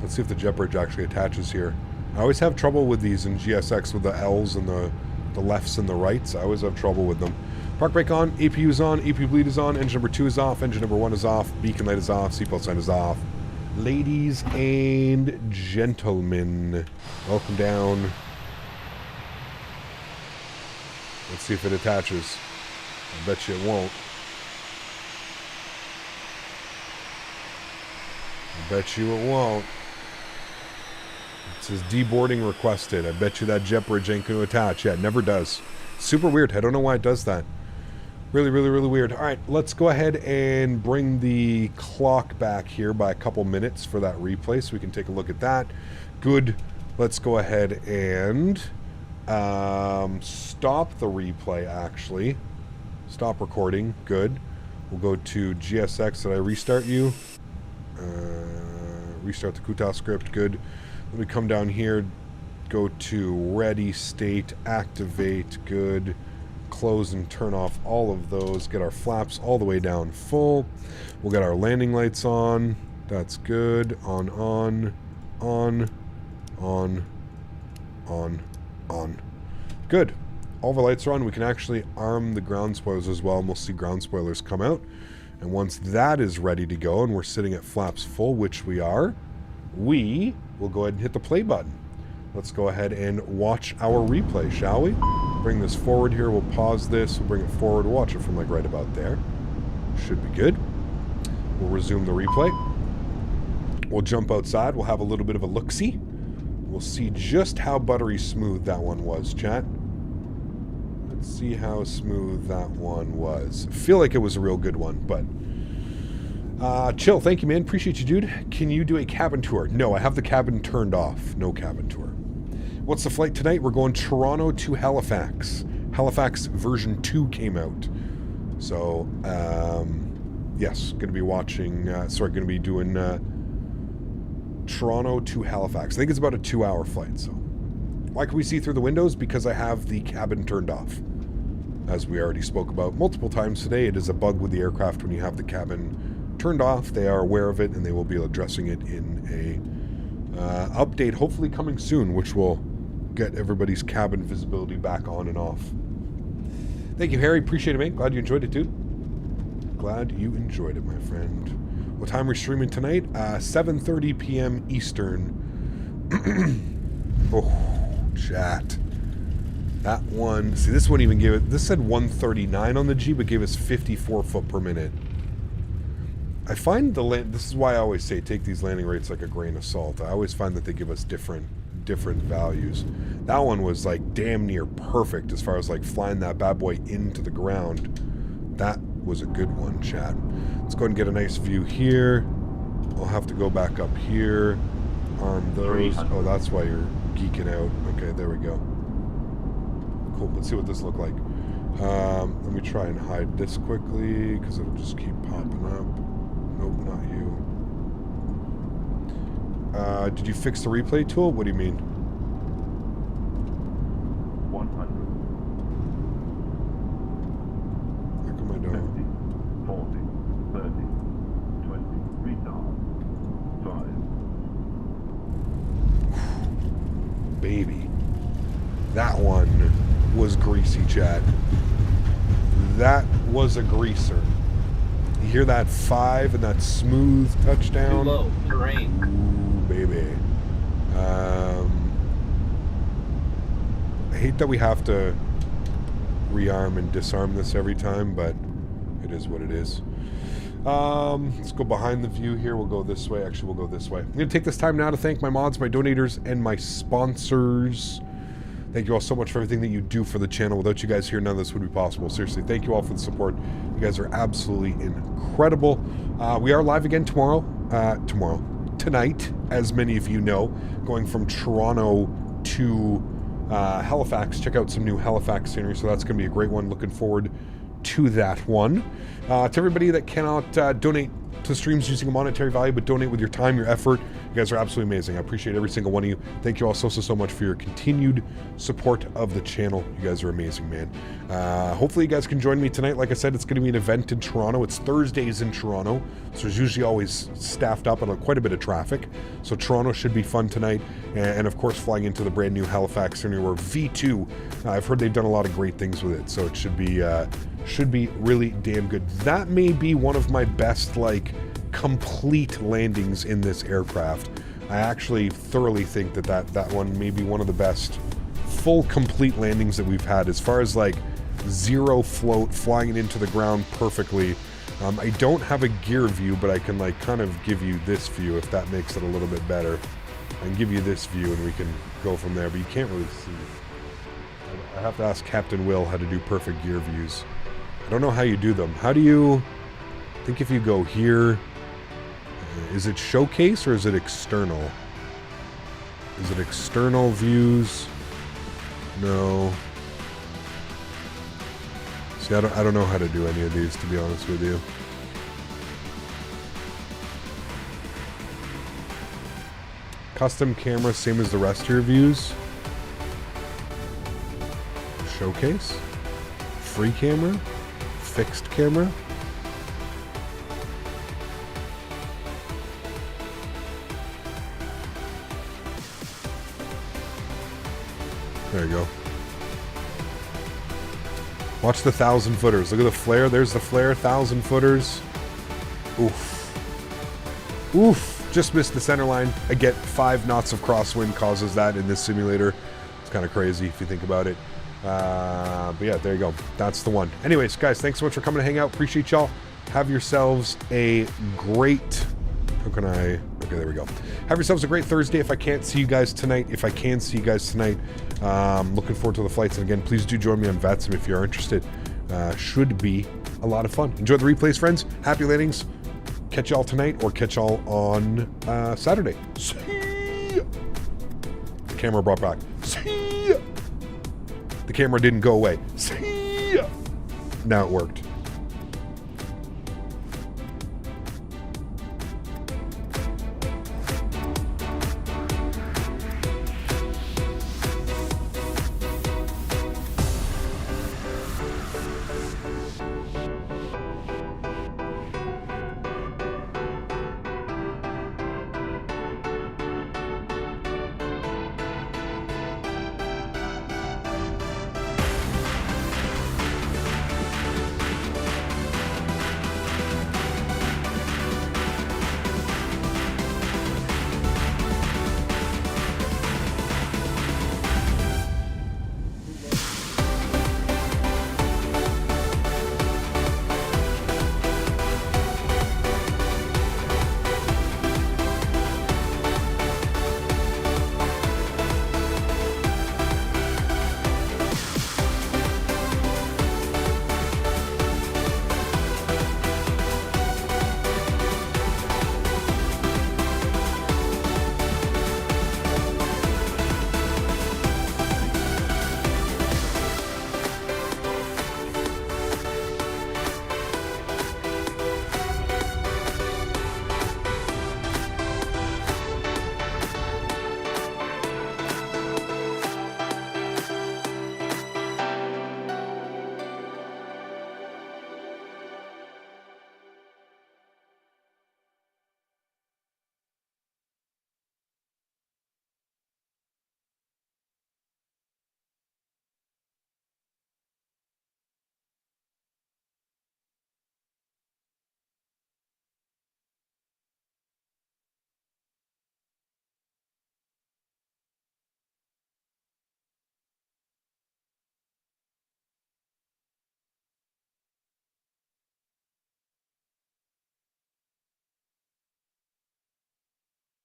Let's see if the jet bridge actually attaches here. I always have trouble with these in GSX with the L's and the lefts and the rights. I always have trouble with them. Park brake on, APU is on, APU bleed is on, engine number 2 is off, engine number 1 is off, beacon light is off, seatbelt sign is off. Ladies and gentlemen, welcome down. Let's see if it attaches. I bet you it won't. I bet you it won't. It says deboarding requested. I bet you that jet bridge ain't going to attach. Yeah, it never does. Super weird. I don't know why it does that. Really, really, really weird. All right, let's go ahead and bring the clock back here by a couple minutes for that replay so we can take a look at that. Good. Let's go ahead and stop the replay, actually. Stop recording. Good. We'll go to GSX. Did I restart you? Restart the QTAS script. Good. Let me come down here, go to ready state, activate, good, close and turn off all of those, get our flaps all the way down full. We'll get our landing lights on, that's good, on. Good. All the lights are on. We can actually arm the ground spoilers as well, and we'll see ground spoilers come out. And once that is ready to go, and we're sitting at flaps full, which we are, we will go ahead and hit the play button. Let's go ahead and watch our replay, shall we? Bring this forward here. We'll pause this. We'll bring it forward. Watch it from like right about there. Should be good. We'll resume the replay. We'll jump outside. We'll have a little bit of a look-see. We'll see just how buttery smooth that one was, chat. Let's see how smooth that one was. I feel like it was a real good one, but... Chill, thank you, man. Appreciate you, dude. Can you do a cabin tour? No, I have the cabin turned off. No cabin tour. What's the flight tonight? We're going Toronto to Halifax. Halifax version 2 came out. So, yes, going to be watching, going to be doing Toronto to Halifax. I think it's about a 2-hour flight, so. Why can we see through the windows? Because I have the cabin turned off. As we already spoke about multiple times today, it is a bug with the aircraft when you have the cabin turned off. They are aware of it, and they will be addressing it in a update, hopefully coming soon, which will get everybody's cabin visibility back on and off. Thank you, Harry. Appreciate it, mate. Glad you enjoyed it, dude. Glad you enjoyed it, my friend. What time are we streaming tonight? 7:30 p.m. Eastern. Oh, chat. That one... See, this wouldn't even give it... This said 139 on the G, but gave us 54 foot per minute. I find this is why I always say take these landing rates like a grain of salt. I always find that they give us different values. That one was like damn near perfect as far as like flying that bad boy into the ground. That was a good one, chat. Let's go ahead and get a nice view here. I'll have to go back up here. Arm those. Oh, that's why you're geeking out. Okay, there we go. Cool. Let's see what this looks like. Let me try and hide this quickly because it'll just keep popping up. Nope, not you. Did you fix the replay tool? What do you mean? 100. How come I don't? 50, 40, 30, 20, retard, 5. Baby. That one was greasy, chat. That was a greaser. You hear that 5 and that smooth touchdown? Too low, terrain. Ooh, baby. I hate that we have to rearm and disarm this every time, but it is what it is. Let's go behind the view here. We'll go this way. Actually, we'll go this way. I'm going to take this time now to thank my mods, my donators, and my sponsors. Thank you all so much for everything that you do for the channel. Without you guys here, none of this would be possible. Seriously, thank you all for the support. You guys are absolutely incredible. We are live again tonight, as many of you know, going from Toronto to Halifax. Check out some new Halifax scenery, so that's going to be a great one. Looking forward to that one. To everybody that cannot donate to streams using a monetary value, but donate with your time, your effort, you guys are absolutely amazing. I appreciate every single one of you. Thank you all so much for your continued support of the channel. You guys are amazing, man. Hopefully you guys can join me tonight. Like I said, it's going to be an event in Toronto. It's Thursdays in Toronto, so there's usually always staffed up and quite a bit of traffic. So Toronto should be fun tonight, and of course flying into the brand new Halifax scenery where V2. I've heard they've done a lot of great things with it, so it should be really damn good. That may be one of my best like complete landings in this aircraft. I actually thoroughly think that one may be one of the best full complete landings that we've had as far as like zero float, flying it into the ground perfectly. I don't have a gear view, but I can like kind of give you this view if that makes it a little bit better. I can give you this view and we can go from there, but you can't really see it. I have to ask Captain Will how to do perfect gear views. I don't know how you do them. How do you... I think if you go here... is it showcase or is it external? Is it external views? No. See, I don't know how to do any of these, to be honest with you. Custom camera, same as the rest of your views. Showcase. Free camera. Fixed camera. There you go. Watch the 1,000 footers. Look at the flare. There's the flare. 1,000 footers. Oof. Oof. Just missed the center line. I get 5 knots of crosswind causes that in this simulator. It's kind of crazy if you think about it. But yeah, there you go. That's the one. Anyways, guys, thanks so much for coming to hang out. Appreciate y'all. Have yourselves a great... How can I... Okay, there we go. Have yourselves a great Thursday. If I can't see you guys tonight, if I can see you guys tonight, looking forward to the flights. And again, please do join me on VATSIM if you're interested. Should be a lot of fun. Enjoy the replays, friends. Happy landings. Catch y'all tonight or catch y'all on Saturday. See ya. The camera brought back. See ya. The camera didn't go away. See ya. Now it worked.